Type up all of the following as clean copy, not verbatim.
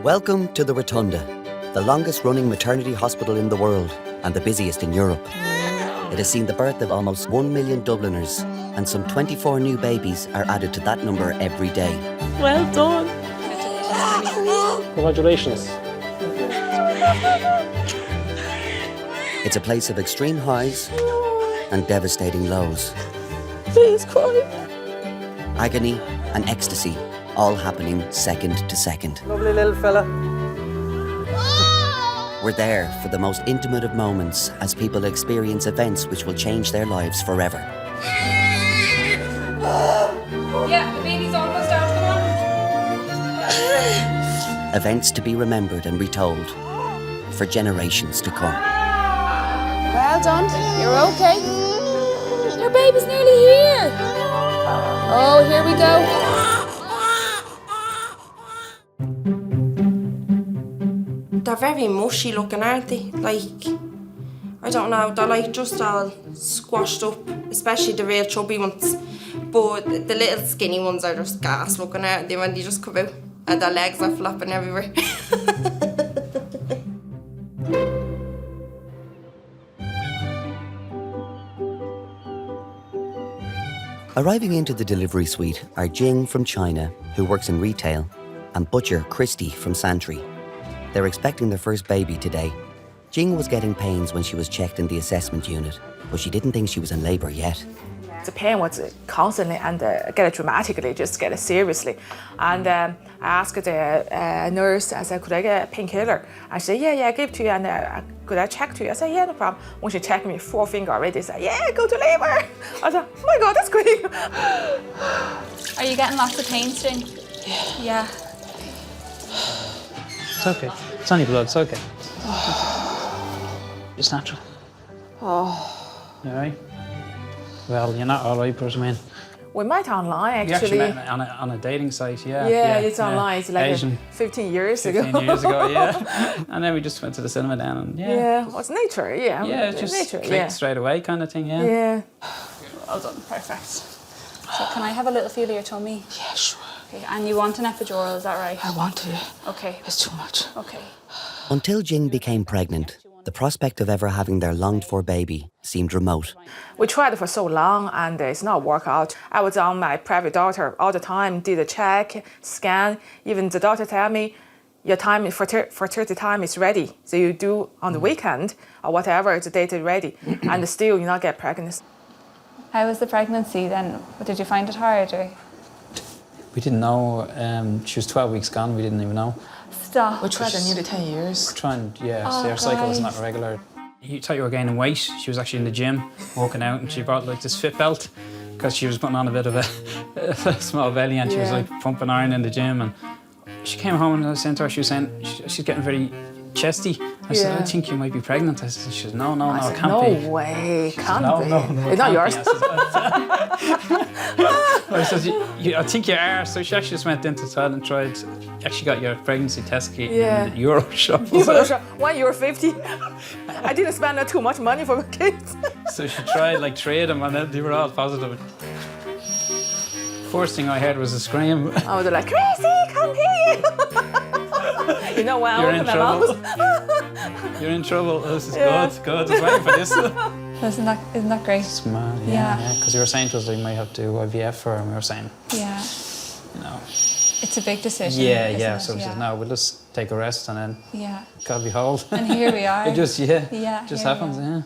Welcome to the Rotunda, the longest-running maternity hospital in the world and the busiest in Europe. It has seen the birth of almost 1 million Dubliners, and some 24 new babies are added to that number every day. Well done. Congratulations. It's a place of extreme highs and devastating lows. Please cry. Agony and ecstasy, all happening second to second. Lovely little fella. We're there for the most intimate of moments as people experience events which will change their lives forever. Yeah, the baby's almost out, come on. Events to be remembered and retold for generations to come. Well done, you're okay. Your baby's nearly here. Oh, here we go. They're very mushy looking, aren't they? Like, I don't know, they're like just all squashed up, especially the real chubby ones. But the little skinny ones are just gas looking, aren't they, when they just come out and their legs are flopping everywhere. Arriving into the delivery suite are Jing from China, who works in retail, and butcher Christy from Santry. They're expecting their first baby today. Jing was getting pains when she was checked in the assessment unit, but she didn't think she was in labour yet. The pain was constantly and get it dramatically, just get it seriously. And I asked the nurse, I said, could I get a painkiller? And she said, yeah, I give it to you. And could I check to you? I said, yeah, no problem. When she checked me, 4 finger already, said, yeah, go to labour. I said, oh my God, that's great. Are you getting lots of pain, Sting? Yeah. It's okay. It's only blood, it's okay. It's natural. Oh. You alright? Well, you're not alright, but I mean... We met online, We actually. actually met on a dating site, yeah. Yeah, it's online. It's like Asian. 15 years ago. 15 years ago, yeah. And then we just went to the cinema then and Yeah, what's nature? Yeah, Yeah, it just nature. clicked straight away kind of thing, yeah. Yeah. Well done, perfect. So can I have a little feel of your tummy? Yeah, sure. Okay, and you want an epidural, is that right? I want to. Okay. It's too much. Okay. Until Jing became pregnant, the prospect of ever having their longed-for baby seemed remote. We tried it for so long and it's not work out. I was on my private doctor all the time, did a check, scan. Even the doctor tell me, your time for 30 time is ready. So you do on the weekend or whatever, the date is ready. And still you not get pregnant. How was the pregnancy then? Did you find it hard or? We didn't know, she was 12 weeks gone, we didn't even know. Stop. We tried it nearly 10 years. Trying, yeah, Oh, her cycle was guys. not regular. You thought you were gaining weight. She was actually in the gym, walking out, and she brought like this fit belt because she was putting on a bit of a small belly, and she was like pumping iron in the gym. And she came home and I was saying to her, she was saying she's getting very chesty. I said, I think you might be pregnant. I said, she said, no, it can't be. No way, can't No, be. no, It's not yours. I said, I think you are. So she actually just went into the toilet and tried. Actually got your pregnancy test kit in the Euro shop. €1.50. I didn't spend too much money for my kids. So she tried like 3 of them and they were all positive. First thing I heard was a scream. I was like, Chrissy, come here. You know why I You're in opened my trouble. mouth? You're in trouble. This is good. I was waiting for this. Isn't that great? It's mad, Yeah. Because you were saying to us they might have to do IVF for her, and we were saying, Yeah. no. It's a big decision. Yeah. isn't it? So we said, no, we'll just take a rest and then Yeah. God behold. And here we are. It just, just here we happens, are. yeah.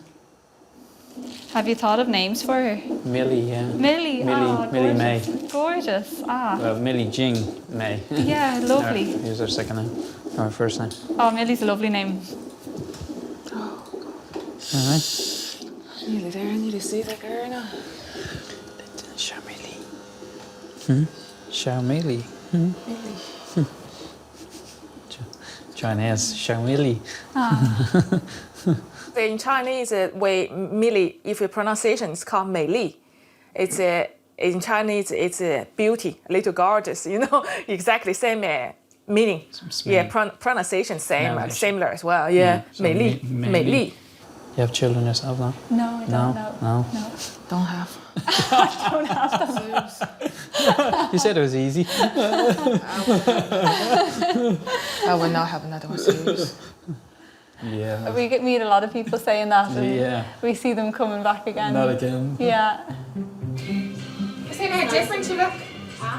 Have you thought of names for her? Millie, yeah. Millie. Oh, Millie May. Gorgeous. Ah. Well, Millie Jing May. Yeah, lovely. Here's her second name, or her first name. Oh, Millie's a lovely name. All right. Nearly there, nearly see that girl now. Xiaomili. Xiaomili. Chinese, Xiaomili. In Chinese, way Millie, if your pronunciation is called Mei Li. It's in Chinese, it's beauty, little gorgeous. You know, exactly same meaning. Yeah, pronunciation same, Yeah, similar as well. Yeah, so Mei Li, Mei Mei Li. Li. You have children yourself now? No, I don't know. No. Don't have. Don't have them. You said it was easy. I will not have another one serious. Yeah. We meet a lot of people saying that, and Yeah. we see them coming back again. Not again. Yeah. See how different you look?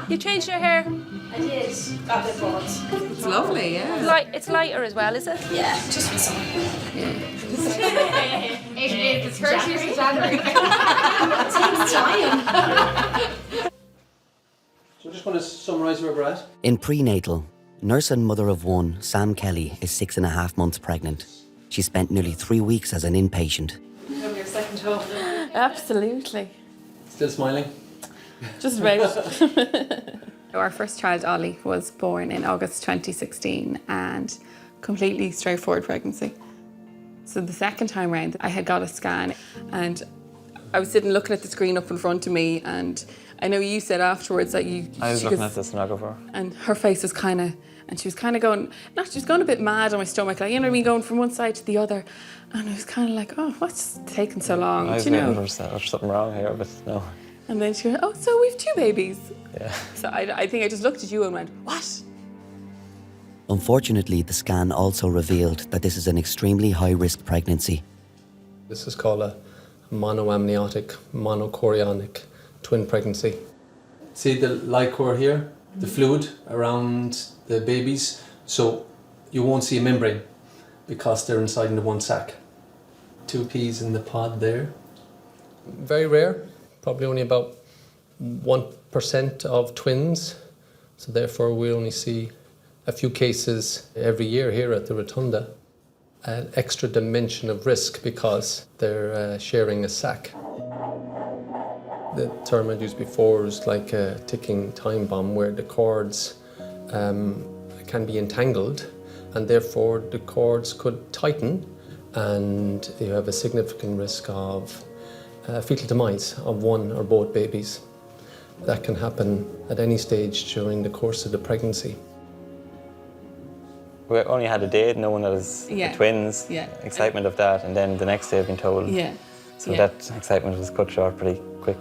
You changed your hair. I did. Got the thoughts. It's lovely, yeah. It's lighter as well, is it? Yeah, just with some. It's 30th of January. Time's flying. So I just want to summarise where we're at. In prenatal, nurse and mother of one, Sam Kelly, is 6.5 months pregnant. She spent nearly 3 weeks as an inpatient. Your second home. Absolutely. Still smiling? Just about. Our first child, Ollie, was born in August 2016 and completely straightforward pregnancy. So the second time round, I had got a scan and I was sitting looking at the screen up in front of me, and I know you said afterwards that you... I was looking at the sonographer. And her face was kind of... And she was kind of going... She was going a bit mad on my stomach, like, you know what I mean, going from one side to the other. And I was kind of like, oh, what's taking so long? I was Do you know? waiting for something wrong here, but no. And then she went, oh, so we've 2 babies. Yeah. So I think I just looked at you and went, what? Unfortunately, the scan also revealed that this is an extremely high-risk pregnancy. This is called a monoamniotic, monochorionic twin pregnancy. See the liquor here, the fluid around the babies, so you won't see a membrane because they're inside in the one sac. 2 peas in the pod there. Very rare, probably only about 1% of twins, so therefore we only see a few cases every year here at the Rotunda. An extra dimension of risk because they're sharing a sac. The term I used before is like a ticking time bomb where the cords can be entangled and therefore the cords could tighten and you have a significant risk of fetal demise of one or both babies. That can happen at any stage during the course of the pregnancy. We only had a day knowing that it was Yeah. the twins, Yeah. excitement of that, and then the next day being told. Yeah. So Yeah. that excitement was cut short pretty quick.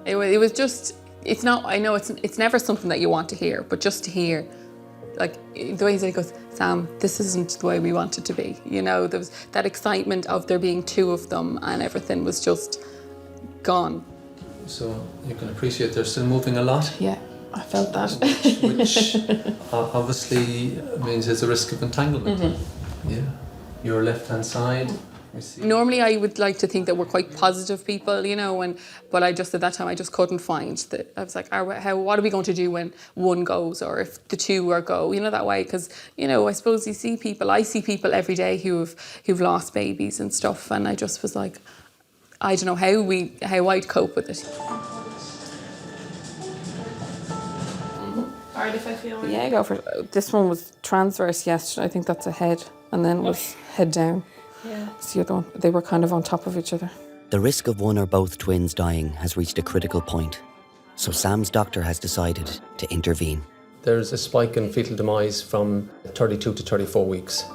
It was just, it's not, I know it's never something that you want to hear, but just to hear, like, the way he said, he goes, Sam, this isn't the way we want it to be. You know, there was that excitement of there being 2 of them and everything was just gone. So you can appreciate they're still moving a lot, Yeah, I felt that. which obviously means there's a risk of entanglement. Yeah. Your left-hand side. We see. Normally I would like to think that we're quite positive people, you know, but I just, at that time, I just couldn't find that. I was like, what are we going to do when 1 goes or if the 2 are go, you know, that way? Because, you know, I suppose I see people every day who've lost babies and stuff, and I just was like, I don't know how I'd cope with it. Alright, if I feel Yeah, go for it. This one was transverse yesterday. I think that's a head, and then was head down. Yeah. It's the other one. They were kind of on top of each other. The risk of one or both twins dying has reached a critical point, so Sam's doctor has decided to intervene. There's a spike in fetal demise from 32 to 34 weeks,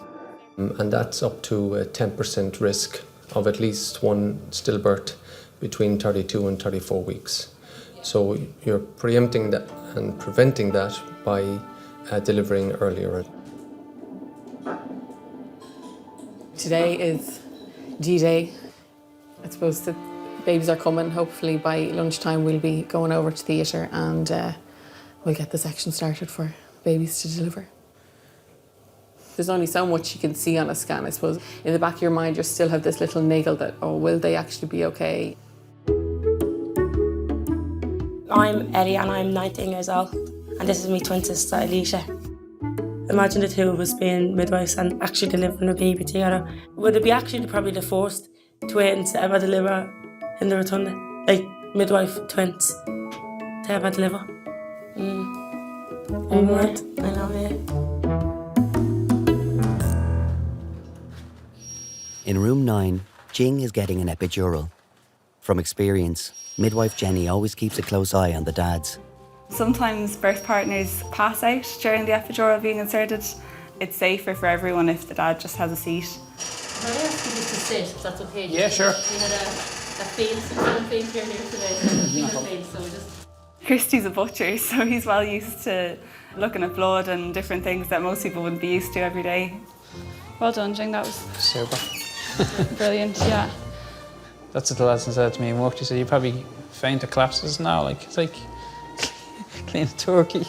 and that's up to a 10% risk of at least 1 stillbirth between 32 and 34 weeks. So you're preempting that and preventing that by delivering earlier. Today is D-Day. I suppose the babies are coming. Hopefully by lunchtime we'll be going over to theatre and we'll get the section started for babies to deliver. There's only so much you can see on a scan, I suppose. In the back of your mind, you still have this little niggle that, oh, will they actually be okay? I'm Ellie and I'm 19 years old, and this is my twin sister Alicia. Imagine the 2 of us being midwives and actually delivering a baby together. Would it be actually probably the first twins to ever deliver in the Rotunda? Like midwife twins to ever deliver? I know, yeah. In room 9, Jing is getting an epidural. From experience, midwife Jenny always keeps a close eye on the dads. Sometimes birth partners pass out during the epidural being inserted. It's safer for everyone if the dad just has a seat. Can I ask you just to sit, if that's okay? Yeah, sure. We had a faint here today, so we just... Christy's a butcher, so he's well used to looking at blood and different things that most people wouldn't be used to every day. Well done, Jing, that was Super. brilliant, yeah. That's what the lesson said to me in work. He said, you probably faint or collapses now. Like, it's like clean a turkey.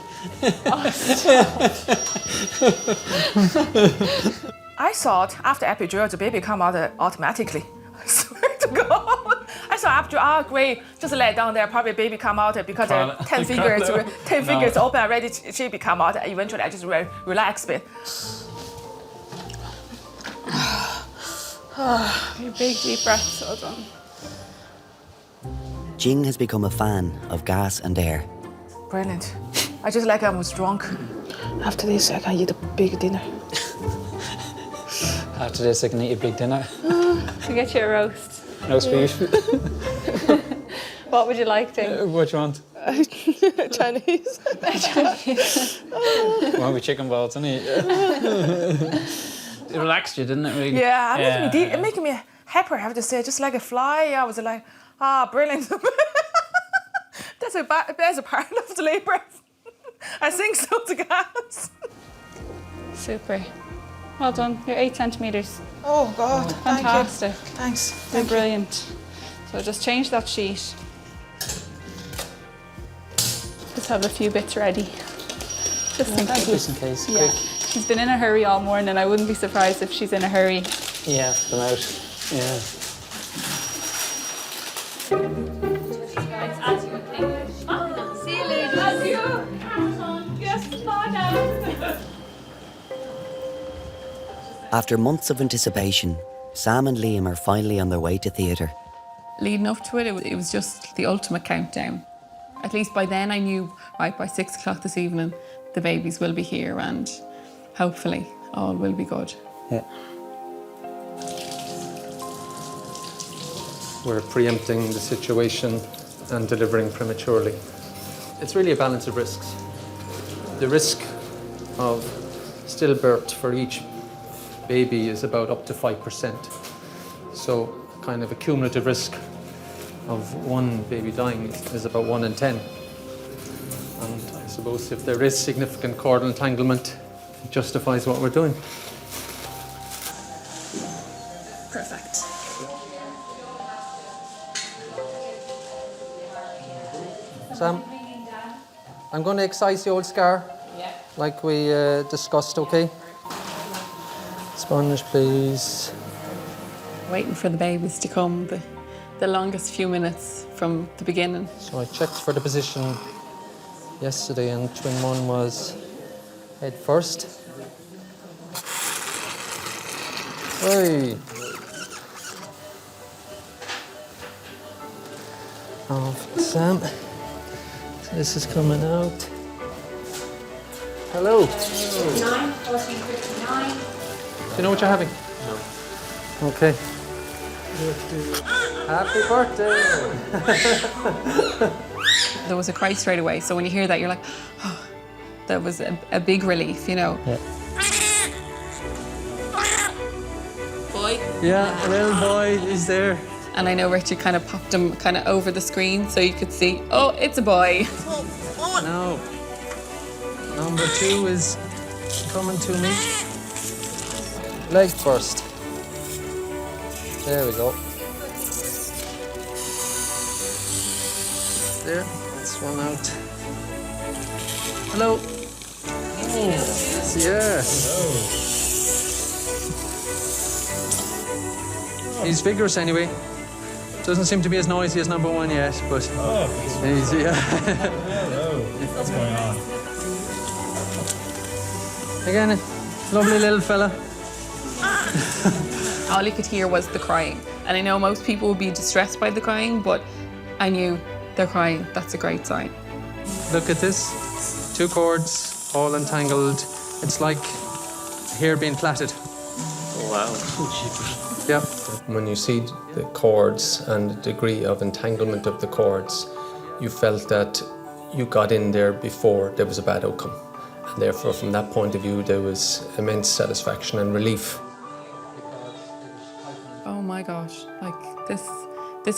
I thought after epidural, the baby come out automatically. I swear to God. I thought after, great, just lay it down there, probably baby come out because 10 fingers open already, she come out. Eventually, I just relax a bit. Your big deep breaths, well done. Jing has become a fan of gas and air. Brilliant. I just like I was drunk. After this, I can eat a big dinner. After this, I can eat a big dinner. To get you a roast. Roast beef. What would you like to? What do you want? Chinese. Want with chicken balls, isn't it? It relaxed you, didn't it, really? Yeah, it making me happy, I have to say. Just like a fly, I was like, brilliant. That's a part of the labour. I think so, to gas. Super. Well done. You're 8 centimetres. Oh, God. Fantastic. Thanks. You're brilliant. So just change that sheet. Just have a few bits ready. Just in case. Just in case. Yeah. Quick. She's been in a hurry all morning. I wouldn't be surprised if she's in a hurry. Yeah, been out. Yeah. See you later. After months of anticipation, Sam and Liam are finally on their way to theatre. Leading up to it, it was just the ultimate countdown. At least by then I knew, right, by 6 o'clock this evening, the babies will be here and hopefully all will be good. Yeah. We're preempting the situation and delivering prematurely. It's really a balance of risks. The risk of stillbirth for each baby is about up to 5%. So kind of a cumulative risk of one baby dying is about 1 in 10. And I suppose if there is significant cord entanglement, it justifies what we're doing. Perfect. Sam, I'm going to excise the old scar, like we discussed, okay? Sponge, please. Waiting for the babies to come, the longest few minutes from the beginning. So I checked for the position yesterday and twin one was head first. Hey. Of Sam. So this is coming out. Hello. 1459. Do you know what you're having? No. Okay. Happy birthday! There was a cry straight away, so when you hear that, you're like, oh, that was a big relief, you know. Yeah. Boy? Yeah, a little boy is there. And I know Richard kind of popped him kind of over the screen so you could see, oh, it's a boy. No. Number 2 is coming to me. Leg first. There we go. There, that's one out. Hello. Oh, yes. Hello. He's vigorous anyway. Doesn't seem to be as noisy as number 1 yet, but he's, yeah. Hello. What's going on? Again, a lovely little fella. All you could hear was the crying. And I know most people would be distressed by the crying, but I knew they're crying. That's a great sign. Look at this. 2 cords, all entangled. It's like hair being plaited. Oh, wow. Yeah. When you see the cords and the degree of entanglement of the cords, you felt that you got in there before there was a bad outcome. And therefore, from that point of view, there was immense satisfaction and relief. Oh my gosh, like this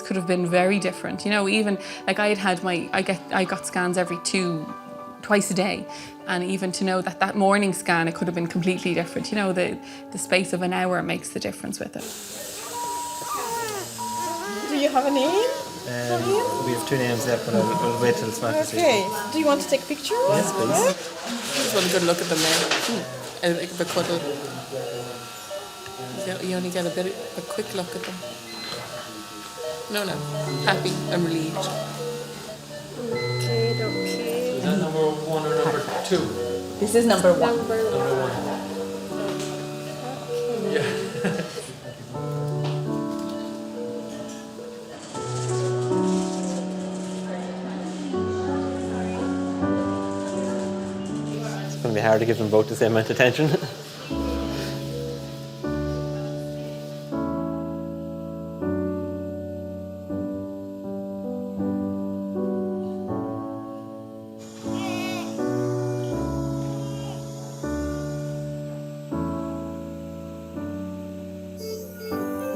could have been very different. You know, even like I got scans twice a day, and even to know that morning scan, it could have been completely different. You know, the space of an hour makes the difference with it. Do you have a name? We have 2 names there, but I'll wait till it's back to see. Okay. Do you want to take a picture? Yes, please. Just want a good look at them now. A bit cuddle. You only get a quick look at them. No, happy and relieved. Okay. Is that number 1 or number 2? This is number 1. Number 1. Yeah. It's going to be hard to give them both the same amount of attention.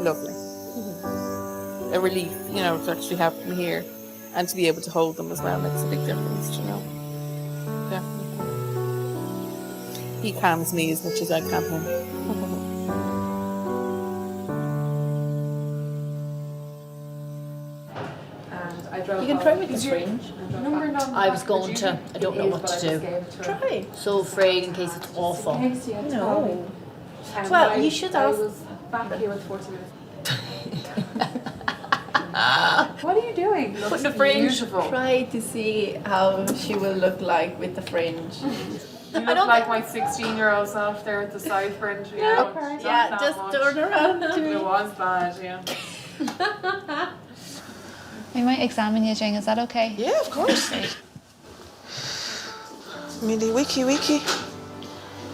Lovely. A relief, you know, to actually have them here and to be able to hold them as well makes a big difference, you know. Definitely. He calms me as much as I calm him. You can try with the fringe. I was going to. I don't know what to do. Try. So afraid in case it's awful. No. Well, you should ask. Back here with 40 minutes. What are you doing? Put the fringe. Try to see how she will look like with the fringe. You look like my 16-year-old self there with the side fringe. Yeah, just turn around to me. It was bad, yeah. We might examine you, Jing. Is that okay? Yeah, of course. Millie, wiki,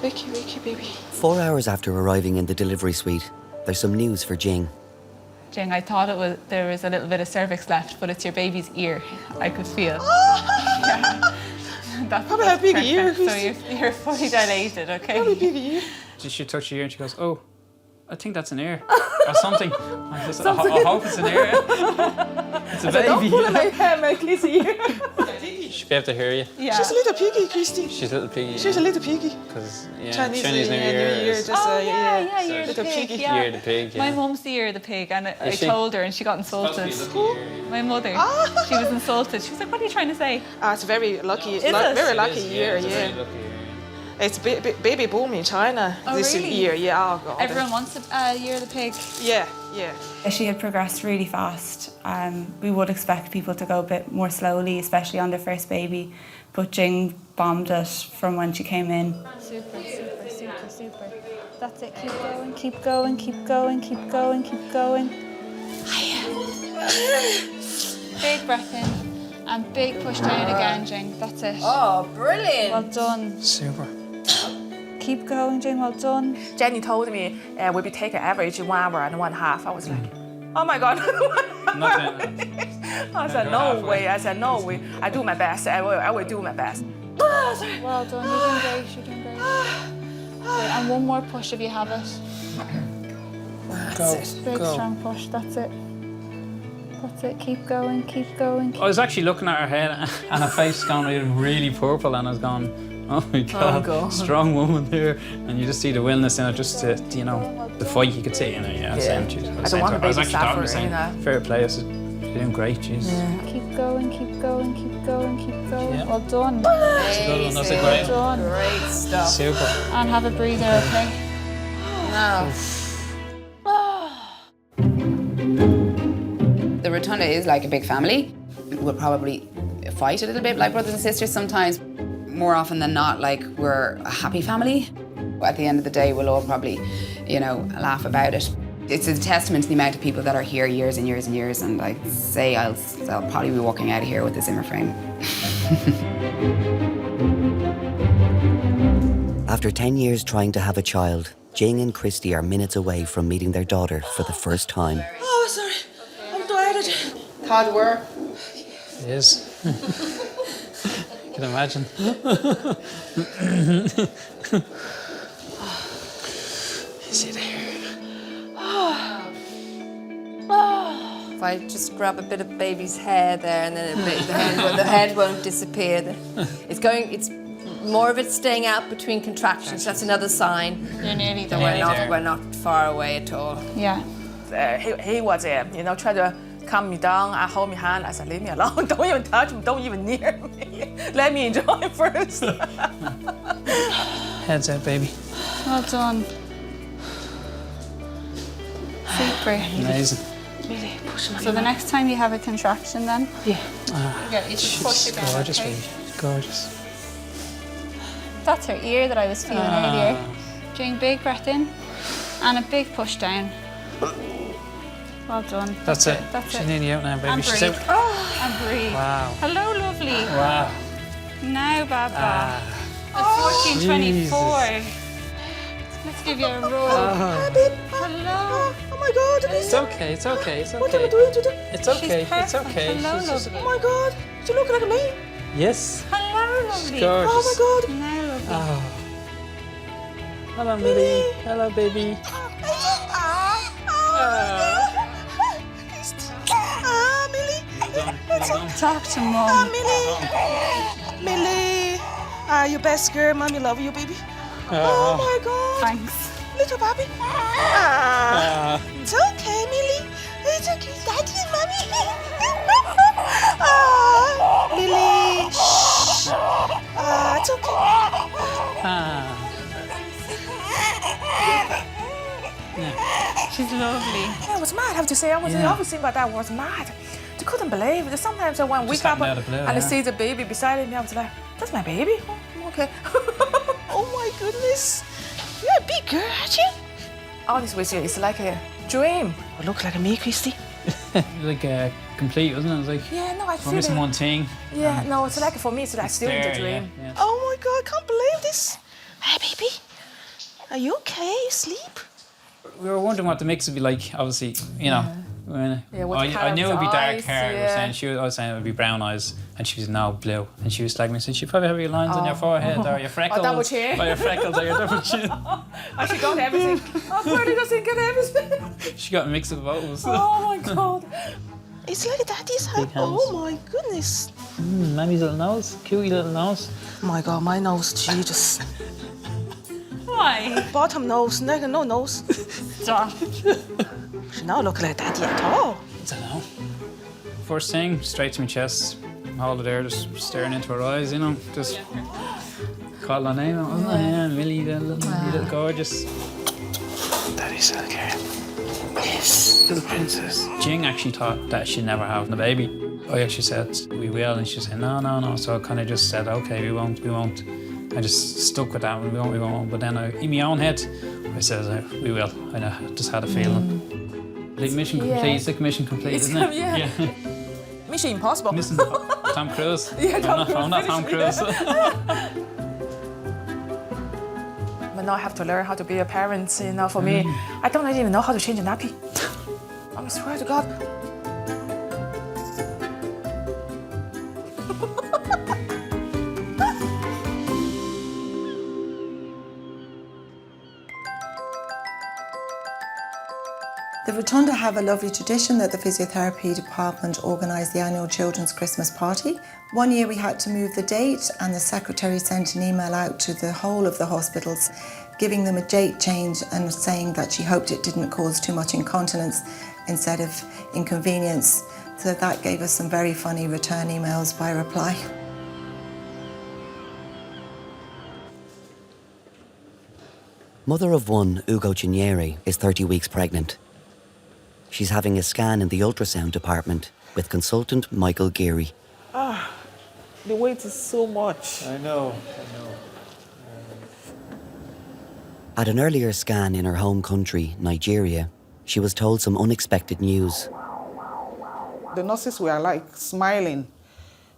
baby. 4 hours after arriving in the delivery suite, there's some news for Jing. Jing, I thought there was a little bit of cervix left, but it's your baby's ear. I could feel. That's a big ear. So you're fully dilated, okay? How big ear? She touched your ear and she goes, "Oh, I think that's an ear or something." I hope it's an ear. It's a baby. Don't pull my hair, make his ear. She'll be able to hear you. Yeah. She's a little piggy, Christy. She's a little piggy. She's a little piggy. Because Chinese New Year. Just, yeah, you're the little pig. piggy. Yeah. You're the pig. Yeah. My mum's the ear of the pig, and I she? told her, and she got insulted. My mother, she was insulted. She was like, "What are you trying to say?" It's a very lucky, Is it? very lucky year. It's a very Yeah. lucky year. It's baby boom in China this really? year. Yeah. Oh God. Everyone wants a year of the pig. Yeah. She had progressed really fast. We would expect people to go a bit more slowly, especially on their first baby. But Jing bombed it from when she came in. Super. That's it. Keep going. Big breath in and big push down again, Jing. That's it. Oh, brilliant. Well done. Super. Keep going, Jing. Well done. Jenny told me we'll be taking average 1 hour and 1.5. I was like, oh my God. I said, no way. I do my best. I will do my best. Well done. You're doing great. Right, and one more push if you have it. Big strong push. That's it. Keep going. I was actually looking at her head and her face gone really purple, and I was going, "Oh my God, strong woman there." And you just see the willness in it, just to, the fight you could see in it. Yeah. Same. I don't want to I was baby actually talking the suffer, same. Fair play. You're doing great, jeez. Yeah. Keep going. Yeah. Well done. That's a good one. That's a great Well one. done. Great stuff. Super. And have a breather, okay? No. The Rotunda is like a big family. We'll probably fight a little bit like brothers and sisters sometimes. More often than not, like, we're a happy family. At the end of the day, we'll all probably, laugh about it. It's a testament to the amount of people that are here years and years and years, and I'd say I'll probably be walking out of here with a Zimmer frame. After 10 years trying to have a child, Jing and Christy are minutes away from meeting their daughter for the first time. Oh, sorry. I'm tired. Hard work. It is. I can imagine. Is it here? I just grab a bit of baby's hair there, and then the head won't disappear. It's more of it staying out between contractions. That's another sign. You're nearly that there. we're not far away at all. Yeah. He was, trying to calm me down and hold my hand. I said, leave me alone. Don't even touch me. Don't even near me. Let me enjoy first. Heads out, baby. Well done. Super. Amazing. Really push him. So the next time you have a contraction then? Yeah. You just push again. Gorgeous, okay? baby. Gorgeous. That's her ear that I was feeling earlier. Doing big breath in and a big push down. Well done. That's it. That's She's it. nearly out now, baby. And She's breathe. out. And breathe. Wow. Hello, lovely. Wow. Now, Baba. Ah. At 14:24. Jesus. Let's give you a roll. Oh. Hello. Oh my God. It's okay, it's okay, it's okay. What am I doing today? It's okay, She's it's perfect. okay. Hello, She's just- lovely. Oh my God. She look like me. Yes. Hello, lovely. Gorgeous. Oh my God. Now, lovely. Oh. Hello, Millie. Hello, baby. Millie. Talk to Mum. Millie. You best girl. Mommy love you, baby. Oh my God. Thanks. Little Bobby. It's okay, Millie. It's okay. Daddy and Mommy. Millie. Shh. It's okay. She's lovely. Yeah, it was mad, I have to say. I was obviously about that. I was mad. I couldn't believe it. Sometimes when we come happened out of blue, and I yeah. see the baby beside me, I was like, that's my baby? Oh, okay. Oh my goodness. You're a big girl, aren't you? Honestly with you, it's like a dream. You look like me, Christy. Like complete, wasn't it? It was like Yeah, no, I we're feel missing it. one thing. Yeah, no, it's like for me, it's like still in the There, dream. yeah. Oh my God, I can't believe this. Hey, baby. Are you okay? You sleep? We were wondering what the mix would be like. Obviously, you know. Yeah, what I knew it would be dark eyes, hair. yeah. I was saying it would be brown eyes, and she was now blue. And she was like me, said, "You probably have your lines on your forehead, or your freckles, double chin. or your freckles, or your double chin." I she got everything. Oh, Bertie doesn't get everything. She got a mix of both. Oh my God. It's like daddy's hat. Big hands. Oh my goodness. Mammy's little nose, cute little nose. Oh my God, my nose, Jesus. Why? Bottom nose, no nose. Stop. She now look like daddy at all. I don't know. First thing, straight to my chest. Hold it there, just staring into her eyes, you know. Just call her name, wasn't it? Yeah, Millie, you little gorgeous. Daddy's little girl. Yes, little princess. Jing actually thought that she'd never have the baby. I actually said, we will, and she said, no. So I kind of just said, okay, we won't. I just stuck with that one, we won't. But then in my own head, I said, we will. I just had a feeling. Like mission complete, it's like mission complete, isn't it? Yeah. Mission Impossible. Missing Tom Cruise. Yeah, I'm not Tom Cruise. But now I have to learn how to be a parent, you know, for me. I don't even know how to change a nappy. I swear to God. The Rotunda have a lovely tradition that the physiotherapy department organise the annual children's Christmas party. One year we had to move the date and the secretary sent an email out to the whole of the hospitals giving them a date change and saying that she hoped it didn't cause too much incontinence instead of inconvenience. So that gave us some very funny return emails by reply. Mother of one, Ugo Cinieri, is 30 weeks pregnant. She's having a scan in the ultrasound department with consultant Michael Geary. The weight is so much. I know. At an earlier scan in her home country, Nigeria, she was told some unexpected news. The nurses were like smiling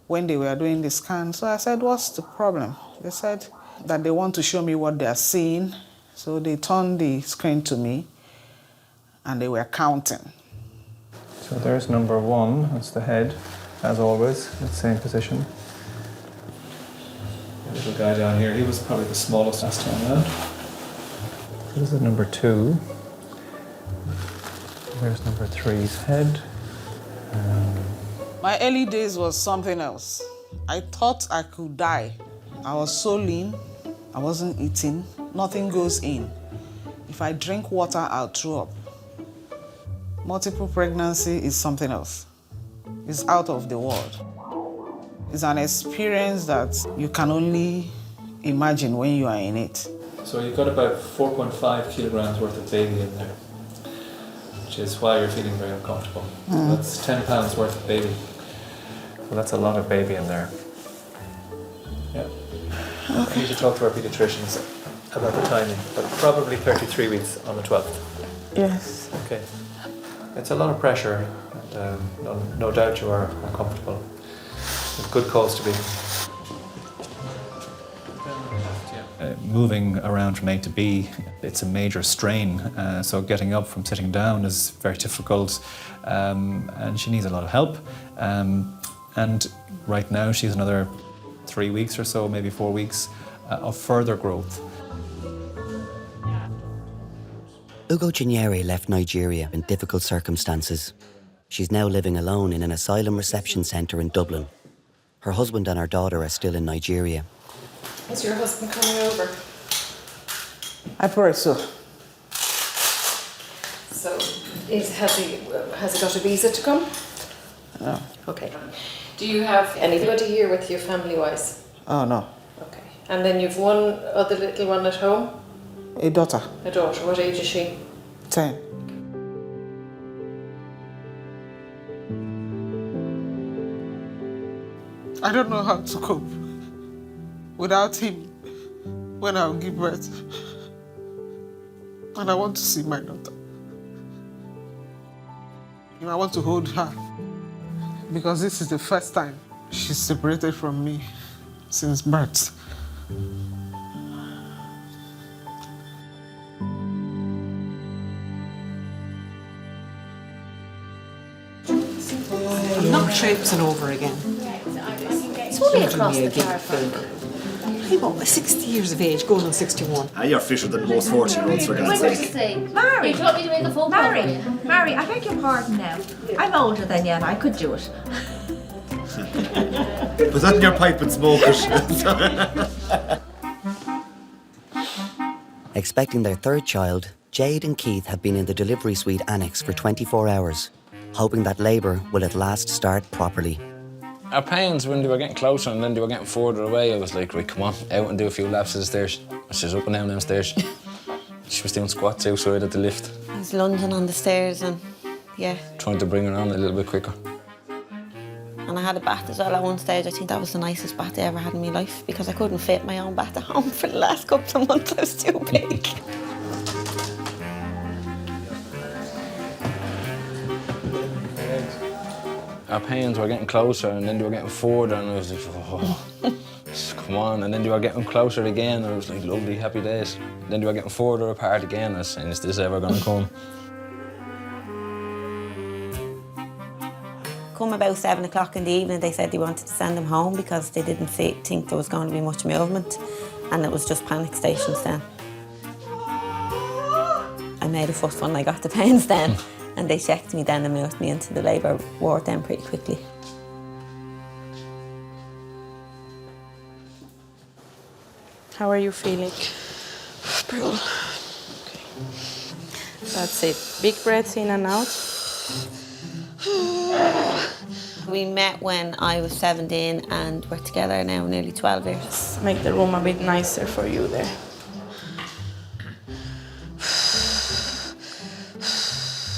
when they were doing the scan. So I said, what's the problem? They said that they want to show me what they are seeing. So they turned the screen to me and they were counting. So there's number 1, that's the head, as always, in the same position. The little guy down here, he was probably the smallest last time around. So this is number 2. There's number 3's head. My early days was something else. I thought I could die. I was so lean, I wasn't eating, nothing goes in. If I drink water, I'll throw up. Multiple pregnancy is something else. It's out of the world. It's an experience that you can only imagine when you are in it. So you've got about 4.5 kilograms worth of baby in there, which is why you're feeling very uncomfortable. So that's 10 pounds worth of baby. So that's a lot of baby in there. Yeah. Okay. I need to talk to our paediatricians about the timing, but probably 33 weeks on the 12th. Yes. Okay. It's a lot of pressure, and no doubt you are uncomfortable. With good cause to be. Moving around from A to B, it's a major strain. So getting up from sitting down is very difficult, and she needs a lot of help. And right now she's another 3 weeks or so, maybe 4 weeks of further growth. Ugo Chinyere left Nigeria in difficult circumstances. She's now living alone in an asylum reception centre in Dublin. Her husband and her daughter are still in Nigeria. Is your husband coming over? I pray so. So, has he got a visa to come? No. Okay. Do you have anybody here with you family-wise? Oh, no. Okay. And then you've one other little one at home? A daughter. A daughter. What age is she? 10. I don't know how to cope without him when I'll give birth. And I want to see my daughter. And I want to hold her. Because this is the first time she's separated from me since birth. I'm not traipsing over again. It's only across the car park. I'm about 60 years of age, going on 61. You're fitter than most 40-year-olds, for God's sake. Mary, Do you want me to make a phone call for you? Mary, I beg your pardon now. I'm older than you and I could do it. Put that in your pipe and smoke it. Expecting their third child, Jade and Keith have been in the delivery suite annex for 24 hours, hoping that labour will at last start properly. Our pains, when they were getting closer and then they were getting further away, I was like, right, come on, out and do a few laps of the stairs. She's up and down them stairs. She was doing squats outside at the lift. I was lunging on the stairs and, yeah. Trying to bring her on a little bit quicker. And I had a bath as well at one stage. I think that was the nicest bath I ever had in my life because I couldn't fit my own bath at home for the last couple of months. I was too big. Our pains were getting closer and then they were getting further and I was like, oh, come on. And then they were getting closer again and I was like, lovely, happy days. Then they were getting further apart again. I was saying, is this ever going to come? Come about 7 o'clock in the evening, they said they wanted to send them home because they didn't think there was going to be much movement and it was just panic stations then. I made a fuss when I got the pains then. And they checked me then and moved me into the labour ward then pretty quickly. How are you feeling? Brutal. Okay. That's it. Big breaths in and out. We met when I was 17 and we're together now nearly 12 years. Make the room a bit nicer for you there.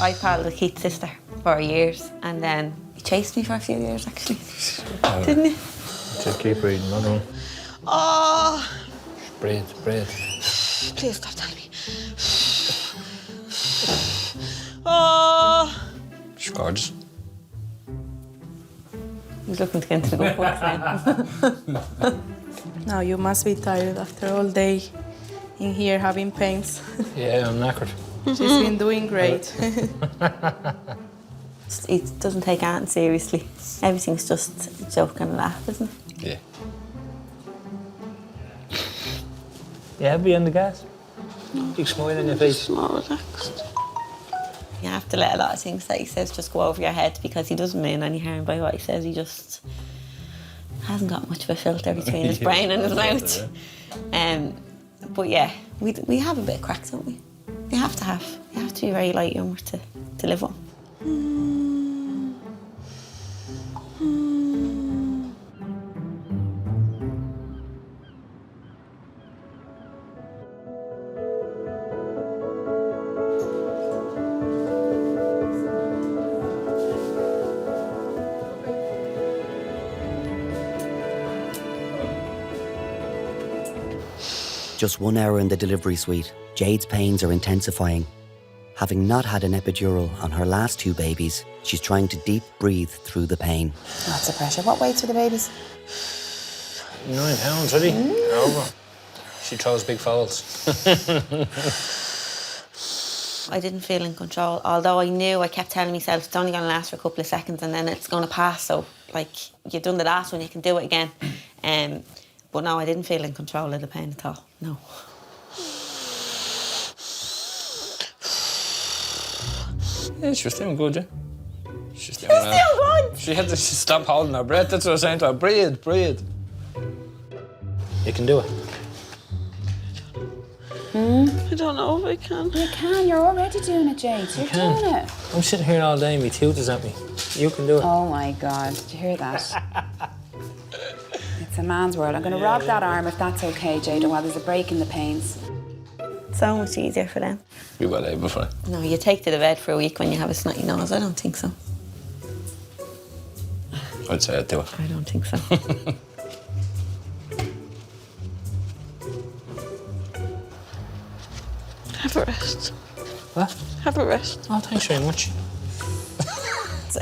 I palled Keith's sister for years and then he chased me for a few years actually. Didn't he? Just keep breathing, no, no. Oh! Breathe, breathe. Please stop telling me. Oh! She's gorgeous. He's looking to get into the good books now. Now you must be tired after all day in here having pains. Yeah, I'm knackered. She's been doing great. He doesn't take Anne seriously. Everything's just a joke and a laugh, isn't it? Yeah. Yeah, be on the gas. Big smile on your face. More relaxed. You have to let a lot of things that he says just go over your head because he doesn't mean any harm by what he says. He just hasn't got much of a filter between his brain and his mouth. But yeah, we have a bit of crack, don't we? You have to be very light humour to live on. Just 1 hour in the delivery suite, Jade's pains are intensifying. Having not had an epidural on her last 2 babies, she's trying to deep breathe through the pain. Lots of pressure. What weight for the babies? 9 pounds, really. Over. She throws big fouls. I didn't feel in control, although I knew, I kept telling myself it's only going to last for a couple of seconds and then it's going to pass, so like you've done the last one, you can do it again. But no, I didn't feel in control of the pain at all, no. Yeah, she was doing good, yeah. She's doing good. She had to stop holding her breath, that's what I was saying to her. Breathe, breathe. You can do it. I don't know if I can. You can, you're already doing it, Jade. You're doing it. I'm sitting here all day and my tooth is at me. You can do it. Oh my God, did you hear that? It's a man's world. I'm going to rob that arm if that's okay, Jade, while there's a break in the pains. So much easier for them. Be well able for it. No, you take to the bed for a week when you have a snotty nose. I don't think so. I'd say I'd do it. I don't think so. Have a rest. What? Have a rest. Oh, thanks very much.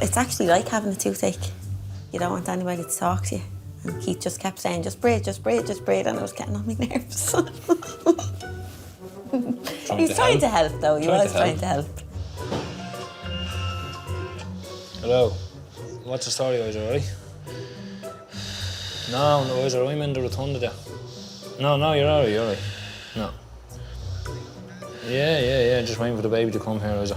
It's actually like having a toothache. You don't want anybody to talk to you. And Keith just kept saying, just breathe, just breathe, just breathe, and it was getting on my nerves. He's trying to help, though. He was trying to help. Hello. What's the story, Isa, alright? No, Isa, I'm in the rotunda there. No, you're alright, No. Yeah, just waiting for the baby to come here, Isa.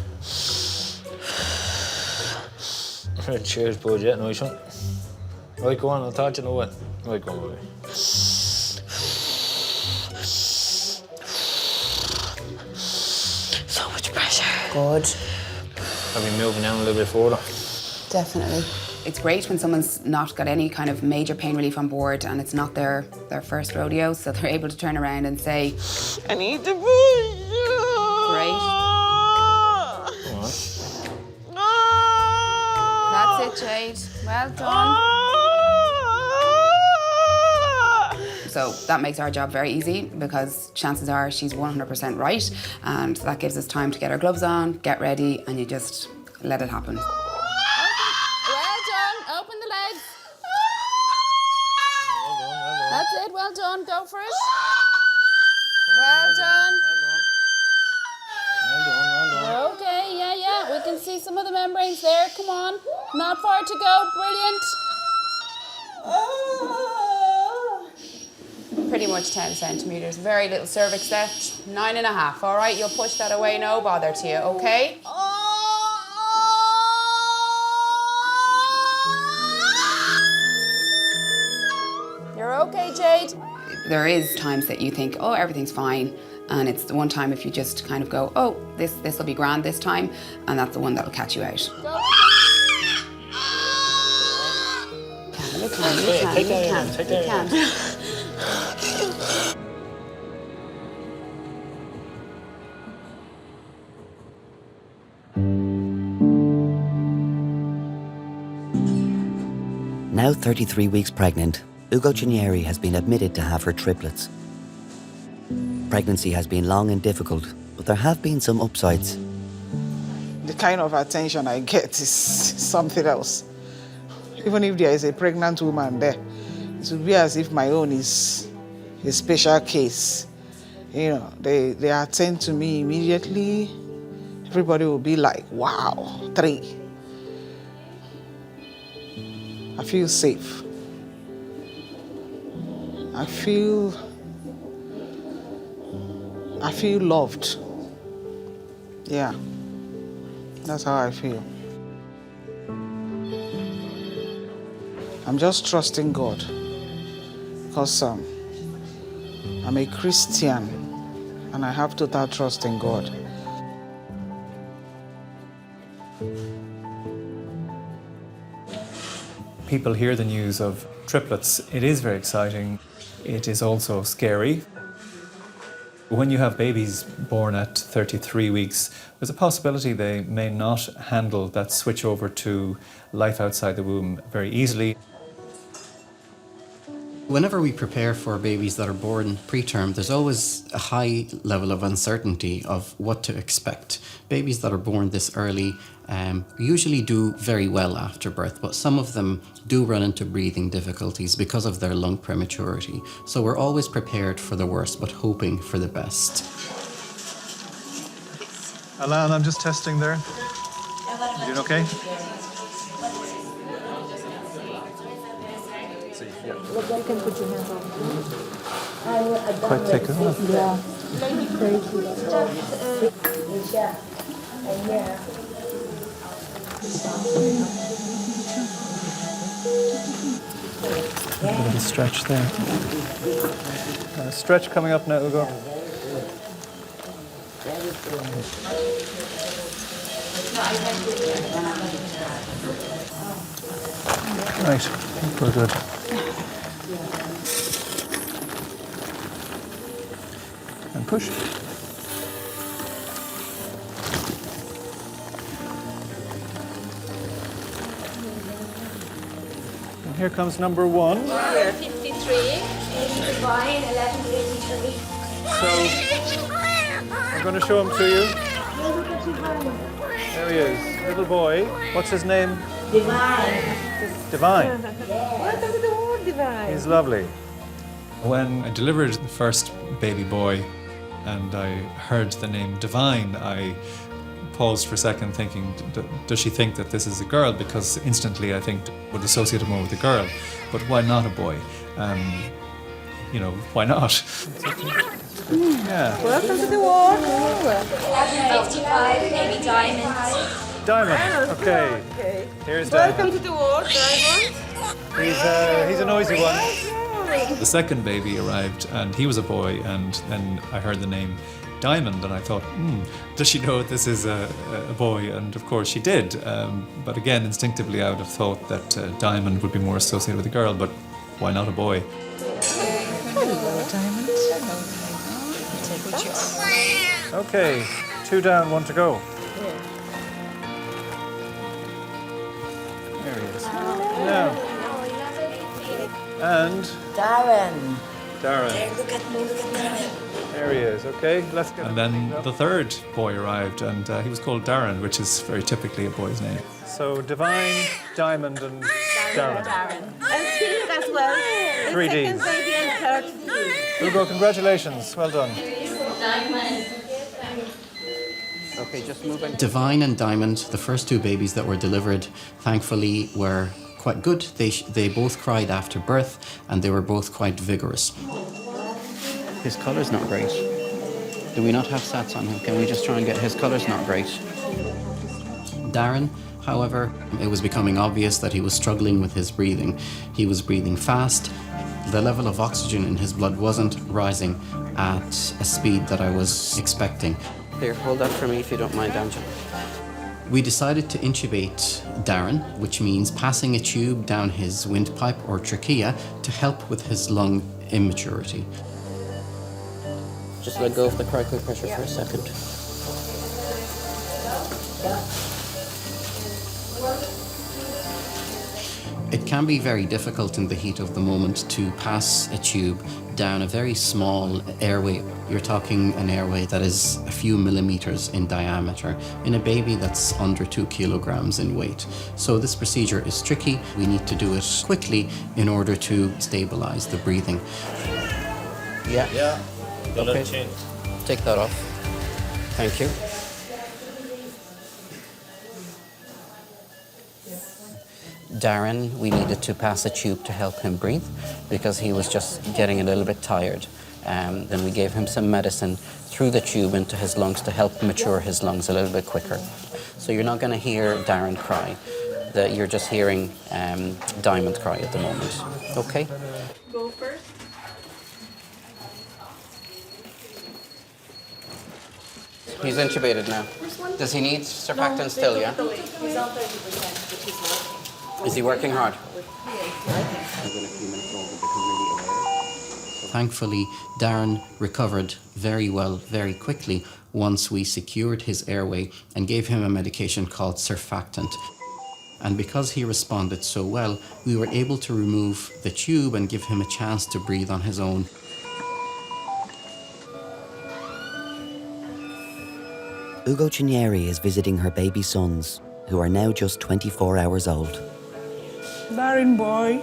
Cheers, bud, yeah, nice one. Right, go on, I'll talk to you in a while. Right, go on, baby. So much pressure. Good. I'll be moving down a little bit further. Definitely. It's great when someone's not got any kind of major pain relief on board and it's not their first rodeo, so they're able to turn around and say, I need to push. Great. That's it, Jade. Well done. So that makes our job very easy because chances are she's 100% right, and that gives us time to get our gloves on, get ready, and you just let it happen. Well done. Open the legs. That's it. Well done. Go for it. Well done. You're okay. Yeah. We can see some of the membranes there. Come on. Not far to go. Brilliant. Pretty much 10 centimetres. Very little cervix left. 9.5. All right, you'll push that away. No bother to you. Okay. You're okay, Jade. There is times that you think, oh, everything's fine. And it's the one time if you just kind of go, oh, this will be grand this time. And that's the one that'll catch you out. You can. Now 33 weeks pregnant, Ugo Cinieri has been admitted to have her triplets. Pregnancy has been long and difficult, but there have been some upsides. The kind of attention I get is something else. Even if there is a pregnant woman there, it will be as if my own is a special case. You know, they attend to me immediately. Everybody will be like, wow, 3. I feel safe. I feel loved. Yeah. That's how I feel. I'm just trusting God because I'm a Christian and I have total trust in God. People hear the news of triplets. It is very exciting. It is also scary. When you have babies born at 33 weeks, there's a possibility they may not handle that switch over to life outside the womb very easily. Whenever we prepare for babies that are born preterm, there's always a high level of uncertainty of what to expect. Babies that are born this early usually do very well after birth, but some of them do run into breathing difficulties because of their lung prematurity. So we're always prepared for the worst, but hoping for the best. Alan, I'm just testing there. You doing okay? Look, you can put your hands on. Quite thick, isn't it? Yeah. A bit of a stretch there. Stretch coming up now, Ugo. Right, we're good. And push. And here comes number one. Here, 53, Divine, 1183. So, I'm going to show him to you. There he is, little boy. What's his name? Divine. Divine. Welcome to the world, Divine. He's lovely. When I delivered the first baby boy and I heard the name Divine, I paused for a second thinking, does she think that this is a girl? Because instantly I think would associate it more with a girl. But why not a boy? You know, why not? Yeah. Welcome to the world. 1155, baby Diamond. Diamond, okay. Here's Diamond. Welcome to the world, Diamond. He's a noisy one. The second baby arrived and he was a boy, and then I heard the name Diamond and I thought, does she know this is a boy? And of course she did. But again, instinctively I would have thought that Diamond would be more associated with a girl, but why not a boy? Hello, Diamond. Take that. Okay, 2 down, 1 to go. There he is. Now. And Darren. Darren. Look at Darren. There he is, okay, let's get. And then the third boy arrived and he was called Darren, which is very typically a boy's name. So Divine, Diamond and Darren. And Philip as well. 3 The second Ds. baby and third. Ugo, congratulations, well done. Okay, just moving. Divine and Diamond, the first 2 babies that were delivered, thankfully were quite good. They both cried after birth and they were both quite vigorous. His colour's not great. Do we not have sats on him? Can we just try and get his colour's not great? Darren, however, it was becoming obvious that he was struggling with his breathing. He was breathing fast. The level of oxygen in his blood wasn't rising at a speed that I was expecting. Here, hold that for me if you don't mind, Angela. We decided to intubate Darren, which means passing a tube down his windpipe or trachea to help with his lung immaturity. Just let go of the critical pressure for a second. It can be very difficult in the heat of the moment to pass a tube down a very small airway. You're talking an airway that is a few millimeters in diameter in a baby that's under 2 kilograms in weight. So this procedure is tricky. We need to do it quickly in order to stabilize the breathing. Yeah. Okay. Take that off. Thank you. Darren, we needed to pass a tube to help him breathe because he was just getting a little bit tired. Then we gave him some medicine through the tube into his lungs to help mature his lungs a little bit quicker. So you're not going to hear Darren cry. You're just hearing Diamond cry at the moment. Okay? Go first. He's intubated now. Does he need surfactant still, yeah? He's on 30%, but he's working. Is he working hard? Thankfully, Darren recovered very well, very quickly, once we secured his airway and gave him a medication called surfactant. And because he responded so well, we were able to remove the tube and give him a chance to breathe on his own. Ugo Cinieri is visiting her baby sons, who are now just 24 hours old. Darren boy,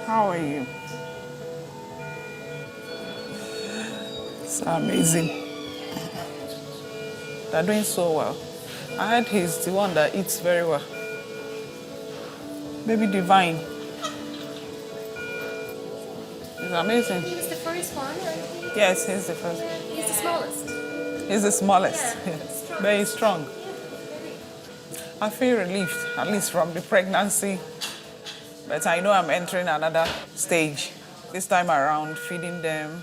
how are you? It's amazing. They're doing so well. I heard he's the one that eats very well. Baby Divine. It's amazing. He was the first one, right? Yes, he's the first. He's the smallest. He's the smallest. Yeah, Very strong. I feel relieved, at least from the pregnancy. But I know I'm entering another stage. This time around, feeding them,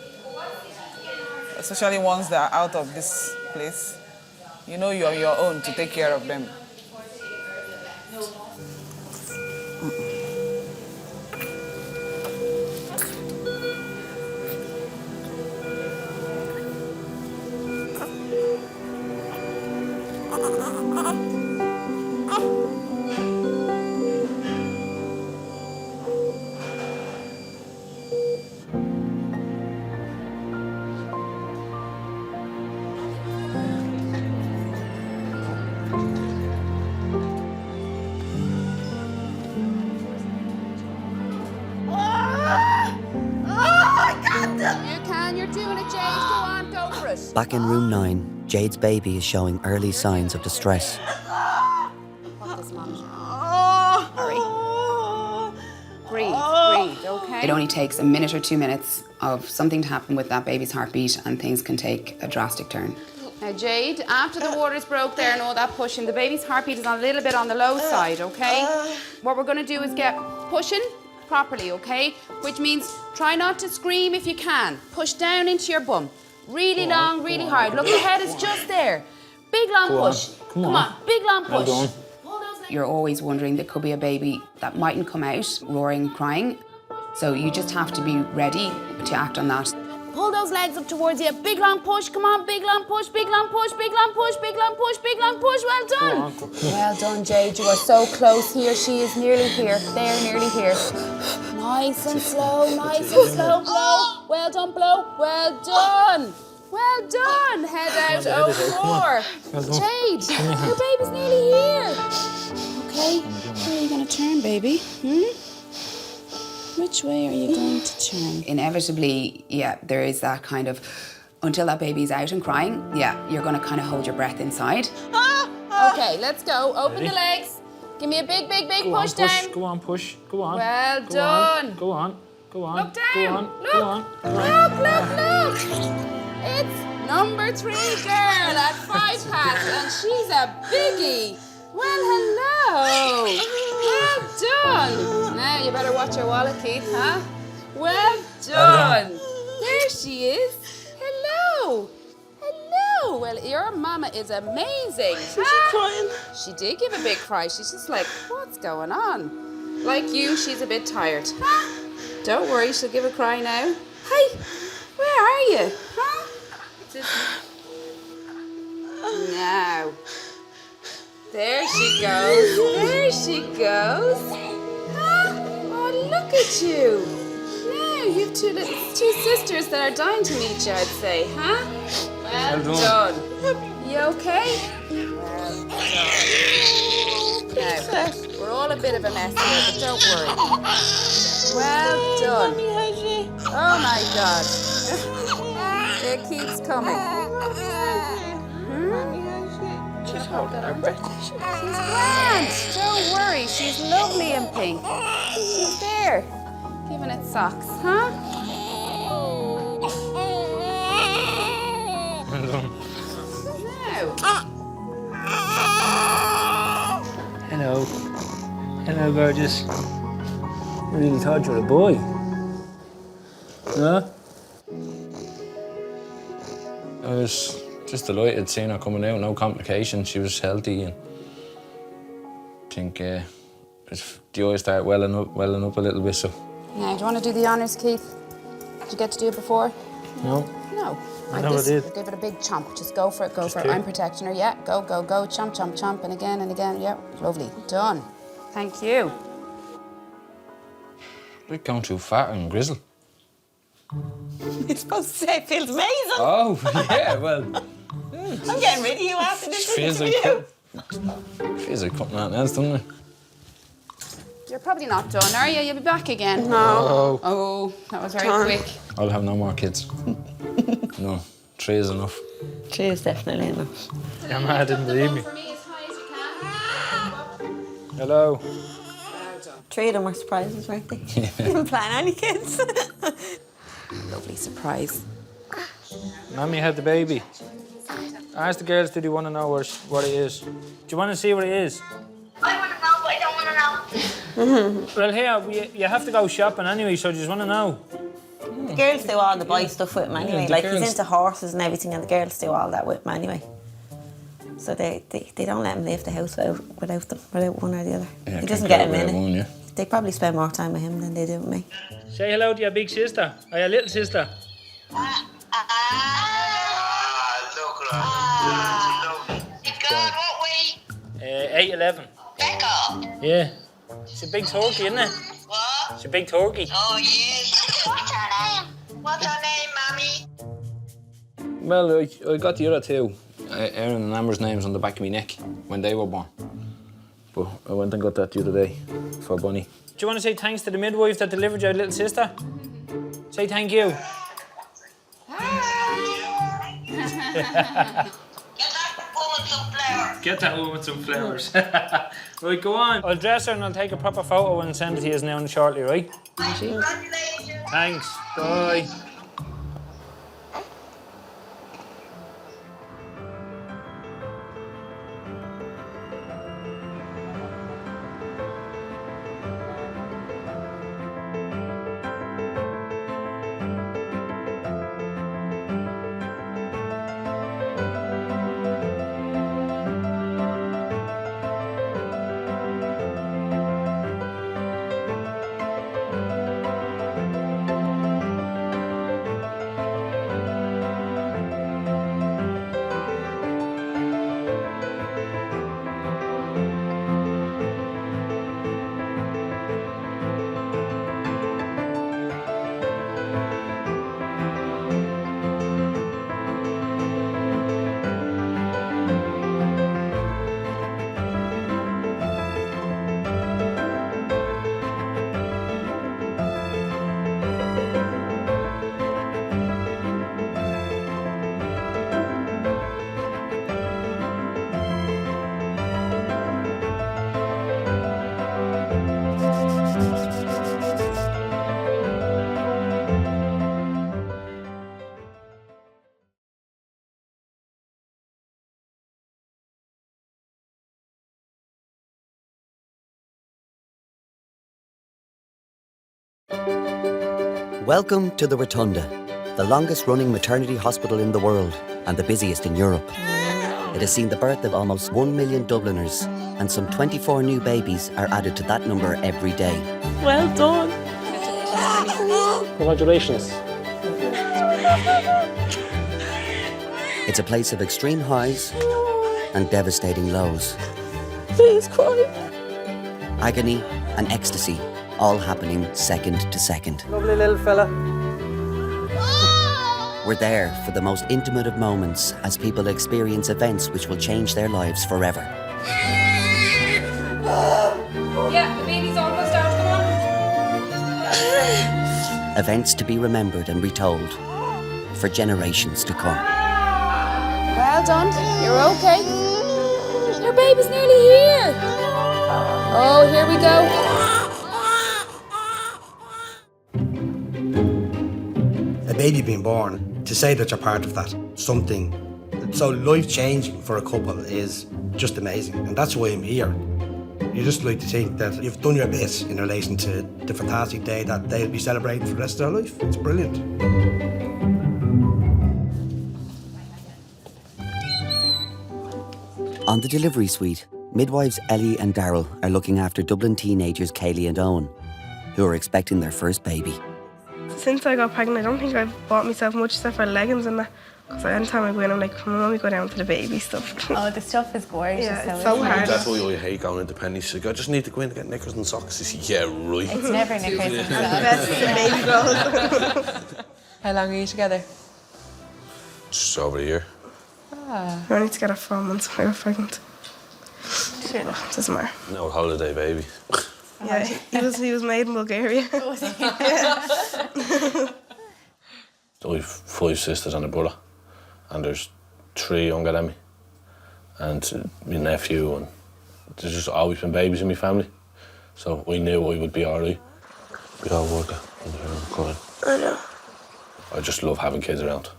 especially once they're out of this place. You know you're your own to take care of them. Back in room 9, Jade's baby is showing early signs of distress. Breathe, okay? It only takes a minute or 2 minutes of something to happen with that baby's heartbeat and things can take a drastic turn. Now Jade, after the waters broke there and all that pushing, the baby's heartbeat is a little bit on the low side, okay? What we're gonna do is get pushing properly, okay? Which means try not to scream if you can. Push down into your bum. Really long, really hard. Look, the head is just there. Big long push. Come on, big long push. You're always wondering there could be a baby that mightn't come out roaring, crying. So you just have to be ready to act on that. Pull those legs up towards you. Big long push. Come on, big long push, big long push, big long push, big long push, big long push. Well done. Well done, Jade. You are so close here. She is nearly here. They're nearly here. Nice and slow, nice and slow. Blow. Well done, blow. Well done. Well done. Head out. Oh, roar. Jade, your baby's nearly here. Okay. Where are you going to turn, baby? Which way are you going to turn? Inevitably, yeah, there is that kind of, until that baby's out and crying, yeah, you're going to kind of hold your breath inside. Okay, let's go. Open the legs. Give me a big, big, big push down. Go on, push. Go on. Well go done. On, go on. Go on. Look down. Go on. Look. Go on. Look. It's number 3 girl at 5 past, and she's a biggie. Well, hello. Well done. Now you better watch your wallet, Keith, huh? Well done. There she is. Hello. Hello. Well, your mama is amazing. Is she crying? She did give a big cry. She's just like, what's going on? Like you, she's a bit tired. Huh? Don't worry, she'll give a cry now. Hey, where are you? Huh? Now. There she goes. There she goes. Huh? Oh, look at you. Now you've two sisters that are dying to meet you, I'd say, huh? Well done. You okay? Well done. Now, we're all a bit of a mess here, but don't worry. Well done. Oh my God. It keeps coming. She's holding her breath. She's grand. Don't worry. She's lovely and pink. She's there. Giving it socks, huh? Now, Hello. Hello, gorgeous. I really thought you were a boy. No? I was just delighted seeing her coming out, no complications. She was healthy, and I think the eyes started welling up a little bit. So. Now, do you want to do the honours, Keith? Did you get to do it before? No. No. I never did. Give it a big chomp. Just go for it, go for it. I'm protecting her. Yeah, go, go, go. Chomp, chomp, chomp. And again. Yeah, lovely. Done. Thank you. Like going too fat and grizzled. You're supposed to say it feels amazing. Oh, yeah, well. I'm getting rid of you after this Feels like cutting out nails, doesn't it? You're probably not done, are you? You'll be back again. No. Oh, that was very quick. I'll have no more kids. No, 3 is enough. 3 is definitely enough. Your ma didn't believe me. Hello. 3 of them were surprises, weren't they? Didn't plan any kids. Lovely surprise. Mummy had the baby. Ask the girls, do they want to know what it is? Do you want to see what it is? I want to know, but I don't want to know. Well, here, you have to go shopping anyway, so do you just want to know? The girls do all the boy stuff with him anyway. Yeah, Like, he's into horses and everything, and the girls do all that with him anyway. So they don't let him leave the house without one or the other. Yeah, he doesn't get him in one, it. yeah. They probably spend more time with him than they do with me. Say hello to your big sister, or your little sister. What weight? 8'11". Becca. Yeah. It's a big turkey, isn't it? What? It's a big turkey. Oh, yes. What's her name? What's her name, Mommy? Well, I got the other 2, Aaron and Amber's names on the back of my neck when they were born. But I went and got that the other day for Bunny. Do you want to say thanks to the midwife that delivered your little sister? Say thank you. Get that woman some flowers. Right, go on. I'll dress her and I'll take a proper photo and send it to you now shortly, right? Thanks. Bye. Welcome to the Rotunda, the longest running maternity hospital in the world and the busiest in Europe. It has seen the birth of almost 1 million Dubliners, and some 24 new babies are added to that number every day. Well done. Congratulations. It's a place of extreme highs and devastating lows. Please cry. Agony and ecstasy, all happening second to second. Lovely little fella. We're there for the most intimate of moments as people experience events which will change their lives forever. Yeah, the baby's almost out. Come on. Events to be remembered and retold for generations to come. Well done. You're okay. Your baby's nearly here. Oh, here we go. A baby being born, to say that you're part of that, something So life-changing for a couple is just amazing, and that's why I'm here. You just like to think that you've done your bit in relation to the fantastic day that they'll be celebrating for the rest of their life. It's brilliant. On the delivery suite, midwives Ellie and Daryl are looking after Dublin teenagers Kaylee and Owen, who are expecting their first baby. Since I got pregnant, I don't think I've bought myself much stuff for leggings and that. Because anytime I go in, I'm like, come on, we go down to the baby stuff. Oh, the stuff is gorgeous. Yeah, it's so hard. That's why I hate going into Penny's. She's like, I just need to go in and get knickers and socks. I say, yeah, right. It's never knickers and socks. Best in baby clothes. How long are you together? Just over a year. I only together 4 months when I got pregnant. Sure, no, doesn't matter. No holiday, baby. Yeah, he was made in Bulgaria. Was he? Yeah. I have 5 sisters and a brother, and there's 3 younger than me, and my nephew, and there's just always been babies in my family, so I knew I would be alright. We all work out. I know. I just love having kids around.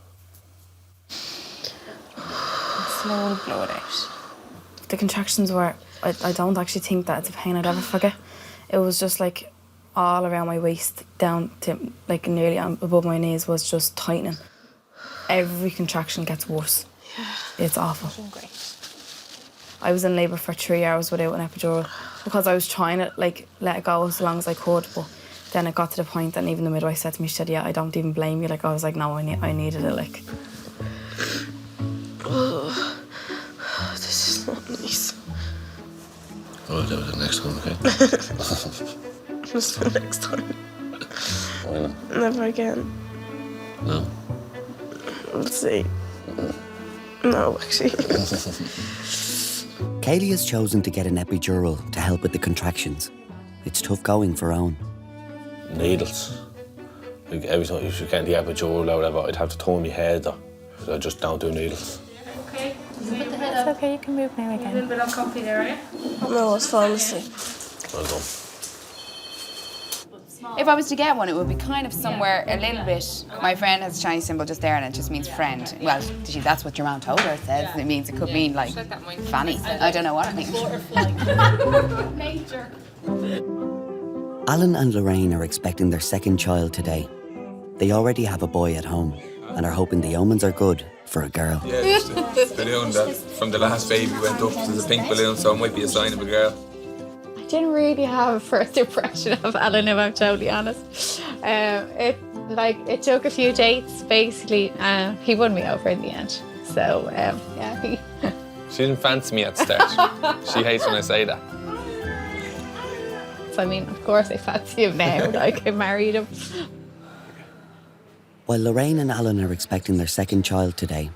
Slowly blow it out. The contractions were, I don't actually think that it's a pain I'd ever forget. It was just like all around my waist down to like nearly above my knees was just tightening. Every contraction gets worse. Yeah. It's awful. I was in labour for 3 hours without an epidural because I was trying to like let it go as long as I could, but then it got to the point that even the midwife said to me, she said, yeah, I don't even blame you. Like I was like, no, I needed it, like. Oh, this is not nice. I'll do it the next time, okay? Just the next time. Why not? Never again. No. Let's see. No, actually. Kaylee has chosen to get an epidural to help with the contractions. It's tough going for Owen. Needles. Like every time if you get the epidural or whatever, I'd have to turn my head up. I just don't do needles. Okay. Put the head up. It's okay, you can move now again. A little bit uncomfy there, are you? No, it's falling asleep. Well done. If I was to get one, it would be kind of somewhere a little bit. My friend has a Chinese symbol just there, and it just means friend. Well, that's what your mom told her. It says it means it could mean like fanny. I don't know what it means. Nature. Alan and Lorraine are expecting their second child today. They already have a boy at home and are hoping the omens are good for a girl. Yeah, just a balloon that from the last baby went up to the pink balloon, so it might be a sign of a girl. I didn't really have a first impression of Alan, if I'm totally honest. It took a few dates, basically. He won me over in the end. So, yeah. She didn't fancy me at the start. She hates when I say that. So, I mean, of course I fancy him now, like I married him. While Lorraine and Alan are expecting their second child today,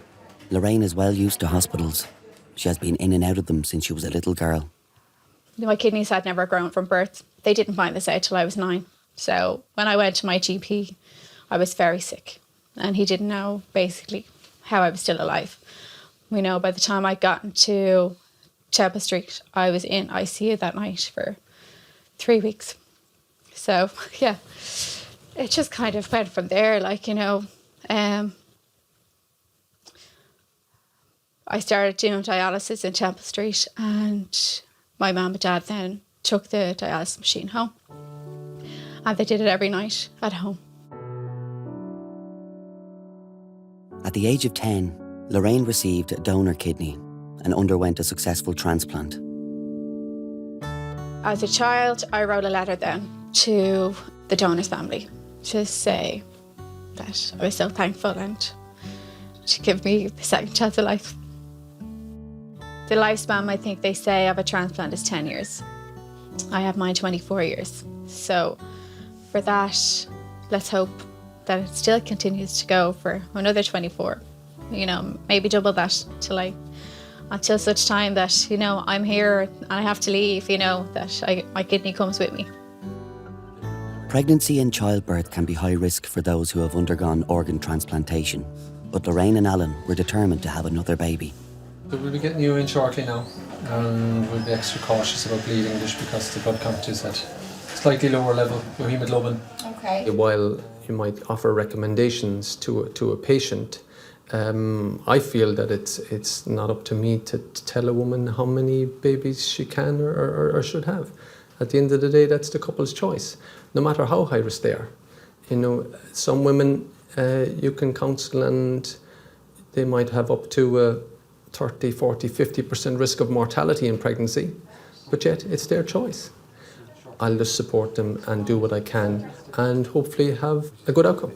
Lorraine is well used to hospitals. She has been in and out of them since she was a little girl. My kidneys had never grown from birth. They didn't find this out till I was 9. So when I went to my GP, I was very sick. And he didn't know, basically, how I was still alive. You know, by the time I got into Chapel Street, I was in ICU that night for 3 weeks. So, yeah, it just kind of went from there, like, you know. I started doing dialysis in Chapel Street, and my mum and dad then took the dialysis machine home. And they did it every night at home. At the age of 10, Lorraine received a donor kidney and underwent a successful transplant. As a child, I wrote a letter then to the donor's family to say that I was so thankful and to give me the second chance of life. The lifespan, I think they say, of a transplant is 10 years. I have mine 24 years. So for that, let's hope that it still continues to go for another 24. You know, maybe double that until such time that, you know, I'm here and I have to leave, you know, that my kidney comes with me. Pregnancy and childbirth can be high risk for those who have undergone organ transplantation, but Lorraine and Alan were determined to have another baby. So we'll be getting you in shortly now, and we'll be extra cautious about bleeding just because the blood count is at slightly lower level of hemoglobin. Okay. While you might offer recommendations to a patient, I feel that it's not up to me to tell a woman how many babies she can or should have. At the end of the day, that's the couple's choice, no matter how high risk they are. You know, some women you can counsel and they might have up to a 30, 40, 50% risk of mortality in pregnancy, but yet it's their choice. I'll just support them and do what I can and hopefully have a good outcome.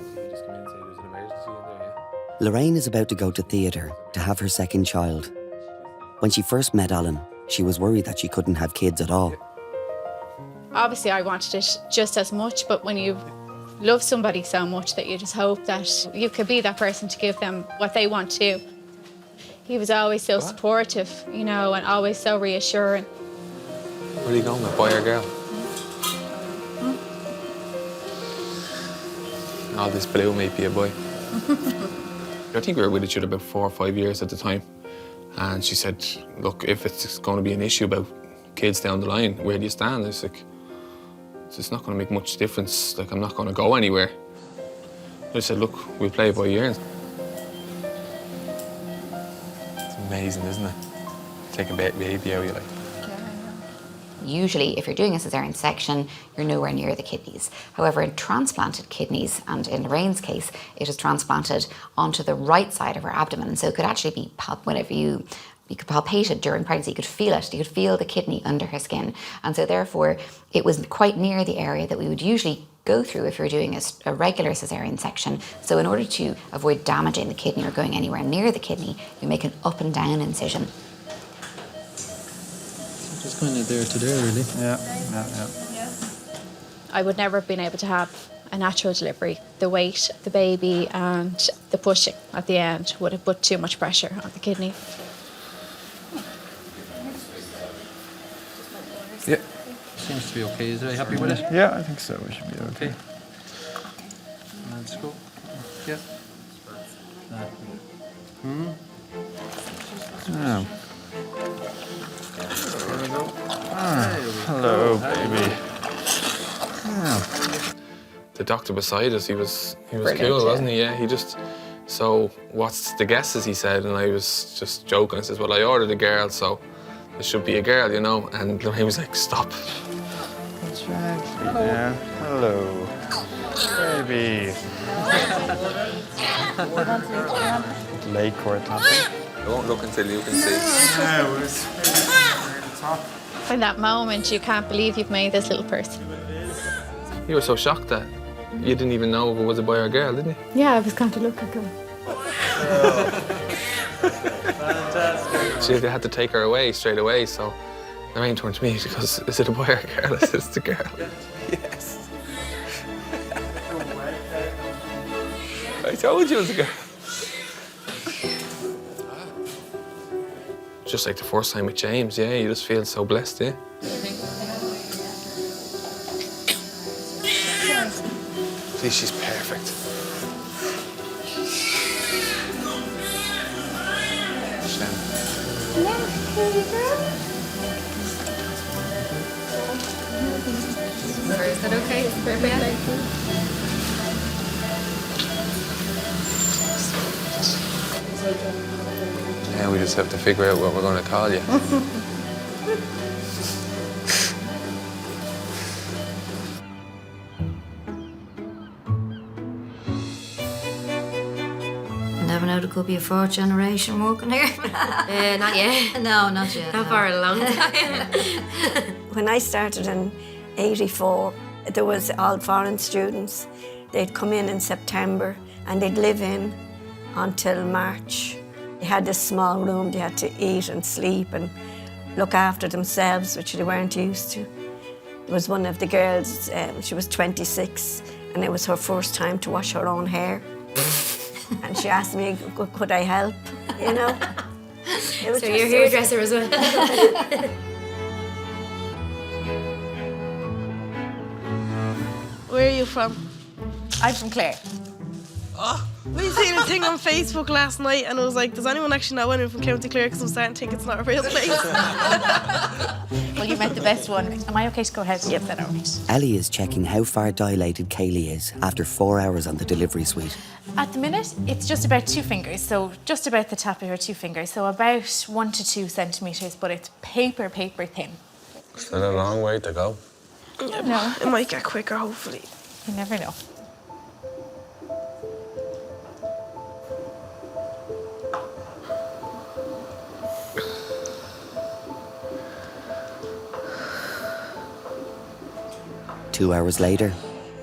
Lorraine is about to go to theatre to have her second child. When she first met Alan, she was worried that she couldn't have kids at all. Obviously, I wanted it just as much, but when you love somebody so much that you just hope that you could be that person to give them what they want too. He was always so supportive, you know, and always so reassuring. Where are you going with, boy or girl? All this blue might be a boy. I think we were with each other about 4 or 5 years at the time. And she said, look, if it's going to be an issue about kids down the line, where do you stand? It's like, it's not going to make much difference. Like, I'm not going to go anywhere. I said, look, we'll play it by ear. It's amazing, isn't it? Taking a baby out, you like. Usually, if you're doing a caesarean section, you're nowhere near the kidneys. However, in transplanted kidneys, and in Lorraine's case, it is transplanted onto the right side of her abdomen. And so it could actually be, whenever you could palpate it during pregnancy, you could feel it. You could feel the kidney under her skin. And so therefore, it was quite near the area that we would usually go through if you're doing a regular caesarean section. So in order to avoid damaging the kidney or going anywhere near the kidney, you make an up and down incision. Just kind of there to there, really. Yeah. I would never have been able to have a natural delivery. The weight, the baby, and the pushing at the end would have put too much pressure on the kidney. Yeah. Seems to be okay. Is it? Happy with it? Yeah, I think so. We should be okay. Let's go. Yeah. Oh. There we go. Hello, baby. The doctor beside us, he was Brilliant, cool, wasn't he? Yeah, he just. So, what's the guesses? He said, and I was just joking. I says, well, I ordered a girl, so it should be a girl, you know. And he was like, stop. That's right. Hello. Hello, baby. Leg cord tapping. I won't look until you can see. In that moment, you can't believe you've made this little person. You were so shocked that you didn't even know if it was a boy or a girl, didn't you? Yeah, I was kind of looking at him. Fantastic. So they had to take her away straight away, so Lorraine turned to me, she goes, is it a boy or a girl? I said, it's a girl. Yes. I told you it was a girl. Just like the first time with James, yeah, you just feel so blessed, yeah. See, she's perfect. Is that okay? Perfect. Yeah, we just have to figure out what we're going to call you. Never know, there could be a fourth generation walking here. Not yet. No, not yet. Not for a long time. When I started in '84, there was all foreign students. They'd come in September and they'd live in until March. They had this small room, they had to eat and sleep and look after themselves, which they weren't used to. There was one of the girls, she was 26, and it was her first time to wash her own hair. And she asked me, could I help, you know? So you're hairdresser as well. Where are you from? I'm from Clare. Oh. We seen a thing on Facebook last night and I was like, does anyone actually know anyone from County Clare? Because I'm starting to think it's not a real place. Well, you met the best one. Am I okay to go ahead? Yep, then all right. Ellie is checking how far dilated Kaylee is after 4 hours on the delivery suite. At the minute, it's just about 2 fingers, so just about the top of her 2 fingers, so about 1 to 2 centimetres, but it's paper thin. Still a long way to go. No. It might get quicker, hopefully. You never know. Two hours later,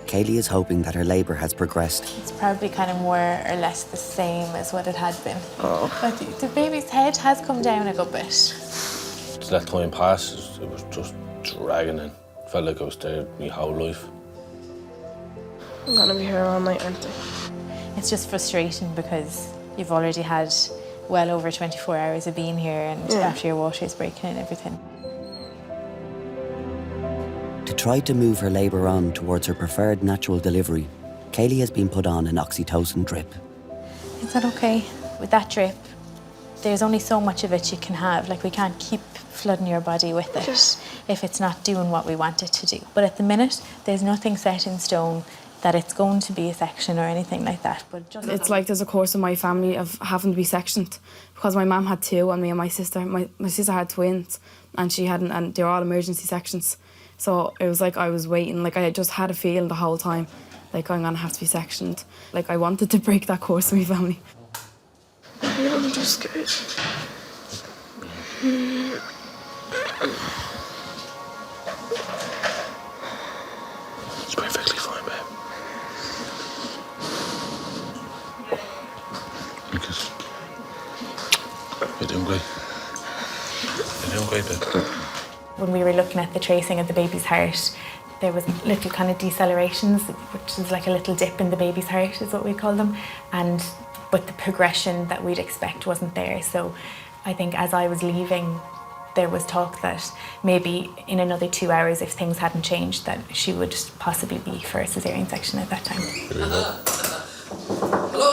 Kaylee is hoping that her labour has progressed. It's probably kind of more or less the same as what it had been. Oh. But the baby's head has come down a good bit. To let time pass, it was just dragging in. Felt like I was there my whole life. I'm gonna be here all night, aren't I? It's just frustrating because you've already had well over 24 hours of being here and after your water's breaking and everything. To try to move her labour on towards her preferred natural delivery, Kaylee has been put on an oxytocin drip. Is that okay? With that drip, there's only so much of it you can have. Like, we can't keep flooding your body with it if it's not doing what we want it to do. But at the minute, there's nothing set in stone that it's going to be a section or anything like that. But just it's like there's a course in my family of having to be sectioned because my mum had 2 and me and my sister. My sister had twins and she hadn't, and they're all emergency sections. So it was like I was waiting, like I just had a feeling the whole time, like I'm gonna have to be sectioned. Like I wanted to break that course in my family. I'm just scared. It's perfectly fine, babe. Lucas, you're doing great. You're doing great, babe. when we were looking at the tracing of the baby's heart, there was little kind of decelerations, which is like a little dip in the baby's heart, is what we call them. But the progression that we'd expect wasn't there. So I think as I was leaving, there was talk that maybe in another 2 hours, if things hadn't changed, that she would possibly be for a cesarean section at that time. Hello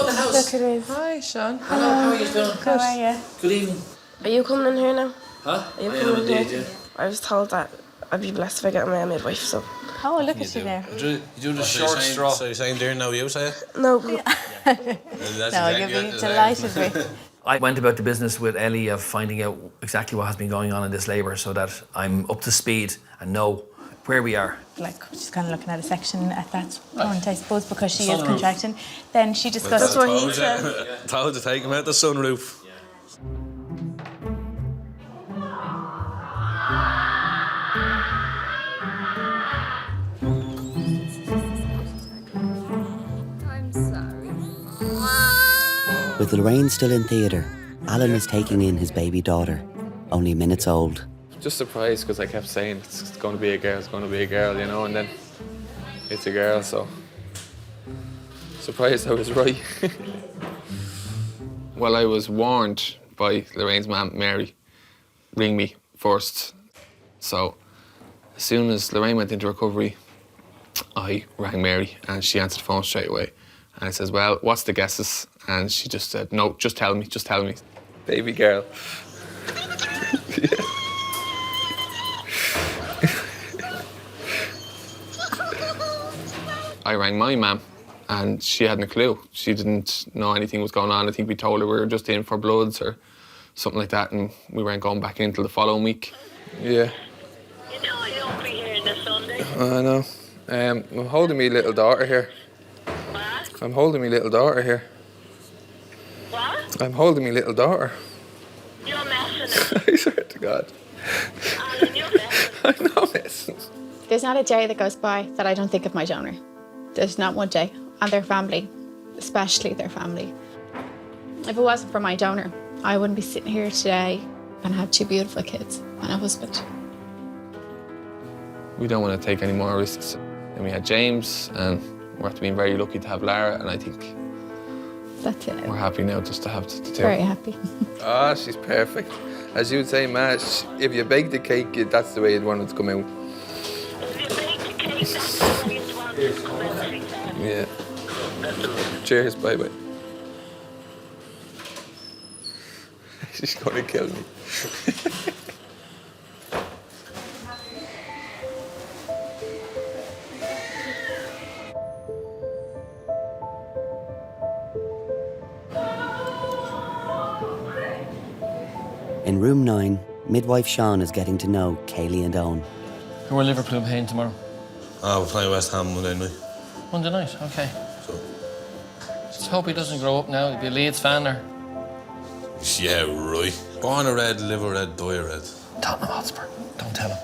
in the house. Look, it is. Hi, Sean. Hello, how are you doing? How are you? Good evening. Are you coming in here now? Huh? Are you I coming am in indeed, here? yeah. I was told that I'd be blessed if I get my midwife, so... Oh, look at you there. You do the short straw. So you're saying there now you say it? No. No, you'll be delighted with. I went about the business with Ellie of finding out exactly what has been going on in this labour so that I'm up to speed and know where we are. Like, she's kind of looking at a section at that point, I suppose, because she is contracting. Then she discussed... That's what he said. Told to take him out the sunroof. With Lorraine still in theatre, Alan is taking in his baby daughter, only minutes old. Just surprised because I kept saying it's going to be a girl, it's going to be a girl, you know, and then it's a girl, so surprised I was right. Well, I was warned by Lorraine's mum, Mary, ring me first. So as soon as Lorraine went into recovery, I rang Mary and she answered the phone straight away. And I says, well, what's the guesses? And she just said, no, just tell me. Baby girl. I rang my mum and she hadn't a clue. She didn't know anything was going on. I think we told her we were just in for bloods or something like that, and we weren't going back in until the following week. Yeah. You know I don't be here this Sunday. I know. I'm holding me little daughter here. What? I'm holding me little daughter here. What? I'm holding me little daughter. You're messing it. I swear to God. Alan, you're messing. I'm not messing. There's not a day that goes by that I don't think of my donor. There's not one day. And their family, especially their family. If it wasn't for my donor, I wouldn't be sitting here today and have 2 beautiful kids and a husband. We don't want to take any more risks. And we had James, and we're being very lucky to have Lara, and I think that's it. We're happy now just to have the 2. Very happy. Ah, she's perfect. As you would say, Mash, if you bake the cake, that's the way you'd want it to come out. If you bake the cake, that's the way you want it to come out. Yeah. Cheers, bye-bye. She's going to kill me. In room 9, midwife Sean is getting to know Kaylee and Owen. Who are Liverpool playing tomorrow? We're playing West Ham Monday night. Monday night, okay. Just hope he doesn't grow up now. He'll be a Leeds fan or... Yeah, right. Born a red, live a red, die a red. Tottenham Hotspur. Don't tell him.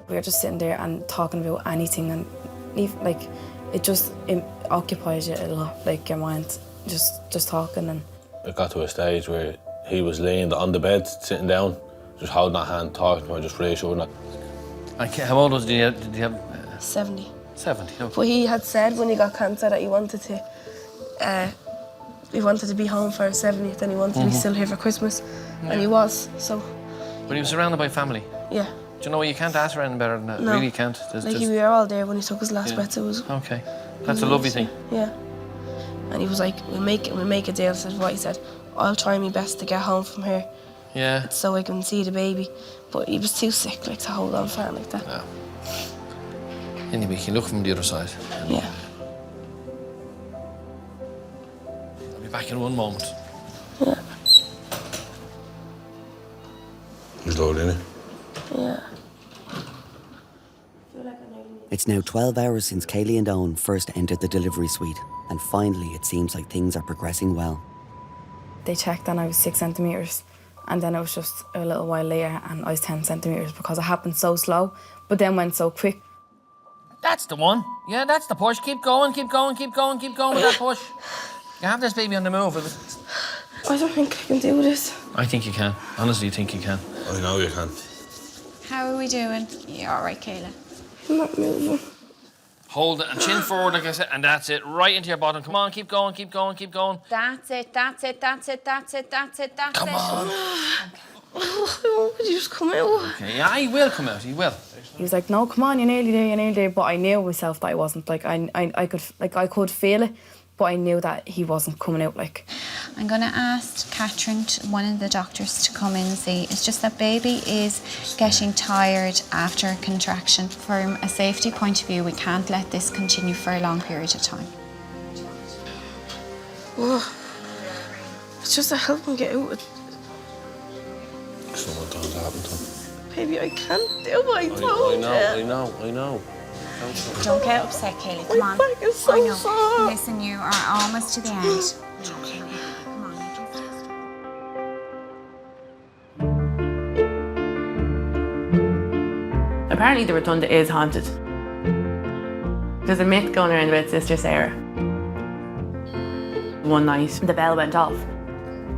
We were just sitting there and talking about anything, and like it just occupies you a lot, like your mind, just talking. And It got to a stage where he was laying on the bed, sitting down, just holding that hand, talking to her, just reassuring her. How old was he? Did he have 70. 70? Okay. But he had said when he got cancer that he wanted to be home for his 70th and he wanted to be still here for Christmas. Yeah. And he was, so... But he was surrounded by family. Yeah. Do you know what? You can't ask for anything better than that. No. Really, you can't. We were all there when he took his last breath, so it was... Okay. That's a lovely thing. Yeah. And he was like, we'll make a deal. I said, what? He said, I'll try my best to get home from here. Yeah. So I can see the baby. But he was too sick, like, to hold on for it like that. Yeah. Anyway, you can look from the other side. Yeah. I'll be back in one moment. Yeah. He's low, isn't he? Yeah. It's now 12 hours since Kaylee and Owen first entered the delivery suite, and finally it seems like things are progressing well. they checked and I was 6 centimetres, and then it was just a little while later and I was 10 centimetres because it happened so slow, but then went so quick. That's the one. Yeah, that's the push. Keep going, keep going, keep going, keep going with that push. You have this baby on the move. I don't think I can do this. I think you can. Honestly, I think you can. I know you can. How are we doing? You all right, Kayla? I'm not moving. Hold it and chin forward, like I said, and that's it. Right into your bottom. Come on, keep going, keep going, keep going. That's it, that's it, that's it, that's it, that's it, that's Come it. on. Would you just come out? Okay, yeah, he will come out, he will. He was like, no, come on, you're nearly there, but I knew myself that I wasn't. Like, I could feel it, but I knew that he wasn't coming out, like. I'm going to ask Catherine, one of the doctors, to come in and see. It's just that baby is getting tired after a contraction. From a safety point of view, we can't let this continue for a long period of time. Oh, it's just to help him get out. Sometimes it happens to him. Baby, I can't do it. I know. Don't get upset, Kaylee. Come on. My back is so sore. Listen, you are almost to the end. Okay, come on. Apparently the rotunda is haunted. There's a myth going around about Sister Sarah. One night, the bell went off.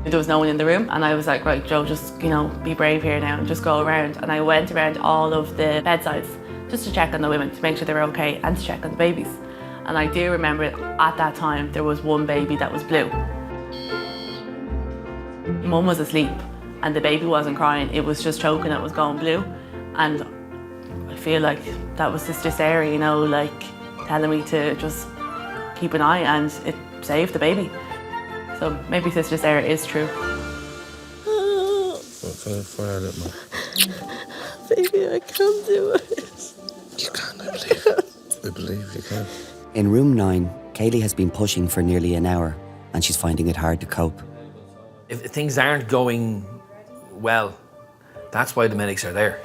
There was no one in the room, and I was like, right, Joe, just, be brave here now and just go around. And I went around all of the bedsides just to check on the women, to make sure they were okay, and to check on the babies. And I do remember at that time, there was one baby that was blue. Mum was asleep, and the baby wasn't crying, it was just choking, it was going blue. And I feel like that was Sister Sarah, telling me to just keep an eye, and it saved the baby. So maybe Sister Sarah is true. For a little more. Baby, I can't do it. You can, I believe. I believe you can. In room 9, Kaylee has been pushing for nearly an hour, and she's finding it hard to cope. If things aren't going well, that's why the medics are there.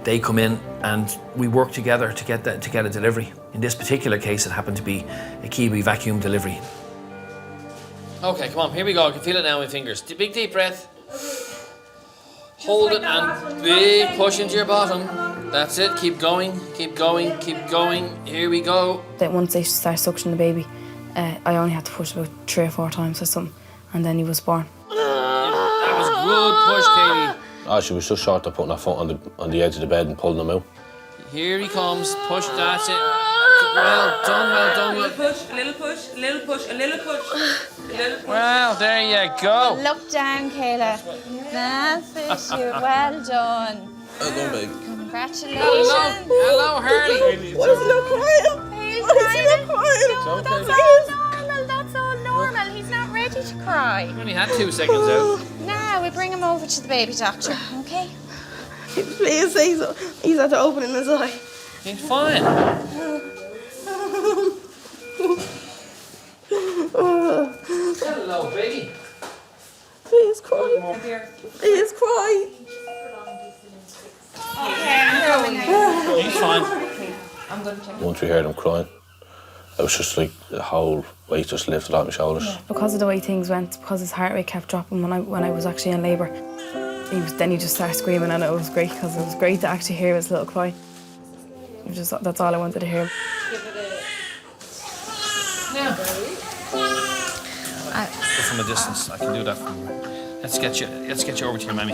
They come in and we work together to get a delivery. In this particular case, it happened to be a Kiwi vacuum delivery. Okay, come on, here we go. I can feel it now in my fingers. Big deep breath. Hold it and big push into your bottom. That's it, keep going, keep going, keep going. Here we go. Then once they started suctioning the baby, I only had to push about 3 or 4 times or something, and then he was born. That was good push, Katie. Oh, she was just short of putting her foot on the edge of the bed and pulling him out. Here he comes, push, that's it. Well done, well done. A little push, a little push, a little push, a little push, a little push. Well, there you go. Look down, Kayla. That's it, you. Well done. Well done, babe. Congratulations. Hello, Harley. Why is he not crying? Why is he not crying? No, that's all normal. That's all normal. He's not ready to cry. right. We only had 2 seconds out. Now we bring him over to the baby doctor, okay? Please say so. He's had to open his eye. He's fine. Hello, baby. Please cry. Please cry. He's fine. Once we heard him crying, it was just like the whole weight just lifted off my shoulders. Because of the way things went, because his heart rate kept dropping when I was actually in labour, he just started screaming, and it was great because it was great to actually hear his little cry. That's all I wanted to hear. From a distance, I can do that from here. Let's get you over to your mammy.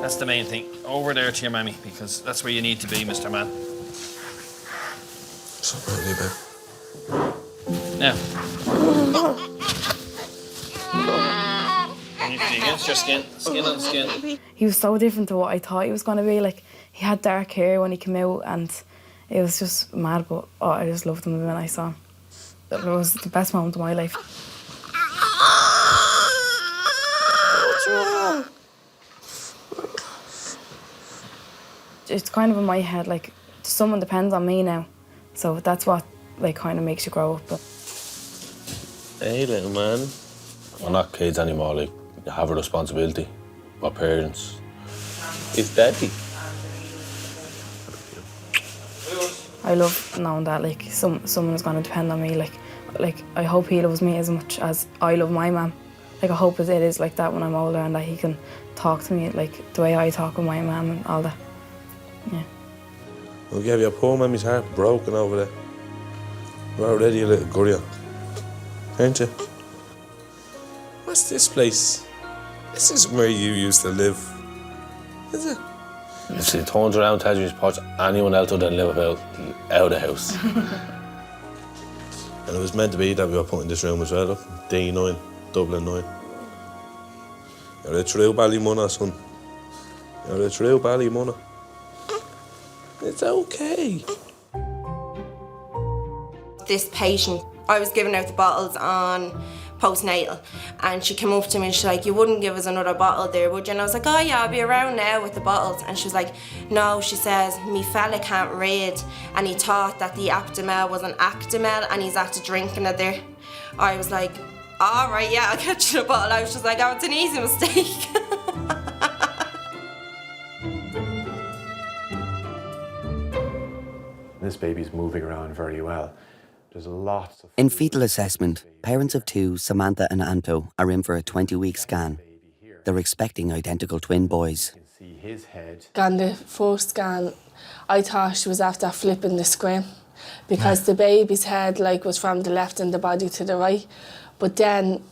That's the main thing. Over there to your mammy, because that's where you need to be, Mr. Man. Something really bad. Now. Against your skin on skin. He was so different to what I thought he was going to be. Like, he had dark hair when he came out, and it was just mad, but I just loved him when I saw him. It was the best moment of my life. It's kind of in my head, like, someone depends on me now. So that's what, like, kind of makes you grow up. Hey, little man. We're not kids anymore, like, you have a responsibility. We're parents. It's daddy. I love knowing that, like, someone is going to depend on me. Like, I hope he loves me as much as I love my mum. Like, I hope it is like that when I'm older, and that he can talk to me like the way I talk with my mum and all that. Yeah. Well, you have your poor mummy's heart broken over there. You're already a little gurrier, aren't you? What's this place? This isn't where you used to live, is it? If he turns around and tells you he's poached anyone else other than Liverpool out of the house. And it was meant to be that we were put in this room as well, look. D9, Dublin 9. You're a true Ballymona, son. You're a true Ballymona. It's okay. This patient, I was giving out the bottles on postnatal, and she came up to me and she's like, you wouldn't give us another bottle there, would you? And I was like, oh yeah, I'll be around now with the bottles. And she was like, no, she says, me fella can't read, and he thought that the Aptamel was an Actimel, and he's after drinking it there. I was like, all right, yeah, I'll get you the bottle. I was just like, oh, it's an easy mistake. This baby's moving around very well. There's lots of... In fetal assessment, parents of 2, Samantha and Anto, are in for a 20-week scan. They're expecting identical twin boys. See his head. On the first scan, I thought she was after flipping the screen because the baby's head was from the left and the body to the right. But then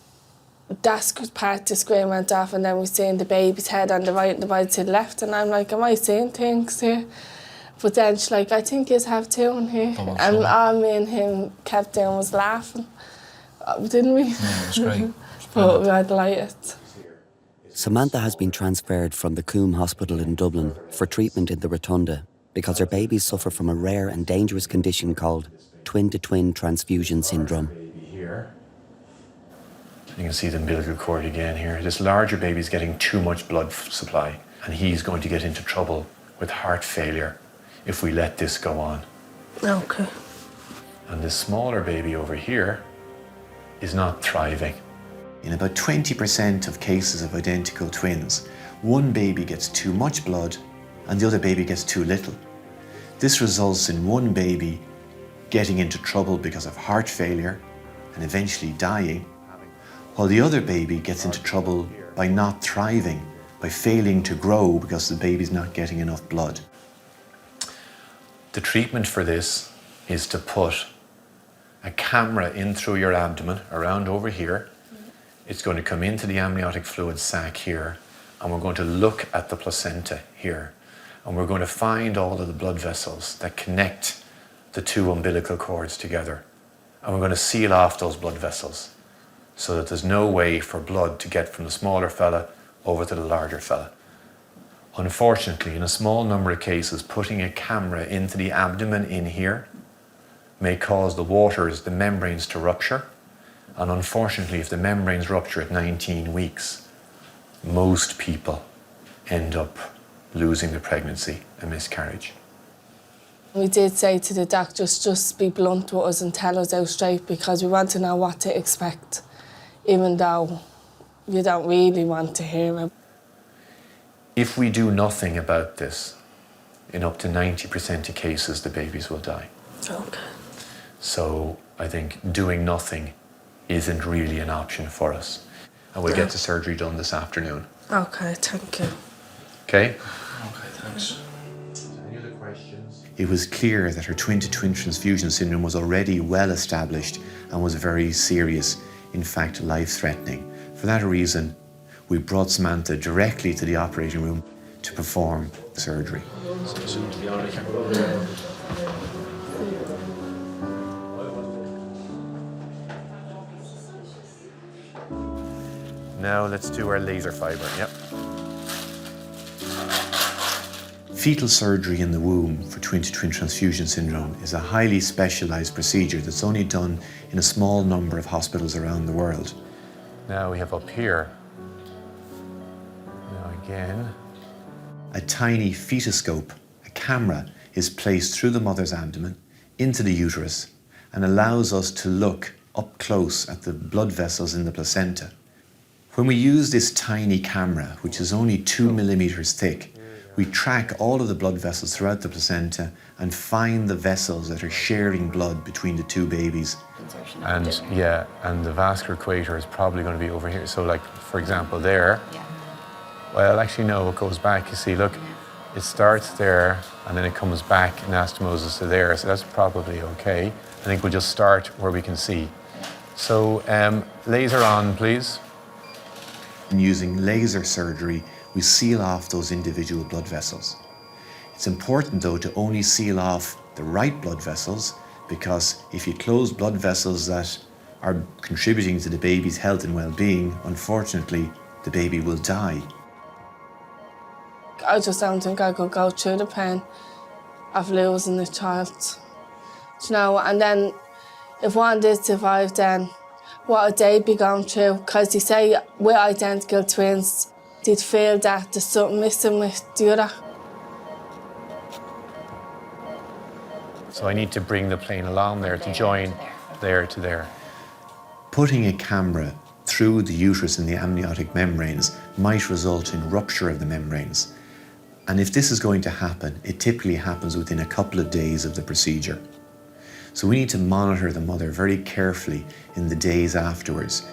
that part of the screen went off, and then we seen the baby's head on the right and the body to the left, and I'm like, am I seeing things here? But then she's like, I think yous have two in here. Oh, and all me and him kept doing was laughing, didn't we? Yeah, it was great. But we were delighted. Samantha has been transferred from the Coombe Hospital in Dublin for treatment in the Rotunda because her babies suffer from a rare and dangerous condition called twin-to-twin transfusion syndrome. Here. You can see the umbilical cord again here. This larger baby's getting too much blood supply, and he's going to get into trouble with heart failure if we let this go on. Okay. And this smaller baby over here is not thriving. In about 20% of cases of identical twins, one baby gets too much blood and the other baby gets too little. This results in one baby getting into trouble because of heart failure and eventually dying, while the other baby gets into trouble by not thriving, by failing to grow because the baby's not getting enough blood. The treatment for this is to put a camera in through your abdomen, around over here. It's going to come into the amniotic fluid sac here, and we're going to look at the placenta here, and we're going to find all of the blood vessels that connect the two umbilical cords together, and we're going to seal off those blood vessels so that there's no way for blood to get from the smaller fella over to the larger fella. Unfortunately, in a small number of cases, putting a camera into the abdomen in here may cause the waters, the membranes to rupture, And unfortunately, if the membranes rupture at 19 weeks, most people end up losing the pregnancy, a miscarriage. We did say to the doctors, just be blunt with us and tell us out straight, because we want to know what to expect, even though you don't really want to hear it. If we do nothing about this, in up to 90% of cases, the babies will die. Okay. So I think doing nothing isn't really an option for us. And we'll get the surgery done this afternoon. Okay, thank you. Okay? Okay, thanks. It was clear that her twin-to-twin transfusion syndrome was already well established and was very serious, in fact life-threatening. For that reason, we brought Samantha directly to the operating room to perform the surgery. Now let's do our laser fibre, yep. Fetal surgery in the womb for twin-to-twin transfusion syndrome is a highly specialised procedure that's only done in a small number of hospitals around the world. Now we have up here, now again. A tiny fetoscope, a camera, is placed through the mother's abdomen into the uterus and allows us to look up close at the blood vessels in the placenta. When we use this tiny camera, which is only 2 millimeters thick, we track all of the blood vessels throughout the placenta and find the vessels that are sharing blood between the two babies. And yeah, and the vascular equator is probably going to be over here. So like, for example, there. Well, actually, no, it goes back. You see, look, it starts there and then it comes back anastomosis to there. So that's probably okay. I think we'll just start where we can see. So laser on, please. And using laser surgery, we seal off those individual blood vessels. It's important, though, to only seal off the right blood vessels, because if you close blood vessels that are contributing to the baby's health and well-being, unfortunately, the baby will die. I just don't think I could go through the pain of losing a child. You know, and then if one did survive, then what would they be going through? Because they say we're identical twins, they'd feel that there's something missing with the other. So I need to bring the plane along there to join there to there. Putting a camera through the uterus and the amniotic membranes might result in rupture of the membranes. And if this is going to happen, it typically happens within a couple of days of the procedure. So we need to monitor the mother very carefully in the days afterwards.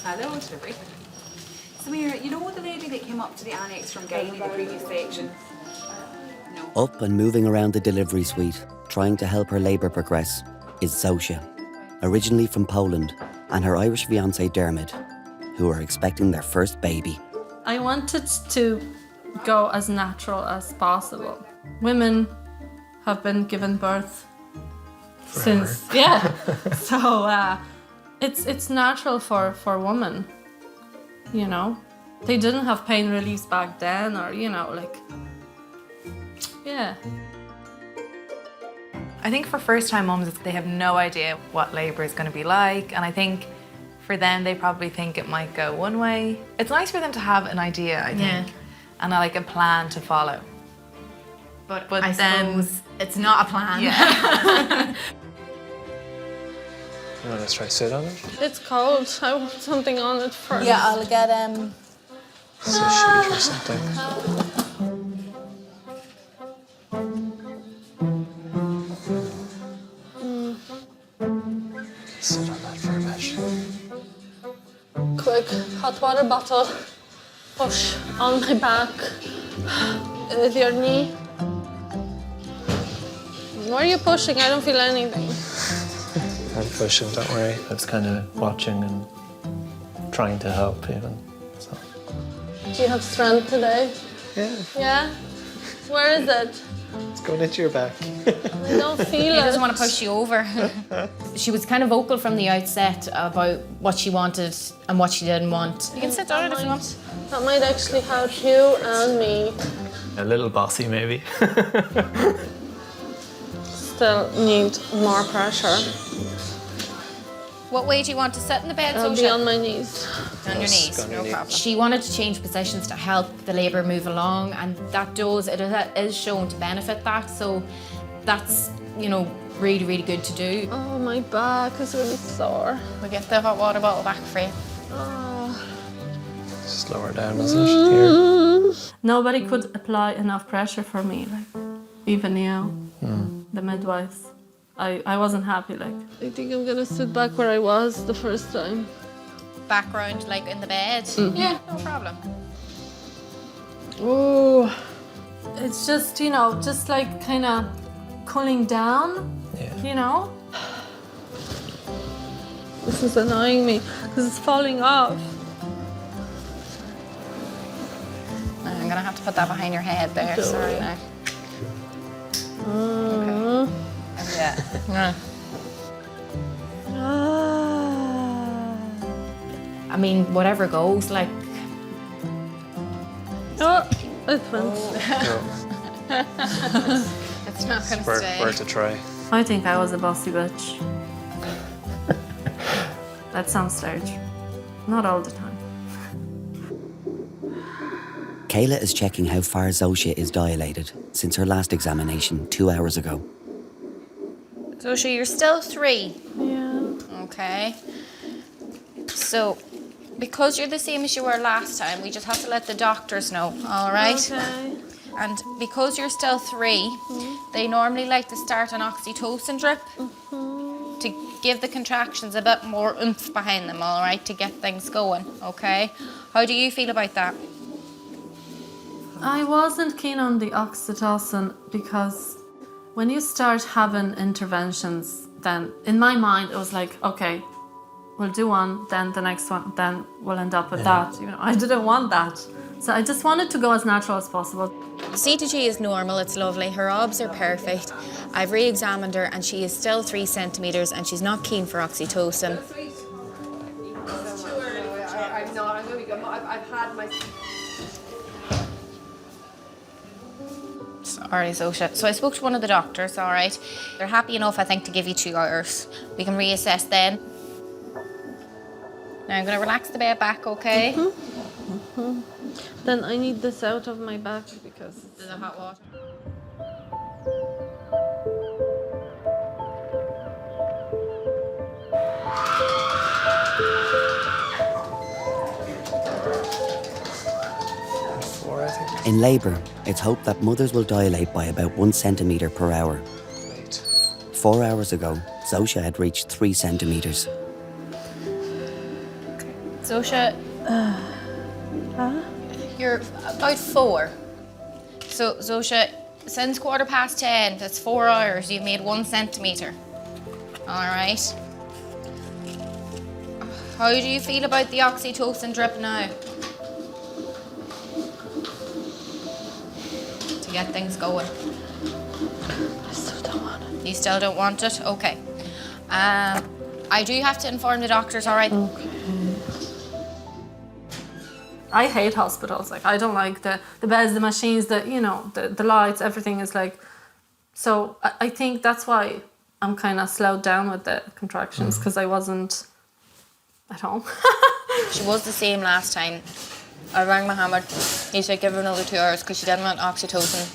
Hello, it's River. Samira, you know the lady that came up to the annex from Gailey the previous section? No. Up and moving around the delivery suite, trying to help her labour progress, is Zosia, originally from Poland, and her Irish fiancé Dermot, who are expecting their first baby. I wanted to go as natural as possible. Women have been given birth since, yeah. So it's natural for women, you know. They didn't have pain reliefs back then, or you know, like, yeah. I think for first-time mums, they have no idea what labour is going to be like, and I think for them, they probably think it might go one way. It's nice for them to have an idea, I think, and like a plan to follow. But I then suppose it's not a plan. Yeah. You want to try sit on it? It's cold. I want something on it first. Yeah, I'll get So sheet or something. Sit on that for a bit. Quick, hot water bottle. Push on my back with your knee. Why are you pushing? I don't feel anything. I'm pushing, don't worry. I was kind of watching and trying to help even. So. Do you have strength today? Yeah. Yeah? Where is it? It's going into your back. I don't feel He it. doesn't want to push you over. She was kind of vocal from the outset about what she wanted and what she didn't want. You can sit down if you want. That might actually help you and me. A little bossy, maybe. Still need more pressure. What way do you want to sit in the bed, I'll Zosha? be on my knees. On your Yes, knees, on your no knee. problem. She wanted to change positions to help the labour move along, and it is shown to benefit that. So that's, you know, really, really good to do. Oh, my back is really sore. We'll get the hot water bottle back for you. Oh. Just lower down, isn't it? Here. Nobody could apply enough pressure for me, like even you, the midwives. I wasn't happy, like. I think I'm gonna sit back where I was the first time. Background, like in the bed? Yeah, no problem. Oh, it's just, you know, just like kind of cooling down, you know? This is annoying me because it's falling off. I'm gonna have to put that behind your head there, Don't sorry worry. now. Okay. Yeah. I mean, whatever goes, like. Oh, it went. It's not gonna Worth stay. to try. I think I was a bossy bitch. That sounds strange. Not all the time. Kayla is checking how far Zosha is dilated since her last examination 2 hours ago. Zosha, you're still 3. Yeah. Okay. So, because you're the same as you were last time, we just have to let the doctors know, all right? Okay. And because you're still 3, they normally like to start an oxytocin drip to give the contractions a bit more oomph behind them, all right, to get things going, okay? How do you feel about that? I wasn't keen on the oxytocin because when you start having interventions, then in my mind it was like, okay, we'll do one, then the next one, then we'll end up with that. You know, I didn't want that. So I just wanted to go as natural as possible. C2G is normal, it's lovely. Her obs are perfect. I've re-examined her and she is still 3 centimetres and she's not keen for oxytocin. I'm not. I'm going to be good. I've had my. Sorry, Zosha. So I spoke to one of the doctors, all right? They're happy enough, I think, to give you 2 hours. We can reassess then. Now I'm going to relax the bed back, okay? Then I need this out of my back because There's a hot water. In labour, it's hoped that mothers will dilate by about 1 centimetre per hour. 4 hours ago, Zosha had reached 3 centimetres. Zosha, you're about 4. So, Zosha, since 10:15, that's 4 hours, you've made 1 centimetre. All right. How do you feel about the oxytocin drip now? To get things going. I still don't want it. You still don't want it? Okay. I do have to inform the doctors, all right? Okay. I hate hospitals. Like, I don't like the beds, the machines, the lights, everything is like... So I think that's why I'm kind of slowed down with the contractions, because I wasn't at home. She was the same last time. I rang Mohammed. He said give her another 2 hours because she didn't want oxytocin.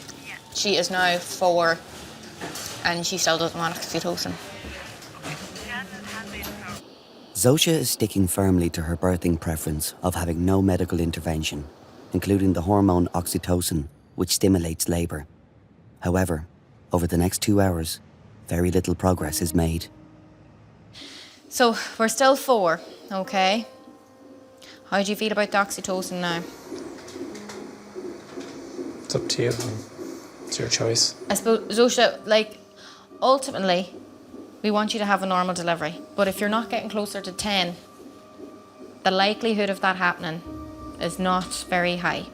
She is now 4 and she still doesn't want oxytocin. Zosha is sticking firmly to her birthing preference of having no medical intervention, including the hormone oxytocin, which stimulates labour. However, over the next 2 hours, very little progress is made. So we're still 4, okay? How do you feel about the oxytocin now? It's up to you. It's your choice. I suppose, Zosha, like, ultimately, we want you to have a normal delivery. But if you're not getting closer to 10, the likelihood of that happening is not very high,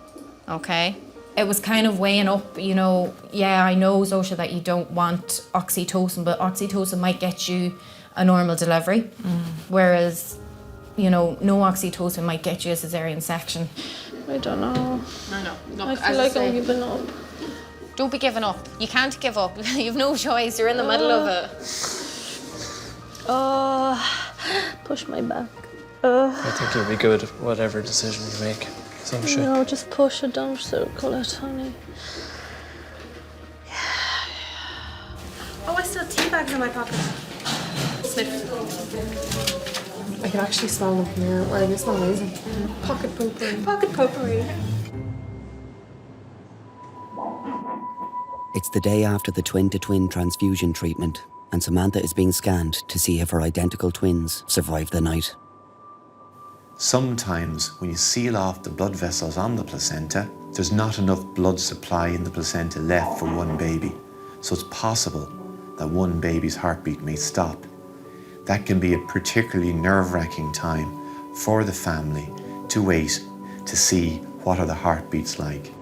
okay? it was kind of weighing up, you know, yeah, I know, Zosha, that you don't want oxytocin, but oxytocin might get you a normal delivery, whereas, you know, no oxytocin might get you a cesarean section. I don't know. No, I feel like I'm giving up. Don't be giving up. You can't give up. You've no choice. You're in the middle of it. Oh, push my back. I think you'll be good whatever decision you make. Zosha. No, just push it, don't circle it, honey. Oh, I still have tea bags in my pocket. Sniff. I can actually smell them from here. Well, they smell amazing. Pocket potpourri. Pocket potpourri. It's the day after the twin-to-twin transfusion treatment, and Samantha is being scanned to see if her identical twins survive the night. Sometimes when you seal off the blood vessels on the placenta, there's not enough blood supply in the placenta left for one baby. So it's possible that one baby's heartbeat may stop. That can be a particularly nerve-wracking time for the family to wait to see what are the heartbeats like.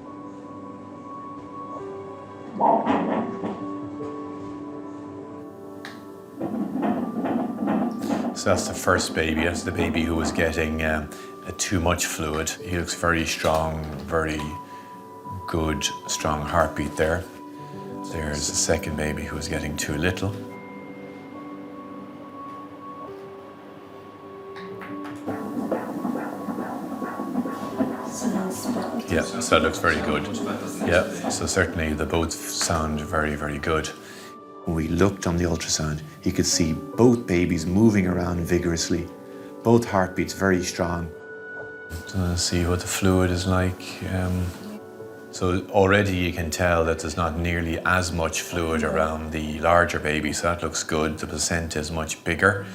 So that's the first baby. That's the baby who was getting too much fluid. He looks very strong, very good, strong heartbeat there. There's the second baby who was getting too little. Yeah, so that looks very good. Yeah, so certainly they both sound very, very good. When we looked on the ultrasound, he could see both babies moving around vigorously, both heartbeats very strong. Let's see what the fluid is like. So already you can tell that there's not nearly as much fluid around the larger baby, so that looks good. The placenta is much bigger,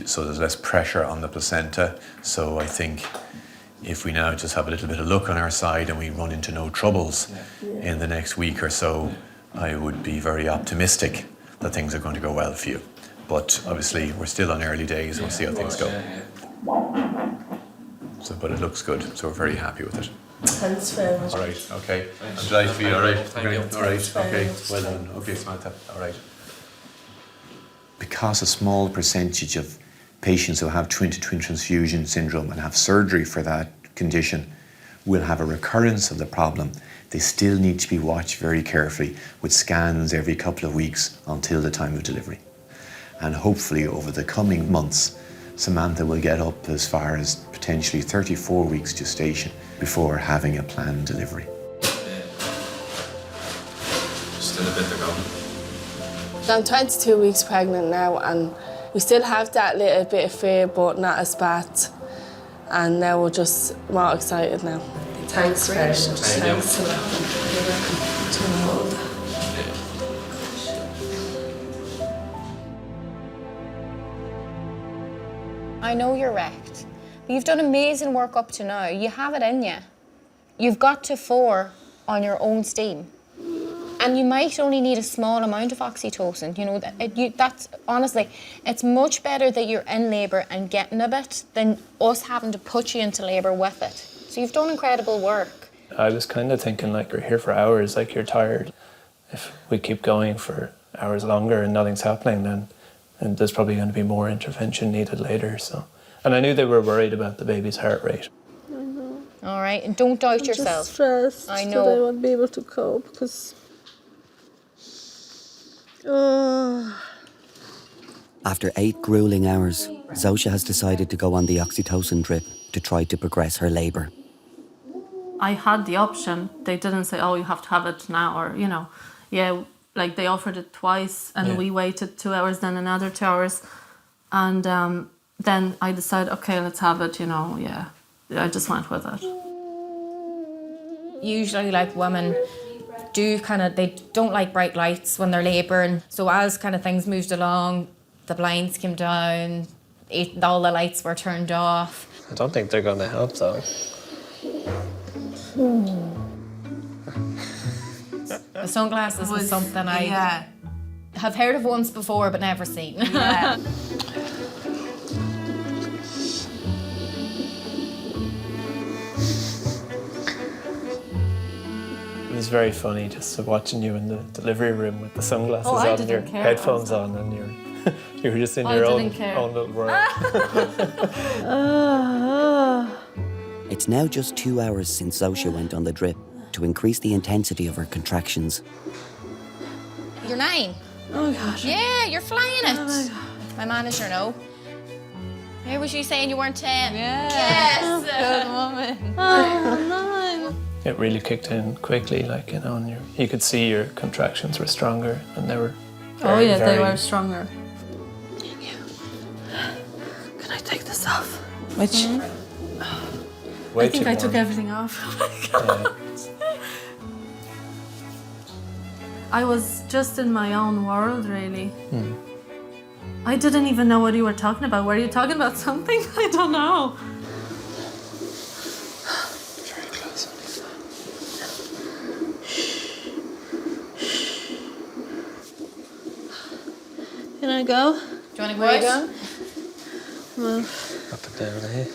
so there's less pressure on the placenta. So I think if we now just have a little bit of luck on our side and we run into no troubles in the next week or so, I would be very optimistic that things are going to go well for you. But obviously we're still on early days, we'll see how things go. So, but it looks good, so we're very happy with it. Thanks very much. All right, okay. I'm delighted for you, all right? All right, okay, well done. Okay, Samantha, all right. Because a small percentage of patients who have twin-to-twin transfusion syndrome and have surgery for that condition will have a recurrence of the problem, they still need to be watched very carefully with scans every couple of weeks until the time of delivery. And hopefully over the coming months, Samantha will get up as far as potentially 34 weeks gestation before having a planned delivery. Still a bit to go. I'm 22 weeks pregnant now, and we still have that little bit of fear, but not as bad. And now we're just more excited now. Thanks very much. Thanks a lot. I know you're wrecked, but you've done amazing work up to now. You have it in you. You've got to 4 on your own steam. And you might only need a small amount of oxytocin. You know, that's honestly, it's much better that you're in labour and getting a bit than us having to put you into labour with it. So you've done incredible work. I was kind of thinking, like, we're here for hours, like, you're tired. If we keep going for hours longer and nothing's happening, then there's probably going to be more intervention needed later. So, and I knew they were worried about the baby's heart rate. All right, and don't doubt I'm yourself. just stressed I know. that I won't be able to cope because. After 8 grueling hours, Zosha has decided to go on the oxytocin drip to try to progress her labour. I had the option. They didn't say, oh, you have to have it now, or, you know, yeah, like they offered it twice and we waited 2 hours, then another 2 hours. And then I decided, okay, let's have it, you know, yeah. I just went with it. Usually, like, women they don't like bright lights when they're labouring. So as kind of things moved along, the blinds came down, all the lights were turned off. I don't think they're going to help, though. The sunglasses was something I have heard of once before but never seen. Yeah. was very funny just watching you in the delivery room with the sunglasses Oh, I on and your didn't care. headphones on, and you were just in I your didn't care. own little world. It's now just 2 hours since Zosha went on the drip to increase the intensity of her contractions. You're 9. Oh gosh. Yeah, you're flying it. My manager know. Where was you saying you weren't 10? Yes. Good woman. It really kicked in quickly, like, you know, and you could see your contractions were stronger, and they were Oh yeah, they very- were stronger. Can I take this off? Which? Way I think too I took warm. everything off. Yeah. I was just in my own world, really. I didn't even know what you were talking about. Were you talking about something? I don't know. Very close. Can I go? Do you want to Where go you out? Well, Up and down here.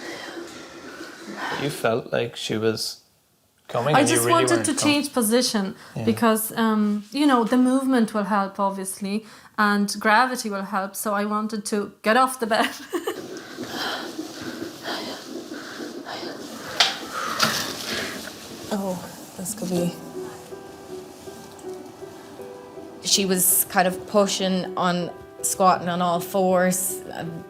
You felt like she was coming. I and you just really wanted weren't to coming. change position Yeah. because, you know, the movement will help, obviously, and gravity will help. So I wanted to get off the bed. oh, this could be. She was kind of pushing on, squatting on all fours, and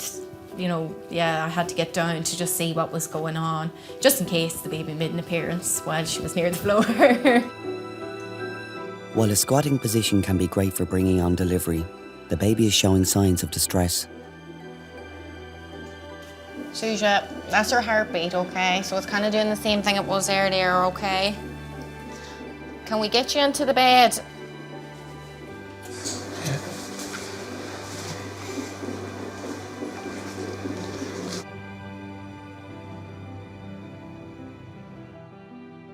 you know, yeah, I had to get down to just see what was going on, just in case the baby made an appearance while she was near the floor. While a squatting position can be great for bringing on delivery, the baby is showing signs of distress. Suja, that's her heartbeat, okay? So it's kind of doing the same thing it was earlier, okay? Can we get you into the bed?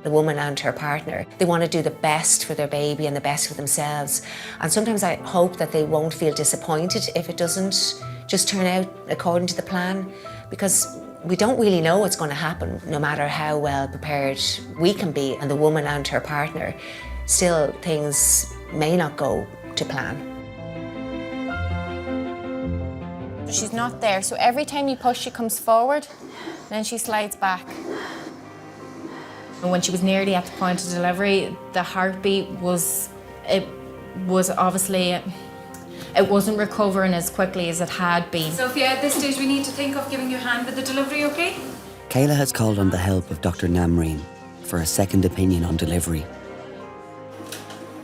The woman and her partner, they want to do the best for their baby and the best for themselves. And sometimes I hope that they won't feel disappointed if it doesn't just turn out according to the plan, because we don't really know what's going to happen, no matter how well prepared we can be, and the woman and her partner, still things may not go to plan. She's not there, so every time you push, she comes forward, and then she slides back. And when she was nearly at the point of delivery, the heartbeat was obviously, it wasn't recovering as quickly as it had been. Sophia, at this stage we need to think of giving you a hand with the delivery, okay? Kayla has called on the help of Dr. Namreen for a second opinion on delivery.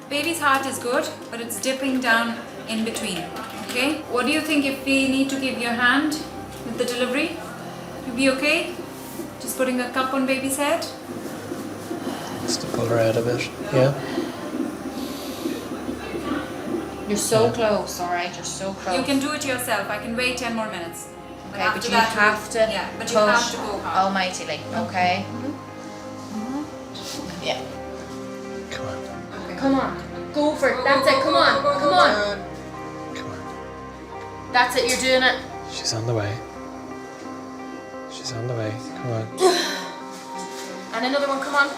Baby's heart is good, but it's dipping down in between, okay? What do you think if we need to give you a hand with the delivery? You'll be okay? Just putting a cup on baby's head? Just to pull her out a bit. Yeah. You're so close, all right? You're so close. You can do it yourself. I can wait 10 more minutes. Okay, after but you that, have to yeah, but you have push to go hard. almightily, okay? Yeah. Come on. Come on. Go for it. That's it. Come on. Come on. Come on. That's it. You're doing it. She's on the way. She's on the way. Come on. And another one. Come on.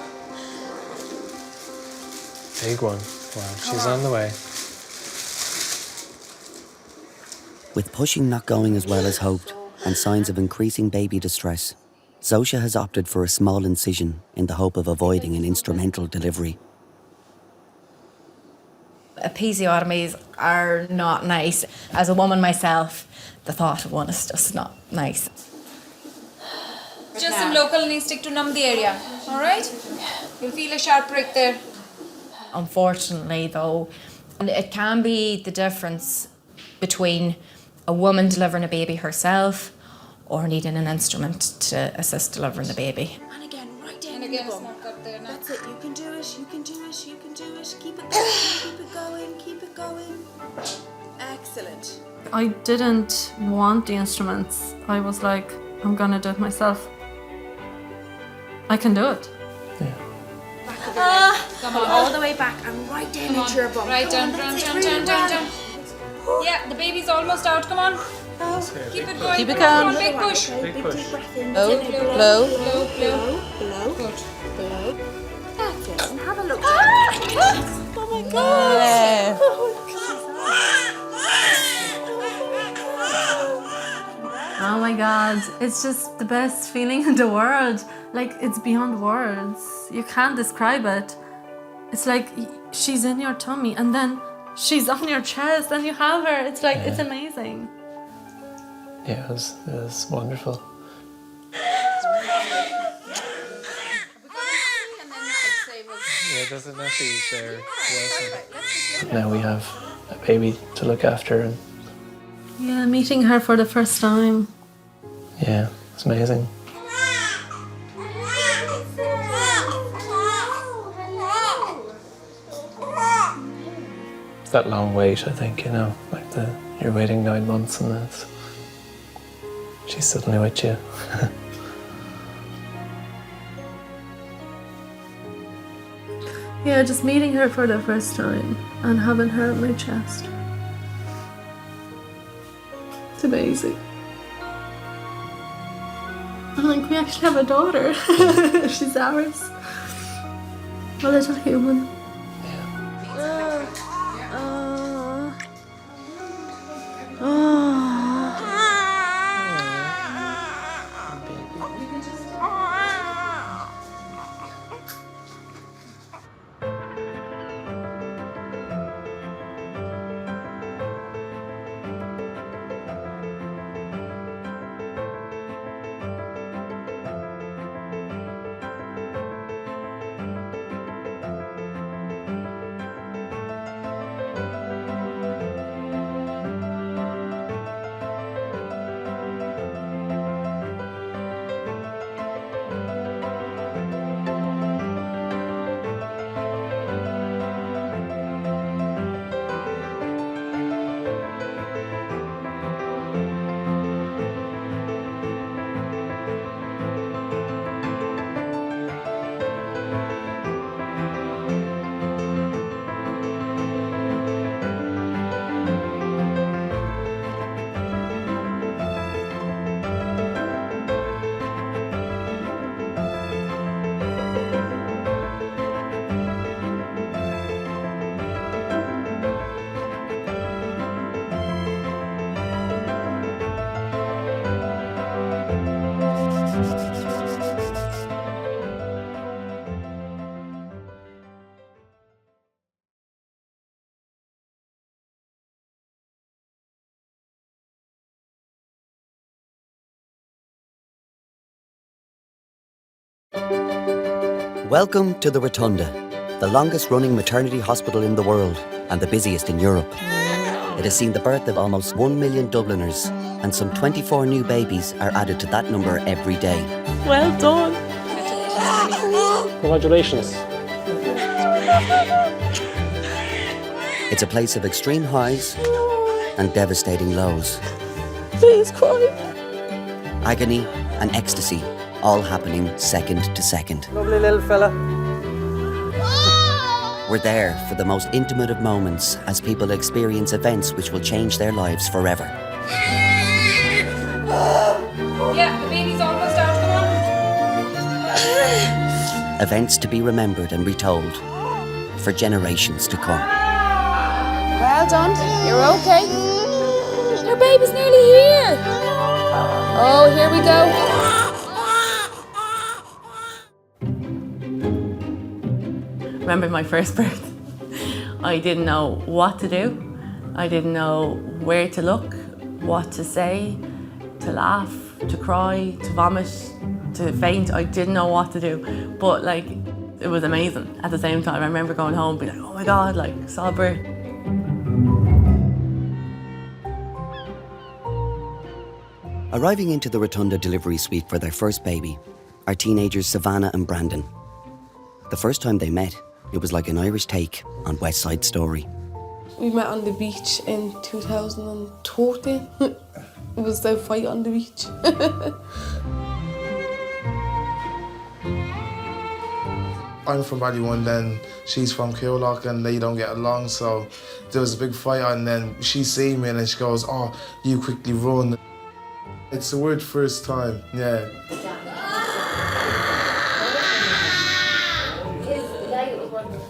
Big one. Wow. She's on the way. With pushing not going as well as hoped and signs of increasing baby distress, Zosha has opted for a small incision in the hope of avoiding an instrumental delivery. Episiotomies are not nice. As a woman myself, the thought of one is just not nice. Just some local anesthetic to numb the area, all right? You'll feel a sharp prick there. Unfortunately, though, it can be the difference between a woman delivering a baby herself or needing an instrument to assist delivering the baby. And again, right down And in again, the it's bum. not up there now. That's it, you can do it, you can do it, you can do it. Keep it going, keep it going, keep it going. Excellent. I didn't want the instruments. I was like, I'm gonna do it myself. I can do it. Come on, all the way back and right down into your bum. Right Come down, on, down, that's it, down, really down, down, well. down. Yeah, the baby's almost out. Come on. Keep it going. Keep it Come on, going. big push. Okay, big deep breath in. Blow, That's it, blow, blow, blow, blow, Good. blow. That's it, and have a look down. Oh my God. Oh my God, it's just the best feeling in the world. Like, it's beyond words. You can't describe it. It's like she's in your tummy and then she's on your chest and you have her. It's like, it's amazing. Yeah, it was wonderful. Yeah, doesn't actually share. Now we have a baby to look after, and Yeah, meeting her for the first time. yeah, it's amazing. It's that long wait, I think, you know, like you're waiting 9 months and then she's suddenly with you. Yeah, just meeting her for the first time and having her on my chest. It's amazing. And like, we actually have a daughter. She's ours. A little human. Welcome to the Rotunda, the longest running maternity hospital in the world and the busiest in Europe. It has seen the birth of almost 1 million Dubliners, and some 24 new babies are added to that number every day. Well done. Congratulations. It's a place of extreme highs and devastating lows. Please cry. Agony and ecstasy, all happening second to second. Lovely little fella. We're there for the most intimate of moments as people experience events which will change their lives forever. Yeah, the baby's almost out, come on. Events to be remembered and retold for generations to come. Well done. You're okay. Your baby's nearly here. Oh, here we go. Remember my first birth? I didn't know what to do. I didn't know where to look, what to say, to laugh, to cry, to vomit, to faint. I didn't know what to do, but like, it was amazing at the same time. I remember going home being like, oh my God, like, saw birth. Arriving into the Rotunda delivery suite for their first baby are teenagers Savannah and Brandon. The first time they met, it was like an Irish take on West Side Story. We met on the beach in 2013. It was the fight on the beach. I'm from Ballyone, then she's from Coolock, and they don't get along, so there was a big fight, and then she seen me and she goes, oh, you quickly run. It's a weird first time, yeah.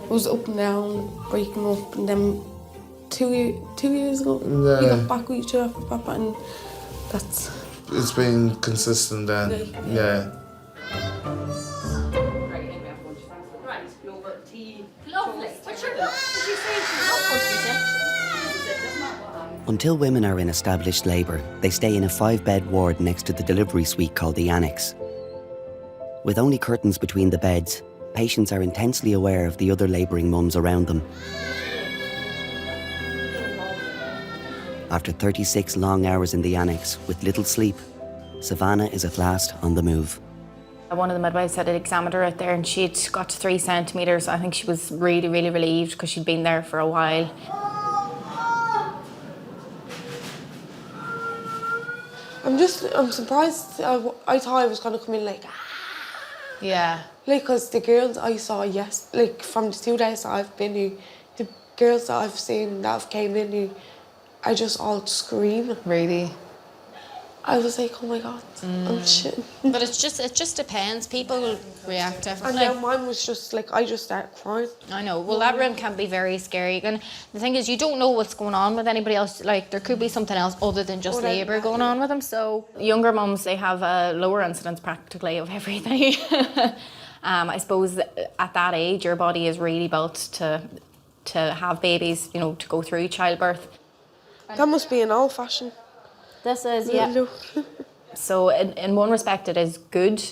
It was up and down, breaking up, and then 2 years ago, Yeah. we got back with each other, Papa, and that's... It's been consistent then, yeah. Until women are in established labour, they stay in a 5-bed ward next to the delivery suite called the annex. With only curtains between the beds, patients are intensely aware of the other labouring mums around them. After 36 long hours in the annex with little sleep, Savannah is at last on the move. One of the midwives had examined her out there and she'd got to 3 centimetres. I think she was really, really relieved because she'd been there for a while. I'm surprised. I thought I was going to come in like... Yeah. Like, because the girls I saw, from the 2 days that I've been here, the girls that I've seen that have came in here are just all screaming. Really? I was like, oh my God, I'm shitting. But it just depends. People will react differently. And then mine was just like, I just started crying. I know. Well, that room can be very scary. And the thing is, you don't know what's going on with anybody else. Like, there could be something else other than just labour going on with them. So younger mums, they have a lower incidence practically of everything. I suppose at that age, your body is really built to have babies, you know, to go through childbirth. That must be an old fashioned. This is, yeah. So in one respect it is good,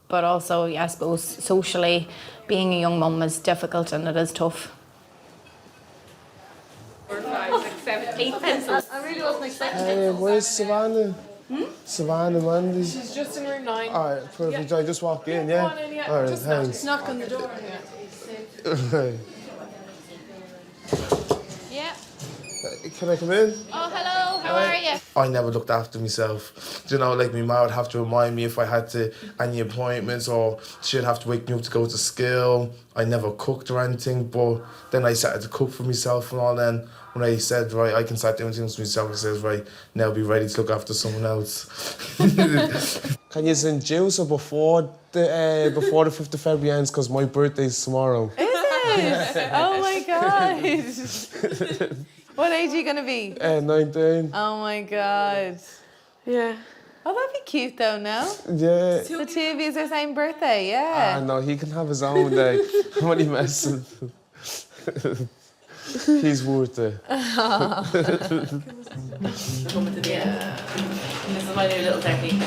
but also, yeah, I suppose socially being a young mum is difficult and it is tough. 4, 5, 6, 7, 8 pencils. I really wasn't expecting it. Where's Savannah? Savannah, Mandy. She's just in room 9. Alright, perfect. I just walk in, Go on in, yeah. Alright, Just thanks. knock on the door. Yeah. Yeah. Can I come in? Oh, hello, how are you? I never looked after myself. You know, like my mum would have to remind me if I had any appointments, or she'd have to wake me up to go to school. I never cooked or anything, but then I started to cook for myself and all. Then when I said, right, I can start doing things for myself, I says, right, now be ready to look after someone else. Can you send juice before the 5th of February ends, because my birthday's tomorrow? Is it? Oh my God. What age are you going to be? 19. Oh my God. Yeah. Oh, that'd be cute though, no? Yeah. The 2 of you are the same birthday, yeah. No, he can have his own day. I'm only messing. He's worth it. Yeah. This is my new little technique.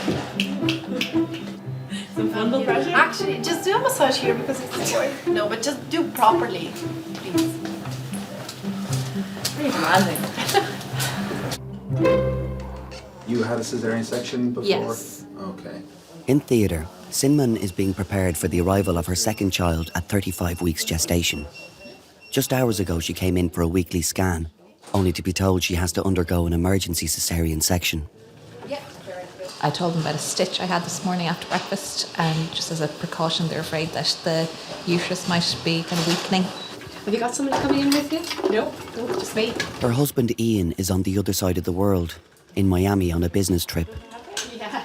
Some fundal pressure? Actually, just do a massage here because it's work. No, but just do properly, please. Pretty demanding. You had a cesarean section before? Yes. Okay. In theatre, Sinman is being prepared for the arrival of her second child at 35 weeks gestation. Just hours ago, she came in for a weekly scan, only to be told she has to undergo an emergency cesarean section. I told them about a stitch I had this morning after breakfast, and just as a precaution, they're afraid that the uterus might be kind of weakening. Have you got somebody coming in with you? No, just me. Her husband Ian is on the other side of the world, in Miami on a business trip. Yeah.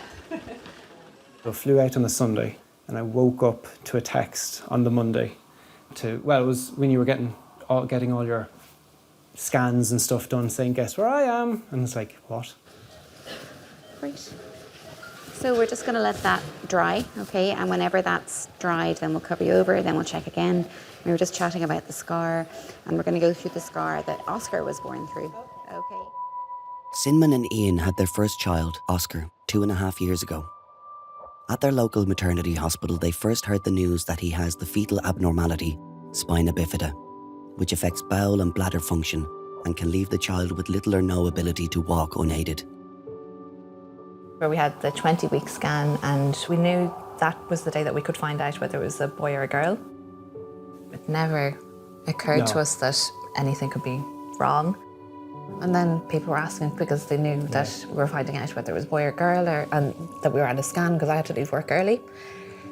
I flew out on a Sunday and I woke up to a text on the Monday it was when you were getting all your scans and stuff done, saying, guess where I am? And it's like, what? Great. So we're just going to let that dry, okay? And whenever that's dried, then we'll cover you over, then we'll check again. We were just chatting about the scar, and we're going to go through the scar that Oscar was born through, okay? Sinman and Ian had their first child, Oscar, 2.5 years ago. At their local maternity hospital, they first heard the news that he has the fetal abnormality, Spinobifida, which affects bowel and bladder function and can leave the child with little or no ability to walk unaided. Where we had the 20-week scan, and we knew that was the day that we could find out whether it was a boy or a girl. It never occurred to us that anything could be wrong. And then people were asking because they knew that we were finding out whether it was boy or girl, and that we were on a scan because I had to leave work early.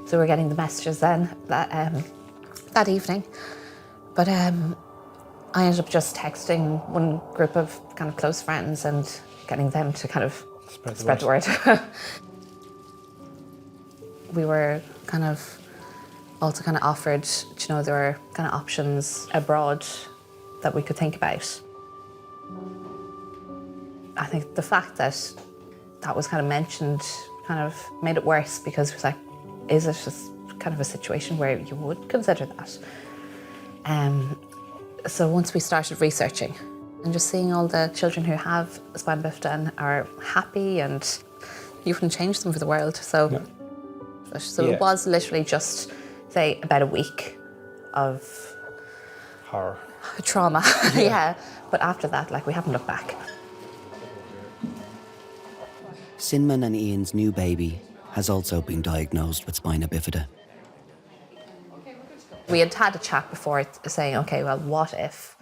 So we were getting the messages then that evening. But I ended up just texting one group of kind of close friends and getting them to kind of spread the word. We were kind of also kind of offered, you know, there were kind of options abroad that we could think about. I think the fact that that was kind of mentioned kind of made it worse, because it was like, is it just kind of a situation where you would consider that? So once we started researching and just seeing all the children who have Spinobifida and are happy, and you wouldn't change them for the world. So, it was literally just, say, about a week of horror, trauma. Yeah. But after that, like, we haven't looked back. Sinman and Ian's new baby has also been diagnosed with spina bifida. We had had a chat before saying, okay, well, what if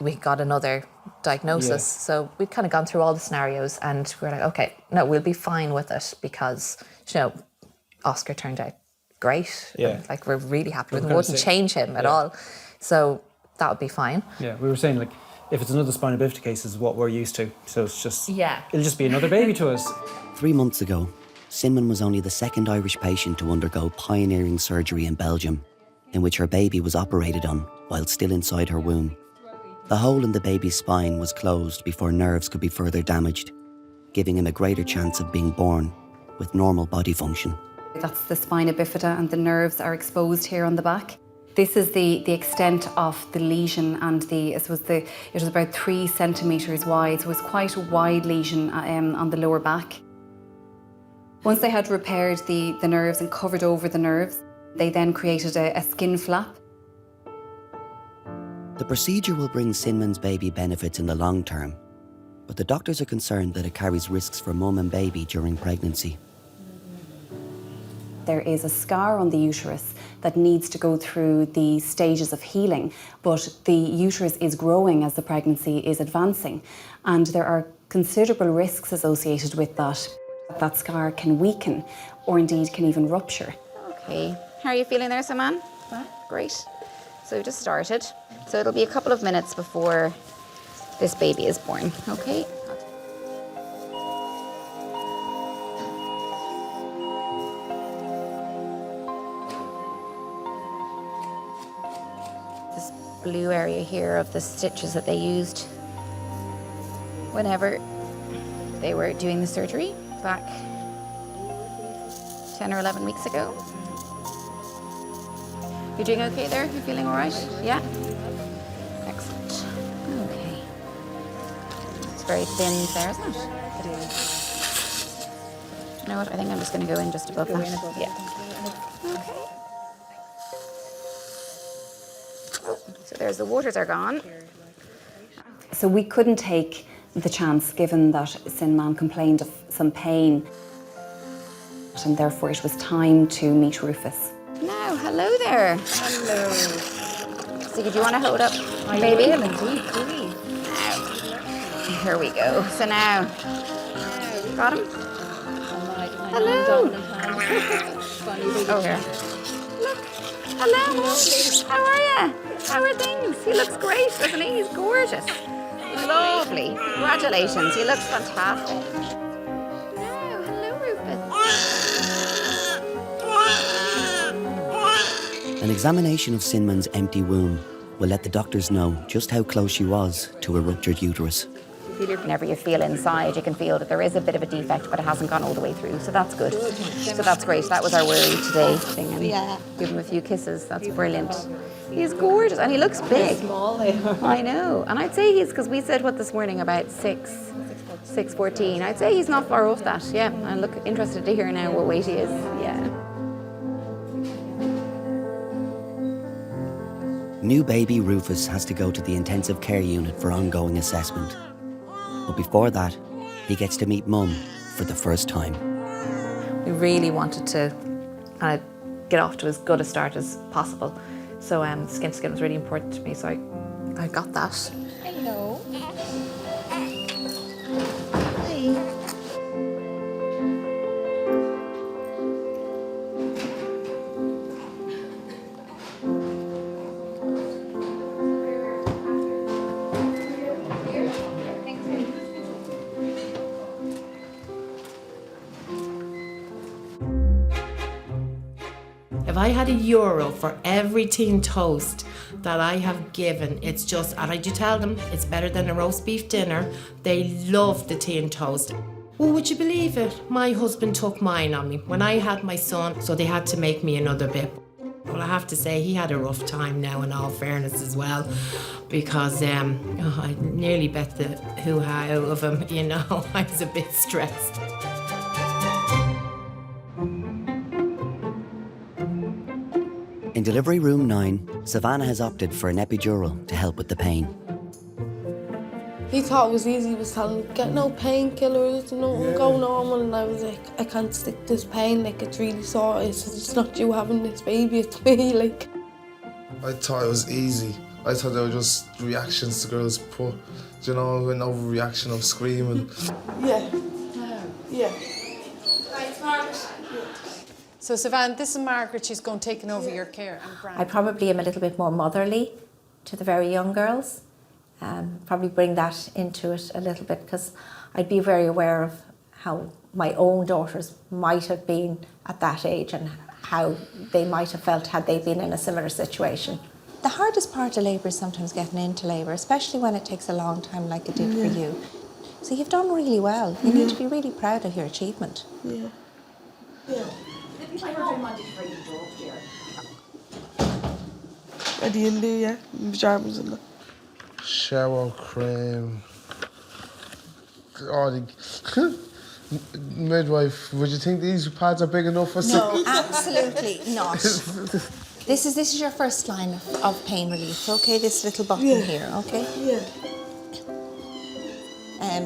we got another diagnosis? Yeah. So we'd kind of gone through all the scenarios, and we were like, okay, no, we'll be fine with it, because, you know, Oscar turned out great. Yeah. And, like, we're really happy with him. We're Wouldn't change him at all. So that would be fine. Yeah, we were saying, like, if it's another spina bifida case, is what we're used to. So it's just, it'll just be another baby to us. 3 months ago, Sinman was only the second Irish patient to undergo pioneering surgery in Belgium, in which her baby was operated on while still inside her womb. The hole in the baby's spine was closed before nerves could be further damaged, giving him a greater chance of being born with normal body function. That's the spina bifida, and the nerves are exposed here on the back. This is the extent of the lesion, and it was about 3 centimetres wide, so it was quite a wide lesion on the lower back. Once they had repaired the nerves and covered over the nerves, they then created a skin flap. The procedure will bring Sinman's baby benefits in the long term, but the doctors are concerned that it carries risks for mum and baby during pregnancy. There is a scar on the uterus that needs to go through the stages of healing, but the uterus is growing as the pregnancy is advancing, and there are considerable risks associated with that. That scar can weaken, or indeed can even rupture. Okay, how are you feeling there, Saman? Great. So we just started. So it'll be a couple of minutes before this baby is born, okay? This blue area here of the stitches that they used whenever they were doing the surgery back 10 or 11 weeks ago. You're doing okay there? You're feeling all right? Yeah? Excellent. Okay. It's very thin there, isn't it? It is. You know what? I think I'm just going to go in just above that. Yeah. Okay. So there's the waters are gone. So we couldn't take the chance, given that Sinman complained of some pain, and therefore it was time to meet Rufus. Now, hello there. Hello. So do you want to hold up, baby? I will indeed, please. Now, here we go. So now, got him? Hello. Oh, here. Look. Hello. How are you? How are things? He looks great, doesn't he? He's gorgeous. Lovely. Congratulations. He looks fantastic. Now, hello, Rufus. An examination of Sinman's empty womb will let the doctors know just how close she was to a ruptured uterus. Whenever you feel inside, you can feel that there is a bit of a defect, but it hasn't gone all the way through, so that's good. So that's great. That was our worry today. And give him a few kisses. That's brilliant. He's gorgeous, and he looks big. Small. I know. And I'd say he's, because we said what this morning, about 6'14". I'd say he's not far off that. Yeah. I look interested to hear now what weight he is. Yeah. New baby Rufus has to go to the intensive care unit for ongoing assessment. But before that, he gets to meet Mum for the first time. We really wanted to kind of get off to as good a start as possible. So skin to skin was really important to me, so I got that. Hello. If I had €1 for every tin toast that I have given, it's just, and I do tell them it's better than a roast beef dinner. They love the tin toast. Well, would you believe it? My husband took mine on me when I had my son, so they had to make me another bit. Well, I have to say, he had a rough time now, in all fairness as well, because I nearly bet the hoo-ha out of him, you know. I was a bit stressed. In delivery room 9, Savannah has opted for an epidural to help with the pain. He thought it was easy. He was telling me, get no painkillers, go normal. And I was like, I can't stick this pain, like it's really sore. I said, it's not you having this baby, it's me, like. I thought it was easy. I thought they were just reactions the girls put, you know, an overreaction of screaming. Yeah. Yeah. Thanks, Margaret. So, Savannah, this is Margaret. She's going taking over your care. I probably am a little bit more motherly to the very young girls. Probably bring that into it a little bit, because I'd be very aware of how my own daughters might have been at that age and how they might have felt had they been in a similar situation. The hardest part of labour is sometimes getting into labour, especially when it takes a long time like it did for you. So you've done really well. You need to be really proud of your achievement. Yeah. Ready in there, yeah? Pyjamas and that. Shower cream. Oh, the midwife, would you think these pads are big enough for No, absolutely not. This is your first line of pain relief, okay? This little button here, okay? Yeah.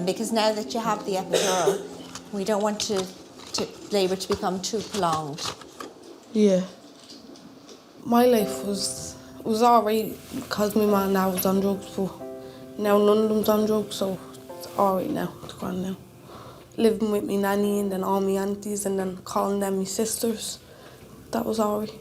Because now that you have the epidural, we don't want to labour to become too prolonged. Yeah. My life was alright because my man now was on drugs, but now none of them's on drugs, so it's alright now. It's gone now. Living with me nanny and then all my aunties and then calling them my sisters. That was alright.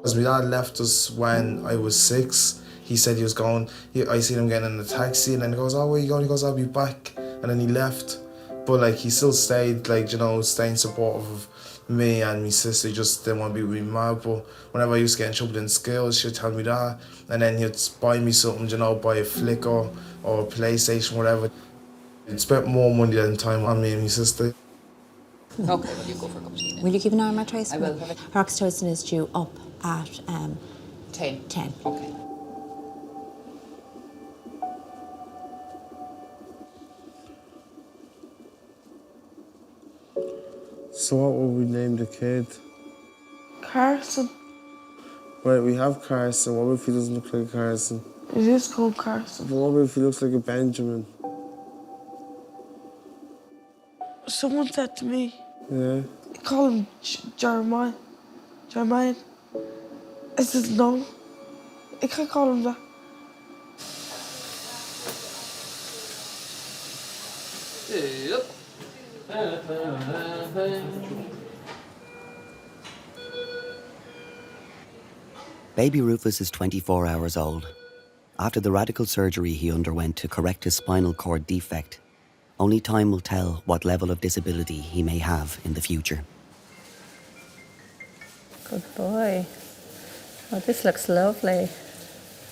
As my dad left us when I was 6, he said he was going, I seen him getting in the taxi and then he goes, oh, where you going? He goes, I'll be back. And then he left. But like he still stayed, like, you know, staying supportive of me and my sister. He just didn't want to be with me mad. But whenever I used to get in trouble in school, she'd tell me that. And then he'd buy me something, you know, buy a flicker or a PlayStation, whatever. He'd spent more money than time on me and my sister. Okay, well, you go for a cup of tea. Will you keep an eye on my trace? I will. Her oxytocin is due up at 10. 10. Okay. So what will we name the kid? Carson. Right, we have Carson. What if he doesn't look like a Carson? It is called Carson. But what if he looks like a Benjamin? Someone said to me, Yeah. call him Jeremiah. Jeremiah. I said, no. I can't call him that. Baby Rufus is 24 hours old. After the radical surgery he underwent to correct his spinal cord defect, only time will tell what level of disability he may have in the future. Good boy. Oh, this looks lovely.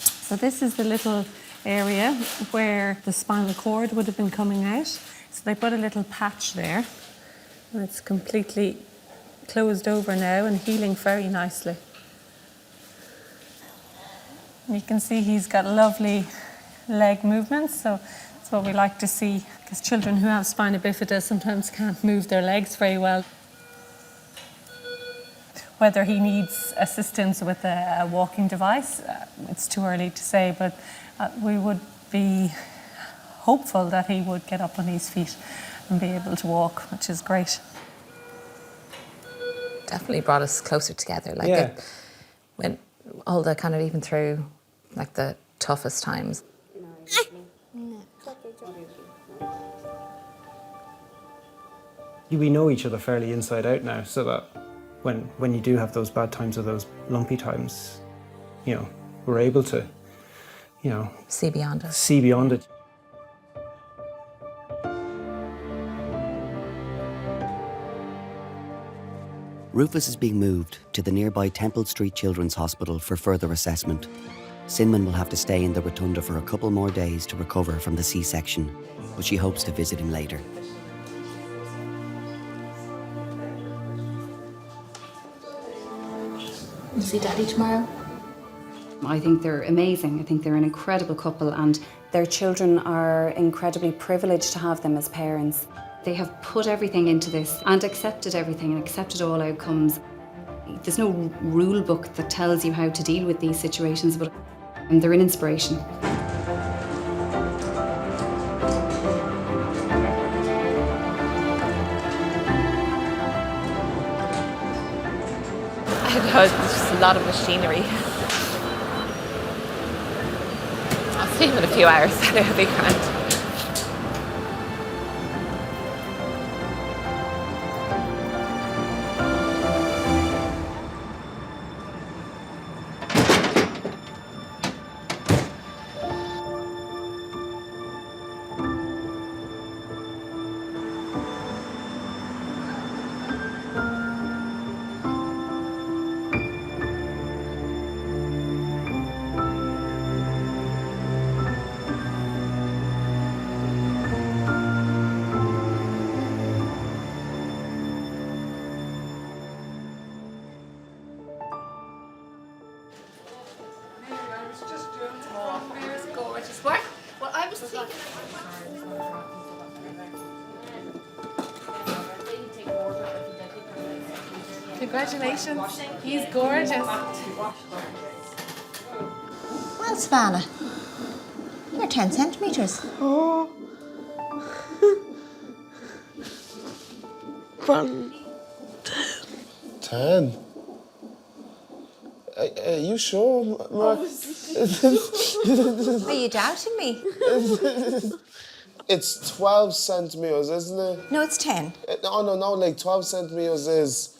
So this is the little area where the spinal cord would have been coming out. So they put a little patch there. And it's completely closed over now and healing very nicely. You can see he's got lovely leg movements, so that's what we like to see, because children who have spina bifida sometimes can't move their legs very well. Whether he needs assistance with a walking device, it's too early to say, but we would be hopeful that he would get up on his feet and be able to walk, which is great. Definitely brought us closer together. Like Yeah. when all the kind of even through like the toughest times. We know each other fairly inside out now, so that when you do have those bad times or those lumpy times, you know, we're able to, you know, see beyond it. See beyond it. Rufus is being moved to the nearby Temple Street Children's Hospital for further assessment. Sinman will have to stay in the rotunda for a couple more days to recover from the C-section, but she hopes to visit him later. You see Daddy tomorrow? I think they're amazing. I think they're an incredible couple, and their children are incredibly privileged to have them as parents. They have put everything into this and accepted everything and accepted all outcomes. There's no rule book that tells you how to deal with these situations, but they're an inspiration. I don't know, it's just a lot of machinery. I'll see him in a few hours, it'll be grand. Congratulations. He's gorgeous. Well, Savannah, you're 10 centimetres. Oh. From 10. Are you sure, Mark? Are you doubting me? It's 12 centimetres, isn't it? No, it's 10. No, like 12 centimetres is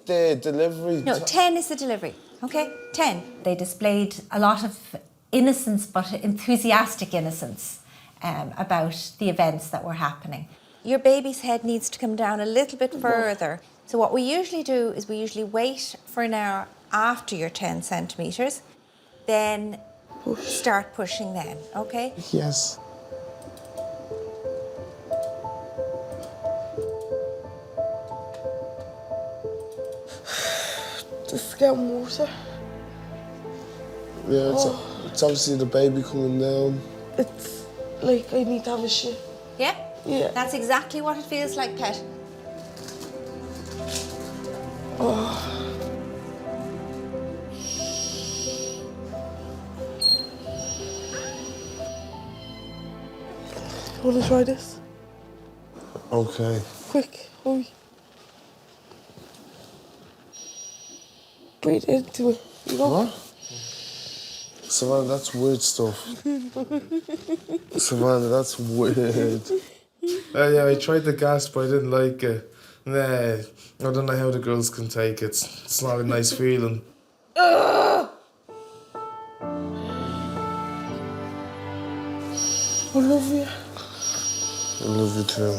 the delivery. No, 10 is the delivery, okay? 10. They displayed a lot of innocence, but enthusiastic innocence about the events that were happening. Your baby's head needs to come down a little bit further. So what we usually do is we usually wait for an hour after your 10 centimetres, then start pushing then, okay? Yes. Just get water. Yeah, it's obviously the baby coming down. It's like I need to have a shit. Yeah? Yeah. That's exactly what it feels like, pet. Oh. You want to try this? Okay. Quick, hurry. Breathe into it. You know? What? Savannah, that's weird stuff. Savannah, that's weird. Yeah, I tried the gas, but I didn't like it. Nah, I don't know how the girls can take it. It's not a nice feeling. I love you. I love you too.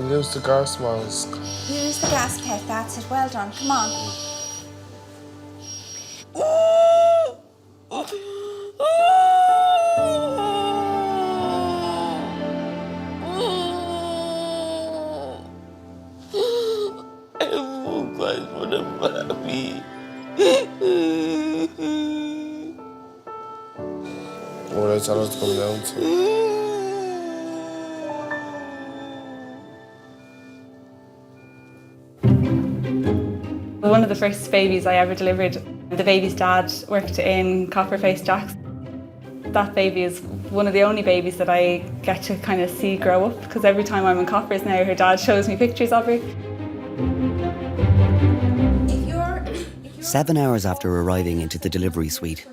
Use the gas mask. Use the gas, pet. That's it. Well done. Come on. I'm glad for the baby. What did I tell her to come down to? One of the first babies I ever delivered, the baby's dad worked in Copperface Jacks. That baby is one of the only babies that I get to kind of see grow up, because every time I'm in Coppers now, her dad shows me pictures of her. 7 hours after arriving into the delivery suite,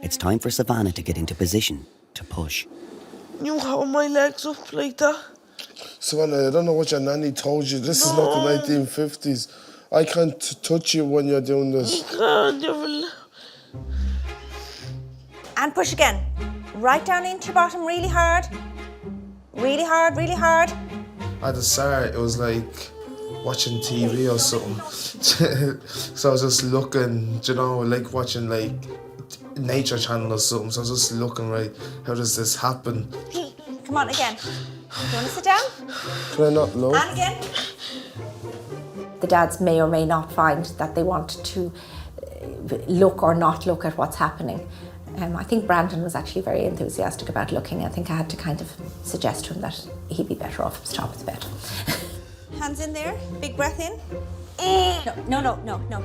it's time for Savannah to get into position to push. You hold my legs up like that. Savannah, I don't know what your nanny told you. This is not the 1950s. I can't touch you when you're doing this. You can't, you And push again. Right down into your bottom really hard. Really hard, really hard. At the start, it was like watching TV or something. So I was just looking, you know, like watching like Nature Channel or something. So I was just looking, right, how does this happen? Come on, again. Do you want to sit down? Can I not look? And again. The dads may or may not find that they want to look or not look at what's happening. I think Brandon was actually very enthusiastic about looking. I think I had to kind of suggest to him that he'd be better off at the top of the bed. Hands in there. Big breath in. No.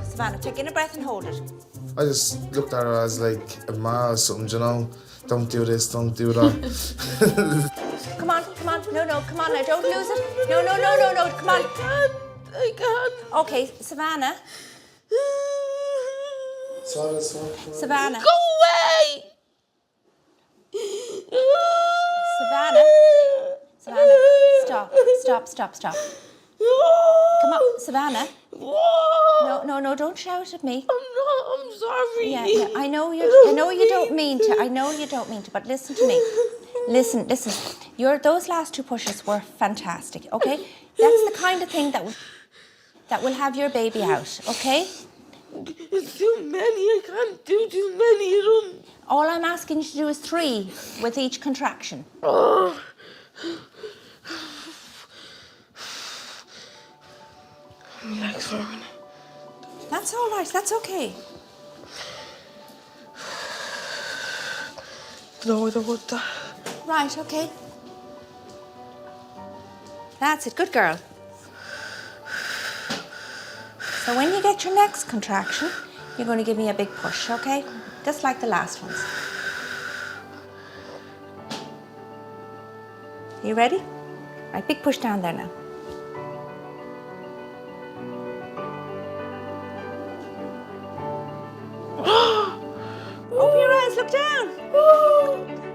Savannah, take in a breath and hold it. I just looked at her as like a ma or something, you know? Don't do this, don't do that. Come on. No, come on now, don't lose it. No, come on. I can't. Okay, Savannah. Savannah. Go away! Savannah, stop. Come on, Savannah. No, don't shout at me. I'm sorry. Yeah, I know you don't mean to, but listen to me. Listen. Those last 2 pushes were fantastic, okay? That's the kind of thing that will have your baby out, okay? It's too many. I can't do too many of them. All I'm asking you to do is 3 with each contraction. Oh. My legs hurting. That's all right. That's okay. No, I don't want that. Right, okay. That's it. Good girl. So when you get your next contraction, you're going to give me a big push, okay? Just like the last ones. You ready? Right, big push down there now. Open your eyes, look down.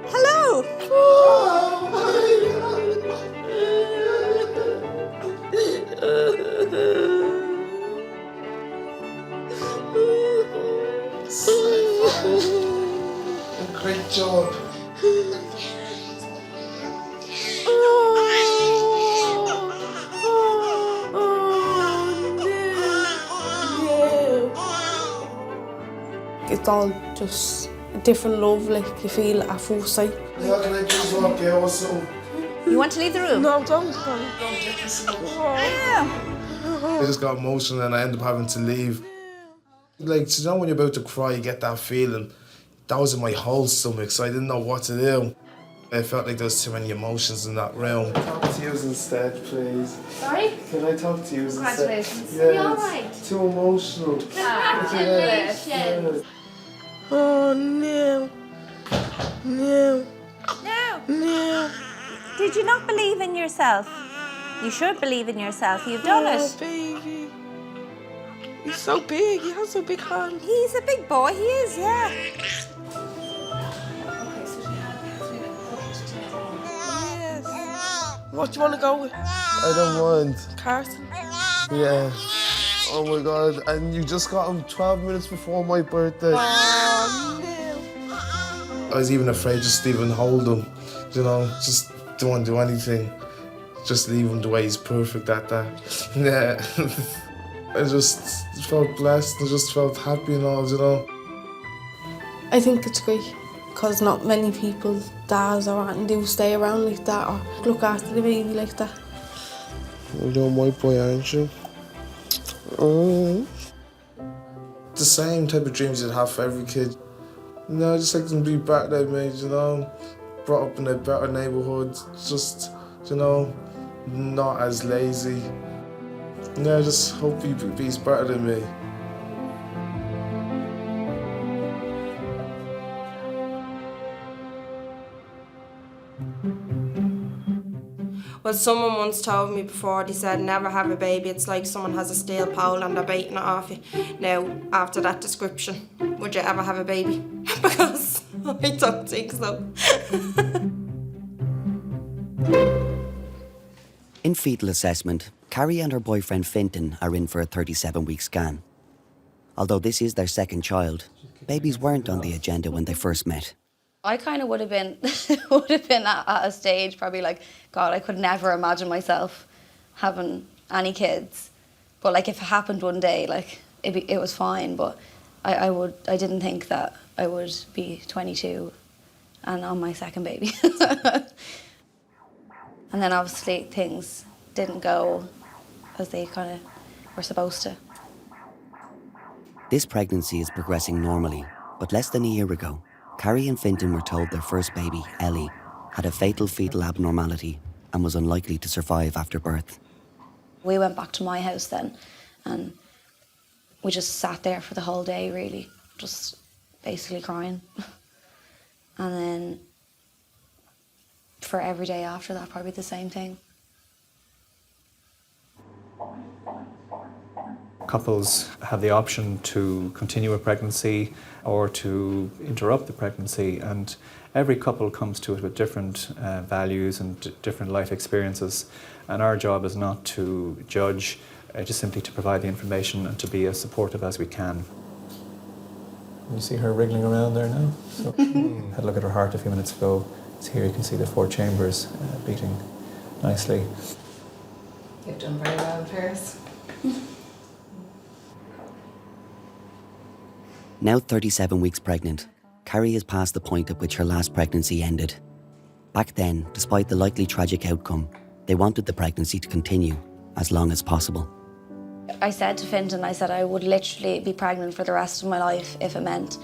Hello. Great job. It's all just a different love, like you feel at first sight. Yeah, can I just walk out or something? You want to leave the room? No, don't. I just got emotional and I ended up having to leave. Like, you know when you're about to cry, you get that feeling. That was in my whole stomach, so I didn't know what to do. I felt like there was too many emotions in that room. Talk to you instead, please. Sorry? Can I talk to you instead? Congratulations. Yeah, Are you all right? it's too emotional. Congratulations. Oh, no. No. Did you not believe in yourself? You should believe in yourself. You've done it. Baby. He's so big. He has a big hand. He's a big boy. He is, yeah. What do you want to go with? I don't mind. Carson. Yeah. Oh my God, and you just got him 12 minutes before my birthday. Oh, no. I was even afraid just to even hold him, you know, just don't want to do anything. Just leave him the way he's perfect at that. Yeah. I just felt blessed, I just felt happy and all, you know. I think it's great because not many people, dads or anything, do stay around like that or look after the baby like that. You're my boy, aren't you? Oh. The same type of dreams you'd have for every kid. You know, just like them to be better than me, you know. Brought up in a better neighbourhood, just, you know, not as lazy. Yeah, I just hope he be's better than me. Well, someone once told me before, they said never have a baby, it's like someone has a steel pole and they're baiting it off you. Now, after that description, would you ever have a baby? Because I don't think so. In fetal assessment, Carrie and her boyfriend Fintan are in for a 37-week scan. Although this is their second child, babies weren't on the agenda when they first met. I kind of would have been at a stage probably like, God, I could never imagine myself having any kids. But like if it happened one day, like it was fine. But I didn't think that I would be 22 and on my second baby. And then obviously things didn't go as they kind of were supposed to. This pregnancy is progressing normally, but less than a year ago, Carrie and Fintan were told their first baby, Ellie, had a fatal fetal abnormality and was unlikely to survive after birth. We went back to my house then, and we just sat there for the whole day, really, just basically crying. And then for every day after that, probably the same thing. Couples have the option to continue a pregnancy or to interrupt the pregnancy, and every couple comes to it with different values and different life experiences, and our job is not to judge, just simply to provide the information and to be as supportive as we can. You see her wriggling around there now? So, had a look at her heart a few minutes ago. So here you can see the 4 chambers beating nicely. You've done very well in Paris. Now 37 weeks pregnant, Carrie has passed the point at which her last pregnancy ended. Back then, despite the likely tragic outcome, they wanted the pregnancy to continue as long as possible. I said to Fintan, I said I would literally be pregnant for the rest of my life if it meant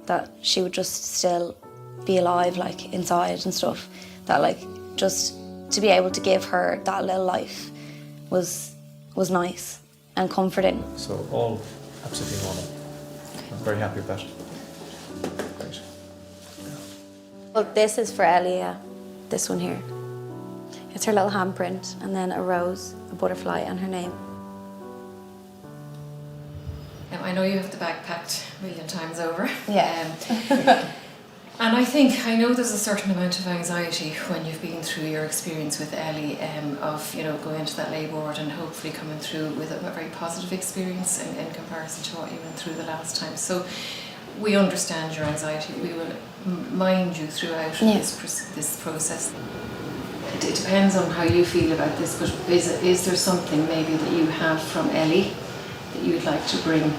that she would just still be alive, like inside and stuff. That like just to be able to give her that little life was nice and comforting. So all absolutely normal. I'm very happy with that. Great. Well, this is for Ellie, this one here. It's her little handprint, and then a rose, a butterfly, and her name. I know you have the bag packed a million times over. Yeah. And I know there's a certain amount of anxiety when you've been through your experience with Ellie, of going into that labour ward and hopefully coming through with a very positive experience in comparison to what you went through the last time. So we understand your anxiety. We will mind you throughout this process. It depends on how you feel about this, but is there something maybe that you have from Ellie that you'd like to bring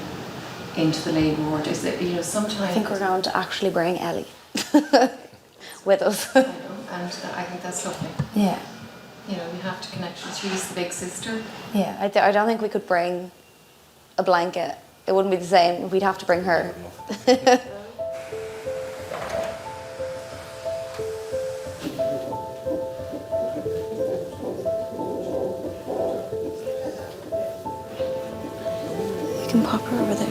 into the labour ward? Is there, sometimes... I think we're going to actually bring Ellie with us. I know, and I think that's lovely. Yeah. You have to connect with she's the big sister. Yeah, I don't think we could bring a blanket. It wouldn't be the same. We'd have to bring her. You can pop her over there.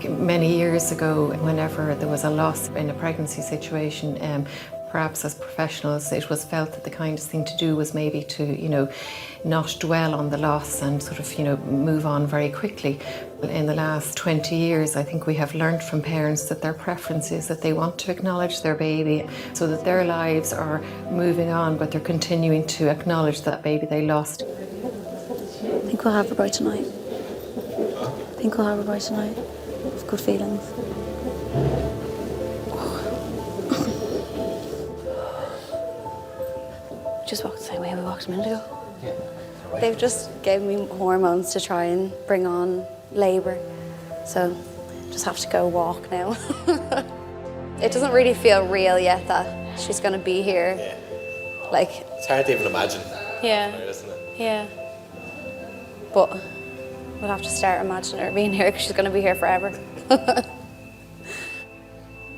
Many years ago, whenever there was a loss in a pregnancy situation, perhaps as professionals, it was felt that the kindest thing to do was maybe to, not dwell on the loss and sort of, move on very quickly. In the last 20 years, I think we have learned from parents that their preference is that they want to acknowledge their baby so that their lives are moving on, but they're continuing to acknowledge that baby they lost. I think we'll have her by tonight. Good feelings. Just walked the same way we walked a minute ago. Yeah. They've just gave me hormones to try and bring on labour. So just have to go walk now. It doesn't really feel real yet that she's going to be here. Yeah. Like, it's hard to even imagine. Yeah. Right, isn't it? Yeah. But we'll have to start imagining her being here because she's going to be here forever.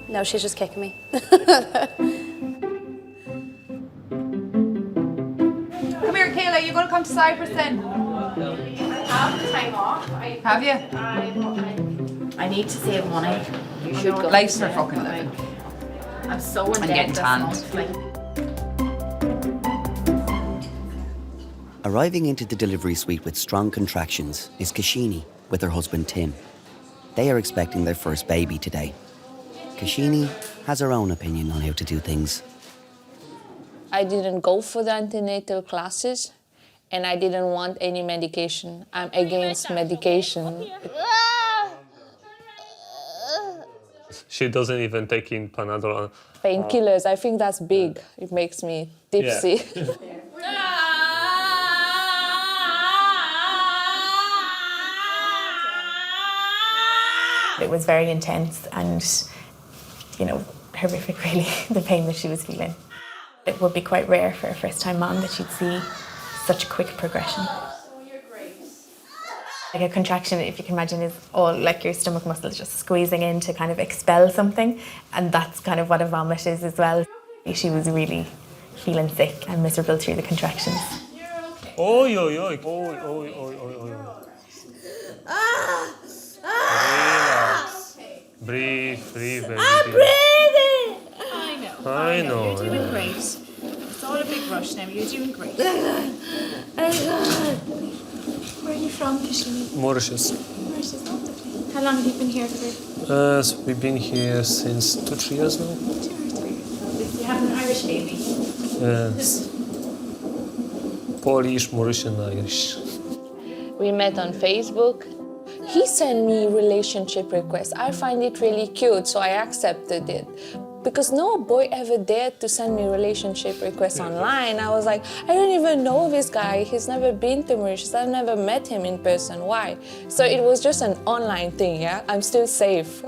No, she's just kicking me. Come here, Kayla, you're going to come to Cyprus then? I have the time off. Have you? I need to save money. You should go. Life's for fucking living. I'm so in I'm debt getting this tanned. month, like. Arriving into the delivery suite with strong contractions is Kashini with her husband Tim. They are expecting their first baby today. Kashini has her own opinion on how to do things. I didn't go for the antenatal classes, and I didn't want any medication. I'm against medication. She doesn't even take in Panadol. Painkillers, I think that's big. It makes me tipsy. It was very intense and, horrific really, the pain that she was feeling. It would be quite rare for a first-time mom that she'd see such quick progression. Like a contraction, if you can imagine, is all like your stomach muscles just squeezing in to kind of expel something, and that's kind of what a vomit is as well. She was really feeling sick and miserable through the contractions. Oi, oi, oi, oi, oi, oi, oi, oi. Relax. Breathe, breathe, baby. I'm breathing! I know. You're doing great. It's all a big rush now. You're doing great. Where are you from, Kashini? Mauritius. Mauritius, lovely. How long have you been here for? So we've been here since 2-3 years now. 2 or 3 years. You have an Irish baby? Yes. Polish, Mauritian, Irish. We met on Facebook. He sent me relationship requests. I find it really cute, so I accepted it. Because no boy ever dared to send me relationship requests online. I was like, I don't even know this guy. He's never been to Mauritius. I've never met him in person. Why? So it was just an online thing, yeah? I'm still safe.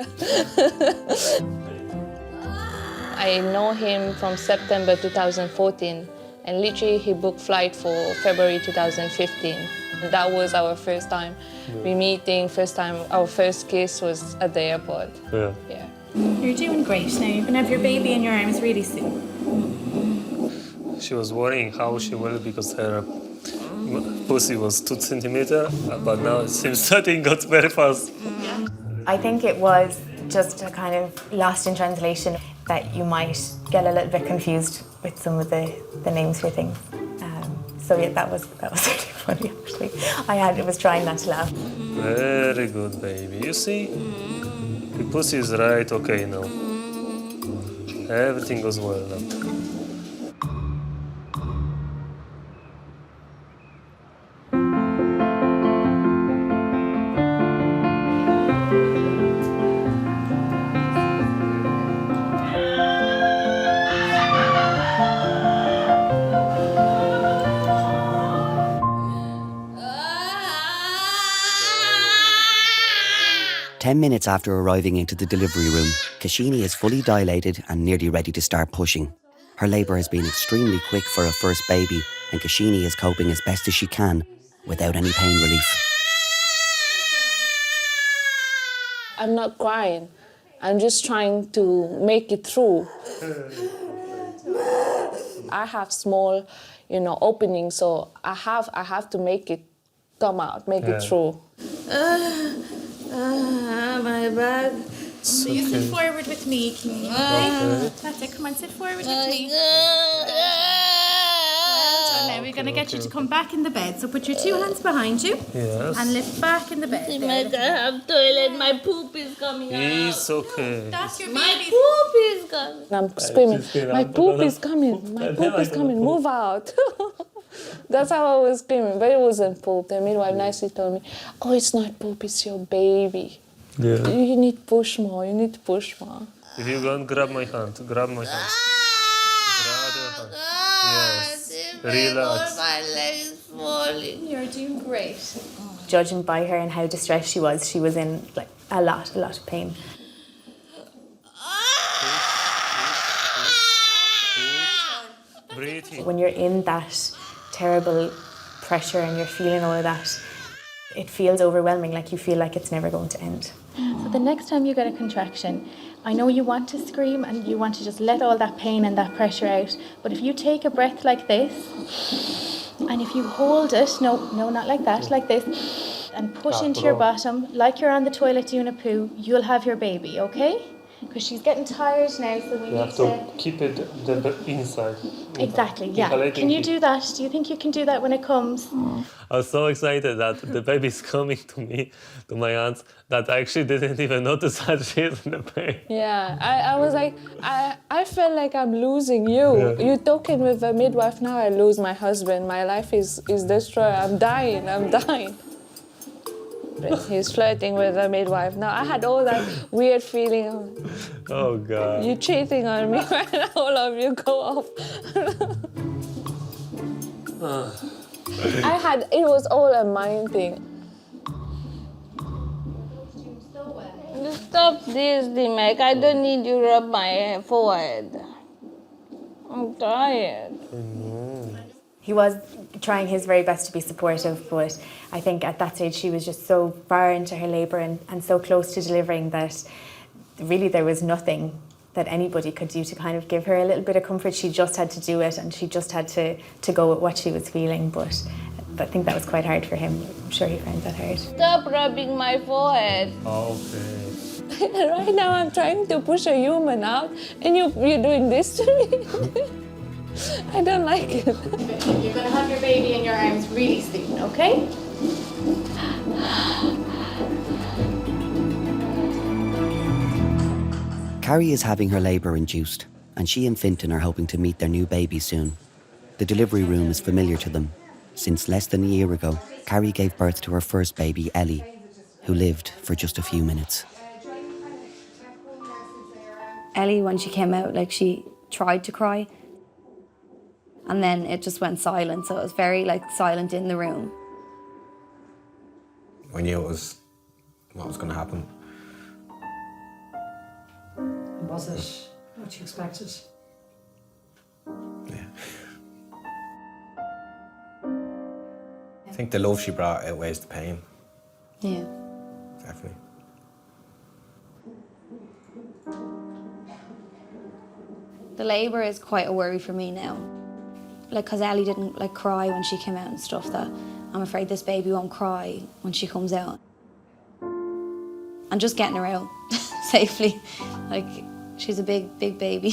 I know him from September 2014, and literally he booked flight for February 2015. That was our first time we meeting, first time, our first kiss was at the airport. Yeah. You're doing great now. You're going to have your baby in your arms really soon. She was worrying how she will because her pussy was 2 centimeters, but now it seems that it got very fast. I think it was just a kind of lost in translation that you might get a little bit confused with some of the names for things. So yeah, that was really funny actually. I was trying not to laugh. Very good, baby. You see, the pussy is right. Okay, now everything goes well now. 10 minutes after arriving into the delivery room, Kashini is fully dilated and nearly ready to start pushing. Her labour has been extremely quick for a first baby, and Kashini is coping as best as she can without any pain relief. I'm not crying. I'm just trying to make it through. I have small, openings, so I have to make it come out, make it through. My back. So you sit forward with me, Kini. That's it. Come on, sit forward with me. Well done. Now we're going to get you to come back in the bed. So put your 2 hands behind you. Yes. And lift back in the bed. I have toilet. My poop is coming out. It's okay. That's your My baby. poop is coming. I'm screaming. My poop is coming. My poop is coming. Move out. That's how I was screaming, but it wasn't poop. The midwife nicely told me, oh, it's not poop, it's your baby. Yeah. You need to push more, you need to push more. If you go and grab my hand, grab my hand. Grab your hand. Yes. Relax. My legs falling. You're doing great. Judging by her and how distressed she was in like a lot of pain. Breathing. When you're in that terrible pressure and you're feeling all of that, it feels overwhelming, like you feel like it's never going to end. So the next time you get a contraction, I know you want to scream and you want to just let all that pain and that pressure out, but if you take a breath like this, and if you hold it, no, not like that, like this, and push into your bottom, like you're on the toilet doing a poo, you'll have your baby, okay? because she's getting tired now, so we You need have to keep it the inside. Exactly, yeah. Can you do that? Do you think you can do that when it comes? I was so excited that the baby's coming to me, to my aunt, that I actually didn't even notice that she's in the pain. Yeah, I was like, I felt like I'm losing you. Yeah. You're talking with a midwife now, I lose my husband. My life is destroyed. I'm dying. He's flirting with a midwife. Now, I had all that weird feeling of, Oh, God. you're cheating on me right now, all of you go off. It was all a mind thing. Stop this, Dimek. I don't need you to rub my forehead. I'm tired. He was trying his very best to be supportive, but I think at that stage she was just so far into her labour and so close to delivering that really there was nothing that anybody could do to kind of give her a little bit of comfort. She just had to do it, and she just had to go with what she was feeling, but I think that was quite hard for him. I'm sure he found that hard. Stop rubbing my forehead. Okay. Right now I'm trying to push a human out, and you're doing this to me. I don't like it. You're going to have your baby in your arms really soon, okay? Carrie is having her labour induced, and she and Fintan are hoping to meet their new baby soon. The delivery room is familiar to them, since less than a year ago, Carrie gave birth to her first baby, Ellie, who lived for just a few minutes. Ellie, when she came out, like, she tried to cry, and then it just went silent, so it was very, like, silent in the room. We knew it was what was going to happen. Was it what you expected? Yeah. I think the love she brought outweighs the pain. Yeah. Definitely. The labour is quite a worry for me now. Like, because Ellie didn't, like, cry when she came out and stuff, that I'm afraid this baby won't cry when she comes out. And just getting her out safely. Like, she's a big, big baby.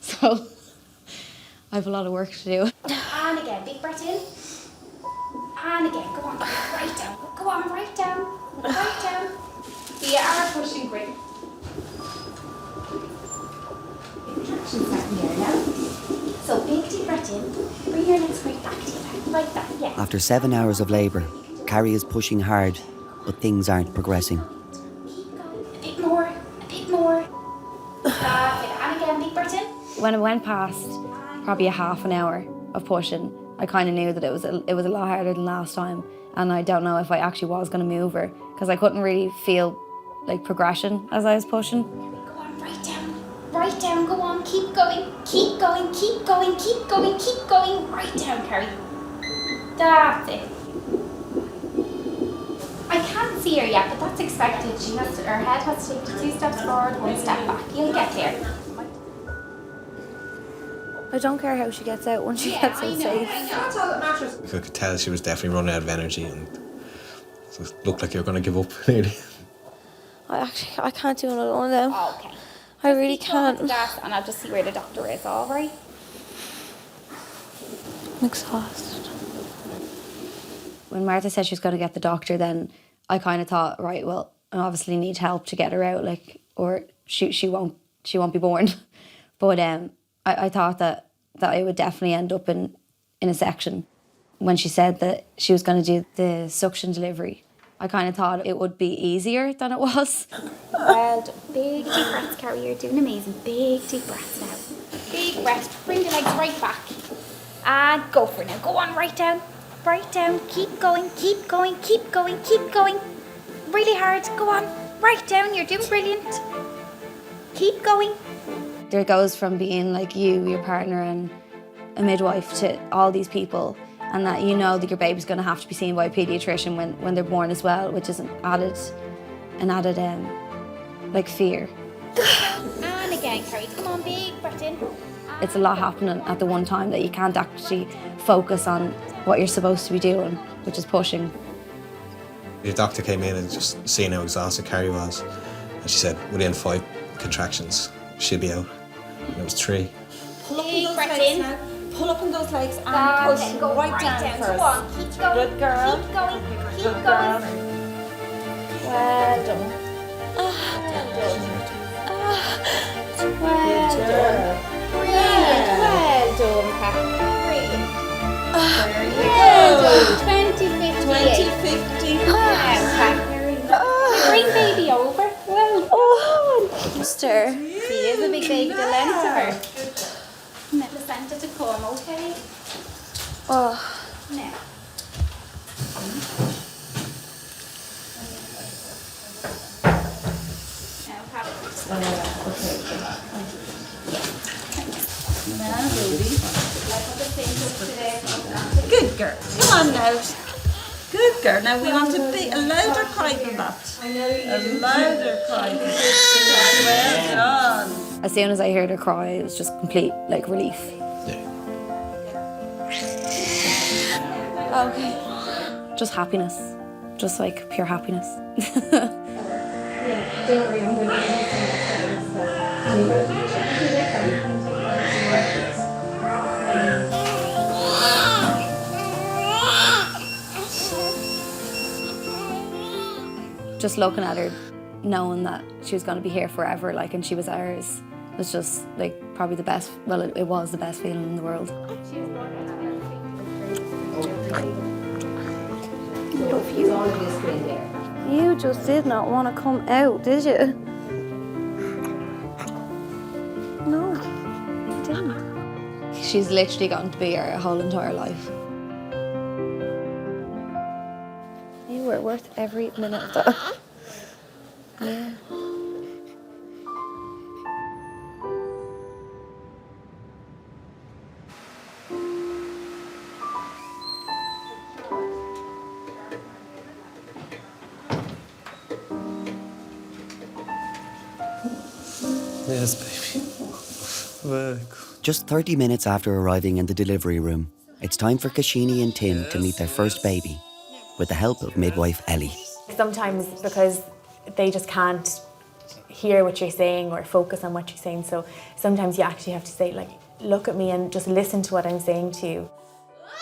So I have a lot of work to do. And again, big breath in. And again, go on, right down. Go on, right down. Right down. You are pushing great. Contractions starting here now. So big deep breath in. Bring your legs right back to you. Like that, yeah. After 7 hours of labour, Carrie is pushing hard, but things aren't progressing. A bit more. A bit more. And again, big breath in. When it went past probably a half an hour of pushing, I kind of knew that it was a lot harder than last time, and I don't know if I actually was going to move her, because I couldn't really feel, like, progression as I was pushing. Go on, right down. Right down, go on, keep going. Keep going, keep going, keep going, keep going. Right down, Carrie. That's it. I can't see her yet, but that's expected. Her head has to take 2 steps forward, 1 step back. You'll get there. I don't care how she gets out when she gets out safe. That's all that matters. I could tell she was definitely running out of energy, and so it looked like you were going to give up nearly. I can't do another one of them. Oh, okay. I really can't. And I'll just see where the doctor is, all right? I'm exhausted. When Martha said she was going to get the doctor, then I kind of thought, right, well, I obviously need help to get her out, like, or she won't be born. But I thought that it would definitely end up in a section. When she said that she was going to do the suction delivery, I kind of thought it would be easier than it was. Well done. Big deep breaths, Carrie. You're doing amazing. Big deep breaths now. Big breath. Bring the legs right back. And go for it now. Go on, right down. Right down. Keep going, keep going, keep going, keep going. Really hard. Go on. Right down. You're doing brilliant. Keep going. There goes from being like you, your partner, and a midwife to all these people, and that you know that your baby's going to have to be seen by a paediatrician when they're born as well, which is an added like fear. And again, Carrie. Come on, big breath in. It's a lot happening at the one time that you can't actually focus on what you're supposed to be doing, which is pushing. Your doctor came in and just seeing how exhausted Carrie was, And she said within 5 contractions, she'll be out. And it was 3. Pull up in those legs now. Pull up in those legs and push Go right down first. Go on, keep going. Good girl. Keep going. Keep Good going. girl. Well done. Well done. Well done. Brilliant. Well done, Pat. Brilliant. There you go. 2050. Bring baby over. Well done. Mister. She is a big baby. The length of her. Let the centre to come, okay? Oh. Now. Good girl. Come on now. Good girl. Now we want a louder cry than that. I know you. A louder cry. Well done. As soon as I heard her cry, it was just complete relief. Okay. Just happiness. Just pure happiness. Don't worry, I'm going to Just looking at her, knowing that she was going to be here forever, and she was ours, was just probably the best. Well, it was the best feeling in the world. You just did not want to come out, did you? No, you didn't. She's literally gotten to be her whole entire life. You were worth every minute of that. Yeah. Yes, baby. Very good. Just 30 minutes after arriving in the delivery room, it's time for Kashini and Tim to meet their first baby, with the help of midwife Ellie. Sometimes because they just can't hear what you're saying or focus on what you're saying, so sometimes you actually have to say, look at me and just listen to what I'm saying to you.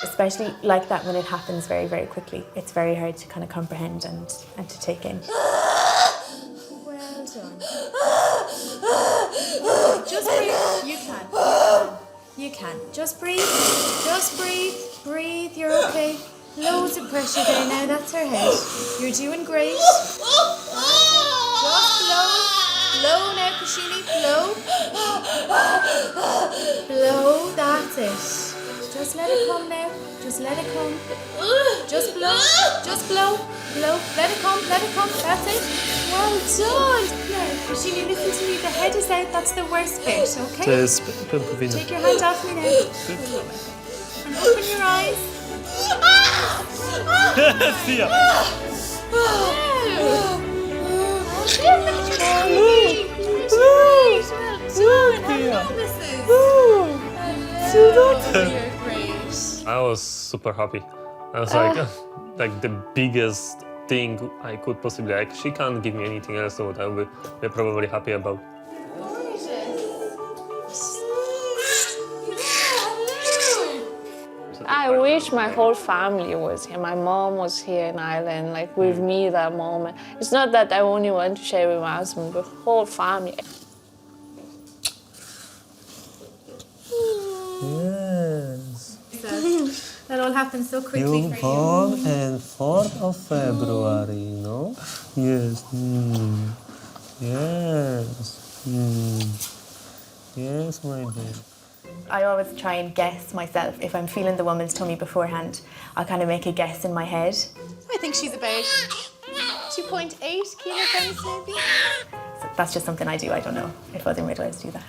Especially like that when it happens very, very quickly. It's very hard to kind of comprehend and to take in. Well done. Just breathe. You can. You can. Just breathe. Just breathe. Breathe. You're okay. Loads of pressure there now. That's her head. You're doing great. Just blow. Blow now, Kashini. Blow. Blow. That's it. Just let it come now. Just let it come. Just blow. Just blow. Blow. Let it come. Let it come. That's it. Well done. Now, Kashini, listen to me. The head is out. That's the worst bit, okay? Take your hand off me now. And open your eyes. See ya. I was super happy. I was like the biggest thing I could possibly she can't give me anything else, so I will be probably happy about. I wish my whole family was here. My mom was here in Ireland, with me that moment. It's not that I only want to share with my husband, but whole family. Yes. That all happened so quickly You for born on 4th of February, no? Yes. Yes. Yes, my dear. I always try and guess myself. If I'm feeling the woman's tummy beforehand, I'll kind of make a guess in my head. I think she's about 2.8 kilograms maybe. So that's just something I do. I don't know if other midwives do that.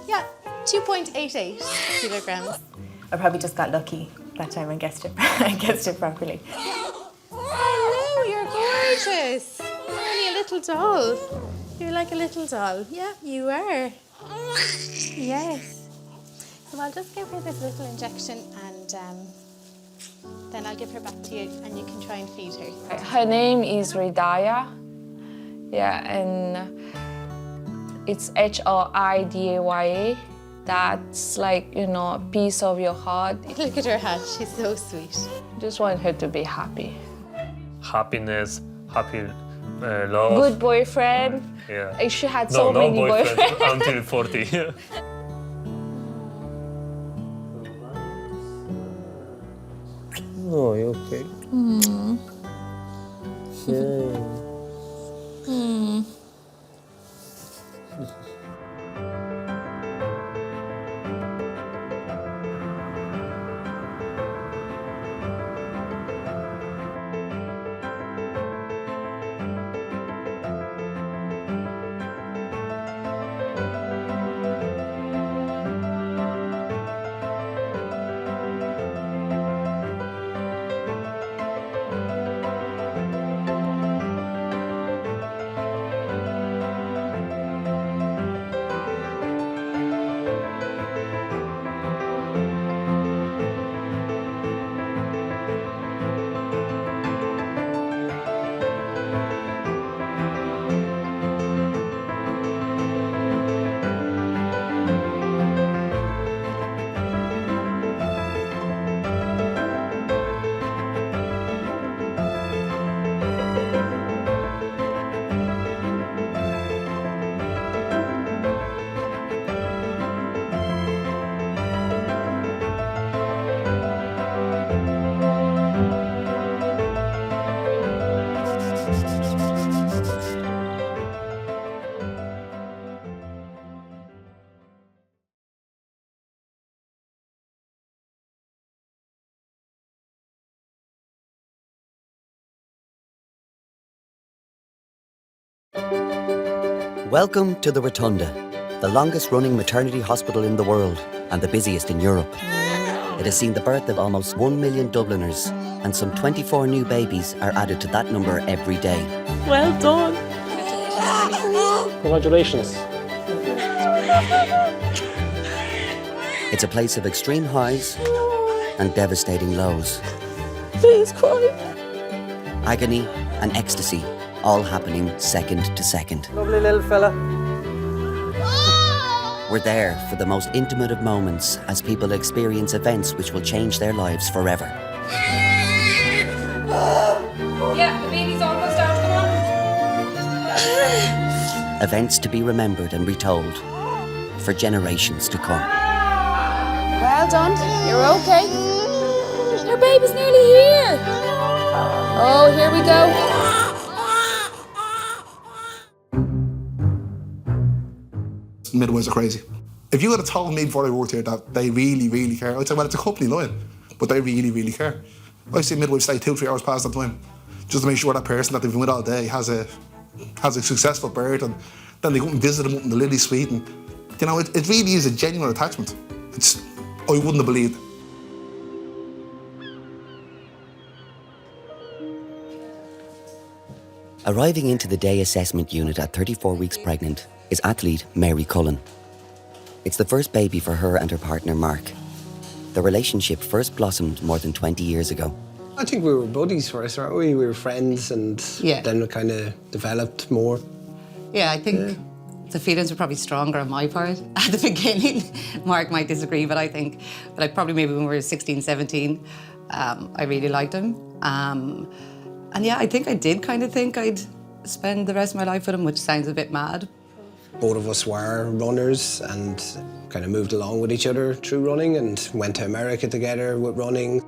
Yeah, 2.88 kilograms. I probably just got lucky that time and guessed it properly. Hello, you're gorgeous. You're only a little doll. You're like a little doll. Yeah, you are. Yes. So I'll just give her this little injection and then I'll give her back to you and you can try and feed her. Her name is Ridaya. Yeah, and it's HRIDAYA. That's like, you know, a piece of your heart. Look at her hat, she's so sweet. Just want her to be happy. Happiness, happy love. Good boyfriend. Yeah. She had so many boyfriends. Until 40. Oh, you okay? Mm. Yeah. Mm. Welcome to the Rotunda, the longest running maternity hospital in the world and the busiest in Europe. It has seen the birth of almost 1 million Dubliners, and some 24 new babies are added to that number every day. Well done. Congratulations. It's a place of extreme highs and devastating lows. Please cry. Agony and ecstasy, all happening second to second. Lovely little fella. We're there for the most intimate of moments as people experience events which will change their lives forever. Yeah, the baby's almost out, come on. Events to be remembered and retold for generations to come. Well done, you're okay. Your baby's nearly here. Oh, here we go. Midwives are crazy. If you had told me before I worked here that they really, really care, I'd say, well, it's a company line, but they really, really care. I've seen midwives stay 2-3 hours past that time just to make sure that person that they've been with all day has a successful birth, and then they go and visit them up in the Lily Suite, and you know, it really is a genuine attachment. I wouldn't have believed. Arriving into the day assessment unit at 34 weeks pregnant is athlete Mary Cullen. It's the first baby for her and her partner Mark. The relationship first blossomed more than 20 years ago. I think we were buddies first, weren't we? We were friends, and then it kind of developed more. Yeah, I think the feelings were probably stronger on my part at the beginning. Mark might disagree, but I think that probably maybe when we were 16, 17, I really liked him. And yeah, I think I did kind of think I'd spend the rest of my life with him, which sounds a bit mad. Both of us were runners and kind of moved along with each other through running and went to America together with running.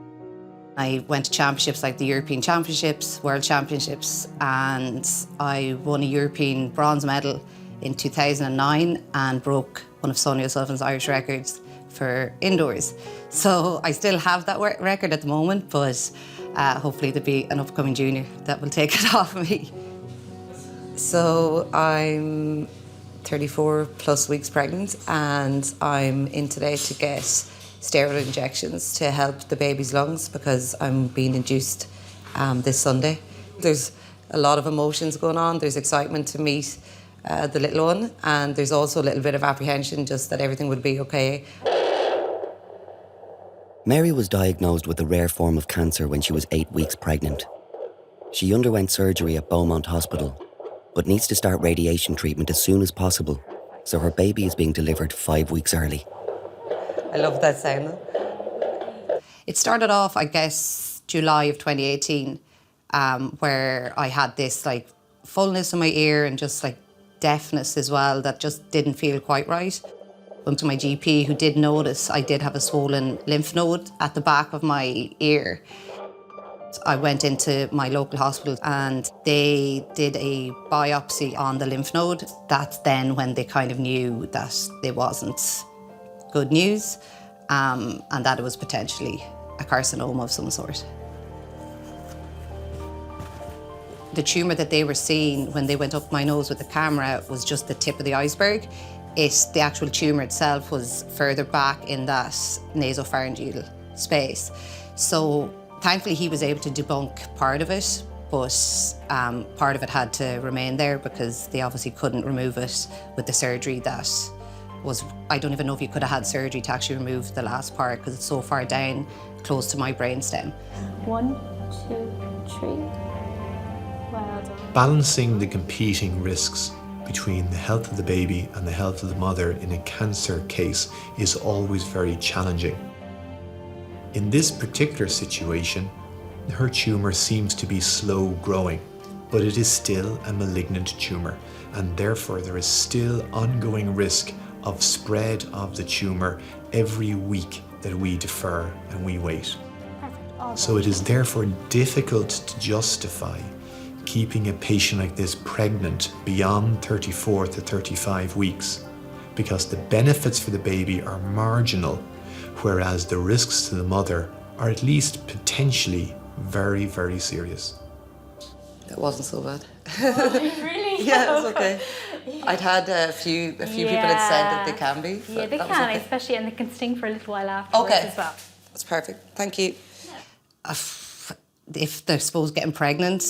I went to championships like the European Championships, World Championships, and I won a European bronze medal in 2009 and broke one of Sonia O'Sullivan's Irish records for indoors. So I still have that record at the moment, but hopefully there'll be an upcoming junior that will take it off me. So I'm 34 plus weeks pregnant, and I'm in today to get steroid injections to help the baby's lungs because I'm being induced this Sunday. There's a lot of emotions going on. There's excitement to meet the little one, and there's also a little bit of apprehension just that everything would be okay. Mary was diagnosed with a rare form of cancer when she was 8 weeks pregnant. She underwent surgery at Beaumont Hospital, but needs to start radiation treatment as soon as possible, so her baby is being delivered 5 weeks early. I love that sound. It started off, I guess, July of 2018, where I had this like fullness in my ear and just like deafness as well that just didn't feel quite right. Went to my GP, who did notice I did have a swollen lymph node at the back of my ear. I went into my local hospital and they did a biopsy on the lymph node. That's then when they kind of knew that it wasn't good news, and that it was potentially a carcinoma of some sort. The tumour that they were seeing when they went up my nose with the camera was just the tip of the iceberg. The actual tumour itself was further back in that nasopharyngeal space. So thankfully he was able to debunk part of it, but part of it had to remain there because they obviously couldn't remove it with the surgery that was, I don't even know if you could have had surgery to actually remove the last part because it's so far down, close to my brainstem. 1, 2, 3. Well done. Balancing the competing risks between the health of the baby and the health of the mother in a cancer case is always very challenging. In this particular situation, her tumour seems to be slow growing, but it is still a malignant tumour, and therefore there is still ongoing risk of spread of the tumour every week that we defer and we wait. So it is therefore difficult to justify keeping a patient like this pregnant beyond 34 to 35 weeks because the benefits for the baby are marginal, whereas the risks to the mother are at least potentially very, very serious. It wasn't so bad. Really? Yeah, it was okay. I'd had a few people had said that they can be. Yeah, they that was can, okay. especially, and they can sting for a little while afterwards as well. That's perfect. Thank you. If they're supposed getting pregnant,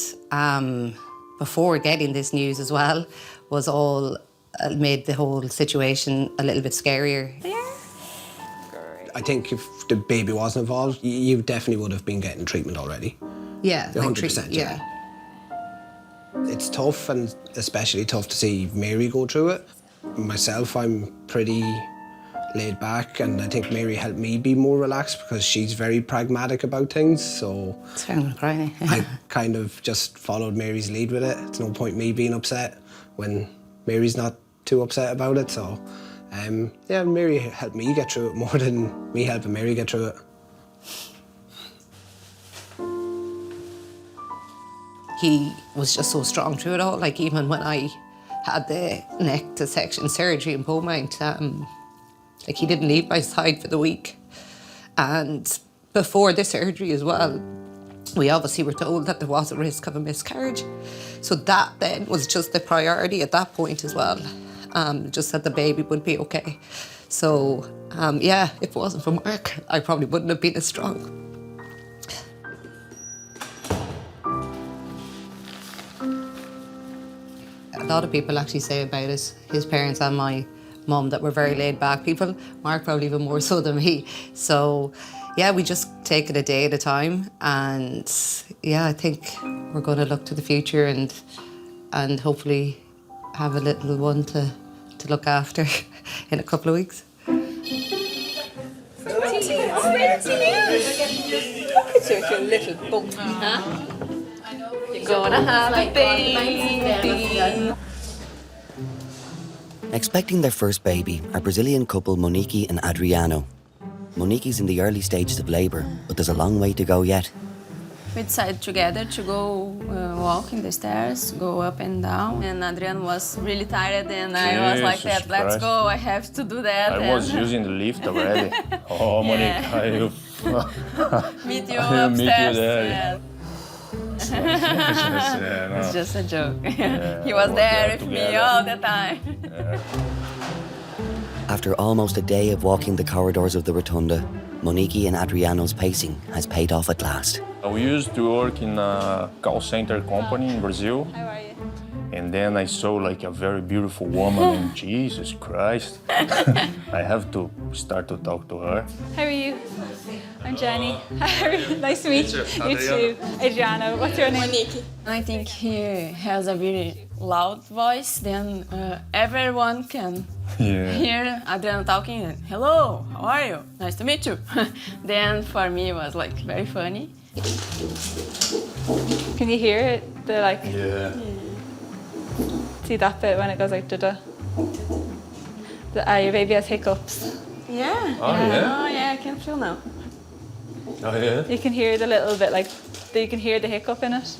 before getting this news as well, was all made the whole situation a little bit scarier. I think if the baby wasn't involved, you definitely would have been getting treatment already. Yeah, 100%. Yeah. It's tough, and especially tough to see Mary go through it. Myself, I'm pretty laid back, and I think Mary helped me be more relaxed because she's very pragmatic about things, so I'm gonna cry. I kind of just followed Mary's lead with it. It's no point me being upset when Mary's not too upset about it, so yeah, Mary helped me get through it more than me helping Mary get through it. He was just so strong through it all, like even when I had the neck dissection surgery in Beaumont, like he didn't leave my side for the week. And before the surgery as well, we obviously were told that there was a risk of a miscarriage. So that then was just the priority at that point as well, just that the baby would be okay. So yeah, if it wasn't for Mark, I probably wouldn't have been as strong. A lot of people actually say about us, his parents and my mum, that we're very laid back people. Mark probably even more so than me. So yeah, we just take it a day at a time, and yeah, I think we're going to look to the future and hopefully have a little one to look after in a couple of weeks. Look at your little bump, huh? You're gonna have a baby. Expecting their first baby are Brazilian couple Monique and Adriano. Monique's in the early stages of labour, but there's a long way to go yet. We decided together to go walking the stairs, go up and down, and Adriano was really tired, and I was like, Jesus let's Christ. go, I have to do that. I was using the lift already. Oh, Monique, Meet you I will meet you upstairs. there. Yeah, no. It's just a joke. Yeah, He was we there were with me together. all the time. After almost a day of walking the corridors of the rotunda, Monique and Adriano's pacing has paid off at last. We used to work in a call center company in Brazil. And then I saw like a very beautiful woman and Jesus Christ. I have to start to talk to her. How are you? I'm Jenny. Nice to meet you. You too. You too. Adriano. What's your name? Monique. I think he has a very loud voice, then everyone can hear Adrian talking. And, hello, how are you? Nice to meet you. Then for me it was like very funny. Can you hear it? The like. Yeah. See that bit when it goes like da-da? Your baby has hiccups. Yeah. Oh, yeah? Oh yeah, I can feel now. Oh, yeah? You can hear the little bit like, you can hear the hiccup in it.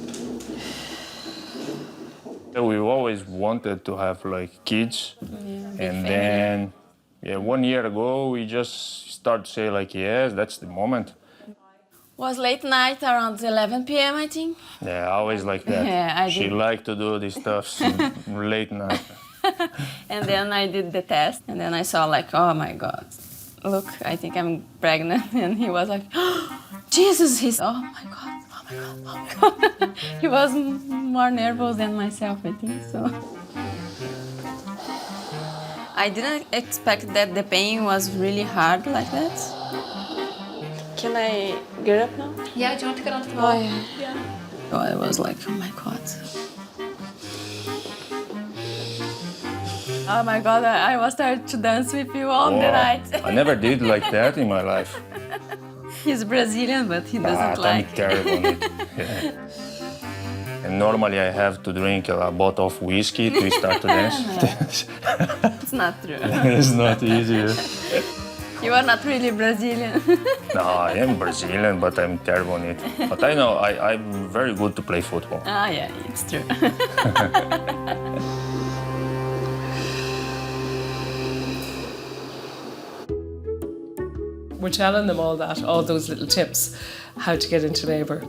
We always wanted to have like kids. And then, 1 year ago, we just started to say like, yes, that's the moment. Was late night around 11 p.m. I think. Yeah, always like that. Yeah, She liked to do these stuff late night. And then I did the test, and then I saw like, oh my God, look, I think I'm pregnant. And he was like, oh, Jesus, oh my God, oh my God, oh my God. He was more nervous than myself, I think, so. I didn't expect that the pain was really hard like that. Can I get up now? Yeah, do you want to get on the wall? Oh, yeah. Oh, I was like, oh my God. Oh my God, I was starting to dance with you all the night. I never did like that in my life. He's Brazilian, but he doesn't I'm terrible at it. Yeah. And normally I have to drink a bottle of whiskey to start to dance. It's not true. It's not easy. You are not really Brazilian. No, I am Brazilian, but I'm terrible at it. But I know I'm very good to play football. Ah, yeah, it's true. We're telling them all those little tips, how to get into labour.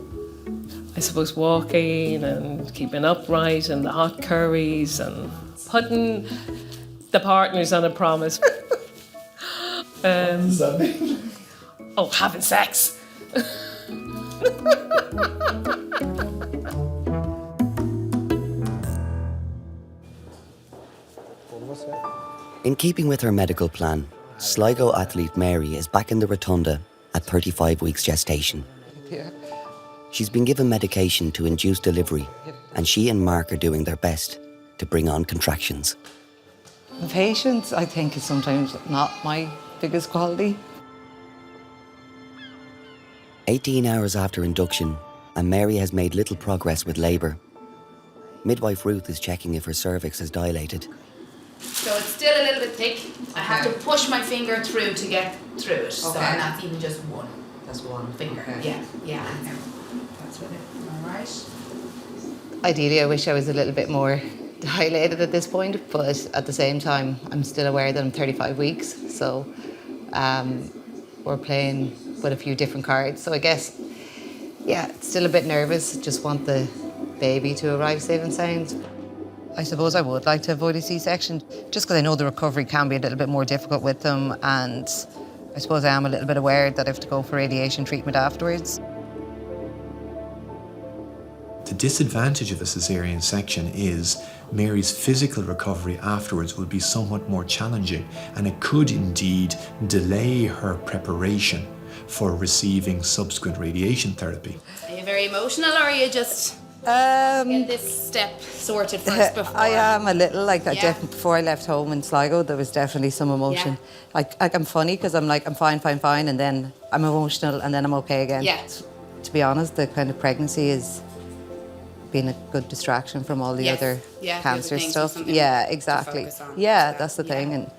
I suppose walking and keeping upright and the hot curries and putting the partners on a promise. What does that mean? Oh, having sex. In keeping with her medical plan, Sligo athlete Mary is back in the rotunda at 35 weeks gestation. She's been given medication to induce delivery, and she and Mark are doing their best to bring on contractions. The patience, I think, is sometimes not my biggest quality. 18 hours after induction, and Mary has made little progress with labour. Midwife Ruth is checking if her cervix has dilated. So it's still a little bit thick. I have to push my finger through to get through it. So, and that's even just one. That's one Finger. Okay. Yeah, I know. That's with it. All right. Ideally, I wish I was a little bit more dilated at this point, but at the same time, I'm still aware that I'm 35 weeks. So we're playing with a few different cards. So I guess, still a bit nervous. Just want the baby to arrive safe and sound. I suppose I would like to avoid a C-section, just because I know the recovery can be a little bit more difficult with them, and I suppose I am a little bit aware that I have to go for radiation treatment afterwards. The disadvantage of a caesarean section is Mary's physical recovery afterwards will be somewhat more challenging, and it could indeed delay her preparation for receiving subsequent radiation therapy. Are you very emotional, or are you just get this step sorted first before? I am a little, before I left home in Sligo, there was definitely some emotion. Yeah. Like I'm funny because I'm like, I'm fine, and then I'm emotional, and then I'm okay again. Yeah. To be honest, the kind of pregnancy is been a good distraction from all the other cancer stuff. Yeah, exactly. Yeah, that's the thing. And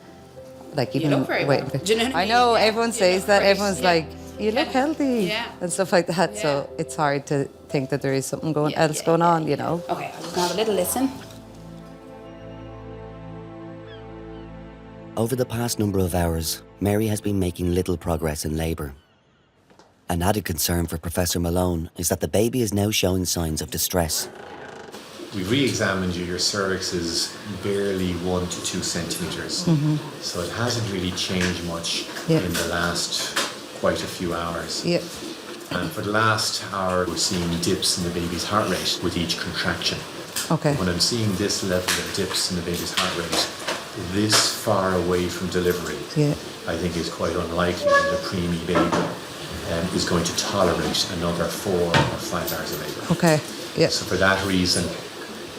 like even look very well. Do you know what I I know mean? everyone says that. Everyone's like, you look healthy and stuff like that. Yeah. So it's hard to think that there is something else going on, you know. Okay, I'm gonna have a little listen. Over the past number of hours, Mary has been making little progress in labour. An added concern for Professor Malone is that the baby is now showing signs of distress. We re-examined you. Your cervix is barely 1 to 2 centimetres. So it hasn't really changed much in the last quite a few hours. Yep. And for the last hour, we're seeing dips in the baby's heart rate with each contraction. Okay. When I'm seeing this level of dips in the baby's heart rate, this far away from delivery, I think it's quite unlikely that a preemie baby is going to tolerate another 4 or 5 hours of labour. Okay. Yeah. So for that reason,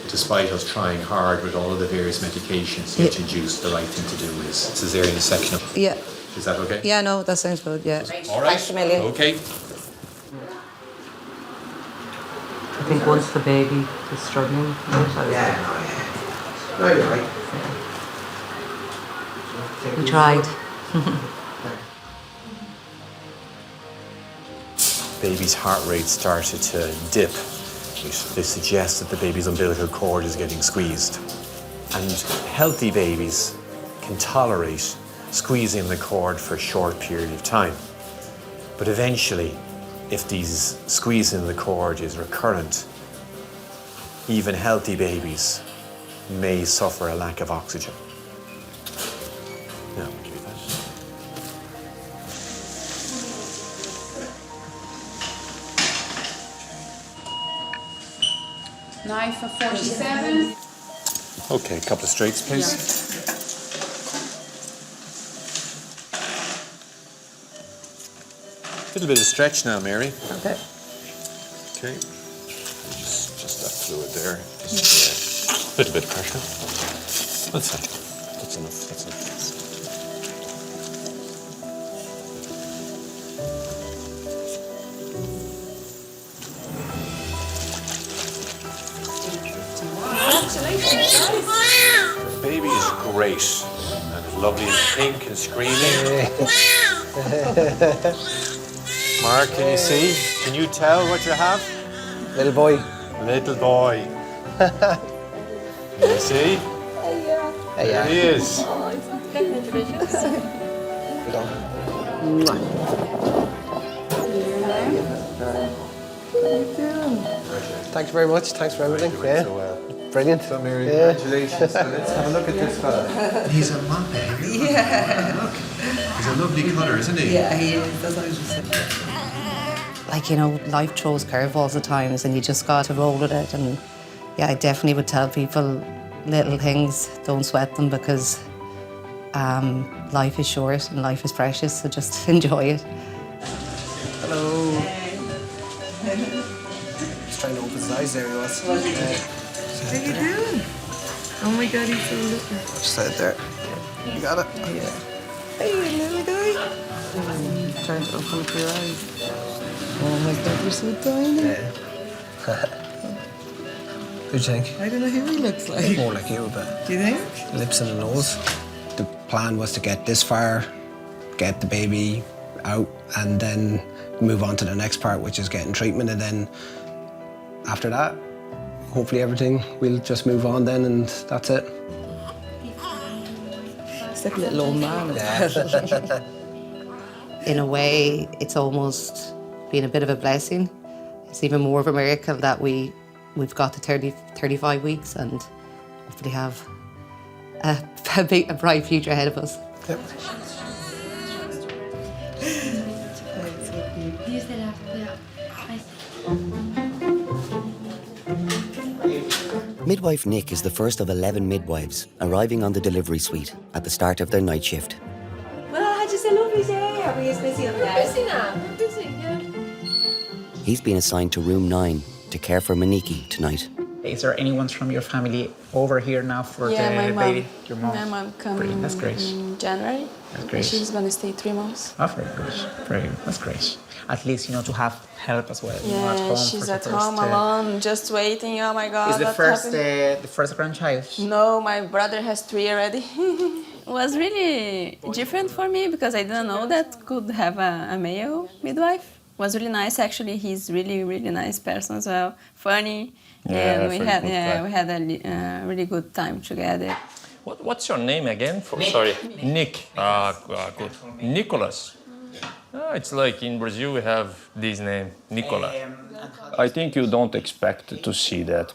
Despite us trying hard with all of the various medications to induce, the right thing to do is cesarean section. Yeah. Is that okay? Yeah, no, that sounds good, yeah. All right. Thanks a million. Okay. I think once the baby is struggling with it, No, you're right. we tried. Baby's heart rate started to dip. They suggest that the baby's umbilical cord is getting squeezed. And healthy babies can tolerate squeezing the cord for a short period of time. But eventually, if these squeezing the cord is recurrent, even healthy babies may suffer a lack of oxygen. Yeah, I'll give you that. Knife for 47. Okay, a couple of straights, please. A little bit of stretch now, Mary. Okay. Okay. Just that fluid there. Just a little bit of pressure. That's fine. That's enough. That's enough. The baby is great and lovely and pink and screaming. Mark, can you see? Can you tell what you have? Little boy. Little boy. Can you see? There he is. Thank you very much. Thanks for everything. Yeah. So well. Brilliant. So Mary, Yeah. congratulations. So let's have a look at this fella. He's a muppet. Yeah. Look. He's a lovely colour, isn't he? Yeah, he is. That's what I was just saying. Like, you know, life throws curveballs at times and you just got to roll with it. And yeah, I definitely would tell people little things, don't sweat them because life is short and life is precious, so just enjoy it. Hello. Just trying to open his eyes there, he was. How are you doing? Oh my God, he's so little. Just out there. You got it? Yeah. Hey, little guy. Trying to open up your eyes. Oh my God, you're so tiny. Who do you think? I don't know who he looks like. More like you, but Do you think? lips and a nose. The plan was to get this far, get the baby out, and then move on to the next part, which is getting treatment. And then after that, hopefully everything, we'll just move on then, and that's it. He's like a little old man. In a way, it's almost been a bit of a blessing. It's even more of a miracle that we've got to 35 weeks and hopefully have a bright future ahead of us. Yep. Midwife Nick is the first of 11 midwives arriving on the delivery suite at the start of their night shift. Well, I had just a lovely day. Are we as busy up there? Busy now. We're busy, yeah. He's been assigned to room 9 to care for Maniki tonight. Is there anyone from your family over here now for Yeah, the my mom. baby? Your mom? My mom come Brilliant, that's great. in January. That's great. She's going to stay 3 months. Oh, very good. Very good. That's great. At least, you know, to have help as well. you know, at Yeah, home she's for at the home first, alone, just waiting. Oh my God, Is the what first, happened? the first grandchild? No, my brother has 3 already. It was really different for me because I didn't know that could have a male midwife. It was really nice actually. He's really, really nice person as well. Funny. Yeah, and we very had good guy. we had a really good time together. What's your name again? Sorry, Nick. Good. Nicholas. It's like in Brazil we have this name, Nicolas. I think you don't expect to see that.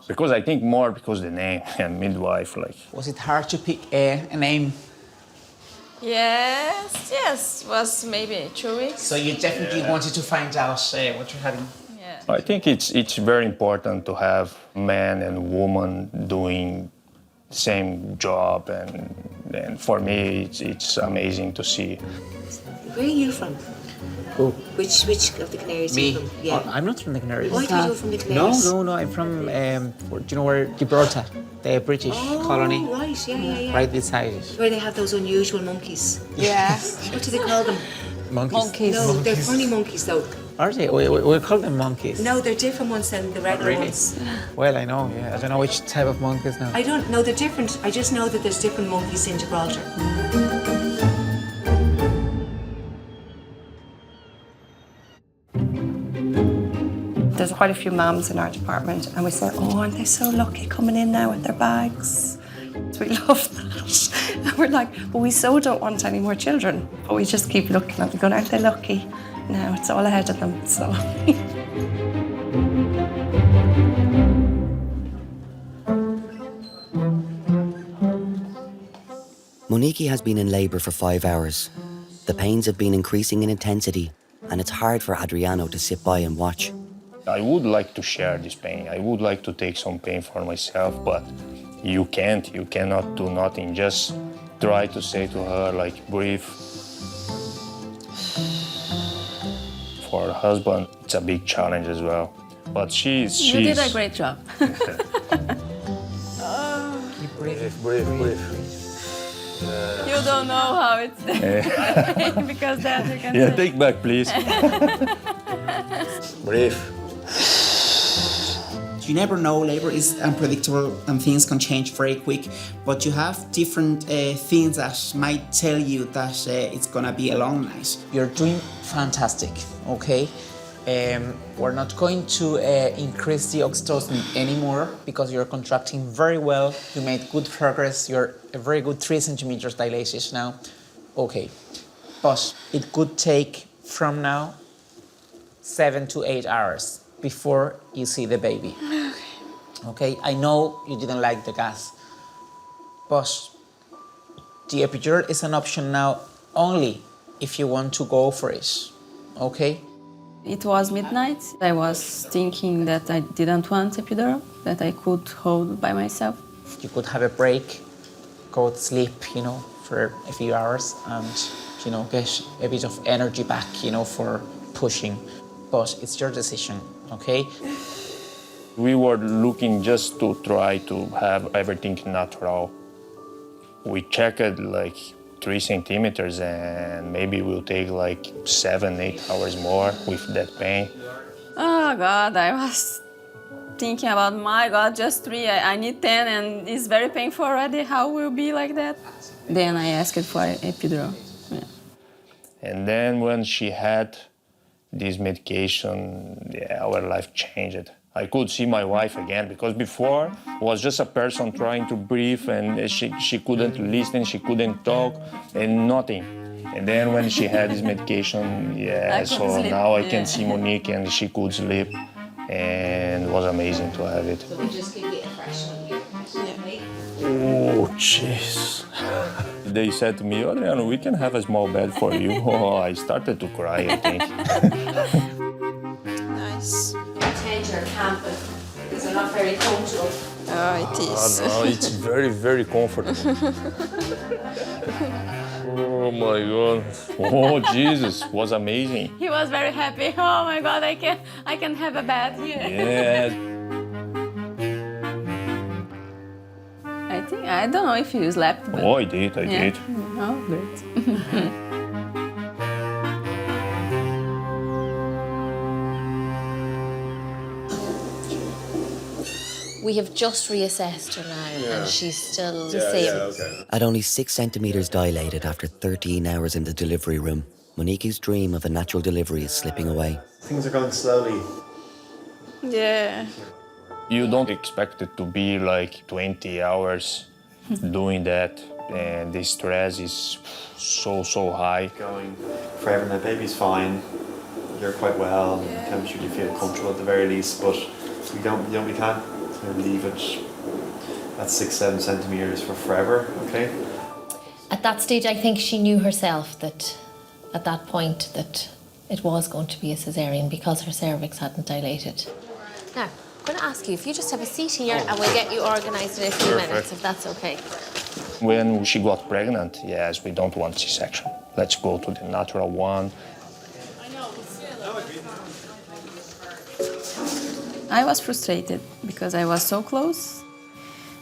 Because I think more because the name and midwife, like. Was it hard to pick a name? Yes, was maybe 2 weeks. So you definitely wanted to find out what you're having? I think it's very important to have man and woman doing same job, and for me it's amazing to see. Where are you from? Who? Which of the Canaries Me? are you from? Yeah. Oh, I'm not from the Canaries. Why do you go from the Canaries? No, I'm from, do you know where Gibraltar, the British colony? Right, yeah. Right beside it. Where they have those unusual monkeys. Yeah. What do they call them? Monkeys. No, they're funny monkeys though. Are they? We call them monkeys. No, they're different ones than the regular Really? ones. Well, I know, yeah. I don't know which type of monkeys now. I don't know, they're different. I just know that there's different monkeys in Gibraltar. There's quite a few mums in our department, and we say, oh, aren't they so lucky coming in now with their bags? So we love that. And we're like, well, we so don't want any more children. But we just keep looking at them going, aren't they lucky? No, it's all ahead of them, so. Monique has been in labour for 5 hours. The pains have been increasing in intensity, and it's hard for Adriano to sit by and watch. I would like to share this pain. I would like to take some pain for myself, but you can't. You cannot do nothing. Just try to say to her, like, breathe. For her husband, it's a big challenge as well. But she's... You did a great job. Breathe. You don't know how it's because that you can Yeah, say. take back, please. Breathe. You never know, labor is unpredictable and things can change very quick, but you have different things that might tell you that it's gonna be a long night. You're doing fantastic, okay? We're not going to increase the oxytocin anymore because you're contracting very well. You made good progress. You're a very good 3 centimeters dilated now. Okay, but it could take from now 7 to 8 hours before you see the baby. Okay, I know you didn't like the gas, but the epidural is an option now only if you want to go for it, okay? It was midnight. I was thinking that I didn't want epidural, that I could hold by myself. You could have a break, go to sleep, for a few hours and, get a bit of energy back, for pushing. But it's your decision, okay? We were looking just to try to have everything natural. We checked like 3 centimeters and maybe we'll take like 7, 8 hours more with that pain. Oh God, I was thinking about, my God, just 3, I need 10 and it's very painful already. How will it be like that? Then I asked for epidural. Yeah. And then when she had this medication, our life changed. I could see my wife again because before was just a person trying to breathe and she couldn't listen, she couldn't talk and nothing. And then when she had this medication, so now I can see Monique and she could sleep and it was amazing to have it. So we just give you a fresh one here. Oh, jeez. They said to me, Adriano, we can have a small bed for you. Oh, I started to cry, I think. Nice. Change your camping because they're not very comfortable. Oh, it is. No, it's very, very comfortable. Oh my God. Oh, Jesus, was amazing. He was very happy. Oh my God, I can have a bed here. Yeah. I don't know if you slept. But... Oh, I did. Oh, great. We have just reassessed her now, and she's still the same. At only 6 centimetres dilated after 13 hours in the delivery room, Monique's dream of a natural delivery is slipping away. Things are going slowly. Yeah. You don't expect it to be like 20 hours doing that, and the stress is so high. Going forever, and the baby's fine. You're quite well, and temperature you feel comfortable at the very least, but we can't leave it at 6-7 centimeters for forever, okay? At that stage, I think she knew herself that at that point that it was going to be a cesarean because her cervix hadn't dilated. Now, I'm going to ask you if you just have a seat here and we'll get you organised in a few minutes, if that's okay. When she got pregnant, yes, we don't want C-section. Let's go to the natural one. I was frustrated because I was so close.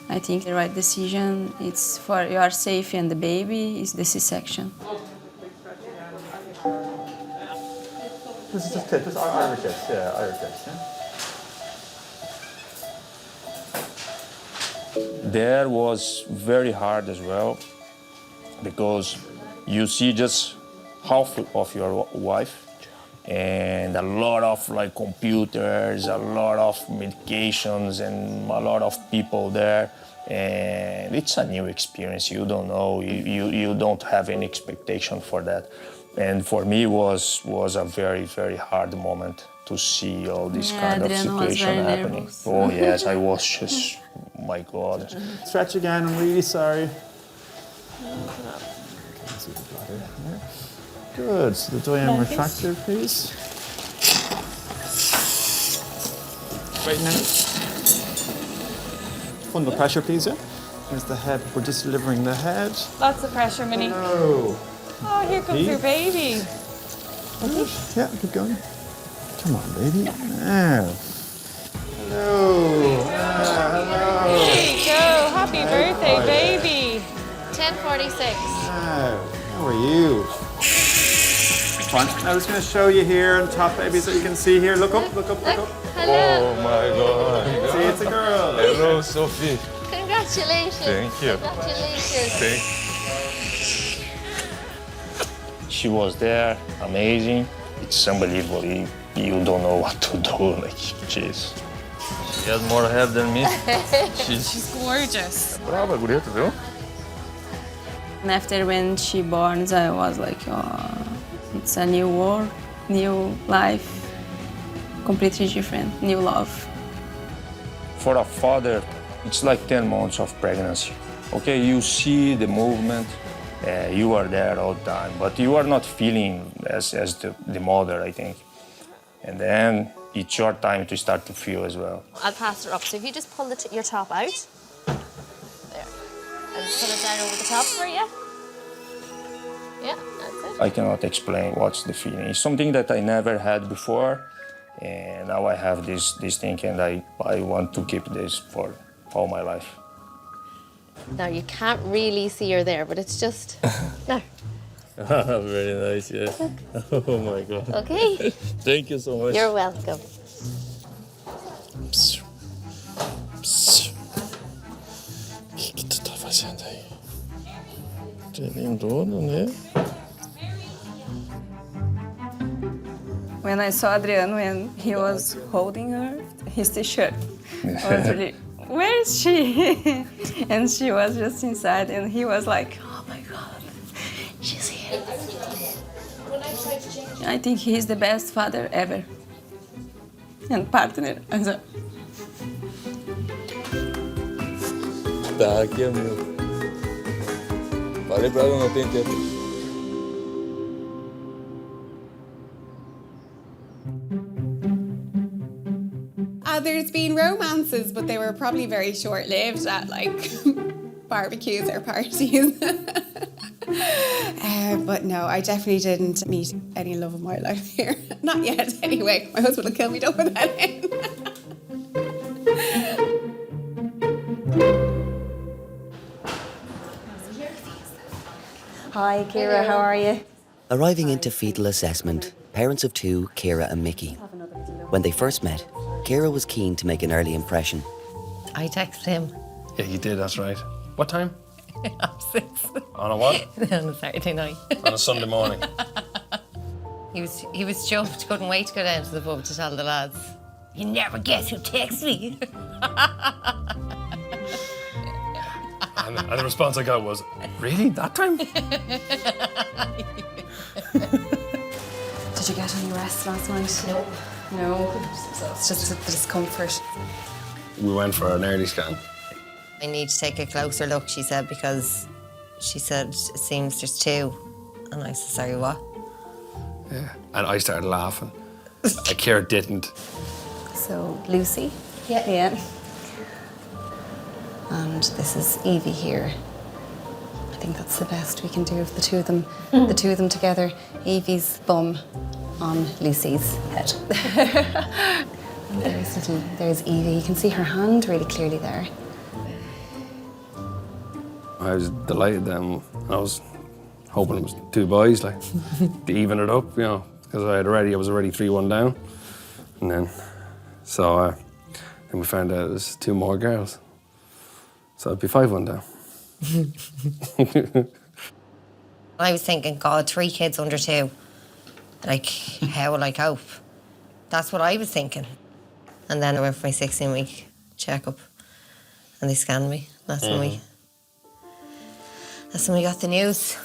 I think the right decision, it's for your safety and the baby, is the C-section. This is just it. This is Irish test. Yeah, Irish test. Yeah. There was very hard as well because you see just half of your wife and a lot of like computers, a lot of medications and a lot of people there. And it's a new experience. You don't know, you don't have any expectation for that. And for me was a very, very hard moment to see all this kind of situation happening. Nervous. Oh yes, I was just, my God. Stretch again, I'm really sorry. Good, so the diameter retractor, please. Right now. Fundal pressure, please, yeah? There's the head, we're just delivering the head. Lots of pressure, Minnie. Hello. Oh, here comes your baby. Good. Yeah, keep going. Come on, baby. Now. Hello. Hello. There you go. Happy birthday, baby. 10:46. How are you? Fine. I was going to show you here on top, baby, so you can see here. Look up, look up, look up. Hello. Oh my God. See, it's a girl. Hello, Sophie. Congratulations. Thank you. Congratulations. She was there, amazing. It's unbelievable. You don't know what to do. Like, jeez. She has more hair than me. She's gorgeous. Brava, bonita, viu? And after when she born, I was like, oh, it's a new world, new life, completely different, new love. For a father, it's like 10 months of pregnancy. Okay, you see the movement, you are there all the time, but you are not feeling as the mother, I think. And then it's your time to start to feel as well. I'll pass her up. So if you just pull your top out, there, and pull it down over the top for you. Yeah, that's it. I cannot explain what's the feeling. It's something that I never had before, and now I have this thing, and I want to keep this for all my life. Now you can't really see her there, but it's just no. Very nice, yeah. Oh my God. Okay. Thank you so much. You're welcome. O que tu tá fazendo aí? Tu é lindona, né? When I saw Adriano and he was holding her, his t-shirt, I was really, where is she? And she was just inside, and he was like, oh my God, she's here. I think he's the best father ever. And partner. Also. Tá aqui, amigo. Falei pra ela, não tem tempo. There's been romances, but they were probably very short-lived at like barbecues or parties. But no, I definitely didn't meet any love of my life here. Not yet, anyway. My husband will kill me, don't put that in. Hi, Kira, how are you? Arriving into fetal assessment, parents of two, Kira and Mickey. When they first met, Kira was keen to make an early impression. I texted him. Yeah, you did, that's right. What time? Half 6. On a what? On a Saturday night. On a Sunday morning. He was chuffed, couldn't wait to go down to the pub to tell the lads. You never guess who texted me. And the response I got was, really? That time? Did you get any rest last night? No. No? It's just the discomfort. We went for an early scan. I need to take a closer look, she said, because she said it seems there's two. And I said, sorry, what? Yeah. And I started laughing. Kira didn't. So, Lucy? Yeah. Yeah. And this is Evie here. I think that's the best we can do of the two of them. The two of them together. Evie's bum on Lucy's head. There's Evie. You can see her hand really clearly there. I was delighted then. I was hoping it was 2 boys, like, to even it up, you know, because I was already 3-1 down. And then, then we found out it was 2 more girls. So I'd be 5-1 down. I was thinking, God, 3 kids under 2. Like, how will I cope? That's what I was thinking. And then I went for my 16-week checkup, and they scanned me. That's when we got the news.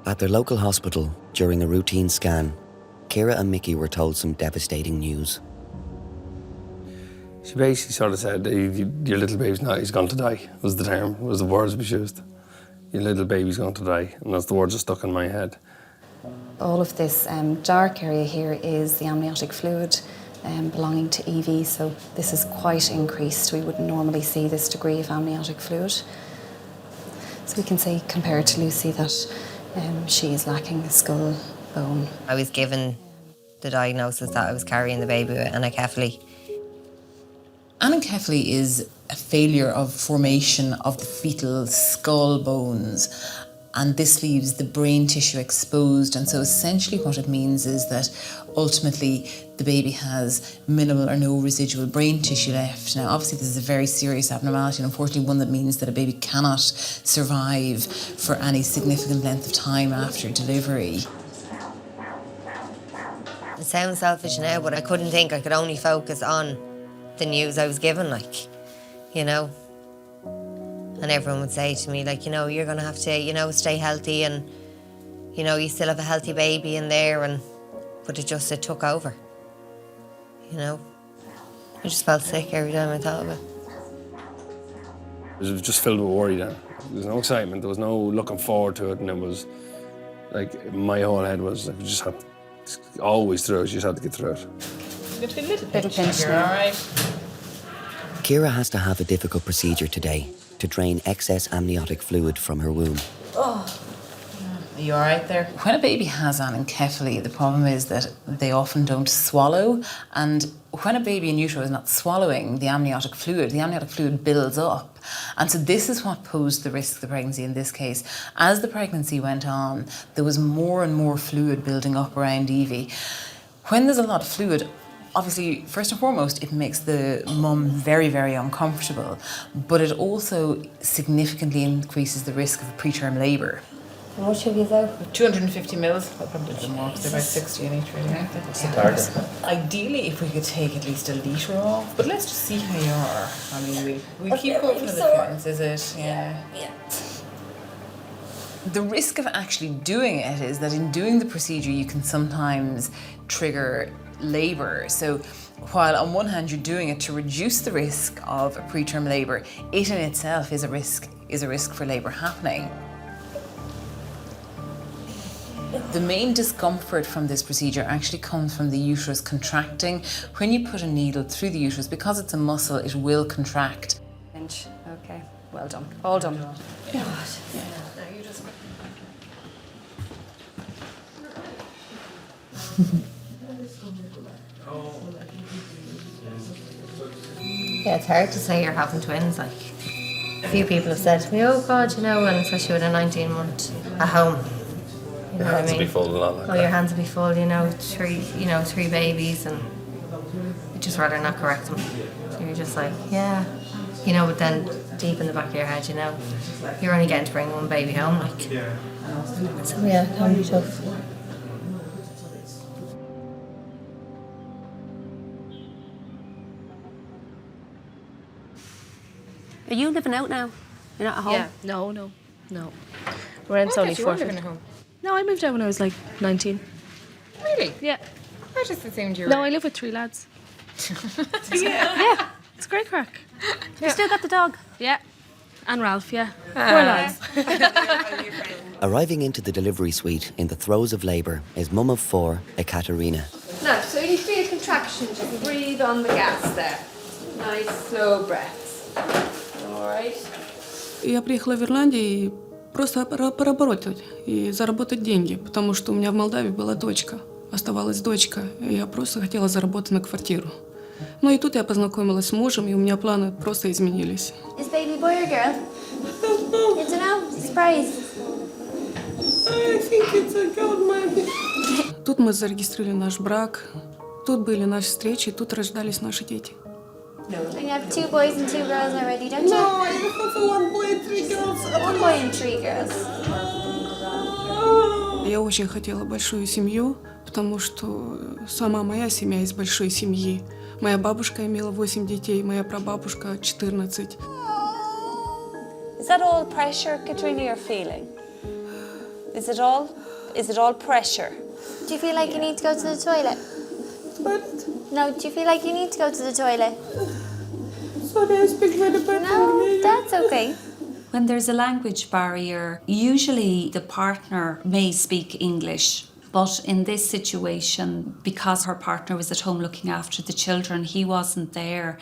At their local hospital, during a routine scan, Ciara and Mickey were told some devastating news. She basically sort of said, your little baby's not, he's going to die, was the term, was the words we used. Your little baby's going to die, and that's the words that stuck in my head. All of this dark area here is the amniotic fluid belonging to Evie, so this is quite increased. We wouldn't normally see this degree of amniotic fluid. So we can say, compared to Lucy, that she is lacking the skull bone. I was given the diagnosis that I was carrying the baby with anencephaly. Anencephaly is a failure of formation of the fetal skull bones, and this leaves the brain tissue exposed. And so essentially what it means is that ultimately the baby has minimal or no residual brain tissue left. Now obviously this is a very serious abnormality, and unfortunately one that means that a baby cannot survive for any significant length of time after delivery. It sounds selfish now, but I couldn't think. I could only focus on the news I was given, like, you know. And everyone would say to me, like, you know, you're going to have to, you know, stay healthy, and, you know, you still have a healthy baby in there. But it took over, you know. I just felt sick every time I thought of it. It was just filled with worry then. There was no excitement, there was no looking forward to it, and it was, like, my whole head was, like, you just had always through it, you just had to get through it. Little pinch. You're all right. Ciara has to have a difficult procedure today to drain excess amniotic fluid from her womb. Oh. Are you all right there? When a baby has anencephaly, the problem is that they often don't swallow, and when a baby in utero is not swallowing the amniotic fluid builds up. And so this is what posed the risk of the pregnancy in this case. As the pregnancy went on, there was more and more fluid building up around Evie. When there's a lot of fluid, obviously, first and foremost, it makes the mum very, very uncomfortable, but it also significantly increases the risk of preterm labour. How much have you though? 250 mils. I'll probably do more because they're about 60 in each, really, aren't they? What's the target? Ideally, if we could take at least a litre off, but let's just see how you are. I mean, we keep going for the difference, is it? Yeah. The risk of actually doing it is that in doing the procedure, you can sometimes trigger labour. So while on one hand you're doing it to reduce the risk of a preterm labour, it in itself is a risk for labour happening. The main discomfort from this procedure actually comes from the uterus contracting. When you put a needle through the uterus, because it's a muscle, it will contract. Pinch. Okay, well done. All done. Yeah. Yeah, it's hard to say you're having twins. Like, a few people have said to me, "Oh God, you know," and especially with a 19-month at home. You know what I mean? Your hands will be full a lot like that. Your hands will be full. You know, three babies, and you'd just rather not correct them. So you're just like, yeah, you know. But then deep in the back of your head, you know, you're only getting to bring one baby home, like. So yeah, it can be tough. Are you living out now? You're not at home? Yeah, no. Rent's only You were $450. living at home. No, I moved out when I was like 19. Really? Yeah. I just assumed you were. No, I live with 3 lads. Yeah, it's great crack. You still got the dog? Yeah. And Ralph, yeah. 4 Ah. lads. Arriving into the delivery suite in the throes of labour is mum of 4, Ekaterina. Now, so you feel contractions, you can breathe on the gas there. Nice, slow breaths. All right. Я приехала в Ирландию просто поработать и заработать деньги, потому что у меня в Молдавии была дочка. оставалась дочка, и я просто хотела заработать на квартиру. Ну и тут я познакомилась с мужем, и у меня планы просто изменились. Is baby boy or girl? You don't know? Surprise. I think it's a girl, maybe. Тут мы зарегистрировали наш брак, тут были наши встречи, тут рождались наши дети. And you have 2 boys and 2 girls already, don't you? No, I have 1 boy and 3 girls. 1 boy and 3 girls. Я очень хотела большую семью, потому что сама моя семья из большой семьи. Моя бабушка имела 8 детей, моя прабабушка 14. Is that all pressure, Katrina, you're feeling? Is it all pressure? Do you feel like you need to go to the toilet? No, do you feel like you need to go to the toilet? Sorry, I speak very bad No, that's okay. When there's a language barrier, usually the partner may speak English. But in this situation, because her partner was at home looking after the children, he wasn't there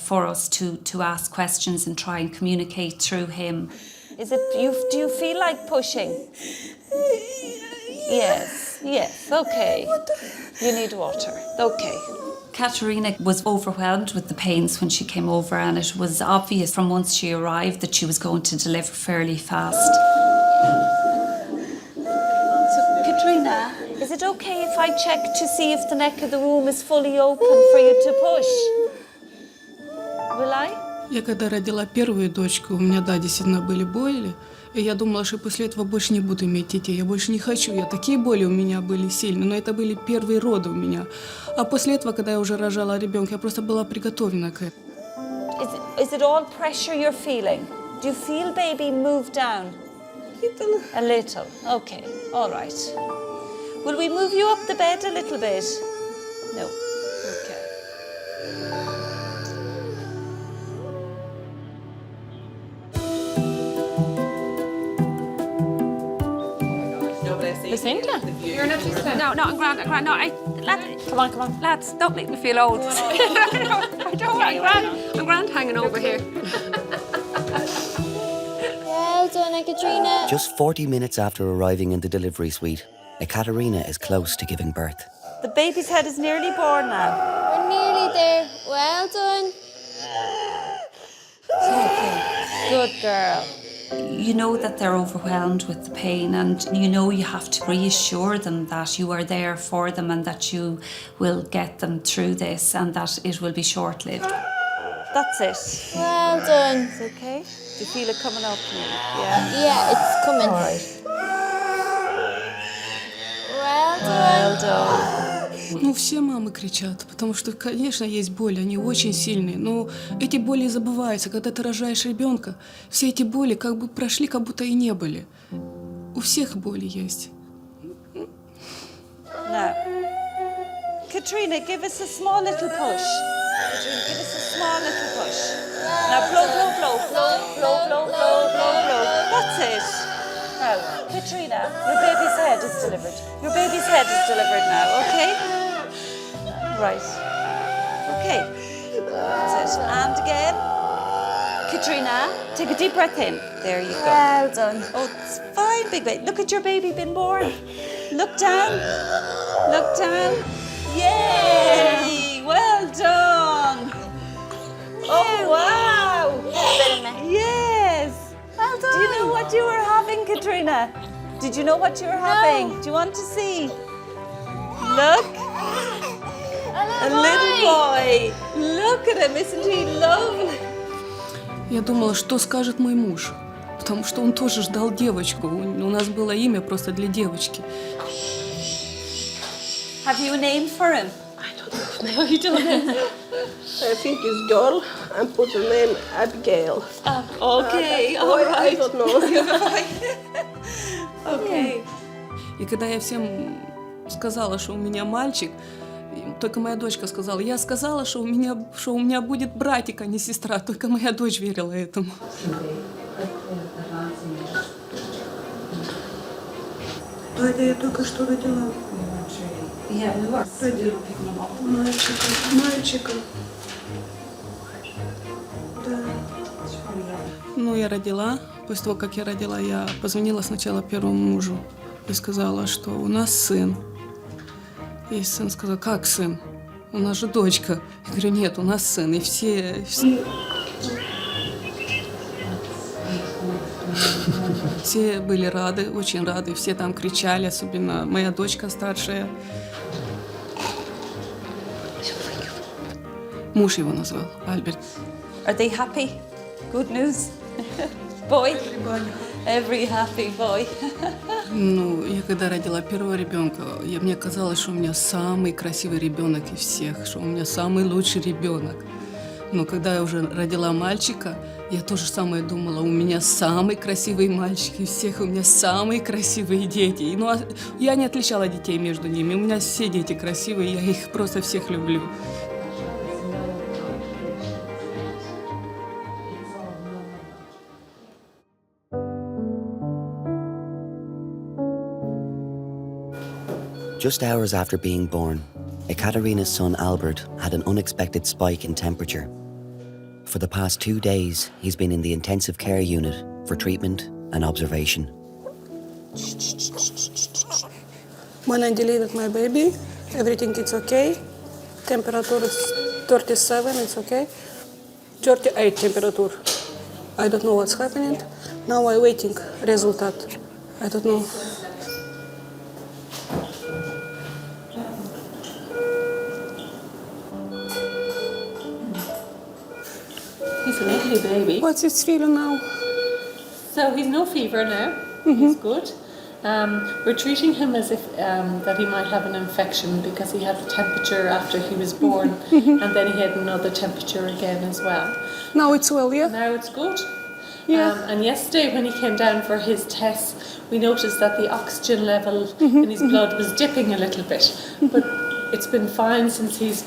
for us to ask questions and try and communicate through him. Do you feel like pushing? Yes, okay. You need water, okay. Katerina was overwhelmed with the pains when she came over, and it was obvious from once she arrived that she was going to deliver fairly fast. So, Katrina, is it okay if I check to see if the neck of the womb is fully open for you to push? Will I? Я когда родила первую дочку, у меня, да, действительно были боли, и я думала, что после этого больше не буду иметь детей, я больше не хочу, такие боли у меня были сильные, но это были первые роды у меня. А после этого, когда я уже рожала ребенка, я просто была приготовлена к этому. Is it all pressure you're feeling? Do you feel baby move down? A little. Okay, all right. Will we move you up the bed a little bit? No. Okay. Lucinda? You're not used to. No, I'm grand. No, lads, come on. Lads, don't make me feel old. I don't. I'm grand hanging over here. Well done, Katrina. Just 40 minutes after arriving in the delivery suite, Ekaterina is close to giving birth. The baby's head is nearly born now. We're nearly there. Well done. Okay. Good girl. You know that they're overwhelmed with the pain, and you know you have to reassure them that you are there for them and that you will get them through this and that it will be short-lived. That's it. Well done. It's okay? Do you feel it coming up? Yeah. Yeah, it's coming. All right. Well done. Ну, все мамы кричат, потому что, конечно, есть боли, они очень сильные, но эти боли забываются. Когда ты рожаешь ребенка, все эти боли как бы прошли, как будто и не были. У всех боли есть. Now, Katrina, give us a small little push. Katrina, give us a small little push. Now, blow. That's it. Now, Katrina, your baby's head is delivered. Your baby's head is delivered now, okay? Right. Okay. That's it. And again. Katrina, take a deep breath in. There you go. Well done. Oh, it's fine, big baby. Look at your baby been born. Look down. Look down. Yay! Well done. Oh, wow. Yes. Well done. Do you know what you were having, Katrina? Did you know what you were having? Do you want to see? Look. A little boy. Look at him. Isn't he lovely? Я думала, что скажет мой муж, потому что он тоже ждал девочку. У нас было имя просто для девочки. Have you a name for him? I don't know. No, you don't. I think it's girl and put the name Abigail. Okay, all right. I don't know. Okay. И когда я всем сказала, что у меня мальчик, только моя дочка сказала, я сказала, что у меня будет братик, а не сестра. Только моя дочь верила этому. Это я только что родила. Мальчика. Да. Ну, я родила. После того, как я родила, я позвонила сначала первому мужу и сказала, что у нас сын. И сын сказал, как сын? У нас же дочка. Я говорю, нет, у нас сын. И все... Все были рады, очень рады. Все там кричали, особенно моя дочка старшая. Муж его назвал, Альберт. Are they happy? Good news? Boy? Every happy boy. Ну, я когда родила первого ребенка, мне казалось, что у меня самый красивый ребенок из всех, что у меня самый лучший ребенок. Но когда я уже родила мальчика, я то же самое думала, у меня самый красивый мальчик из всех, у меня самые красивые дети. Ну, я не отличала детей между ними, у меня все дети красивые, я их просто всех люблю. Just hours after being born, Ekaterina's son Albert had an unexpected spike in temperature. For the past 2 days, he's been in the intensive care unit for treatment and observation. When I delivered my baby, everything is okay. Temperature is 37, it's okay. 38 temperature. I don't know what's happening. Now I'm waiting result. I don't know. He's a lovely baby. What's his feeling now? So he's no fever now. He's good. We're treating him as if that he might have an infection because he had the temperature after he was born, and then he had another temperature again as well. Now it's well, yeah? Now it's good. Yeah. And yesterday when he came down for his tests, we noticed that the oxygen level in his blood was dipping a little bit, but it's been fine since he's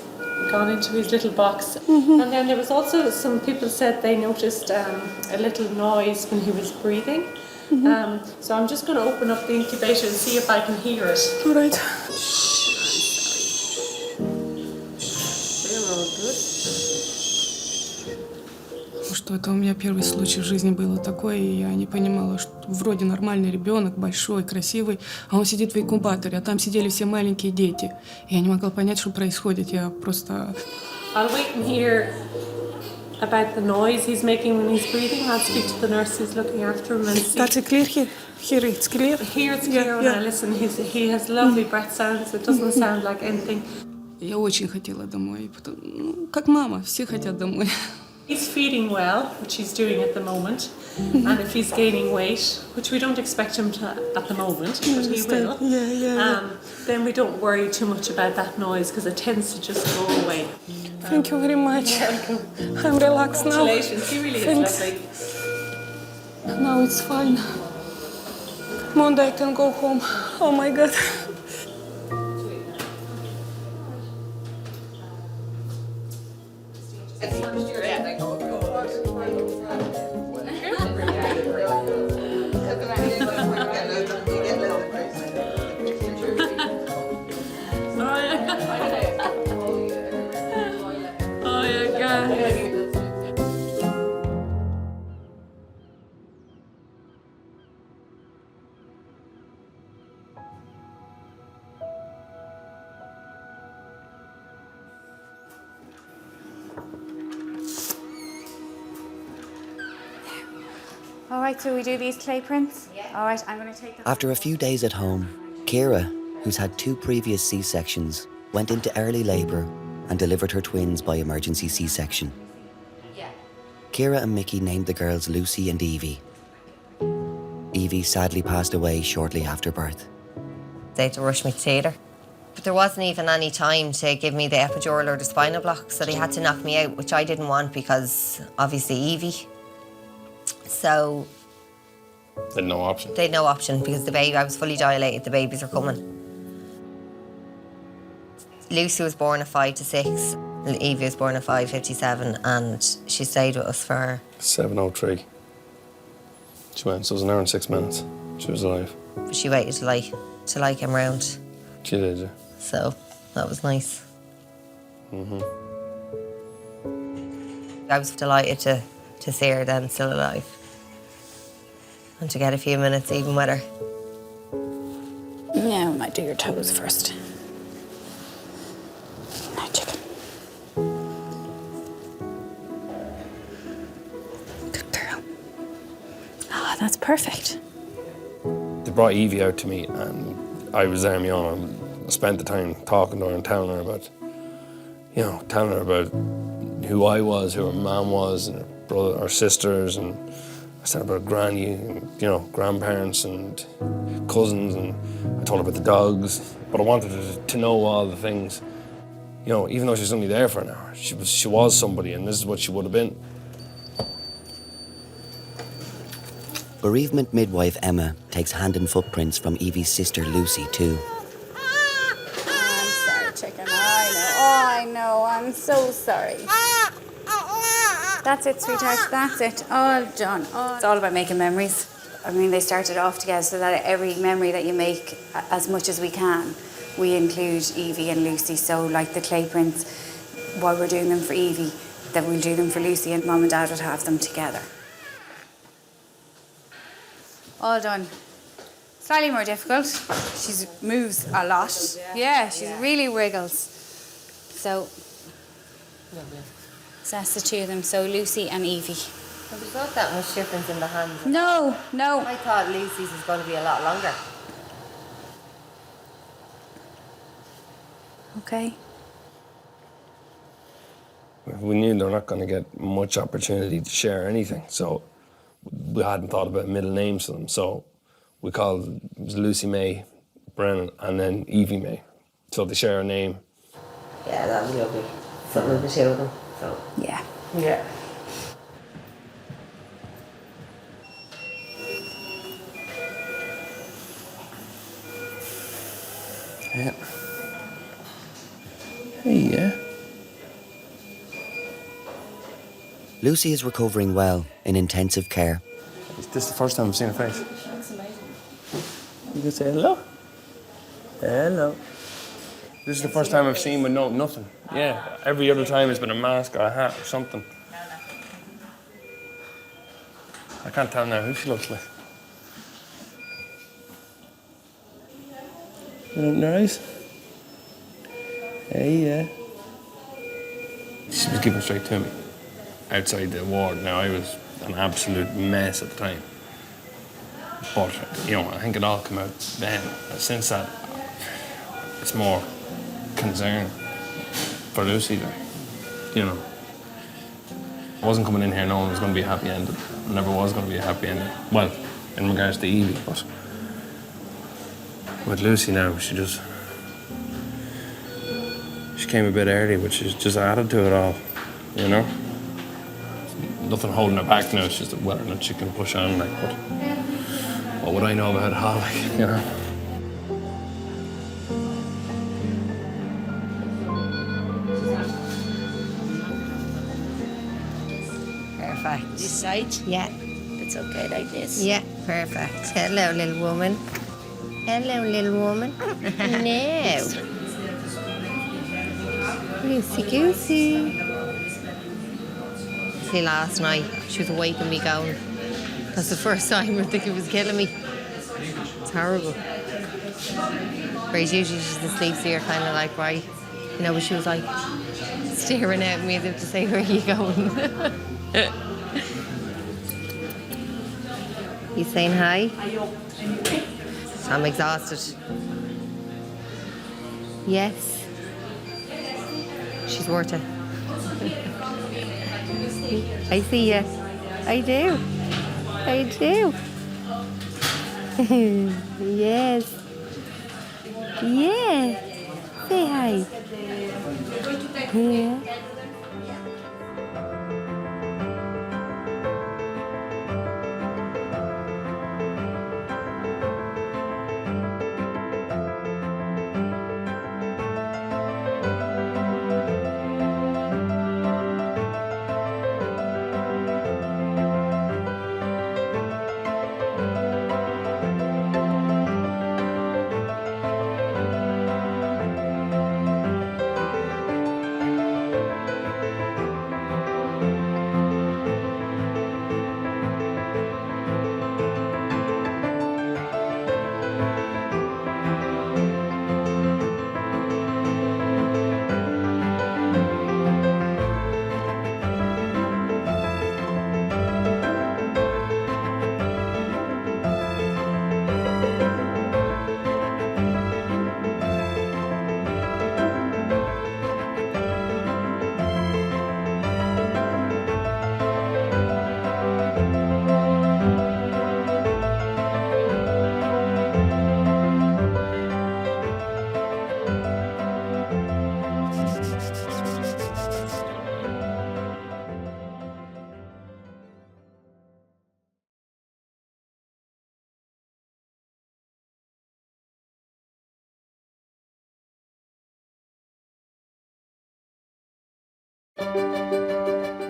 gone into his little box. And then there was also some people said they noticed a little noise when he was breathing. So I'm just going to open up the incubator and see if I can hear it. All right. They're all good. Что это у меня первый случай в жизни было такое, и я не понимала, что вроде нормальный ребенок, большой, красивый, а он сидит в инкубаторе, а там сидели все маленькие дети. Я не могла понять, что происходит. Я просто... I'll wait and hear about the noise he's making when he's breathing. I'll speak to the nurse who's looking after him and see. That's it clear here? Here it's clear? Here it's clear, and I listen. He has lovely breath sounds. It doesn't sound like anything. Я очень хотела домой. Как мама, все хотят домой. He's feeding well, which he's doing at the moment, and if he's gaining weight, which we don't expect him to at the moment, but he will, then we don't worry too much about that noise because it tends to just go away. Thank you very much. I'm relaxed now. Congratulations, he really Thanks. is lovely. Now it's fine. Monday I can go home. Oh my God. All right, so we do these clay prints? Yeah. All right, I'm going to take them. After a few days at home, Kira, who's had 2 previous C-sections, went into early labour and delivered her twins by emergency C-section. Yeah. Kira and Mickey named the girls Lucy and Evie. Evie sadly passed away shortly after birth. They had to rush me to theatre. But there wasn't even any time to give me the epidural or the spinal block, so they had to knock me out, which I didn't want because obviously Evie. So They had no option. they had no option because the baby, I was fully dilated, the babies are coming. Lucy was born at 5 to 6, Evie was born at 5:57, and she stayed with us for 7:03. She went, so it was an hour and 6 minutes. She was alive. she waited till I came round. She did, yeah. So that was nice. Mm-hmm. I was delighted to see her then still alive. And to get a few minutes even with her. Yeah, we might do your toes first. Ah, that's perfect. They brought Evie out to me, and I was there on my own. I spent the time talking to her and telling her about, telling her about who I was, who her mum was, and her brother, her sisters, and I said about granny, and, grandparents and cousins, and I told her about the dogs. But I wanted her to know all the things. Even though she was only there for an hour, she was somebody, and this is what she would have been. Bereavement midwife Emma takes hand and footprints from Evie's sister Lucy too. I'm sorry, chicken. I know. I'm so sorry. That's it, sweetheart. That's it. All done. It's all about making memories. I mean, they started off together so that every memory that you make, as much as we can, we include Evie and Lucy. So, like the clay prints, while we're doing them for Evie, that we'll do them for Lucy, and Mum and Dad would have them together. All done. Slightly more difficult. She moves a lot. Yeah, she really wiggles. So that's the two of them. So Lucy and Evie. Well, there's not that much difference in the hands. No. I thought Lucy's was going to be a lot longer. Okay. We knew they were not going to get much opportunity to share anything, so we hadn't thought about middle names for them. So we called it was Lucy May Brennan and then Evie May. So they share a name. Yeah, that was lovely. Something with the two of them. So yeah. Yeah. Yeah. Yeah. Lucy is recovering well in intensive care. Is this the first time I've seen her face? That's amazing. You can say hello. Hello. This is the first time I've seen with nothing. Yeah, every other time it's been a mask or a hat or something. I can't tell now who she looks like. Open her eyes. Hey, yeah. She was given straight to me outside the ward. Now, I was an absolute mess at the time. But, I think it all came out then. Since that, it's more concern for Lucy. I wasn't coming in here knowing it was going to be a happy ending. It never was going to be a happy ending. Well, in regards to Evie, but with Lucy now, she came a bit early, but she's just added to it all, Nothing holding her back now, it's just whether or not she can push on, but what would I know about it all, Perfect. This side? Yeah. It's okay like this? Yeah, perfect. Hello, little woman. Hello, little woman. No. Goosey goosey. See, last night, she was waking me going. That's the first time I think it was killing me. It's horrible. Whereas usually she's asleep, so you're kind of like, right. But she was like staring at me as if to say, where are you going? You saying hi? I'm exhausted. Yes. She's worth it. I see you. I do. I do. Yes. Yeah. Say hi. Yeah.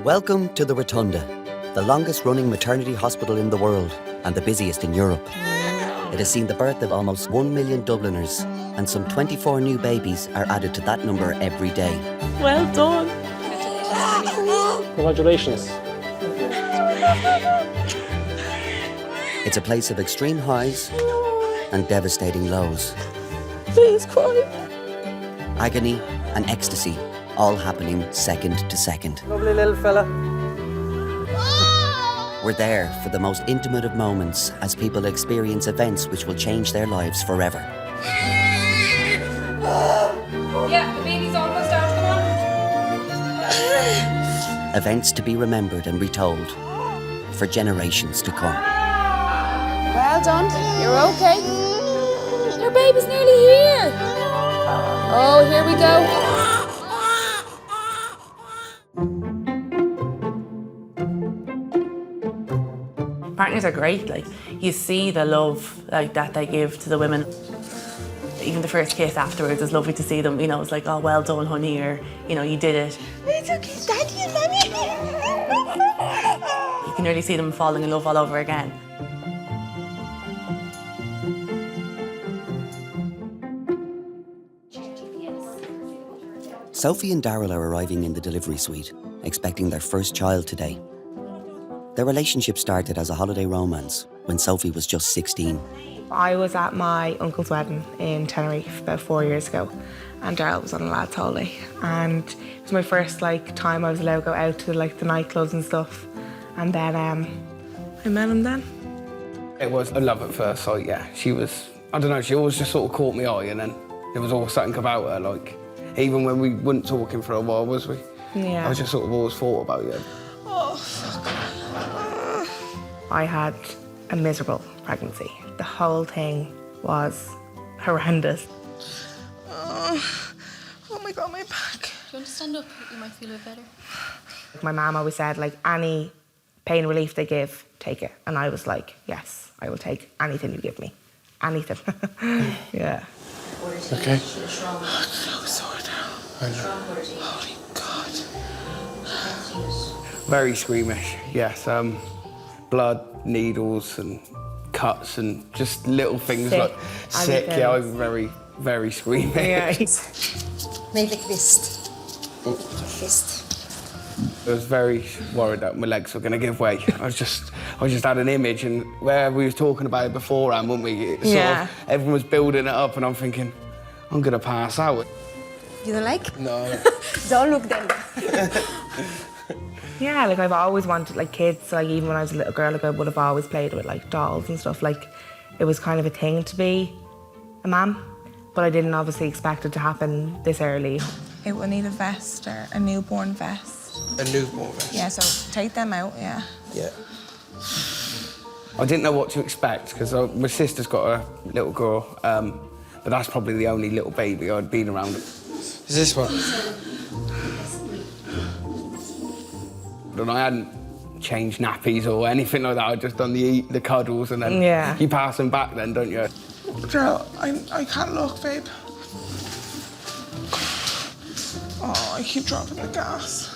Welcome to the Rotunda, the longest running maternity hospital in the world and the busiest in Europe. It has seen the birth of almost 1 million Dubliners, and some 24 new babies are added to that number every day. Well done. Congratulations. It's a place of extreme highs and devastating lows. Please cry. Agony and ecstasy, all happening second to second. Lovely little fella. We're there for the most intimate of moments as people experience events which will change their lives forever. Yeah, the baby's almost out, come on. Events to be remembered and retold for generations to come. Well done. You're okay. Your baby's nearly here. Oh, here we go. Partners are great. Like, you see the love like that they give to the women. Even the first kiss afterwards is lovely to see them. You know, it's like, oh, well done, honey, or you know, you did it. It's okay, Daddy and Mommy. You can really see them falling in love all over again. Sophie and Daryl are arriving in the delivery suite, expecting their first child today. Their relationship started as a holiday romance when Sophie was just 16. I was at my uncle's wedding in Tenerife about 4 years ago, and Daryl was on a lad's holiday. And it was my first time I was allowed to go out to the nightclubs and stuff. And then I met him then. It was a love at first sight, yeah. She was, I don't know, she always just sort of caught my eye, and then there was always something about her, even when we weren't talking for a while, was we? Yeah. I just sort of always thought about you. Oh, fuck. I had a miserable pregnancy. The whole thing was horrendous. Oh my God, my back. Do you want to stand up? You might feel a bit better. My mum always said, any pain relief they give, take it. And I was like, yes, I will take anything you give me. Anything. Yeah. Okay. So sore now. I know. Holy God. Very squeamish, yes. Blood, needles and cuts and just little things Sick. like sick. Yeah, I was very, very squeamish. Yeah. Maybe fist. Fist. I was very worried that my legs were going to give way. I just had an image, and where we were talking about it beforehand, weren't we? Everyone was building it up, and I'm thinking, I'm going to pass out. You don't like? No. Don't look them. Yeah, I've always wanted kids. Even when I was a little girl, I would have always played with dolls and stuff. It was kind of a thing to be a mum, but I didn't obviously expect it to happen this early. It will need a vest or a newborn vest. A newborn vest? Yeah, so take them out, yeah. Yeah. I didn't know what to expect because my sister's got a little girl, but that's probably the only little baby I'd been around. Is this one? And I hadn't changed nappies or anything like that. I'd just done the cuddles, and then you pass them back then, don't you? Girl, I can't look, babe. Oh, I keep dropping the gas.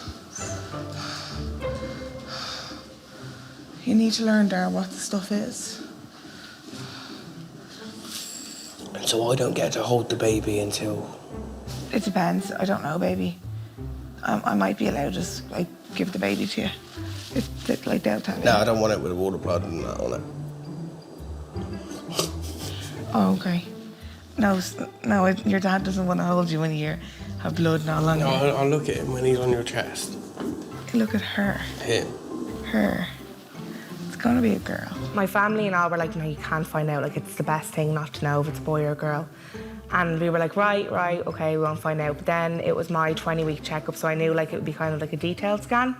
You need to learn, Dara, what the stuff is. And so I don't get to hold the baby until... It depends. I don't know, baby. I might be allowed to just give the baby to you. They'll tell you. No, I don't want it with water blood and that on it. Oh, okay. No, your dad doesn't want to hold you when you have blood and all on you. No, I'll look at him when he's on your chest. Look at her. Him. Her. It's gonna be a girl. My family and all were like, no, you can't find out. It's the best thing not to know if it's a boy or a girl. And we were like, right, okay, we won't find out. But then it was my 20-week checkup, so I knew it would be kind of like a detailed scan.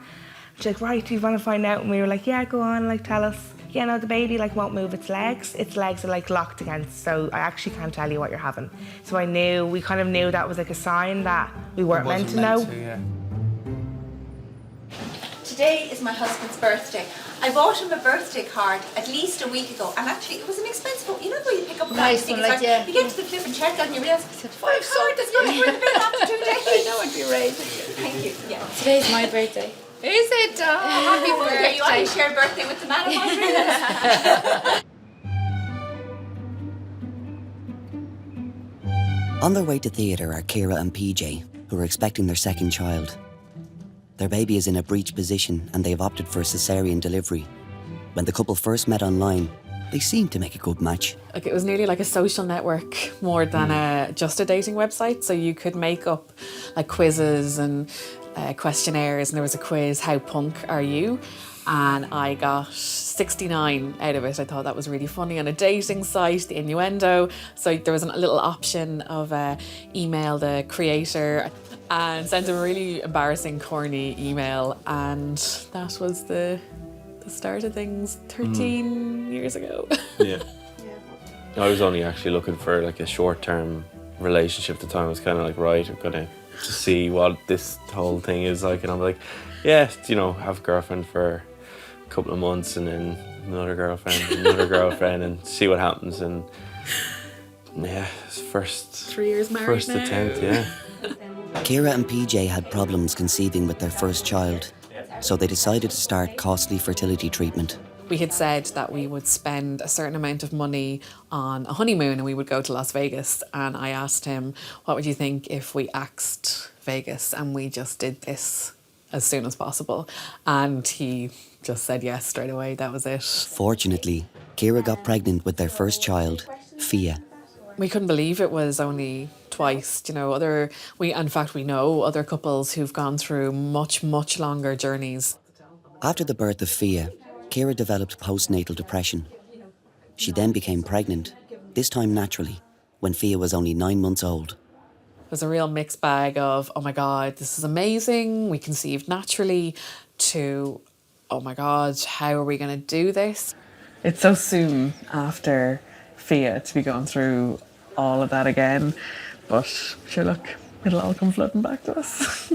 She's like, right, do you want to find out? And we were like, yeah, go on, tell us. Yeah, no, the baby won't move its legs. Its legs are locked against, so I actually can't tell you what you're having. So we kind of knew that was a sign that we weren't meant to know. Today today is my husband's birthday. I bought him a birthday card at least a week ago, and actually it was an expensive one. You know where you pick up a Nice card, one, like, yeah. you get to the flip and check and you realise it's a card that's going to bring a bill after 2 days. I know it'd be right. Thank you. Yeah. Today's my birthday. Is it? Oh, happy birthday. You want to share birthday with the man of my dreams? On their way to theatre are Ciara and PJ, who are expecting their second child. Their baby is in a breech position and they have opted for a cesarean delivery. When the couple first met online, they seemed to make a good match. Like, it was nearly like a social network more than just a dating website. So you could make up like quizzes and questionnaires, and there was a quiz, how punk are you? And I got 69 out of it. I thought that was really funny. On a dating site, the innuendo. So there was a little option of email the creator and sent a really embarrassing, corny email. And that was the start of things 13 years ago. Yeah. I was only actually looking for like a short-term relationship at the time. I was kind of like, right, I'm gonna just see what this whole thing is like. And I'm like, yeah, you know, have a girlfriend for a couple of months and then another girlfriend and see what happens. And yeah, it's first 3 years married first now. attempt, yeah. Ciara and PJ had problems conceiving with their first child, so they decided to start costly fertility treatment. We had said that we would spend a certain amount of money on a honeymoon and we would go to Las Vegas. And I asked him, what would you think if we axed Vegas and we just did this as soon as possible? And he just said yes straight away. That was it. Fortunately, Ciara got pregnant with their first child, Fia. We couldn't believe it was only twice. You know, we know other couples who've gone through much, much longer journeys. After the birth of Fia, Ciara developed postnatal depression. She then became pregnant, this time naturally, when Fia was only 9 months old. It was a real mixed bag of, oh my God, this is amazing, we conceived naturally, to, oh my God, how are we going to do this? It's so soon after Fia to be going through all of that again, but sure, look, it'll all come flooding back to us.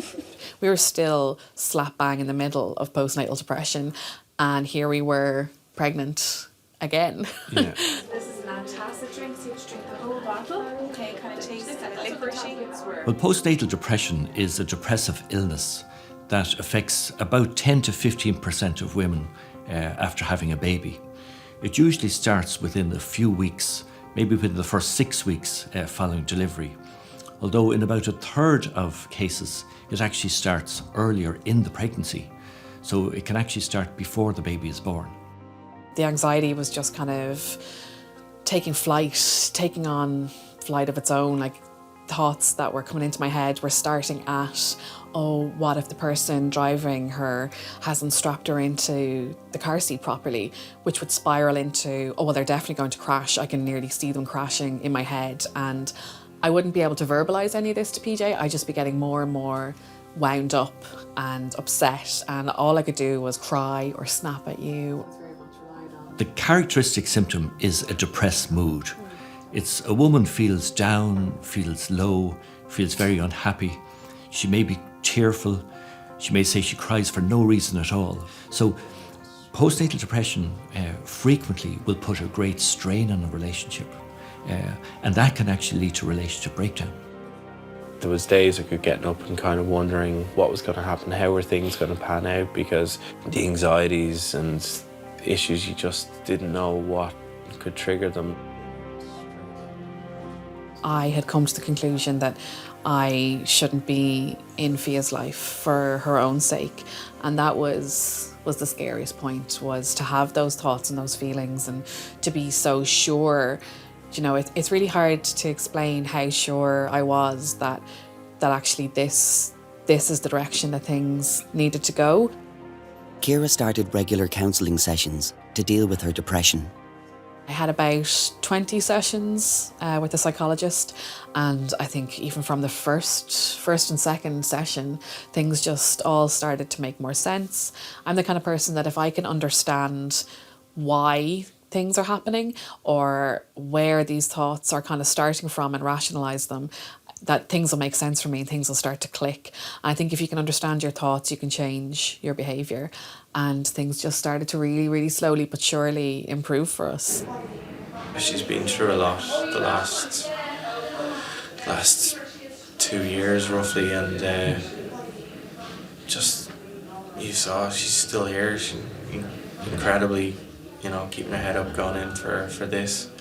We were still slap bang in the middle of postnatal depression, and here we were pregnant again. Yeah. This is an antacid drink, so you have to drink the whole bottle. Okay, kind of taste it, kind of liquorish. Well, postnatal depression is a depressive illness that affects about 10 to 15% of women after having a baby. It usually starts within a few weeks, maybe within the first 6 weeks following delivery. Although in about a third of cases, it actually starts earlier in the pregnancy. So it can actually start before the baby is born. The anxiety was just kind of taking on flight of its own. Like, thoughts that were coming into my head were starting at, oh, what if the person driving her hasn't strapped her into the car seat properly, which would spiral into, oh, well, they're definitely going to crash. I can nearly see them crashing in my head. And I wouldn't be able to verbalise any of this to PJ. I'd just be getting more and more wound up and upset, and all I could do was cry or snap at you. The characteristic symptom is a depressed mood. It's a woman feels down, feels low, feels very unhappy. She may be tearful. She may say she cries for no reason at all. So postnatal depression frequently will put a great strain on a relationship, and that can actually lead to relationship breakdown. There was days I could get up and kind of wondering what was going to happen, how were things going to pan out, because the anxieties and issues, you just didn't know what could trigger them. I had come to the conclusion that I shouldn't be in Fia's life for her own sake, and that was the scariest point, was to have those thoughts and those feelings and to be so sure. You know, it's really hard to explain how sure I was that actually this is the direction that things needed to go. Ciara started regular counselling sessions to deal with her depression. I had about 20 sessions with a psychologist, and I think even from the first and second session, things just all started to make more sense. I'm the kind of person that if I can understand why things are happening or where these thoughts are kind of starting from and rationalise them, that things will make sense for me and things will start to click. And I think if you can understand your thoughts, you can change your behaviour. And things just started to really, really slowly but surely improve for us. She's been through a lot the last 2 years roughly, and just, you saw she's still here. She's incredibly, you know, keeping her head up, going in for this.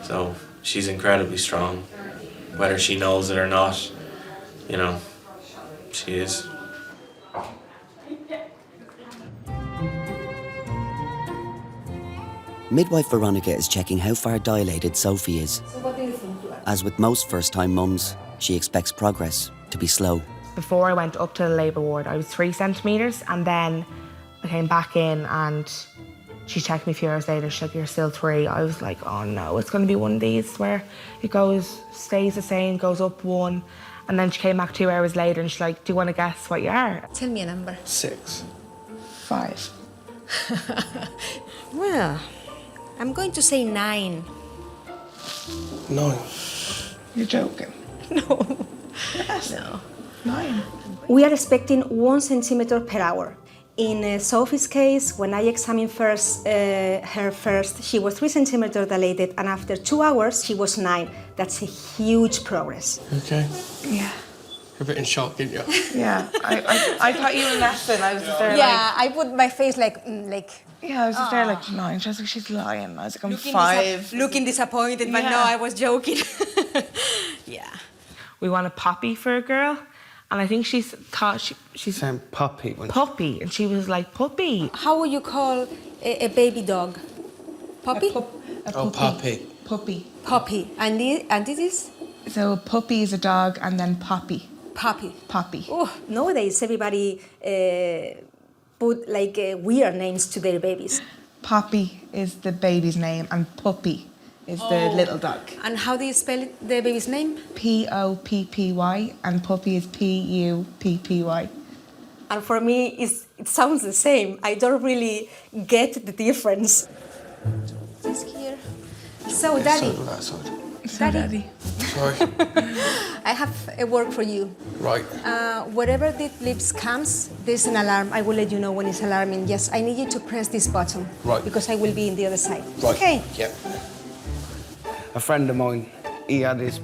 So she's incredibly strong, whether she knows it or not. You know, she is. Midwife Veronica is checking how far dilated Sophie is. As with most first-time mums, she expects progress to be slow. Before I went up to the labour ward, I was 3 centimetres, and then I came back in and she checked me a few hours later. She's like, "You're still 3." I was like, oh no, it's going to be one of these where it stays the same, goes up 1. And then she came back 2 hours later and she's like, "Do you want to guess what you are?" Tell me a number. 6. 5. Well, I'm going to say 9. 9. You're joking. No. Yes. No. 9. We are expecting 1 centimetre per hour. In Sophie's case, when I examined her first, she was 3 centimetres dilated, and after 2 hours, she was 9. That's a huge progress. Okay. Yeah. You're a bit in shock, aren't you? Yeah. I thought you were laughing. I was just there I put my face like. Yeah, I was just there like 9. She was like, "She's lying." I was like, "I'm Looking 5. Looking disappointed, but no, I was joking. Yeah. We want a Poppy for a girl, and I think she's saying puppy. Puppy, and she was like, "Puppy." How would you call a baby dog? Puppy? Oh, puppy. Puppy. Puppy. And this is? So puppy is a dog, and then poppy. Puppy. Poppy. Oh, Nowadays, everybody put like weird names to their babies. Poppy is the baby's name, and puppy is the little dog. And how do you spell the baby's name? Poppy, and puppy is Puppy. And for me, it sounds the same. I don't really get the difference. This here. So, Daddy. Daddy. Sorry. I have a work for you. Right. Wherever the lips comes, there's an alarm. I will let you know when it's alarming. Yes, I need you to press this button. Right. Because I will be in the other side. Right. Okay. Yep. A friend of mine, his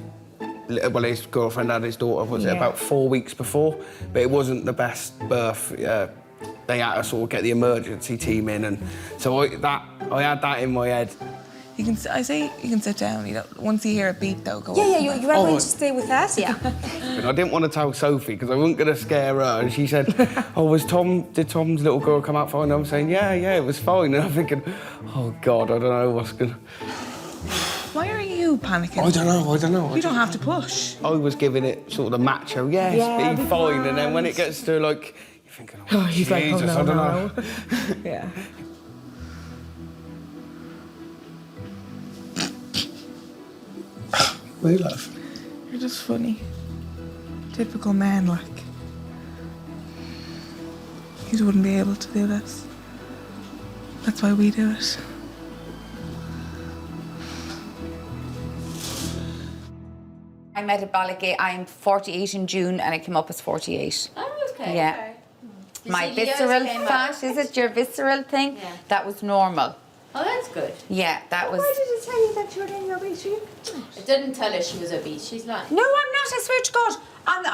girlfriend had his daughter, was it about 4 weeks before? But it wasn't the best birth. They had to sort of get the emergency team in, and so I had that in my head. You can sit down. You know, once you hear a beep, though, go. Yeah, you are going to stay with us. Yeah. But I didn't want to tell Sophie because I wasn't going to scare her. And she said, "Oh, did Tom's little girl come out fine?" And I'm saying, "Yeah, it was fine." And I'm thinking, "Oh God, I don't know what's gonna." Why are you panicking? I don't know. You don't have to push. I was giving it sort of the macho, yes, be fine. And then when it gets to like, you're thinking, oh, he's like, Jesus, "Oh, no, I don't know." Yeah. We love. You're just funny. Typical man, like. You wouldn't be able to do this. That's why we do it. I'm metabolic. I'm 48 in June, and I came up as 48. Oh, okay. Yeah. Okay. My So you guys visceral came fat, up- is it your visceral thing? Yeah. That was normal. Oh, that's good. Yeah, that was. Why did it tell you that you were in your obese? It didn't tell her she was obese. She's lying. No, I'm not. I swear to God.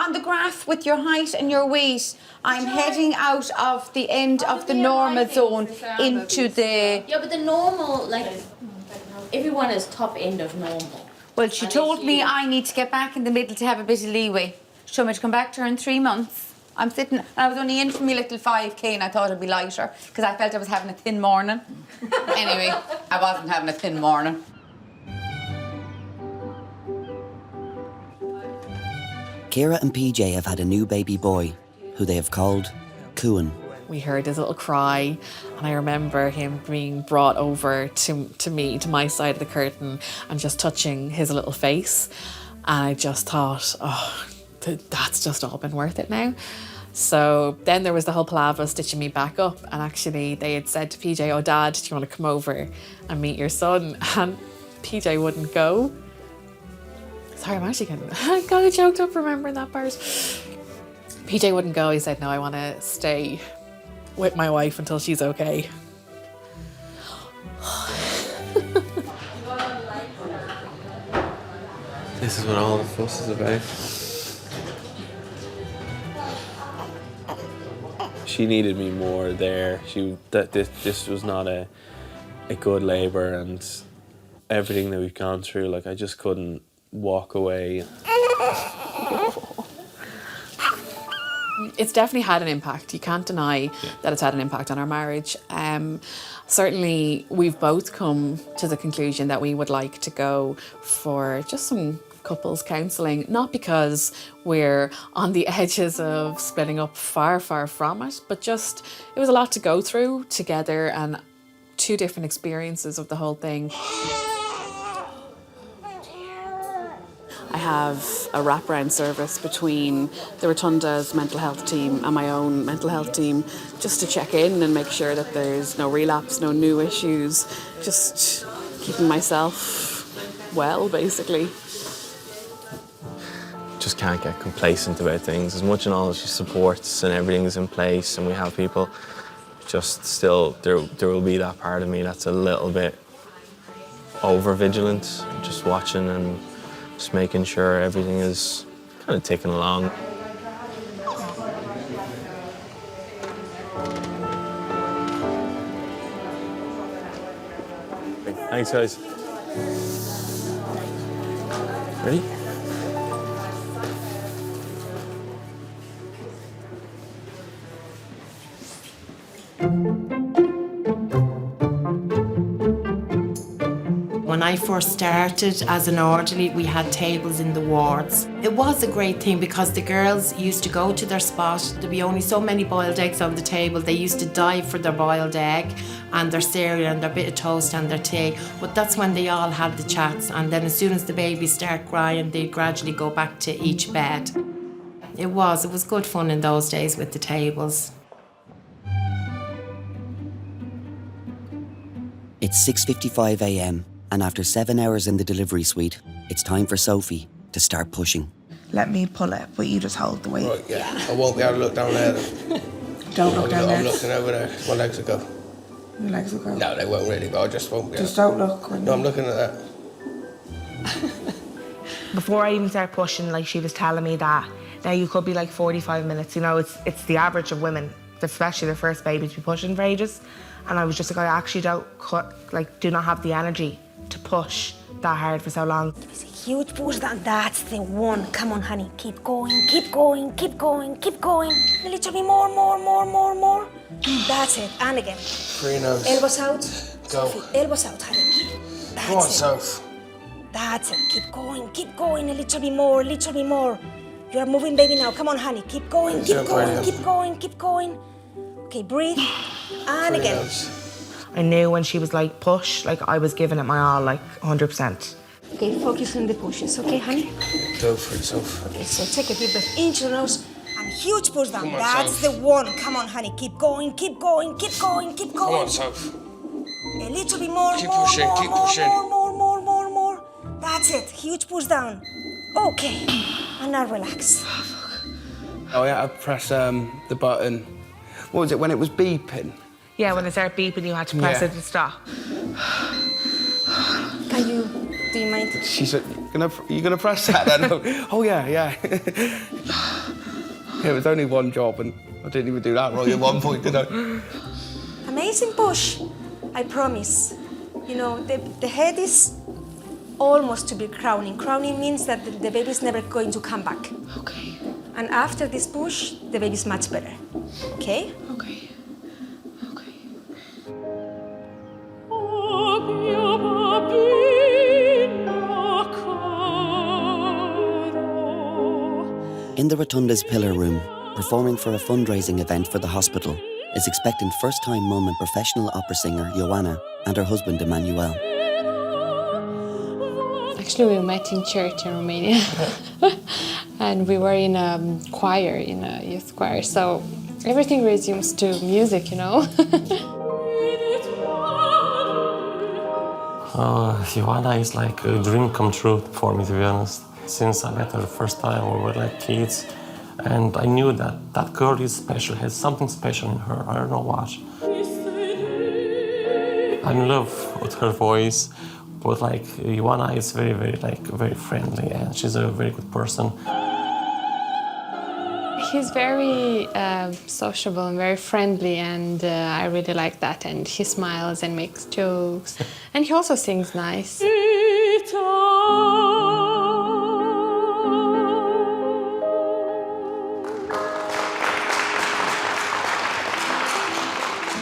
On the graph with your height and your weight, I'm heading out of the end of the normal zone into the. Yeah, but the normal, like, everyone is top end of normal. Well, she told me I need to get back in the middle to have a bit of leeway. She told me to come back to her in 3 months. I'm sitting, and I was only in for my little 5K, and I thought it'd be lighter because I felt I was having a thin morning. Anyway, I wasn't having a thin morning. Ciara and PJ have had a new baby boy, who they have called Cuan. We heard his little cry, and I remember him being brought over to me, to my side of the curtain, and just touching his little face. And I just thought, oh, that's just all been worth it now. So then there was the whole palaver stitching me back up, and actually they had said to PJ, "Oh, Dad, do you want to come over and meet your son?" And PJ wouldn't go. Sorry, I'm actually getting kind of choked up remembering that part. PJ wouldn't go. He said, no, I want to stay with my wife until she's okay. This is what all the fuss is about. She needed me more there. This was not a good labour, and everything that we've gone through, like I just couldn't walk away. It's definitely had an impact. You can't deny that it's had an impact on our marriage. Certainly, we've both come to the conclusion that we would like to go for just some couples counselling, not because we're on the edges of splitting up, far, far from it, but just it was a lot to go through together and two different experiences of the whole thing. I have a wraparound service between the Rotunda's mental health team and my own mental health team, just to check in and make sure that there's no relapse, no new issues, just keeping myself well, basically. Just can't get complacent about things. As much and all as she supports and everything's in place and we have people, just still there will be that part of me that's a little bit over vigilant, just watching and just making sure everything is kind of ticking along. Thanks, guys. Ready? When I first started as an orderly, we had tables in the wards. It was a great thing because the girls used to go to their spot. There'd be only so many boiled eggs on the table. They used to dive for their boiled egg and their cereal and their bit of toast and their tea. But that's when they all had the chats. And then as soon as the babies start crying, they'd gradually go back to each bed. It was good fun in those days with the tables. It's 6:55 a.m. and after 7 hours in the delivery suite, it's time for Sophie to start pushing. Let me pull it, but you just hold the weight. Right, yeah. I won't be able to look down there. Don't look down there. I'm looking over there. My legs will go. Your legs will go? No, they won't really go. I just won't be able. Just don't look. No, I'm looking at that. Before I even started pushing, like she was telling me that now you could be like 45 minutes, you know, it's the average of women, especially their first baby, to be pushing for ages. And I was just like, I actually do not have the energy to push that hard for so long. Huge push, that's the one. Come on, honey, keep going, keep going, keep going, keep going. A little bit more. That's it, and again. 3 nose. Elbows out. Go. Sophie, elbows out, honey. That's Go on, it. Soph. That's it, keep going, a little bit more. You are moving, baby, now. Come on, honey, keep going, keep going. Okay, breathe, and 3 again. nose. I knew when she was like, push, like I was giving it my all, like 100%. Okay, focus on the pushes, okay, honey? Go for it, Soph. Okay, so take a deep breath into your nose and huge push down. Come on, That's Soph. the one. Come on, honey, keep going. Come on, Soph. A little bit more, Keep more, pushing, more, keep more, pushing. more. That's it, huge push down. Okay, and now relax. Oh yeah, I press the button. What was it, when it was beeping? Yeah, when it started beeping, you had to press Yeah. it to stop. Do you mind? She said, you gonna press that then? Oh yeah. It was only one job and I didn't even do that right at one point, did I? Amazing push, I promise. You know, the head is almost to be crowning. Crowning means that the baby is never going to come back. Okay. And after this push, the baby is much better. Okay? Okay. In the Rotunda's pillar room, performing for a fundraising event for the hospital, is expectant first-time mum and professional opera singer Joanna and her husband Emmanuel. Actually, we met in church in Romania, and we were in a choir, in a youth choir, so everything resumes to music, you know. Joanna is like a dream come true for me, to be honest. since I met her the first time. We were like kids. And I knew that that girl is special, has something special in her. I don't know what. I'm in love with her voice, but like Joanna is very friendly, and she's a very good person. He's very sociable and very friendly, and I really like that. And he smiles and makes jokes, and he also sings nice.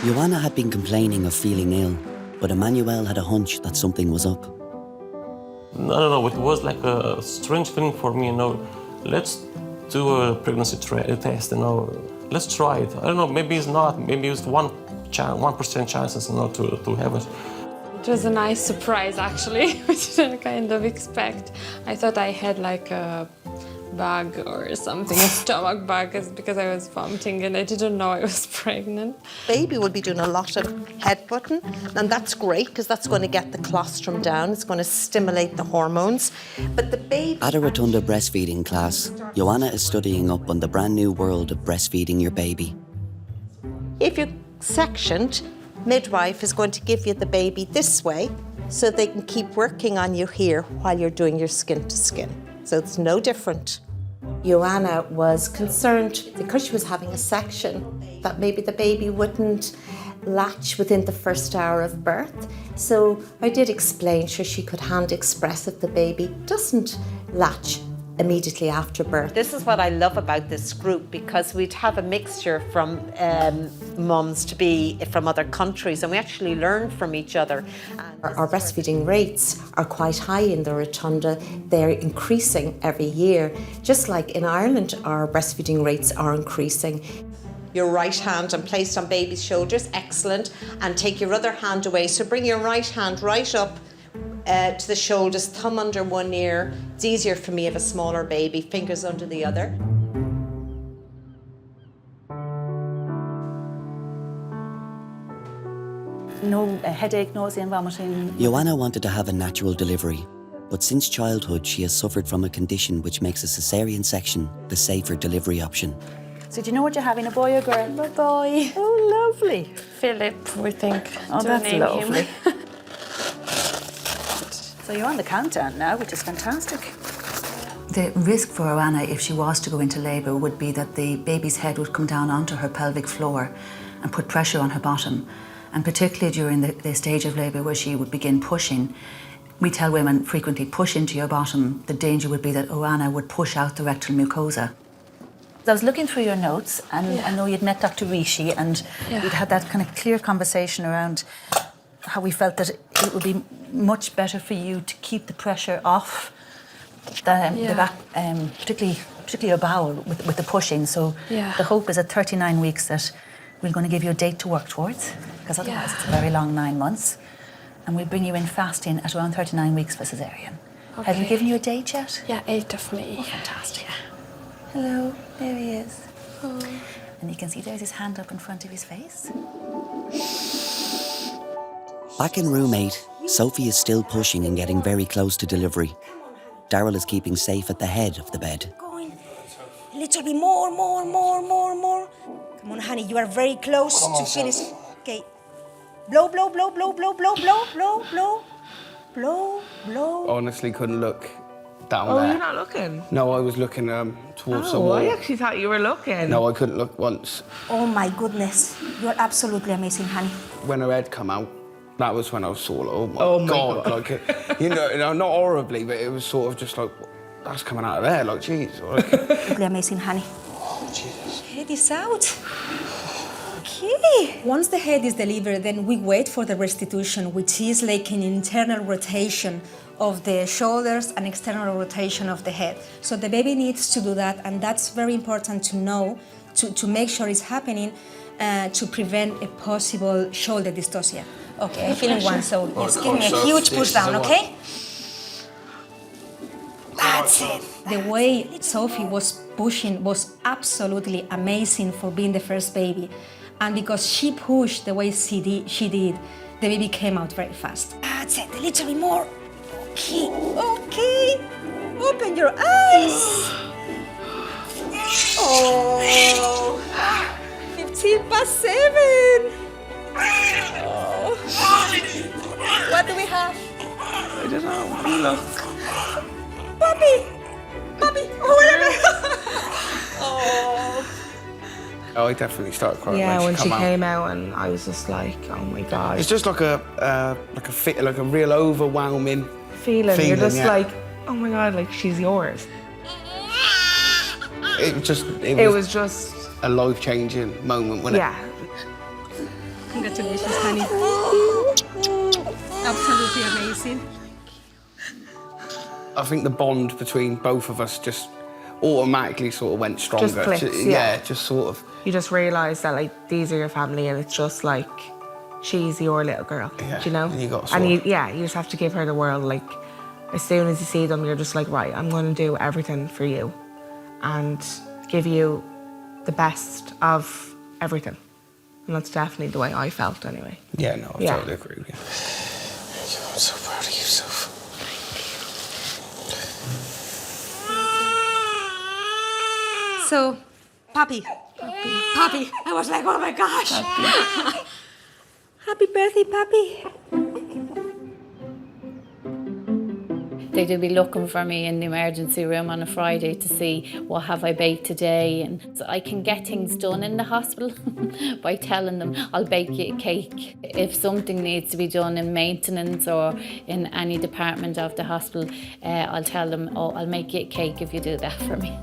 Joanna had been complaining of feeling ill, but Emmanuel had a hunch that something was up. No, it was like a strange feeling for me, let's do a pregnancy test, let's try it. I don't know, maybe it's not, maybe it's 1% chances, to have it. It was a nice surprise, actually, which I didn't kind of expect. I thought I had like a bug or something, a stomach bug, because I was vomiting and I didn't know I was pregnant. Baby will be doing a lot of headbutting, and that's great because that's going to get the colostrum down. It's going to stimulate the hormones. But the baby... At a Rotunda breastfeeding class, Joanna is studying up on the brand new world of breastfeeding your baby. If you're sectioned, midwife is going to give you the baby this way so they can keep working on you here while you're doing your skin to skin. So it's no different. Joanna was concerned because she was having a section that maybe the baby wouldn't latch within the first hour of birth. So I did explain to her she could hand express if the baby doesn't latch immediately after birth. This is what I love about this group, because we'd have a mixture from mums to be from other countries, and we actually learn from each other. Our breastfeeding rates are quite high in the Rotunda. They're increasing every year. Just like in Ireland, our breastfeeding rates are increasing. Your right hand and placed on baby's shoulders, excellent, and take your other hand away. So bring your right hand right up to the shoulders, thumb under one ear. It's easier for me if a smaller baby, fingers under the other. No headache, nausea and vomiting. Joanna wanted to have a natural delivery, but since childhood she has suffered from a condition which makes a cesarean section the safer delivery option. So do you know what you're having, a boy or girl? A boy. Oh, lovely. Philip, we think. Oh, to that's name lovely. him. So you're on the countdown now, which is fantastic. The risk for Joanna, if she was to go into labour, would be that the baby's head would come down onto her pelvic floor and put pressure on her bottom. And particularly during the stage of labour where she would begin pushing, we tell women frequently, push into your bottom. The danger would be that Joanna would push out the rectal mucosa. I was looking through your notes, and I know you'd met Dr. Rishi, and we'd had that kind of clear conversation around how we felt that it would be much better for you to keep the pressure off the back, particularly your bowel with the pushing. So the hope is at 39 weeks that we're going to give you a date to work towards, because otherwise it's a very long 9 months. And we'll bring you in fasting at around 39 weeks for cesarean. Okay. Have we given you a date yet? Yeah, 8th of May. Oh, fantastic. Hello, there he is. Oh. And you can see there's his hand up in front of his face. Back in room 8, Sophie is still pushing and getting very close to delivery. Daryl is keeping safe at the head of the bed. A little bit more. Come on, honey, you are very close to finish. Okay. Blow. Honestly, couldn't look down Oh, there. you're not looking? No, I was looking towards the Oh, wall. I actually thought you were looking. No, I couldn't look once. Oh my goodness, you are absolutely amazing, honey. When her head come out, that was when I was sort of, Oh oh my my God. God. Like, not horribly, but it was sort of just like, that's coming out of there, like, jeez. Like, Absolutely amazing, honey. oh, Jesus. Head is out. Okay. Once the head is delivered, then we wait for the restitution, which is like an internal rotation of the shoulders and external rotation of the head. So the baby needs to do that, and that's very important to know, to make sure it's happening, to prevent a possible shoulder dystocia. Okay, I'm feeling one, so just give me a huge push down, okay? That's it. The way Sophie was pushing was absolutely amazing for being the first baby. And because she pushed the way she did, the baby came out very fast. That's it, a little bit more. Okay. Open your eyes. Oh, 15 past 7. Oh. What do we have? I don't know. Look. Puppy. Puppy. Oh, whatever. Oh. Oh, I definitely started crying Yeah, when she out. came out, and I was just like, oh my god. It's just like a real overwhelming feeling. You're just yeah. like, oh my god, like she's yours. It was just a life-changing moment, wasn't yeah. it? Congratulations, honey. Absolutely amazing. I think the bond between both of us just automatically sort of went stronger. Just clicks, yeah, just sort of. You just realise that like these are your family, and it's just like she's your little girl. Yeah. Do you know? And you got you just have to give her the world. Like as soon as you see them, you're just like, right, I'm going to do everything for you, and give you the best of everything. And that's definitely the way I felt, anyway. Yeah, no, I totally agree with you. I'm so proud of you, Soph. So, Papi. Papi. I was like, oh my gosh. Happy birthday, Papi. They'd be looking for me in the emergency room on a Friday to see what have I baked today, and so I can get things done in the hospital by telling them I'll bake you a cake. If something needs to be done in maintenance or in any department of the hospital, I'll tell them, oh, I'll make you a cake if you do that for me.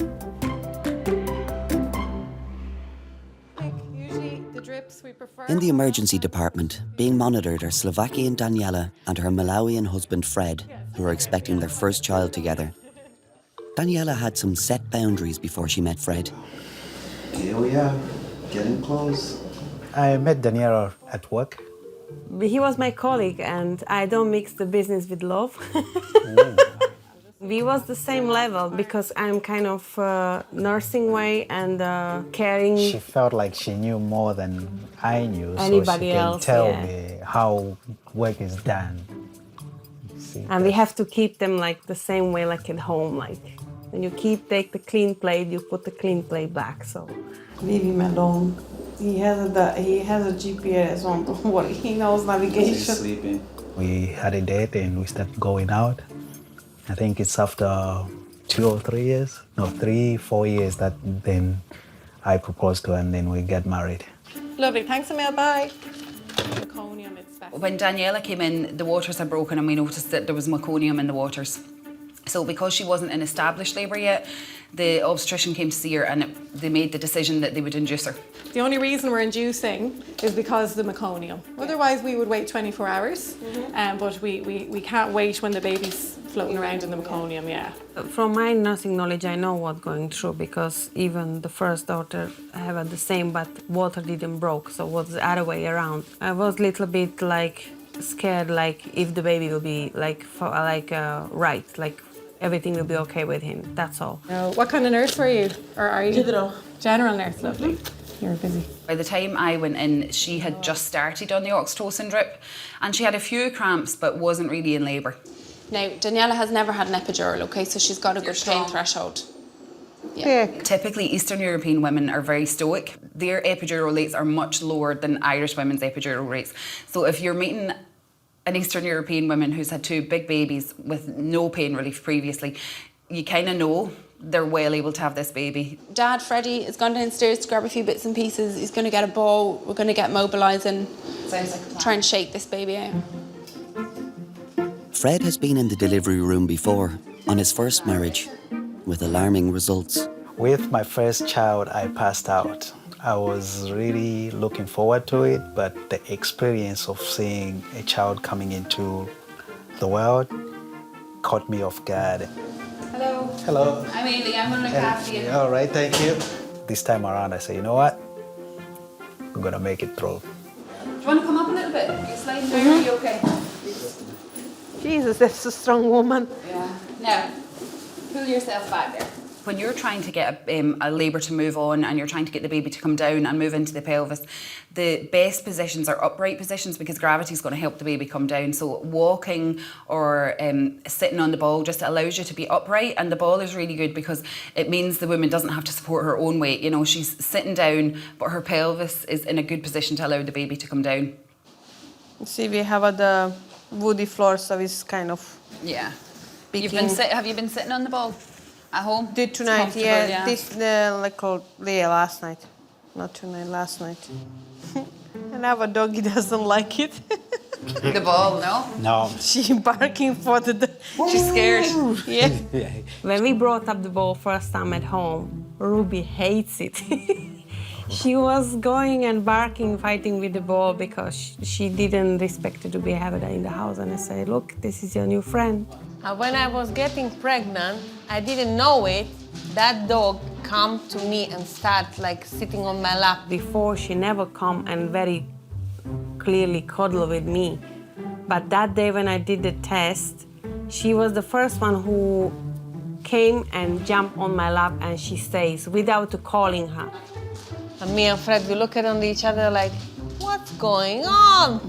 In the emergency department, being monitored are Slovakian Daniela and her Malawian husband Fred, who are expecting their first child together. Daniela had some set boundaries before she met Fred. Here we are, getting close. I met Daniela at work. He was my colleague, and I don't mix the business with love. We was the same level because I'm kind of nursing way and caring. She felt like she knew more than I knew, Anybody so she else, can tell yeah. me how work is done. And we have to keep them like the same way, like at home. Like when you take the clean plate, you put the clean plate back. So leave him alone. He has a GPS on the water. He knows navigation. He's sleeping. We had a date and we started going out. I think it's after 2 or 3 years, no, 3, 4 years that then I proposed to her and then we get married. Lovely, thanks Emil, bye. When Daniela came in, the waters had broken and we noticed that there was meconium in the waters. So because she wasn't in established labour yet, the obstetrician came to see her and they made the decision that they would induce her. The only reason we're inducing is because of the meconium. Otherwise we would wait 24 hours, but we can't wait when the baby's floating around in the meconium, yeah. from my nursing knowledge, I know what's going through because even the first daughter had the same, but water didn't broke, so it was the other way around. I was a little bit like scared, like if the baby will be like right, like everything will be okay with him. That's all. What kind of nurse were you, or are you? General nurse, lovely. You're busy. By the time I went in, she had just started on the oxytocin drip and she had a few cramps but wasn't really in labour. Now, Daniela has never had an epidural, okay, so she's got a good pain threshold. Yeah. Typically, Eastern European women are very stoic. Their epidural rates are much lower than Irish women's epidural rates. So if you're meeting an Eastern European woman who's had 2 big babies with no pain relief previously, you kind of know they're well able to have this baby. Dad, Freddie, has gone downstairs to grab a few bits and pieces. He's going to get a bowl. We're going to get mobilising. Sounds like a plan. Try and shake this baby out. Fred has been in the delivery room before, on his first marriage, with alarming results. With my first child, I passed out. I was really looking forward to it, but the experience of seeing a child coming into the world caught me off guard. Hello. Hello. I'm Ailey. I'm going to look after you. All right, thank you. This time around, I say, you know what? I'm going to make it through. Do you want to come up a little bit? You're sliding through. Are you okay? Jesus, that's a strong woman. Yeah. Now, pull yourself back there. When you're trying to get a labour to move on and you're trying to get the baby to come down and move into the pelvis, the best positions are upright positions because gravity is going to help the baby come down. So walking or sitting on the ball just allows you to be upright, and the ball is really good because it means the woman doesn't have to support her own weight. You know, she's sitting down, but her pelvis is in a good position to allow the baby to come down. See, we have the woody floor, so it's kind of... Yeah. Have you been sitting on the ball at home? Did tonight, yeah. This, last night. Not tonight, last night. And I have a dog, he doesn't like it. The ball, no? No. She's barking for the... She's scared. Yeah. When we brought up the ball first time at home, Ruby hates it. She was going and barking, fighting with the ball because she didn't respect it to be having it in the house. And I said, look, this is your new friend. When I was getting pregnant, I didn't know it. That dog come to me and start sitting on my lap. Before, she never come and very clearly cuddle with me. But that day when I did the test, she was the first one who came and jumped on my lap, and she stays without calling her. And me and Fred, we look at each other like, what's going on?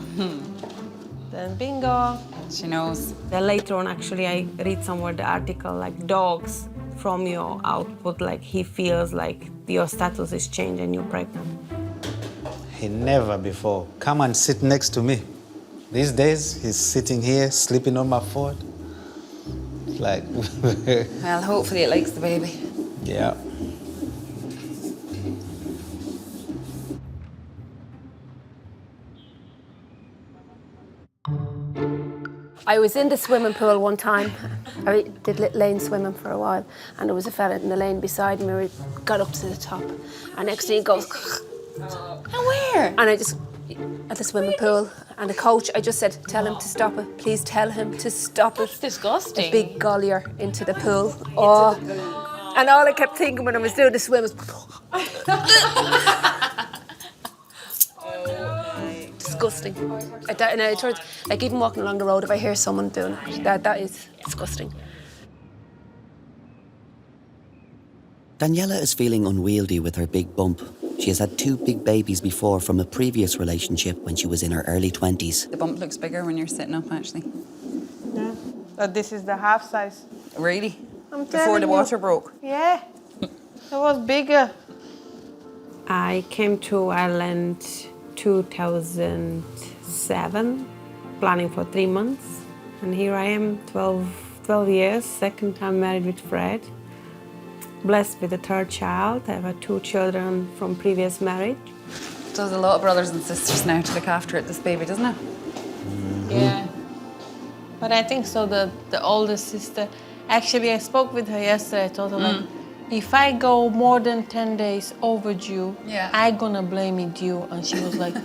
Then bingo. She knows. Then later on, actually, I read somewhere the article, dogs from your output, he feels like your status is changed and you're pregnant. He never before come and sit next to me. These days, he's sitting here, sleeping on my foot. Well, hopefully it likes the baby. Yeah. I was in the swimming pool one time. I did lane swimming for a while, and there was a fella in the lane beside me. We got up to the top, and next thing he goes, and where? And I just, at the swimming pool, and the coach, I just said, tell him to stop it. Please tell him to stop it. That's disgusting. A big gullier into the pool. Oh. And all I kept thinking when I was doing the swim was, disgusting. And I told, even walking along the road, if I hear someone doing it, that is disgusting. Daniela is feeling unwieldy with her big bump. She has had 2 big babies before from a previous relationship when she was in her early 20s. The bump looks bigger when you're sitting up, actually. Yeah. But this is the half size. Really? I'm Before the water broke? Yeah. It was bigger. I came to Ireland 2007, planning for 3 months. And here I am, 12 years, second time married with Fred. Blessed with a 3rd child. I have 2 children from previous marriage. So there's a lot of brothers and sisters now to look after this baby, doesn't it? Yeah. But I think so, the oldest sister, actually I spoke with her yesterday, I told her if I go more than 10 days overdue, I'm gonna blame it you. And she was like,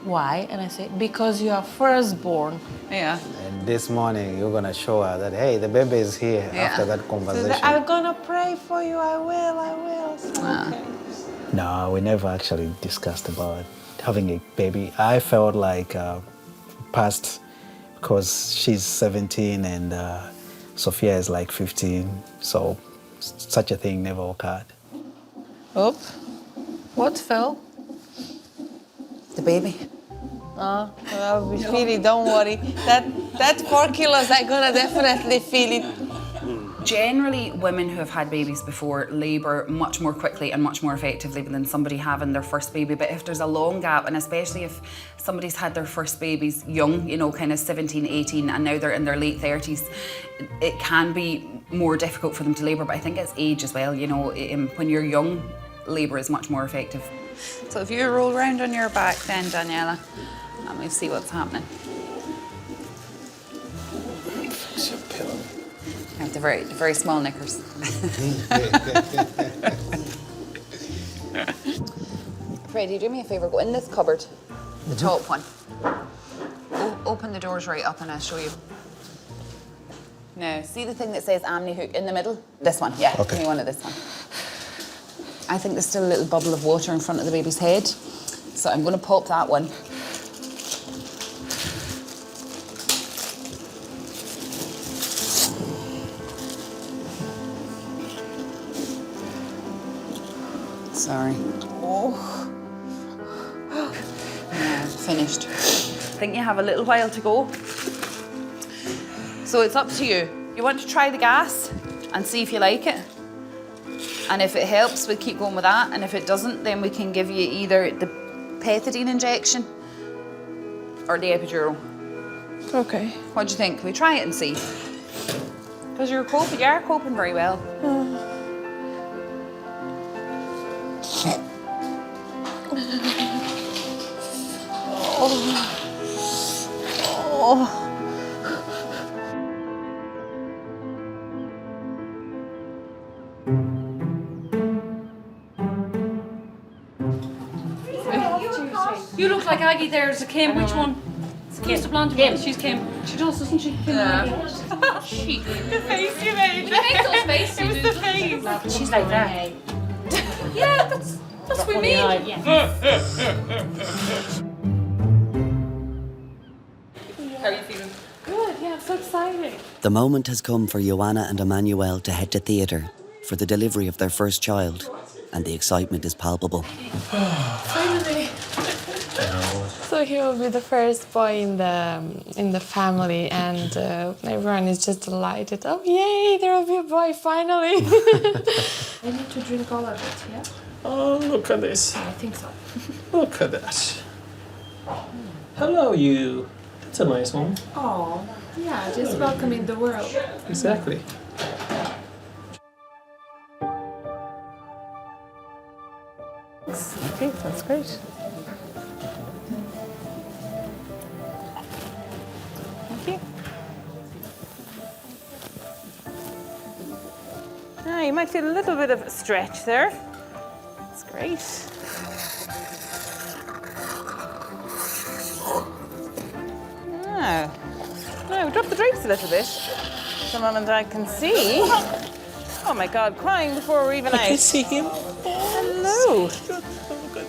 why? And I said, because you are firstborn. Yeah. And this morning, you're gonna show her that, hey, the baby is here after that conversation. So I'm gonna pray for you, I will. So, okay. No, we never actually discussed about having a baby. I felt like past, because she's 17 and Sophia is 15, so such a thing never occurred. Oh, what fell? The baby. I'll be feeling, don't worry. That 4 kilos, I'm gonna definitely feel it. Generally, women who have had babies before labour much more quickly and much more effectively than somebody having their first baby. But if there's a long gap, and especially if somebody's had their first babies young, kind of 17, 18, and now they're in their late 30s, it can be more difficult for them to labour. But I think it's age as well, when you're young, labour is much more effective. So if you roll round on your back then, Daniela, and we'll see what's happening. Fix your pillow. I have the very small knickers. Freddie, do me a favour, go in this cupboard, the top one. Open the doors right up and I'll show you. Now, see the thing that says Amni-hook in the middle? This one, yeah, Okay. give me one of this one. I think there's still a little bubble of water in front of the baby's head, so I'm going to pop that one. Sorry. Oh. Yeah, finished. I think you have a little while to go. So it's up to you. You want to try the gas and see if you like it. And if it helps, we'll keep going with that. And if it doesn't, then we can give you either the pethidine injection or the epidural. Okay. What do you think? We try it and see. Because you are coping very well. You look like Aggie there as a Kim. Which one? Who's the blonde one? She's Kim. She does, doesn't she? Kim she. The face you made. You make those faces. It was the face. She's like that. Yeah, that's what we mean. How are you feeling? Good, yeah, I'm so excited. The moment has come for Joanna and Emmanuel to head to theatre for the delivery of their first child, and the excitement is palpable. Finally. So he will be the first boy in the family, and everyone is just delighted. Oh yay! There will be a boy finally. I need to drink all of it, yeah? Oh, look at this. I think so. Look at that. Hello, you. That's a nice one. Oh, yeah, just welcome in the world. Exactly. Okay, that's great. Thank you. Ah, you might feel a little bit of a stretch there. That's great. Now, drop the drapes a little bit so Mum and Dad can see. Oh my God, crying before we're even out. I can see him. Hello.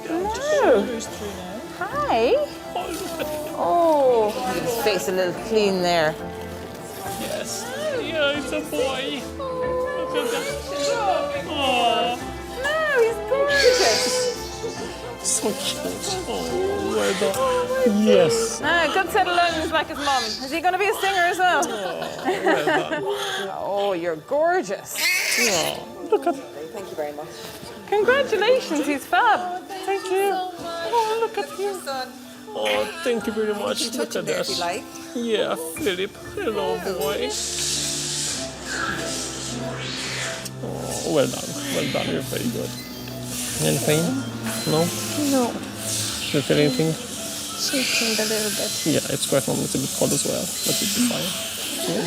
Hello. Hi. Oh, his face a little clean there. Yes. Yeah, it's a boy. Look at that. Oh. No, he's gorgeous. So cute. Oh, well done. Yes. Ah, good set of lungs like his mum. Is he going to be a singer as well? Oh, well done. Oh, you're gorgeous. Oh, look at. Thank you very much. Congratulations, he's fab. Thank you. Oh, look at you. Oh, thank you very much. Look at that. Yeah, Philip. Hello, boy. Oh, well done. Well done. You're very good. Any pain? No? No. Do you feel anything? Shaking a little bit. Yeah, it's quite normal. It's a bit cold as well, but it'll be fine. Yeah.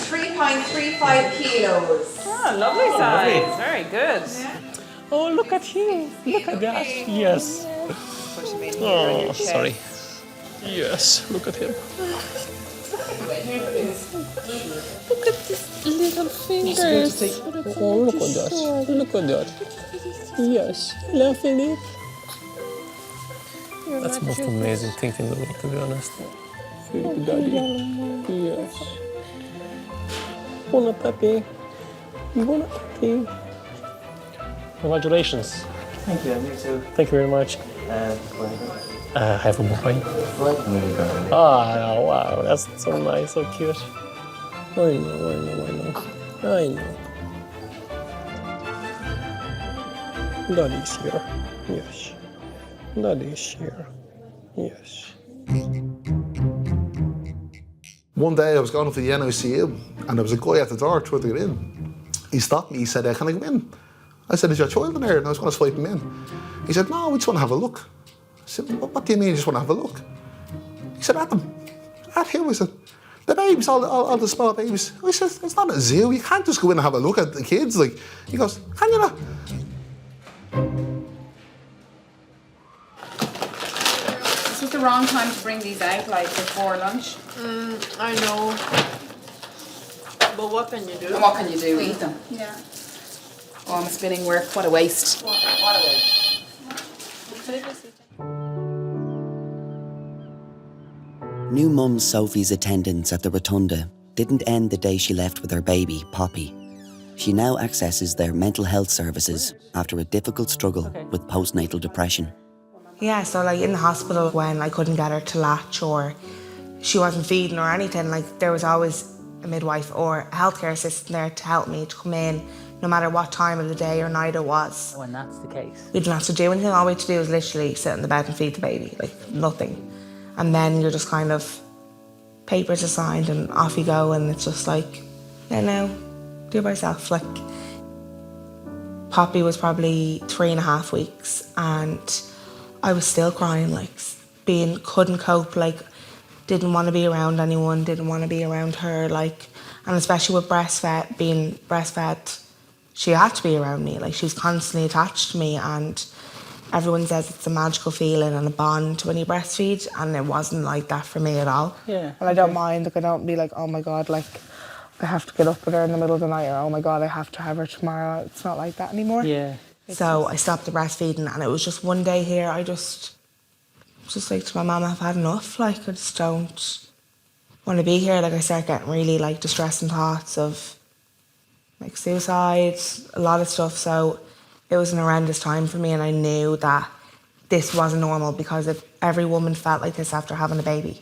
3.35 kilos. Oh, lovely size. Very good. Oh, look at him. Look at that. Yes. Oh, sorry. Yes, look at him. Look at these little fingers. Oh, look at that. Look at that. Yes. Hello, Philip. That's the most amazing thing in the world, to be honest. Philip, Daddy. Yes. Bon appetit. Bon appetit. Congratulations. Thank you, me too. Thank you very much. I have a boy. Right. Ah, wow, that's so nice, so cute. I know. Daddy's here. Yes. Daddy's here. Yes. One day I was going up to the NICU and there was a guy at the door trying to get in. He stopped me, he said, can I come in? I said, is your child in there? And I was going to swipe him in. He said, no, we just want to have a look. I said, what do you mean you just want to have a look? He said, at them. At who? I said, the babies, all the small babies. I said, it's not a zoo, you can't just go in and have a look at the kids. Like, he goes, can you not? This is the wrong time to bring these out, like before lunch. I know. But what can you do? And what can you do? Eat them. Yeah. Oh, I'm spinning work. What a waste. What a waste. New mum Sophie's attendance at the rotunda didn't end the day she left with her baby, Poppy. She now accesses their mental health services after a difficult struggle with postnatal depression. Yeah, so like in the hospital when I couldn't get her to latch or she wasn't feeding or anything, like there was always a midwife or a healthcare assistant there to help me to come in no matter what time of the day or night it was. When that's the case. We didn't have to do anything, all we had to do was literally sit in the bed and feed the baby, like nothing. And then you're just kind of, papers are signed and off you go, and it's just like, yeah, no, do it by yourself. Like, Poppy was probably 3.5 weeks and I was still crying, like couldn't cope, like didn't want to be around anyone, didn't want to be around her, like, and especially with being breastfed, she had to be around me, like she was constantly attached to me, and everyone says it's a magical feeling and a bond when you breastfeed, and it wasn't like that for me at all. Yeah. And I don't mind, like I don't be like, oh my God, like I have to get up with her in the middle of the night, or oh my God, I have to have her tomorrow. It's not like that anymore. Yeah. So I stopped the breastfeeding, and it was just one day here, I just like to my mum, I've had enough, like I just don't want to be here. Like I start getting really like distressing thoughts of like suicide, a lot of stuff. So it was an horrendous time for me, and I knew that this wasn't normal, because if every woman felt like this after having a baby,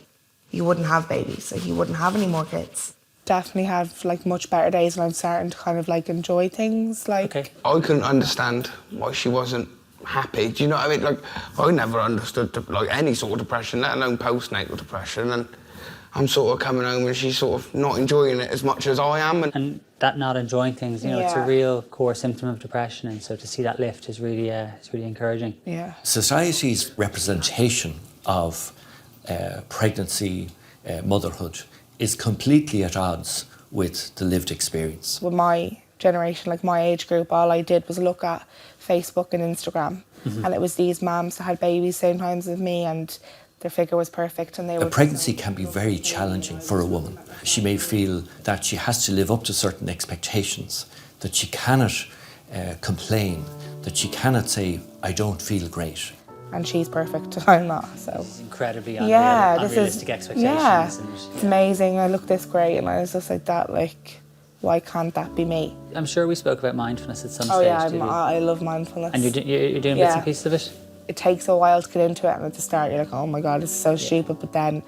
you wouldn't have babies, so you wouldn't have any more kids. Definitely have like much better days, and I'm starting to kind of like enjoy things. Like, I couldn't understand why she wasn't happy. Do you know what I mean? Like, I never understood like any sort of depression, let alone postnatal depression. And I'm sort of coming home and she's sort of not enjoying it as much as I am. And that not enjoying things, you know, it's a real core symptom of depression, and so to see that lift is really, it's really encouraging. Yeah. Society's representation of pregnancy, motherhood, is completely at odds with the lived experience. With my generation, like my age group, all I did was look at Facebook and Instagram, and it was these mums that had babies same times as me, and their figure was perfect, and they were... A pregnancy can be very challenging for a woman. She may feel that she has to live up to certain expectations, that she cannot complain, that she cannot say, I don't feel great. And she's perfect, I'm not, so... Incredibly unrealistic expectations. Yeah, And, it's amazing, I look this great, and I was just like that, like, why can't that be me? I'm sure we spoke about mindfulness at some Oh stage. yeah, I love mindfulness. And you're doing bits and pieces of it? It takes a while to get into it, and at the start you're like, oh my God, this is so stupid, but then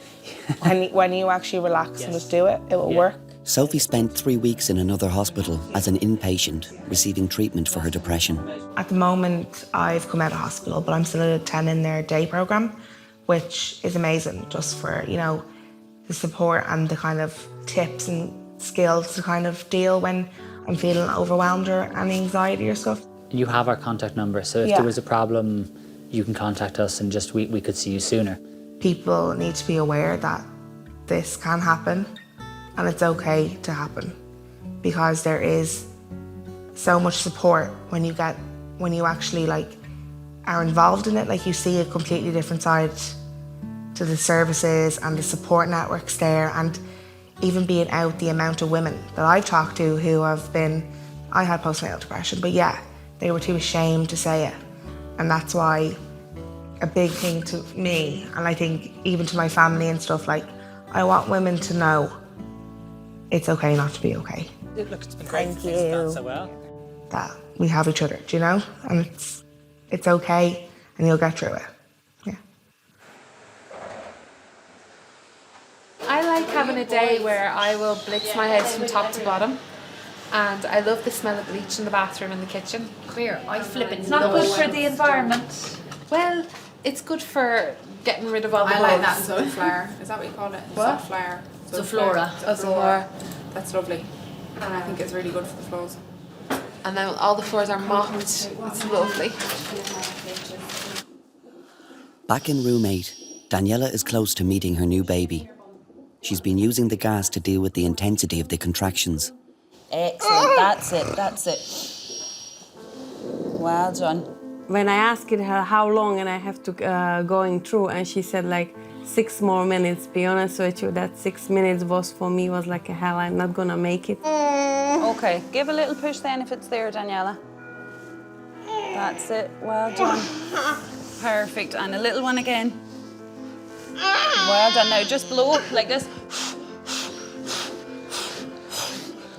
when you actually relax and just do it, it will work. Sophie spent 3 weeks in another hospital as an inpatient, receiving treatment for her depression. At the moment, I've come out of hospital, but I'm still attending their day programme, which is amazing, just for, you know, the support and the kind of tips and skills to kind of deal when I'm feeling overwhelmed or any anxiety or stuff. You have our contact number, so if there was a problem, you can contact us, and just we could see you sooner. People need to be aware that this can happen, and it's okay to happen, because there is so much support when you actually like are involved in it. Like, you see a completely different side to the services and the support networks there, and even being out, the amount of women that I've talked to who have been, I had postnatal depression, but yeah, they were too ashamed to say it. And that's why a big thing to me, and I think even to my family and stuff, like, I want women to know it's okay not to be okay. Look, it's been great. Thank you. So well. That we have each other, do you know? And it's okay, and you'll get through it. Yeah. I like having a day where I will blitz my house from top to bottom. And I love the smell of bleach in the bathroom and the kitchen. Come here, I flip it. It's not good for the environment. Well, it's good for getting rid of all the I like bugs. that flower. Is that what you call it? What? Flower. Zoflora. Zoflora. That's lovely. And I think it's really good for the floors. And then all the floors are mopped. It's lovely. Back in room 8, Daniela is close to meeting her new baby. She's been using the gas to deal with the intensity of the contractions. Excellent, that's it. Well done. When I asked her how long and I have to going through, and she said like 6 more minutes. Be honest with you, that 6 minutes was for me was like a hell. I'm not gonna make it. Okay, give a little push then if it's there, Daniela. That's it, well done. Perfect, and a little one again. Well done, now just blow up like this.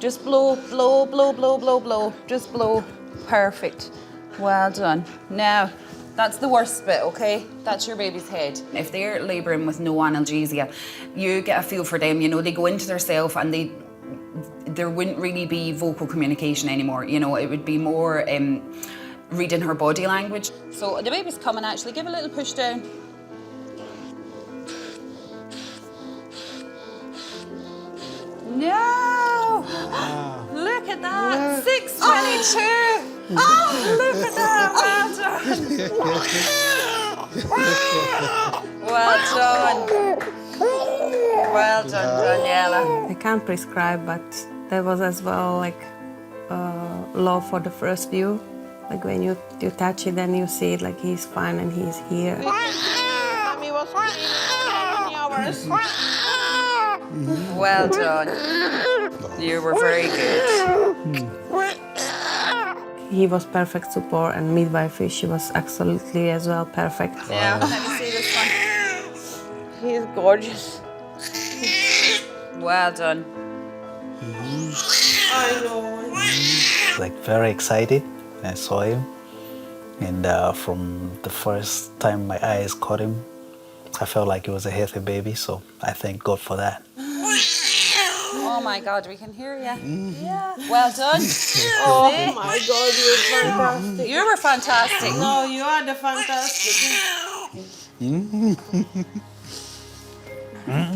Just blow, blow, blow, blow, blow, blow. Just blow. Perfect. Well done. Now, that's the worst bit, okay? That's your baby's head. If they're labouring with no analgesia, you get a feel for them. You know, they go into their self and there wouldn't really be vocal communication anymore. You know, it would be more reading her body language. So the baby's coming, actually. Give a little push down. No! Look at that! 6:22! Oh, look at that! Well done! Well done, Daniela. I can't prescribe, but there was as well like love for the first view. Like when you touch it and you see it, like he's fine and he's here. Well done. You were very good. He was perfect support, and midwife, she was absolutely as well perfect. Yeah, let me see this one. He's gorgeous. Well done. I know. Like very excited when I saw him, and from the first time my eyes caught him, I felt like it was a healthy baby, so I thank God for that. Oh my God, we can hear you. Yeah. Well done. Oh my God, you were fantastic. You were fantastic. No, you are the fantastic.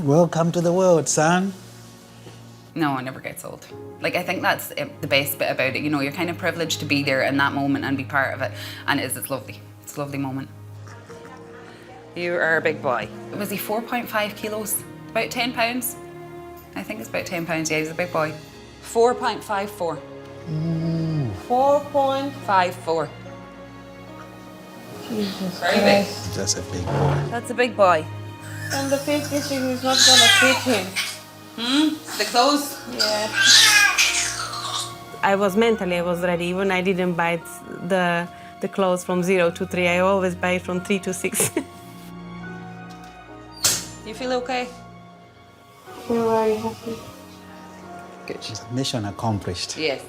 Welcome to the world, son. No, it never gets old. Like, I think that's the best bit about it. You know, you're kind of privileged to be there in that moment and be part of it. And it's lovely. It's a lovely moment. You are a big boy. Was he 4.5 kilos? About 10 pounds? I think it's about 10 pounds. Yeah, he's a big boy. 4.54. 4.54. Jesus Christ. That's a big boy. That's a big boy. And the fit fishing is not gonna fit him. The clothes? Yeah. I was ready. Even I didn't buy the clothes from 0 to 3. I always buy from 3 to 6. You feel okay? Feel very happy. Good. Mission accomplished. Yes.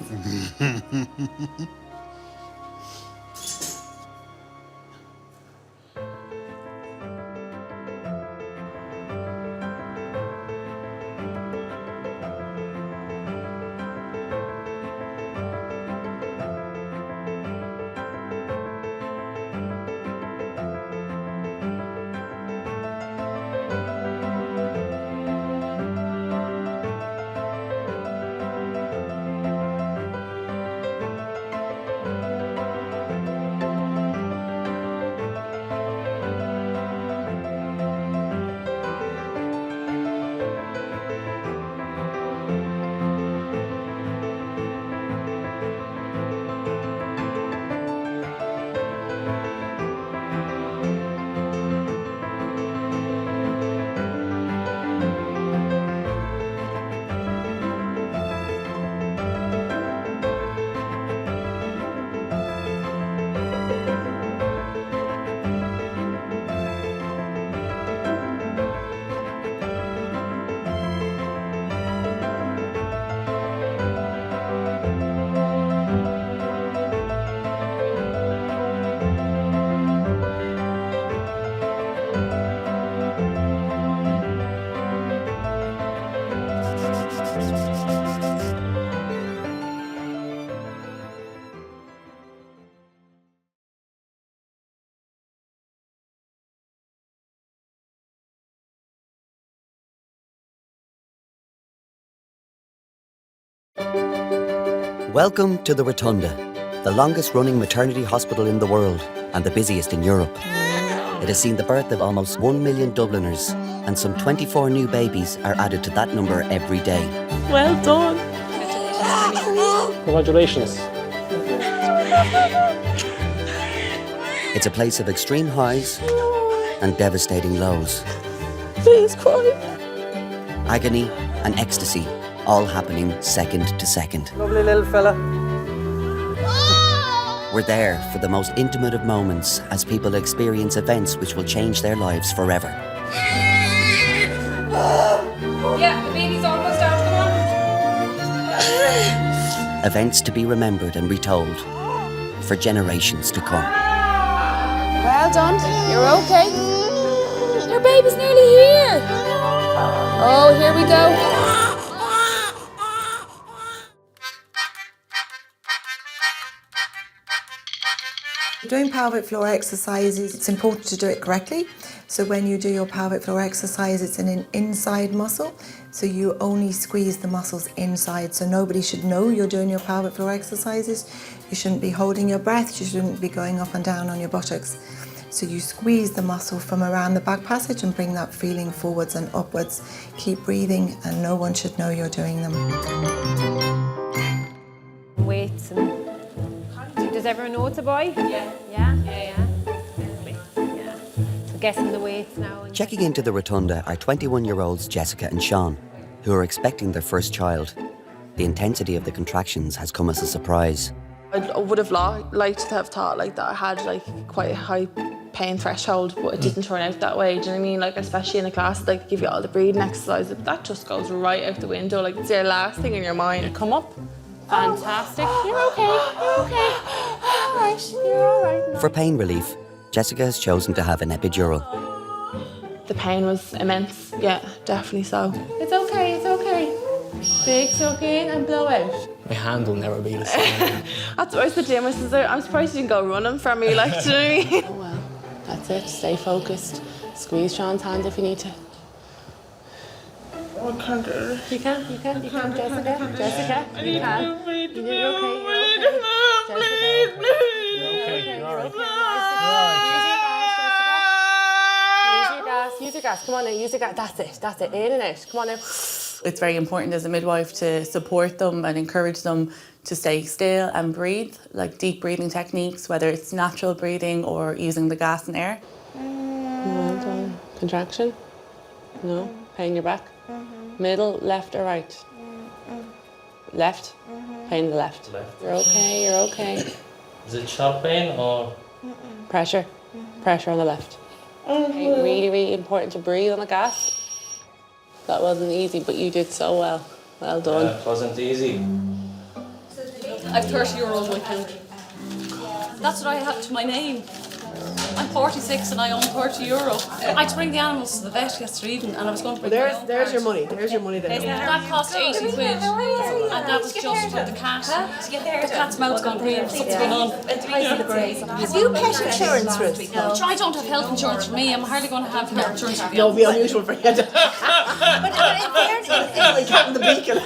Welcome to the Rotunda, the longest running maternity hospital in the world and the busiest in Europe. It has seen the birth of almost 1 million Dubliners, and some 24 new babies are added to that number every day. Well done. Congratulations. It's a place of extreme highs and devastating lows. Please cry. Agony and ecstasy, all happening second to second. Lovely little fella. We're there for the most intimate of moments as people experience events which will change their lives forever. Yeah, the baby's almost out. Come on. Events to be remembered and retold for generations to come. Well done. You're okay. Your baby's nearly here. Oh, here we go. Doing pelvic floor exercises, it's important to do it correctly. So when you do your pelvic floor exercise, it's an inside muscle. So you only squeeze the muscles inside. So nobody should know you're doing your pelvic floor exercises. You shouldn't be holding your breath. You shouldn't be going up and down on your buttocks. So you squeeze the muscle from around the back passage and bring that feeling forwards and upwards. Keep breathing and no one should know you're doing them. Weights and... Does everyone know it's a boy? Yeah. Yeah? Yeah. Yeah. So guessing the weights now. Checking into the rotunda are 21-year-olds Jessica and Sean, who are expecting their first child. The intensity of the contractions has come as a surprise. I would have liked to have thought like that I had like quite a high pain threshold, but it didn't turn out that way. Do you know what I mean? Like especially in a class, like give you all the breathing exercises, but that just goes right out the window. Like it's your last thing in your mind. Come up. Fantastic. You're okay. You're okay. All right. You're all right. For pain relief, Jessica has chosen to have an epidural. The pain was immense. Yeah, definitely so. It's okay. It's okay. Big suck in and blow out. My hand will never be the same. That's what I said to him. I said, I'm surprised you didn't go running from me, like, do you know what I mean? Oh well, that's it. Stay focused. Squeeze Sean's hand if you need to. I can't do it. You can, Jessica. You can. You did okay. You're okay. Jessica. You're okay. Use your gas. Come on now, use your gas. That's it. In and out. Come on now. It's very important as a midwife to support them and encourage them to stay still and breathe, like deep breathing techniques, whether it's natural breathing or using the gas and air. Well done. Contraction? No. Pain in your back? Middle, left or right? Left? Pain in the left. You're okay. Is it sharp pain or? Pressure on the left. Okay, really, really important to breathe on the gas. That wasn't easy, but you did so well. Well done. Yeah, it wasn't easy. I have 30 euros on my account. That's what I had to my name. I'm 46 and I own 30 euro. I had to bring the animals to the vet yesterday evening and I was going to bring my own There's card. your money. There's your money there. That cost 80 quid and that was just for the cat. The cat's mouth's gone green, something's going on. Have you pet insurance, Ruth? No. I don't have health insurance for me. I'm hardly going to have health insurance for you. No, it'll be unusual for you. But in fairness, like having the beacon.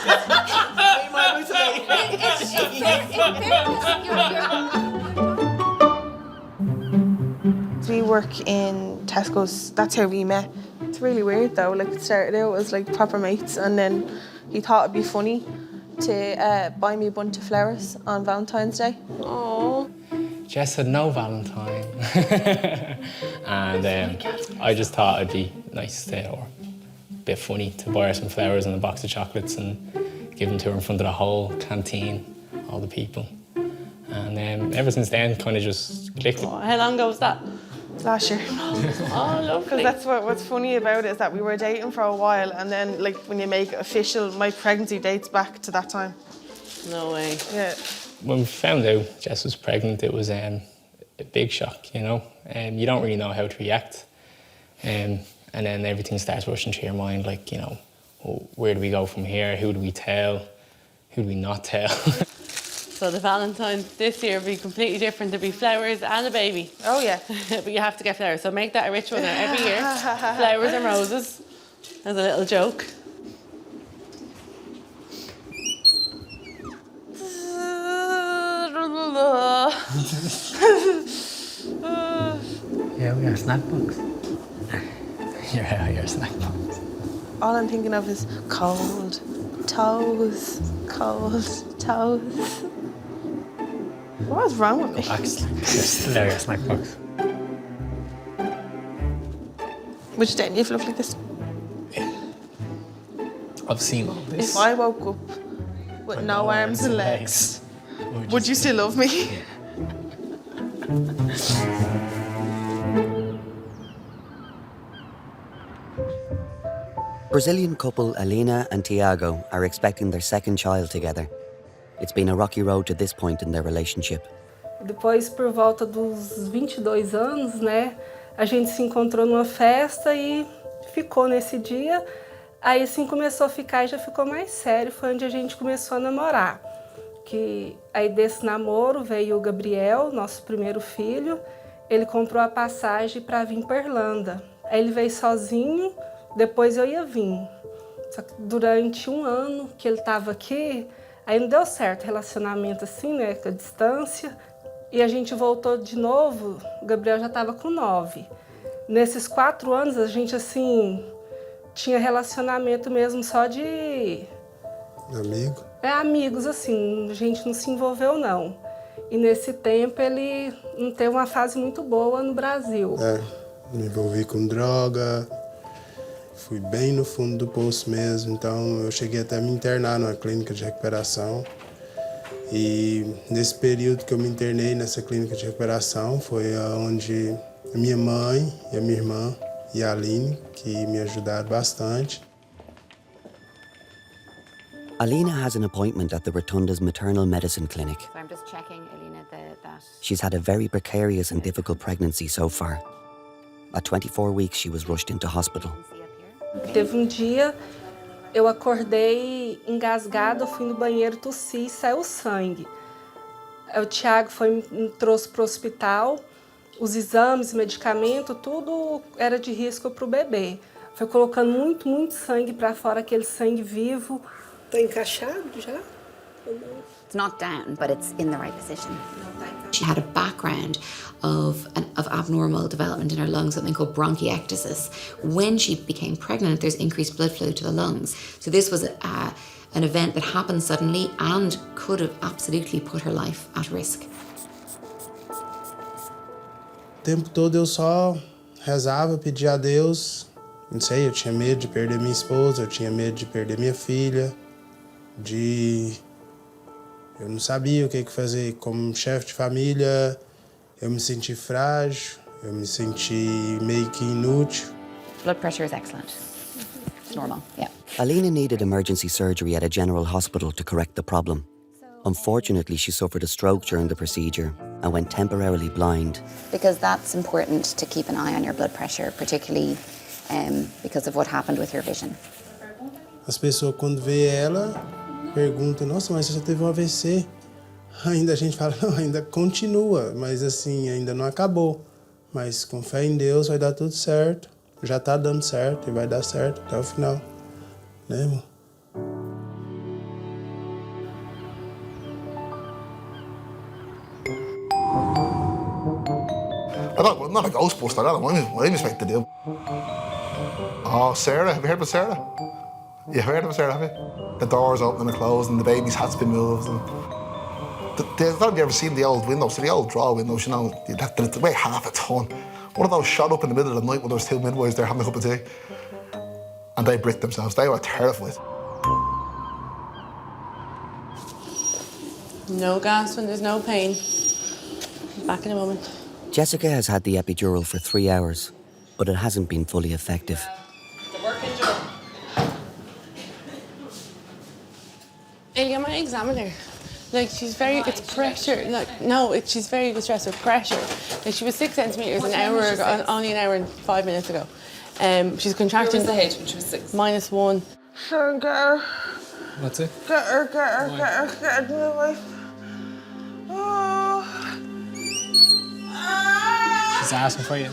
We work in Tesco's, that's how we met. It's really weird though, like it started out as like proper mates and then he thought it'd be funny to buy me a bunch of flowers on Valentine's Day. Oh. Jess had no Valentine. And I just thought it'd be nice to, or a bit funny to buy her some flowers and a box of chocolates and give them to her in front of the whole canteen, all the people. And ever since then, kind of just clicked. Oh, how long ago was that? Last year. Oh, lovely. Because that's what's funny about it is that we were dating for a while and then like when you make it official, my pregnancy dates back to that time. No way. Yeah. When we found out Jess was pregnant, it was a big shock, you know. You don't really know how to react. And then everything starts rushing through your mind, like, you know, well, where do we go from here? Who do we tell? Who do we not tell? So the Valentine's this year will be completely different. There'll be flowers and a baby. Oh yeah. But you have to get flowers. So make that a ritual now every year. Flowers and roses as a little joke. Yeah, we are snack box. You're a snack box. All I'm thinking of is cold toes, cold toes. What's wrong with me? There, your snack box. Which day do you look like this? I've seen all this. If I woke up with no arms and legs, would you still love me? Brazilian couple Alina and Tiago are expecting their second child together. It's been a rocky road to this point in their relationship. Depois, por volta dos 22 anos, né, a gente se encontrou numa festa e ficou nesse dia. Aí, assim, começou a ficar e já ficou mais sério. Foi onde a gente começou a namorar. Aí, desse namoro, veio o Gabriel, nosso primeiro filho. Ele comprou a passagem para vir para Irlanda. Aí, ele veio sozinho, depois eu ia vir. Só que durante um ano que ele estava aqui, aí não deu certo o relacionamento assim, né, com a distância. E a gente voltou de novo, o Gabriel já estava com 9. Nesses 4 anos, a gente, assim, tinha relacionamento mesmo só de... Amigo? Amigos, assim, a gente não se envolveu, não. E nesse tempo, ele não teve uma fase muito boa no Brasil. Me envolvi com droga, fui bem no fundo do poço mesmo, então eu cheguei até a me internar numa clínica de recuperação. E nesse período que eu me internei nessa clínica de recuperação foi onde a minha mãe e a minha irmã e a Aline, que me ajudaram bastante. Alina has an appointment at the Rotunda's maternal medicine clinic. So I'm just checking, Alina, that... She's had a very precarious and difficult pregnancy so far. At 24 weeks, she was rushed into hospital. Teve dia, eu acordei engasgada, eu fui no banheiro, tossi e saiu sangue. O Thiago me trouxe para o hospital, os exames, medicamento, tudo era de risco para o bebê. Foi colocando muito sangue para fora, aquele sangue vivo. Tá encaixado já? It's not down, but it's in the right position. She had a background of abnormal development in her lungs, something called bronchiectasis. When she became pregnant, there's increased blood flow to the lungs. So this was an event that happened suddenly and could have absolutely put her life at risk. O tempo todo eu só rezava, pedia a Deus. Não sei, eu tinha medo de perder minha esposa, eu tinha medo de perder minha filha, eu não sabia o que fazer. Como chefe de família, eu me senti frágil, eu me senti meio que inútil. Blood pressure is excellent. It's normal, yeah. Alina needed emergency surgery at a general hospital to correct the problem. Unfortunately, she suffered a stroke during the procedure and went temporarily blind. Because that's important to keep an eye on your blood pressure, particularly because of what happened with your vision. As pessoas, quando vê ela, perguntam, nossa, mas você só teve um AVC. Ainda a gente fala, não, ainda continua, mas assim, ainda não acabou. Mas com fé em Deus vai dar tudo certo. Já está dando certo e vai dar certo até o final. Né, amor? I'm not a ghostbuster, I'm expected to do. Oh, Sarah, have you heard about Sarah? You've heard of Sarah, have you? The doors open and closed and the baby's hat's been moved. And have you ever seen the old windows, the old draw windows, you know, they weigh half a ton. One of those shot up in the middle of the night when there was 2 midwives there having a cup of tea. And they bricked themselves, they were terrified. No gas when there's no pain. Back in a moment. Jessica has had the epidural for 3 hours, but it hasn't been fully effective. The working job. I might examine her. Like, she's very, it's pressure. Like, no, she's very distressed with pressure. Like, she was 6 centimetres an hour ago, only an hour and 5 minutes ago. She's contracting. What was the H when she was 6? -1. Sure, get her. What's it? Get her, midwife. Oh. She's asking for you.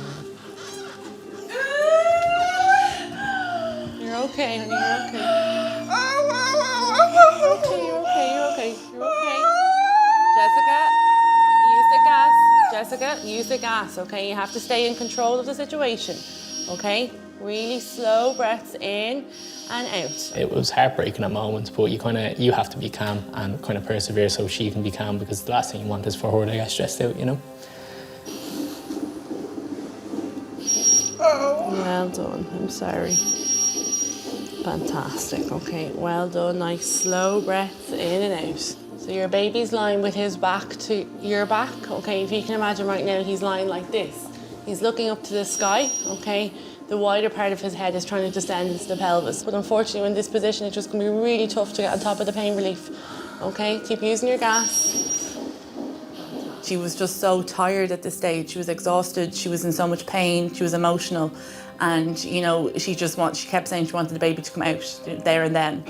You're okay, honey, you're okay. You're okay. Jessica, use the gas, okay? You have to stay in control of the situation, okay? Really slow breaths in and out. It was heartbreaking at moments, but you have to be calm and kind of persevere so she can be calm, because the last thing you want is for her to get stressed out, you know? Well done, I'm sorry. Fantastic, okay, well done. Nice slow breaths in and out. So your baby's lying with his back to your back, okay? If you can imagine right now, he's lying like this. He's looking up to the sky, okay? The wider part of his head is trying to descend into the pelvis. But unfortunately, in this position, it's just going to be really tough to get on top of the pain relief. Okay, keep using your gas. She was just so tired at this stage. She was exhausted. She was in so much pain. She was emotional. And, you know, she kept saying she wanted the baby to come out there and then.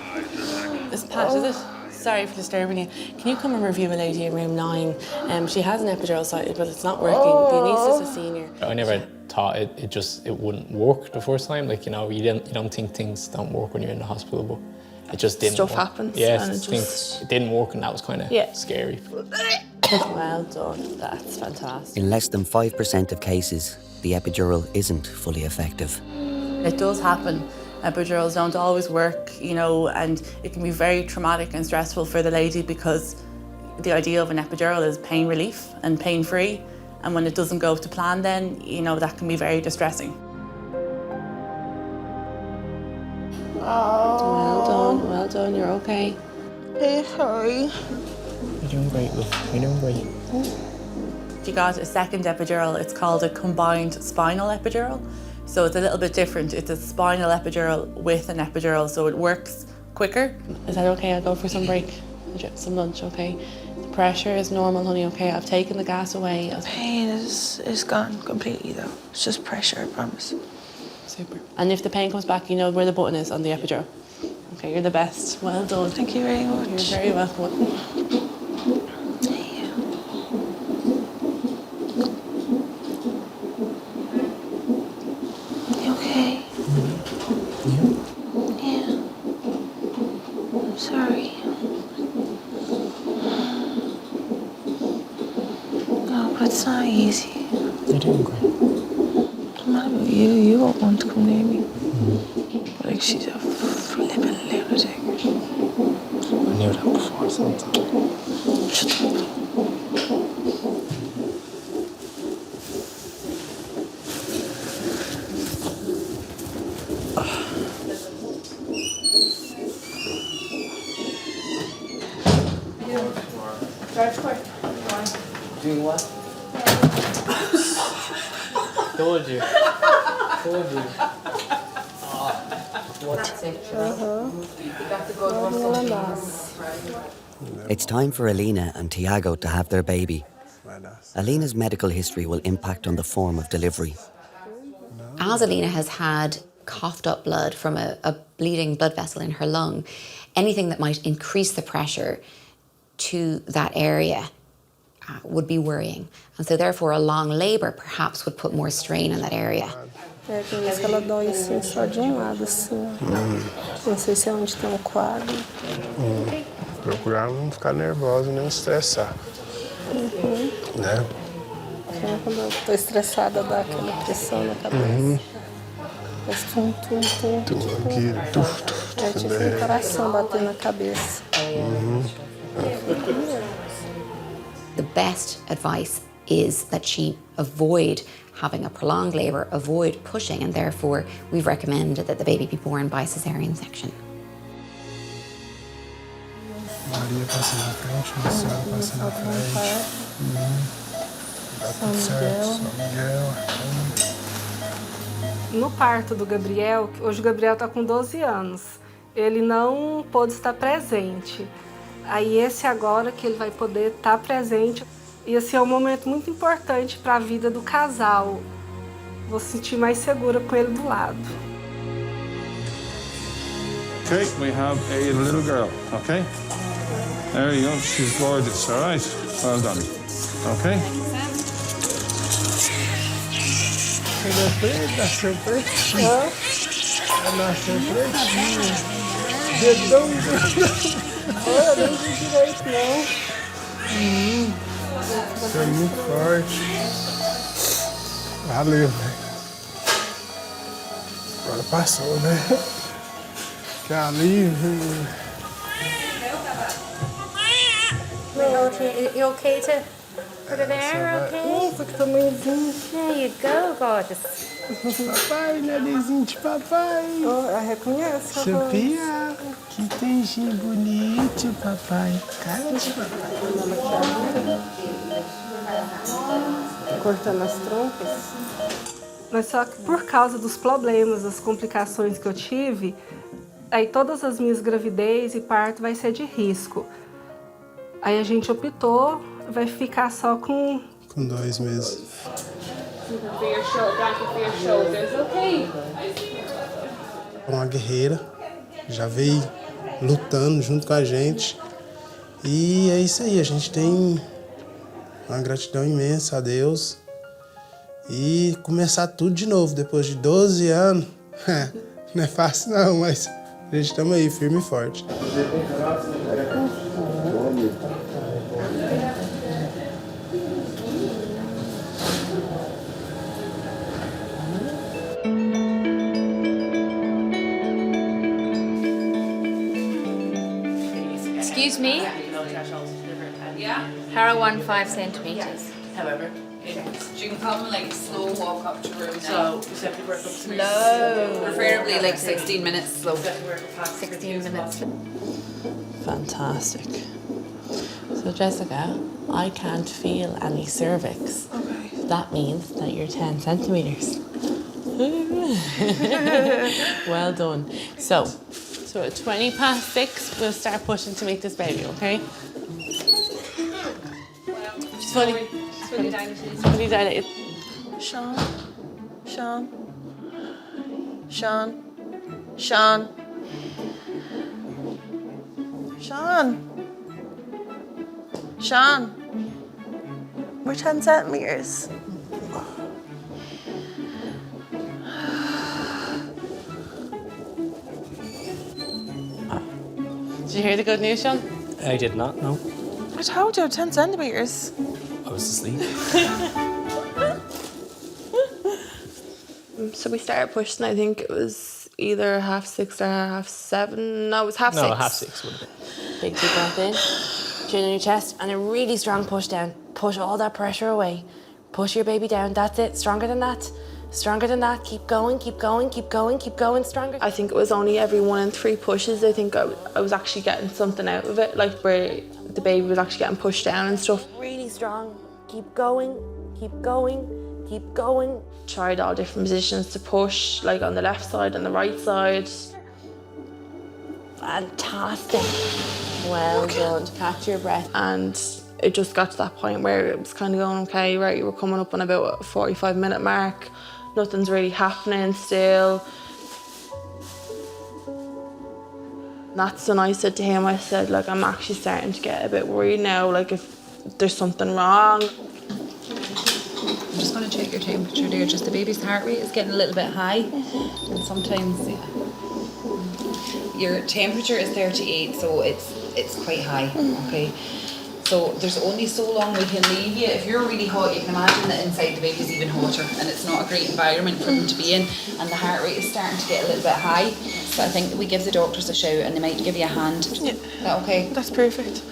This is Pat, is it? Sorry for disturbing you. Can you come and review a lady in room 9? She has an epidural sited, but it's not working. The anaesthetist is senior. I never thought it wouldn't work the first time. Like, you know, you don't think things don't work when you're in the hospital, but it just didn't Stuff work. happens, Yeah, and it didn't work, and that was kind of scary. Well done. That's fantastic. In less than 5% of cases, the epidural isn't fully effective. It does happen. Epidurals don't always work, you know, and it can be very traumatic and stressful for the lady because the idea of an epidural is pain relief and pain-free. And when it doesn't go to plan then, you know, that can be very distressing. Well done, you're okay. Hey, sorry. You're doing great, love. You're doing great. She got a second epidural. It's called a combined spinal epidural. So it's a little bit different. It's a spinal epidural with an epidural, so it works quicker. Is that okay? I'll go for some break, some lunch, okay? The pressure is normal, honey, okay? I've taken the gas away. Pain is gone completely though. It's just pressure, I promise. Super. And if the pain comes back, you know where the button is on the epidural. Okay, you're the best. Well done. Thank you very much. You're very welcome. You okay? Yeah. I'm sorry. No, but it's not easy. You're doing great. No matter about you, you won't want to come near me. Like she's a flippin' lunatic. I knew that before sometime. Shut up. Doing what? Told you. Told you. It's time for Alina and Tiago to have their baby. Alina's medical history will impact on the form of delivery. As Alina has had coughed up blood from a bleeding blood vessel in her lung, anything that might increase the pressure to that area would be worrying. And so therefore a long labour perhaps would put more strain on that area. É, tem vezes que ela dói assim, só de um lado, assim. Não sei se é onde tem um quadro. Procurar não ficar nervosa nem estressar. Né? Quando eu tô estressada, dá aquela pressão na cabeça. Faz tum. É tipo um coração batendo na cabeça. The best advice is that she avoid having a prolonged labour, avoid pushing, and therefore we've recommended that the baby be born by cesarean section. Maria passa na frente, a senhora passa na frente. Dá tudo certo, São Miguel. No parto do Gabriel, hoje o Gabriel está com 12 anos, ele não pôde estar presente. Aí esse agora que ele vai poder estar presente. E assim, é um momento muito importante para a vida do casal. Vou se sentir mais segura com ele do lado. Okay, we have a little girl, okay? There you go, she's gorgeous, all right? Well done, okay? Nasceu pretinho. Nasceu pretinho. Dedão. Olha, não vi direito, não. Você é muito forte. Valeu, velho. Agora passou, né? Que alívio. You okay to put it there, okay? There you go, gorgeous. Papai, narizinho de papai. Reconhece? Sabia? Que dentinho bonito, papai. Cara de papai. Cortando as trompas. Mas só que por causa dos problemas, das complicações que eu tive, aí todas as minhas gravidez e parto vai ser de risco. Aí a gente optou, vai ficar só com... Com 2 meses. For your blanket for your shoulders, okay? Uma guerreira, já veio lutando junto com a gente. E é isso aí, a gente tem uma gratidão imensa a Deus. E começar tudo de novo, depois de 12 anos. Não é fácil não, mas a gente estamos aí, firme e forte. Excuse me? Para 5 centimeters. However, you can come and like slow walk up to room. So you have to work up to Slow. Preferably like 16 minutes slow. 16 minutes. Fantastic. So Jessica, I can't feel any cervix. Okay. That means that you're 10 centimeters. Well done. So at 6:20, we'll start pushing to make this baby, okay? She's fully dilated. Sean, Sean, Sean, Sean, Sean, Sean. We're 10 centimeters. Did you hear the good news, Sean? I did not know. I told you, 10 centimeters. I was asleep. So we started pushing, I think it was either 6:30 or 7:30. No, it was 6:30. No, 6:30 would have been. Big deep breath in, chin in your chest, and a really strong push down. Push all that pressure away. Push your baby down, that's it. Stronger than that. Stronger than that. Keep going, keep going, keep going, keep going. Stronger. I think it was only every 1 in 3 pushes. I think I was actually getting something out of it, like where the baby was actually getting pushed down and stuff. Really strong. Keep going, keep going, keep going. Tried all different positions to push, like on the left side and the right side. Fantastic. Well done. Catch your breath. And it just got to that point where it was kind of going, okay, right, we're coming up on about a 45-minute mark. Nothing's really happening still. That's when I said to him, I said, like, I'm actually starting to get a bit worried now, like if there's something wrong. I'm just going to check your temperature there. Just the baby's heart rate is getting a little bit high, and sometimes your temperature is 38, so it's quite high. Okay. So there's only so long we can leave you. If you're really hot, you can imagine that inside the baby's even hotter, and it's not a great environment for them to be in, and the heart rate is starting to get a little bit high. So I think we give the doctors a shout and they might give you a hand. Yeah. Is that okay? That's perfect.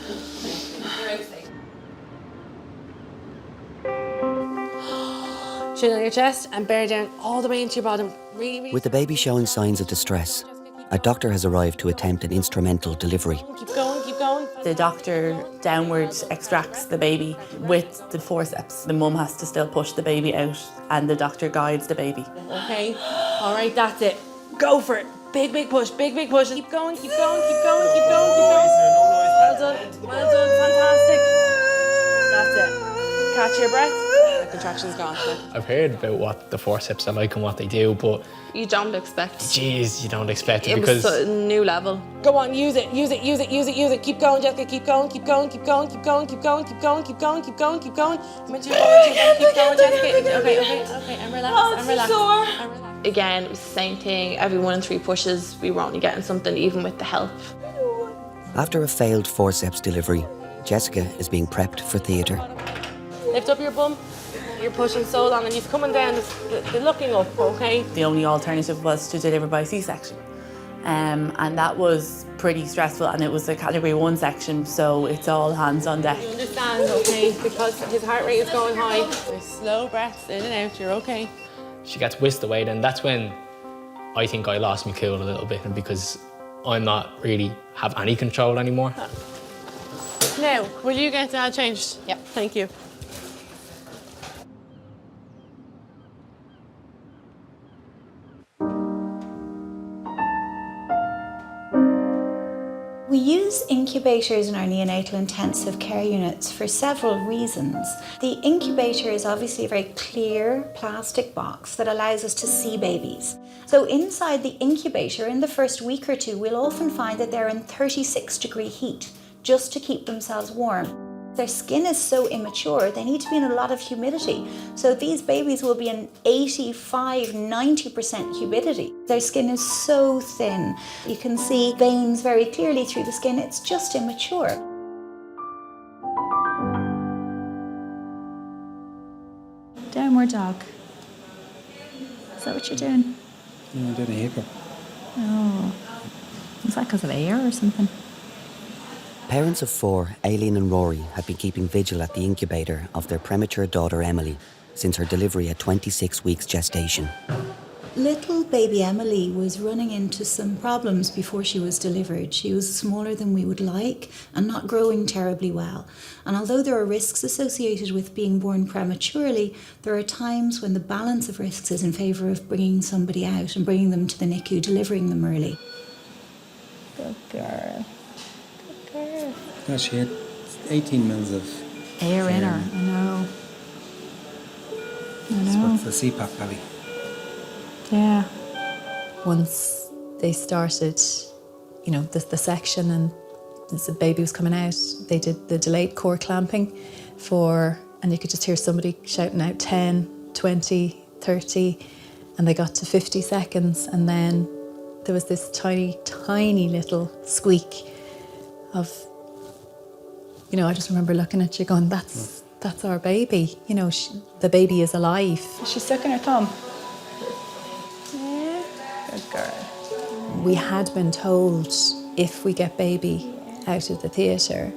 Chin on your chest and bear down all the way into your bottom. Really, really. With the baby showing signs of distress, a doctor has arrived to attempt an instrumental delivery. Keep going, keep going. The doctor downwards extracts the baby with the forceps. The mum has to still push the baby out and the doctor guides the baby. Okay, all right, that's it. Go for it. Big, big push, big, big push. Keep going, keep going, keep going, keep going, keep going. Well done, fantastic. That's it. Catch your breath. The contraction's gone. I've heard about what the forceps are like and what they do, but You don't expect. geez, you don't expect it It because was a new level. Go on, use it, use it, use it, use it, use it. Keep going, Jessica, keep going, keep going, keep going, keep going, keep going, keep going, keep going, keep going, keep going. Keep going, Jessica. Okay, I'm relaxed, I'm relaxed. I'm relaxed. Again, it was the same thing. Every 1 in 3 pushes, we were only getting something, even with the help. After a failed forceps delivery, Jessica is being prepped for theatre. Lift up your bum. You're pushing so long and you're coming down, the looking up, okay? The only alternative was to deliver by C-section. And that was pretty stressful, and it was a category 1 section, so it's all hands on deck. You understand, okay? Because his heart rate is going high. There's slow breaths in and out, you're okay. she gets whisked away, then that's when I think I lost my cool a little bit, and because I'm not really have any control anymore. Now, will you get that changed? Yep. Thank you. We use incubators in our neonatal intensive care units for several reasons. The incubator is obviously a very clear plastic box that allows us to see babies. So inside the incubator, in the first week or two, we'll often find that they're in 36-degree heat just to keep themselves warm. Their skin is so immature, they need to be in a lot of humidity. So these babies will be in 85–90% humidity. Their skin is so thin. You can see veins very clearly through the skin. It's just immature. Downward dog. Is that what you're doing? Yeah, I did a hiccup. Oh. Is that because of air or something? Parents of 4, Aileen and Rory, have been keeping vigil at the incubator of their premature daughter Emily since her delivery at 26 weeks gestation. Little baby Emily was running into some problems before she was delivered. She was smaller than we would like and not growing terribly well. And although there are risks associated with being born prematurely, there are times when the balance of risks is in favour of bringing somebody out and bringing them to the NICU, delivering them early. Good girl. Good girl. Yeah, she had 18 mils of air in her, I know. That's what's the CPAP belly. Yeah. Once they started, the section and the baby was coming out, they did the delayed core clamping and you could just hear somebody shouting out 10, 20, 30, and they got to 50 seconds, and then there was this tiny, tiny little squeak of, I just remember looking at you going, that's our baby. The baby is alive. She's sucking her thumb. Good girl. We had been told if we get baby out of the theatre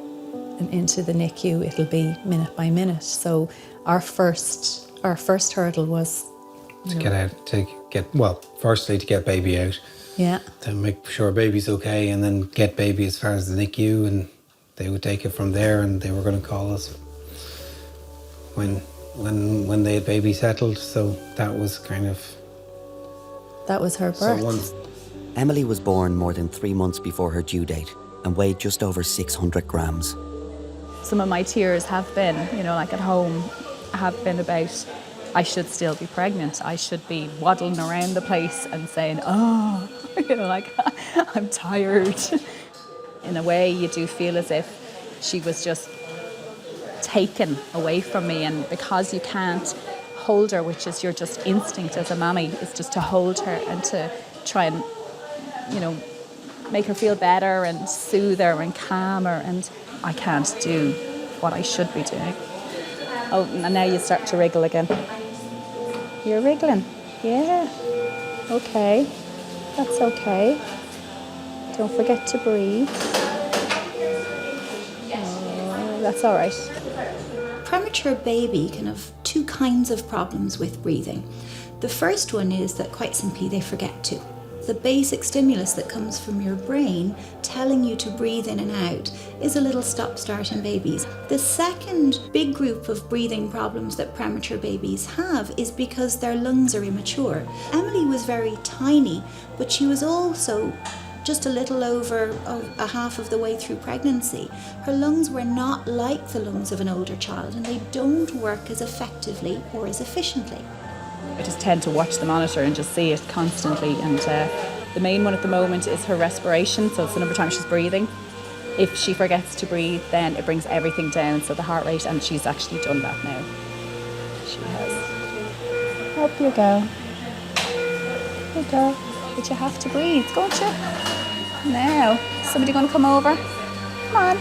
and into the NICU, it'll be minute by minute. So our first hurdle was firstly to get baby out. Yeah. To make sure baby's okay, and then get baby as far as the NICU, and they would take it from there, and they were going to call us when they had baby settled. So that was that was her birth. Emily was born more than 3 months before her due date and weighed just over 600 grams. Some of my tears have been, like at home, have been about, I should still be pregnant. I should be waddling around the place and saying, oh, I'm tired. In a way, you do feel as if she was just taken away from me, and because you can't hold her, which is your just instinct as a mammy, is just to hold her and to try and, make her feel better and soothe her and calm her, and I can't do what I should be doing. Oh, and now you start to wriggle again. You're wriggling. Yeah. Okay. That's okay. Don't forget to breathe. Oh, that's all right. Premature baby can have 2 kinds of problems with breathing. The first one is that quite simply they forget to. The basic stimulus that comes from your brain telling you to breathe in and out is a little stop-start in babies. The second big group of breathing problems that premature babies have is because their lungs are immature. Emily was very tiny, but she was also just a little over a half of the way through pregnancy. Her lungs were not like the lungs of an older child, and they don't work as effectively or as efficiently. I just tend to watch the monitor and just see it constantly, and the main one at the moment is her respiration, so it's the number of times she's breathing. If she forgets to breathe, then it brings everything down, so the heart rate, and she's actually done that now. She has. Up you go. Good girl. But you have to breathe, don't you? Now, somebody going to come over? Come on.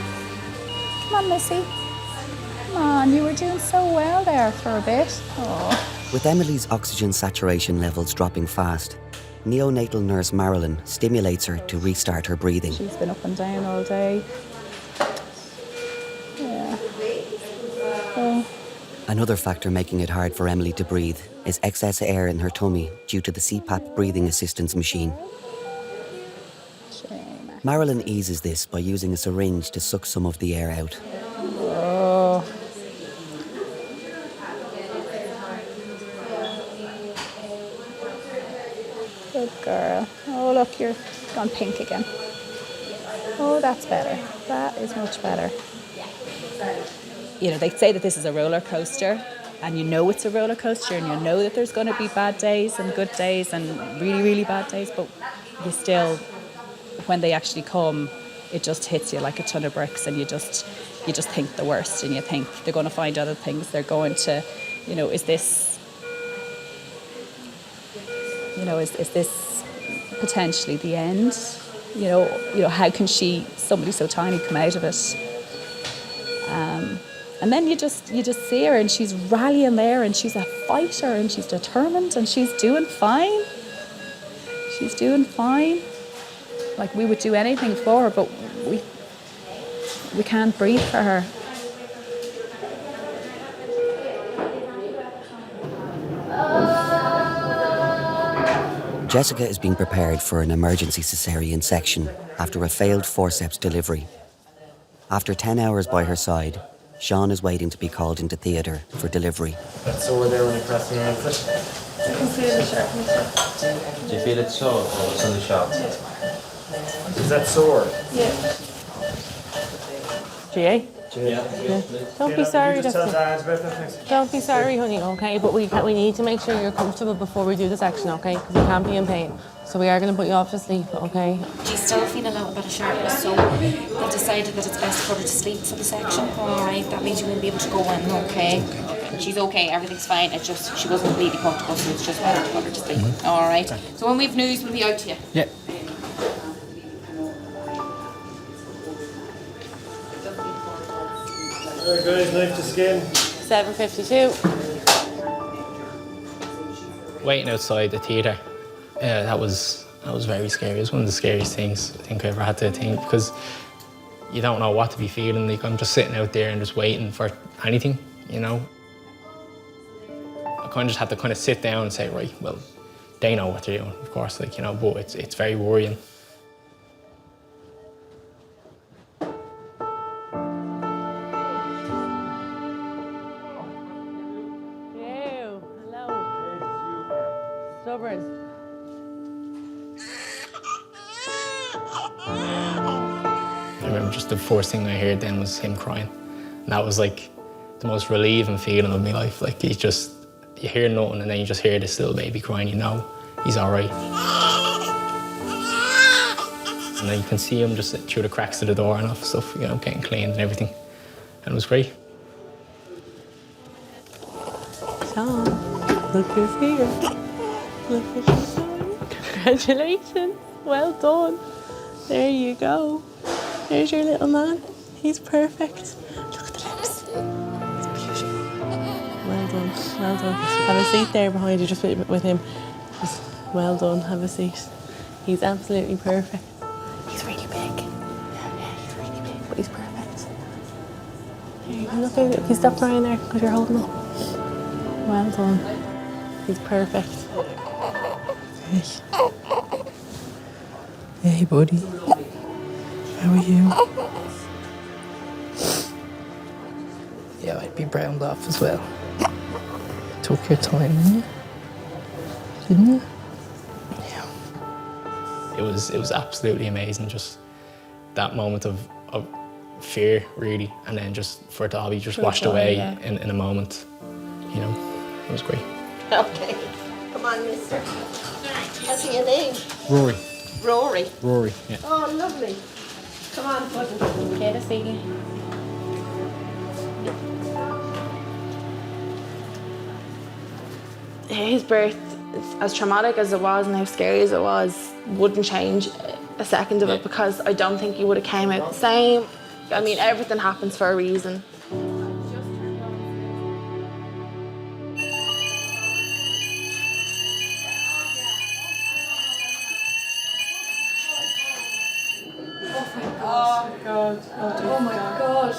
Come on, Missy. Come on, you were doing so well there for a bit. Oh. With Emily's oxygen saturation levels dropping fast, neonatal nurse Marilyn stimulates her to restart her breathing. She's been up and down all day. Yeah. Oh. Another factor making it hard for Emily to breathe is excess air in her tummy due to the CPAP breathing assistance machine. Marilyn eases this by using a syringe to suck some of the air out. Oh. Good girl. Oh, look, you're gone pink again. Oh, that's better. That is much better. You know, they say that this is a roller coaster, and you know it's a roller coaster, and you know that there's going to be bad days and good days and really, really bad days, but you still, when they actually come, it just hits you like a ton of bricks, and you just think the worst, and you think they're going to find other things. They're going to, you know, is this potentially the end? You know, how can somebody so tiny, come out of it? And then you just see her, and she's rallying there, and she's a fighter, and she's determined, and she's doing fine. She's doing fine. Like, we would do anything for her, but we can't breathe for her. Jessica is being prepared for an emergency cesarean section after a failed forceps delivery. After 10 hours by her side, Sean is waiting to be called into theatre for delivery. That's sore there when you're pressing your ankle. I can feel the sharpness. Do you feel it sore or it's on the sharp? Is that sore? Yeah. GA? Yeah. Don't be sorry, don't be sorry, honey, okay? But we need to make sure you're comfortable before we do the section, okay? Because you can't be in pain. So we are going to put you off to sleep, okay? She's still feeling a little bit of sharpness, so they decided that it's best to put her to sleep for the section. All right, that means you won't be able to go in, okay? She's okay, everything's fine. It's just she wasn't really comfortable, so it's just better to put her to sleep. All right. So when we've news, we'll be out to you. Yeah. Alright guys, knife to skin. 7:52. Waiting outside the theatre, that was very scary. It was one of the scariest things I think I ever had to think, because you don't know what to be feeling. Like, I'm just sitting out there and just waiting for anything, you know. I kind of just had to kind of sit down and say, right, well, they know what they're doing, of course, like, you know, but it's very worrying. I remember just the first thing I heard then was him crying. And that was like the most relieving feeling of my life. Like, you hear nothing, and then you just hear this little baby crying, you know he's all right. And then you can see him just through the cracks of the door and stuff, you know, getting cleaned and everything. And it was great. Sean, look who's here. Look who's here. Congratulations. Well done. There you go. There's your little man. He's perfect. Look at the lips. It's beautiful. Well done. Well done. Have a seat there behind you, just with him. Just well done. Have a seat. He's absolutely perfect. He's really big. Yeah, he's really big, but he's perfect. Here you go. Look at it. If you stop crying there, because you're holding up. Well done. He's perfect. Hey, buddy. How are you? Yeah, I'd be browned off as well. Took your time, didn't you? It was absolutely amazing, just that moment of fear, really, and then just for it to all be just washed away in a moment. You know, it was great. Okay. Come on, mister. What's your name? Rory. Rory. Rory, yeah. Oh, lovely. Come on, buddy. Get a seat. His birth, as traumatic as it was and how scary as it was, wouldn't change a second of it, because I don't think he would have came out the same. I mean, everything happens for a reason. Oh my God.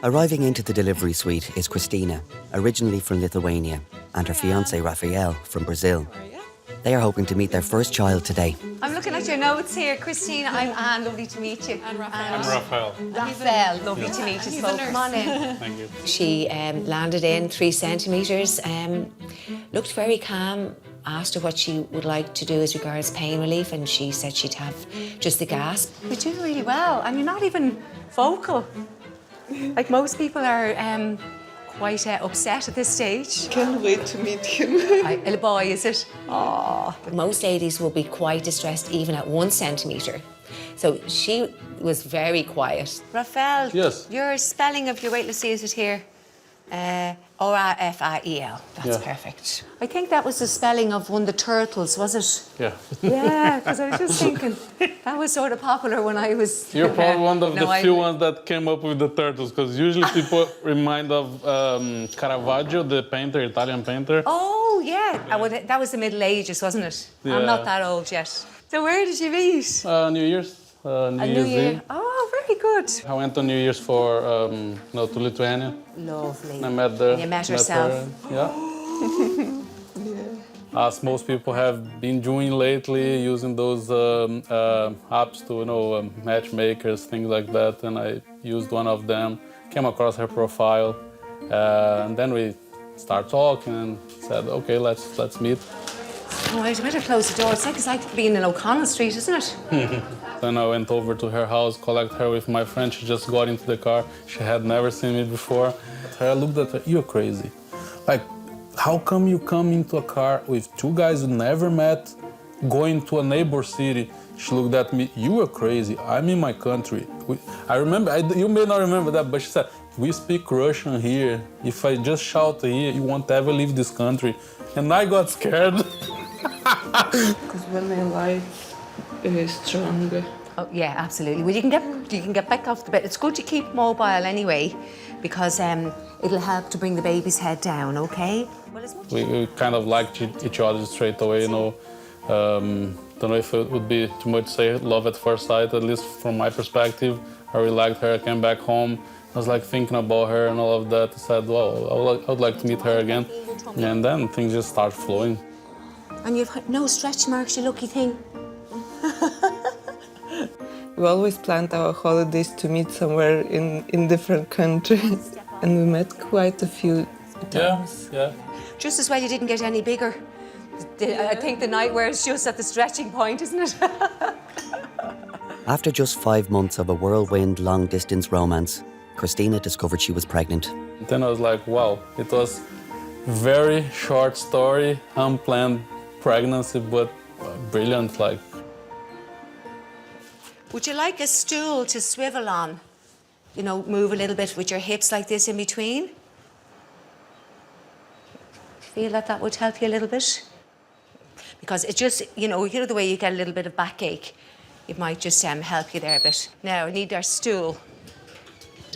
Arriving into the delivery suite is Christina, originally from Lithuania, and her fiancé Raphael from Brazil. They are hoping to meet their first child today. I'm looking at your notes here. Christina, I'm Anne, lovely to meet you. And Raphael. I'm Raphael. Raphael, lovely to meet you. So come on in. Thank you. She landed in 3 centimetres, looked very calm. asked her what she would like to do as regards pain relief, and she said she'd have just the gas. You're doing really well, and you're not even vocal. Like most people are quite upset at this stage. Can't wait to meet him. A boy, is it? Oh. Most ladies will be quite distressed even at 1 centimetre. So she was very quiet. Raphael, Yes. your spelling of your weightless is it here? Raphael. That's Yeah. perfect. I think that was the spelling of one of the turtles, was it? Yeah. Yeah, because I was just thinking that was sort of popular when I was. You're probably one of the No, few ones that came up with the turtles, because usually people remind of Caravaggio, the painter, Italian painter. Oh yeah, that was the Middle Ages, wasn't it? Yeah. I'm not that old yet. So where did you meet? New Year's. New New Year's Year. Eve. Oh, very good. I went on New Year's for to Lithuania. Lovely. I met there. And you met herself. Her. Yeah. As most people have been doing lately, using those apps to, matchmakers, things like that. And I used one of them, came across her profile, and then we start talking and said, okay, let's meet. Oh, I better close the door. It's like being in O'Connell Street, isn't it? Then I went over to her house, collect her with my friend. She just got into the car. She had never seen me before. I looked at her, you're crazy. Like, how come you come into a car with 2 guys you never met, going to a neighbor city? She looked at me, you are crazy. I'm in my country. I remember, you may not remember that, but she said, we speak Russian here. If I just shout here, you won't ever leave this country. And I got scared. Because when I like stronger. Oh yeah, absolutely. Well, you can get back off the bed. It's good to keep mobile anyway, because it'll help to bring the baby's head down. Okay. Well, as much We kind of liked each other straight away, Don't know if it would be too much to say love at first sight, at least from my perspective. I really liked her. I came back home. I was like thinking about her and all of that. I said, well, I would like to meet her again. And then things just start flowing. And you've had no stretch marks, you lucky thing. We always planned our holidays to meet somewhere in different countries. And we met quite a few times. Yeah. Just as well you didn't get any bigger. I think the nightwear is just at the stretching point, isn't it? After just 5 months of a whirlwind long-distance romance, Christina discovered she was pregnant. Then I was like, wow, it was very short story, unplanned pregnancy, but brilliant, like. Would you like a stool to swivel on? You know, move a little bit with your hips like this in between? Feel that would help you a little bit? Because it just, you know the way you get a little bit of backache, it might just help you there a bit. Now, I need our stool.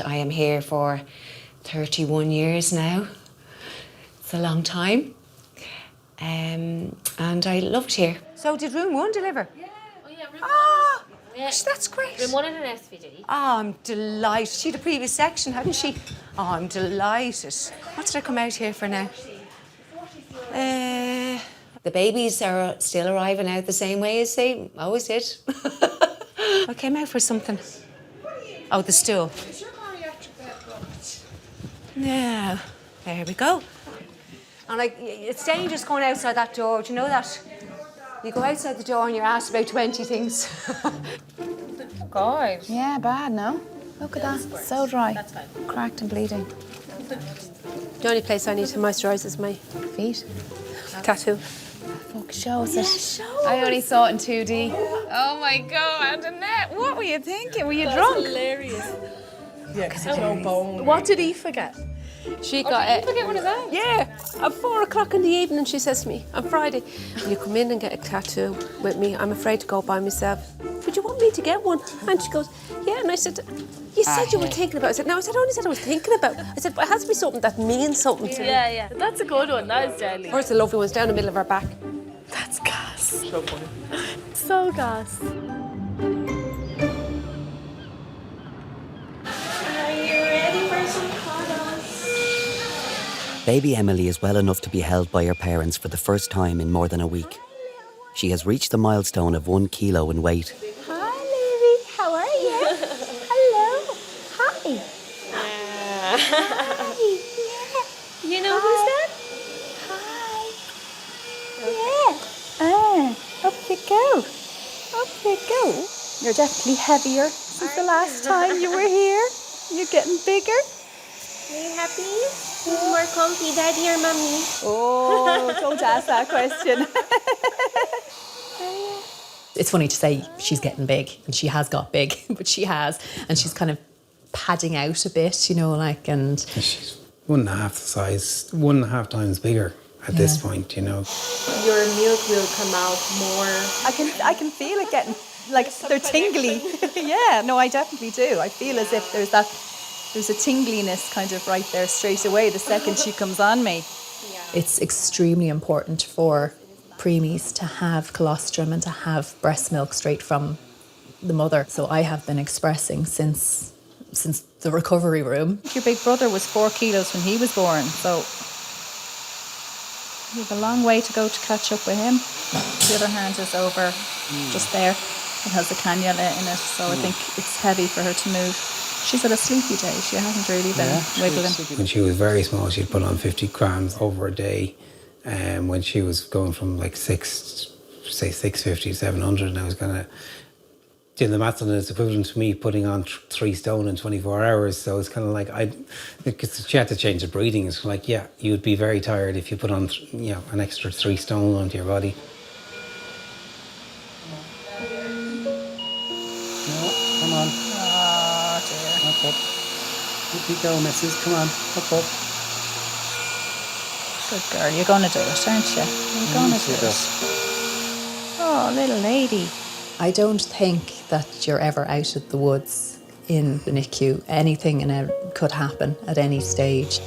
I am here for 31 years now. It's a long time. And I loved here. So did room 1 deliver? Yeah. Oh, yeah, room 1. Ah, Yeah. that's great. Room 1 in an SVD. Oh, I'm delighted. She had a previous section, hadn't she? Oh, I'm delighted. What did I come out here for now? The babies are still arriving out the same way as they always did. I came out for something. Oh, the stool. Yeah, there we go. And it's dangerous going outside that door. Do you know that? You go outside the door and you're asked about 20 things. God. Yeah, bad, no? Look at that. So dry. That's fine. Cracked and bleeding. The only place I need to moisturise is my feet. Tattoo. Fuck, show us it. I only saw it in 2D. Oh my God, Annette, what were you thinking? Were you drunk? Hilarious. Yeah, What did he forget? She got did he forget one of those? Yeah, at 4 o'clock in the evening, she says to me on Friday, "Will you come in and get a tattoo with me? I'm afraid to go by myself. Would you want me to get one?" And she goes, "Yeah." And I said, "You said you were thinking about it." I said, "No, I only said I was thinking about it." I said, "But it has to be something that means something to me." Yeah. That's a good one. That is deadly. Where's the lovely one's down the middle of her back? That's gas. So funny. So gas. Are you ready for some cuddles? Baby Emily is well enough to be held by her parents for the first time in more than a week. She has reached the milestone of 1 kilo in weight. Hi, Lily. How are you? Hello. Hi. Hi. You know who's that? Yeah. go. Up you go. You're definitely heavier since the last time you were here. You're getting bigger. Are you happy? Who's more comfy, Daddy or Mummy? Oh, don't ask that question. It's funny to say she's getting big, and she has got big, but she has, and she's kind of padding out a bit, you know, like, and... She's 1.5 the size, 1.5 times bigger at this point, you know. Your milk will come out more. I can feel it getting, like, they're tingly. Yeah, no, I definitely do. I feel as if there's a tingliness kind of right there straight away the second she comes on me. Yeah. It's extremely important for preemies to have colostrum and to have breast milk straight from the mother. So I have been expressing since the recovery room. Your big brother was 4 kilos when he was born, so you have a long way to go to catch up with him. The other hand is over just there. It has a cannula in it, so I think it's heavy for her to move. She's had a sleepy day. She hasn't really been wiggling. When she was very small, she'd put on 50 grams over a day. When she was going from like 650 to 700, and I was kind of doing the maths on it, it's equivalent to me putting on 3 stone in 24 hours. So it's kind of like, she had to change the breathing. It's like, yeah, you'd be very tired if you put on, you know, an extra 3 stone onto your body. No, come on. Oh dear. Up, up. Up you go, missus. Come on, up, up. Good girl, you're going to do it, aren't you? You're going to do it. Oh, little lady. I don't think that you're ever out of the woods in the NICU. Anything could happen at any stage.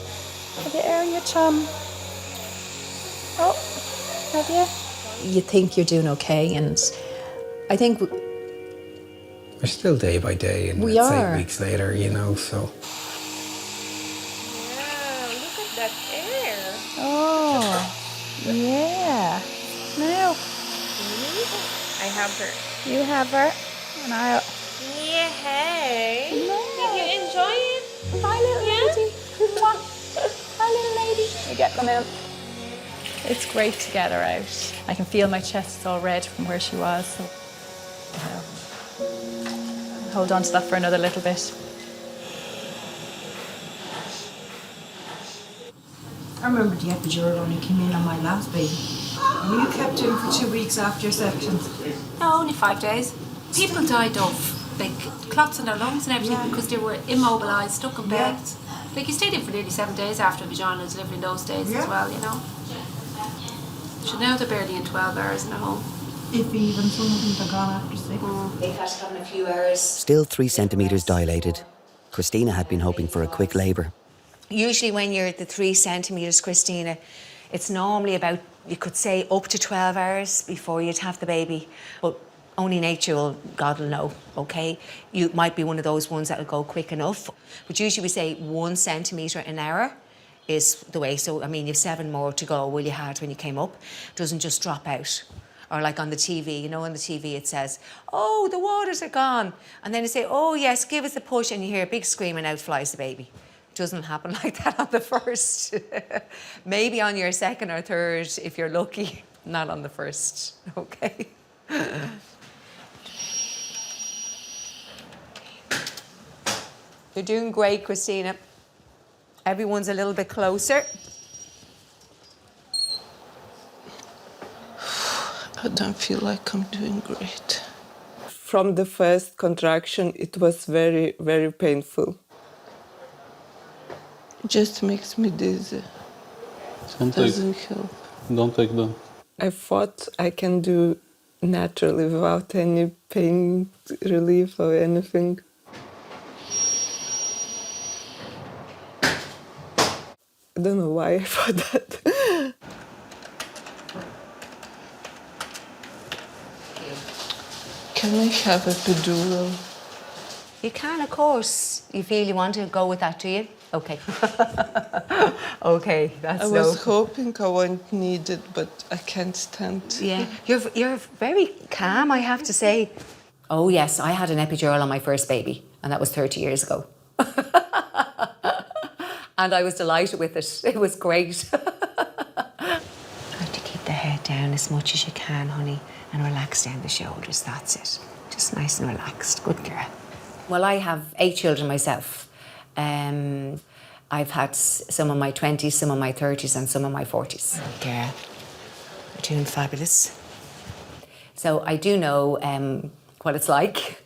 Have you aired your chum? Oh, have you? You think you're doing okay, and I think... We're still day by day, and We it's are. 8 weeks later, you know, so... Oh, yeah. Now. I have her. You have her, and I'll... Yeah, hey. No. Did you enjoy it? Hi, little lady. Mwah. Hi, little lady. You get them in. It's great to get her out. I can feel my chest is all red from where she was. So, hold on to that for another little bit. I remember the epidural only came in on my last baby. And you kept in for 2 weeks after your section. No, only 5 days. People died of like clots in their lungs and everything because they were immobilised, stuck in beds. Like you stayed in for nearly 7 days after vaginal delivery in those days as well, you know. So now they're barely in 12 hours in the home. If even some of them are gone after 6. They've had to come in a few hours. Still 3 centimetres dilated, Christina had been hoping for a quick labour. Usually when you're at the 3 centimetres, Christina, it's normally about, you could say, up to 12 hours before you'd have the baby. But only nature will, God will know, okay? You might be one of those ones that will go quick enough. But usually we say 1 centimetre an hour is the way. So, I mean, you've 7 more to go, well, you had when you came up. It doesn't just drop out. Or like on the TV, you know, on the TV it says, oh, the waters are gone. And then you say, oh, yes, give us a push, and you hear a big scream and out flies the baby. Doesn't happen like that on the first. Maybe on your 2nd or 3rd, if you're lucky, not on the first, okay? You're doing great, Christina. Everyone's a little bit closer. I don't feel like I'm doing great. From the first contraction, it was very, very painful. It just makes me dizzy. Doesn't help. Don't take them. I thought I can do naturally without any pain relief or anything. I don't know why I thought that. Can I have a epidural? You can, of course. You feel you want to go with that, do you? Okay. Okay, that's I was hoping I won't need it, but I can't stand. Yeah, you're very calm, I have to say. Oh yes, I had an epidural on my first baby, and that was 30 years ago. And I was delighted with it. It was great. Try to keep the head down as much as you can, honey. And relax down the shoulders, that's it. Just nice and relaxed. Good girl. Well, I have 8 children myself. I've had some in my 20s, some in my 30s, and some in my 40s. Good girl. You're doing fabulous. So I do know what it's like.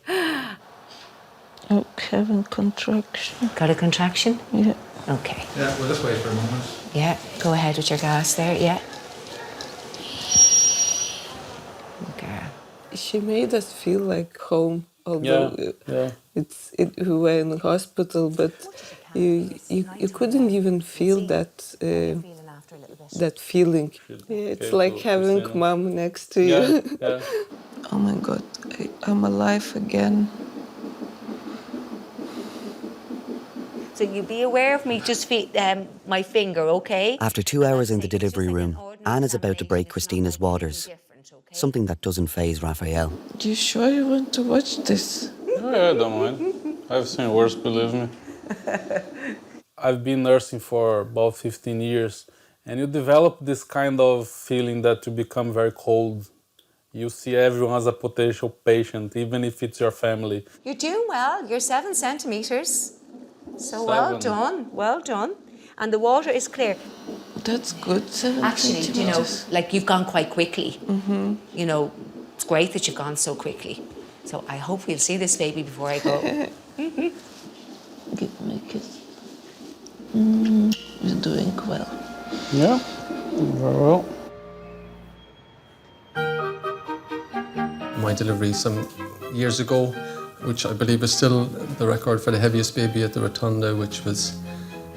Oh, having contraction. Got a contraction? Yeah. Okay. Yeah, we'll just wait for a moment. Yeah, go ahead with your gas there, yeah. Okay. She made us feel like home, although we were in the hospital, but you couldn't even feel that that feeling. Yeah, it's like having mom next to you. Yeah. Oh my God, I'm alive again. So you be aware of me, just my finger, okay? After 2 hours in the delivery room, Anne is about to break Christina's waters, something that doesn't faze Raphael. You sure you want to watch this? Yeah, I don't mind. I've seen worse, believe me. I've been nursing for about 15 years, and you develop this kind of feeling that you become very cold. You see everyone as a potential patient, even if it's your family. You're doing well. You're 7 centimetres. So well done, well done. And the water is clear. That's good. Actually, you know, like you've gone quite quickly. Mm-hmm. You know, it's great that you've gone so quickly. So I hope we'll see this baby before I go. Give me a kiss. You're doing well. Yeah, very well. My delivery some years ago, which I believe is still the record for the heaviest baby at the Rotunda, which was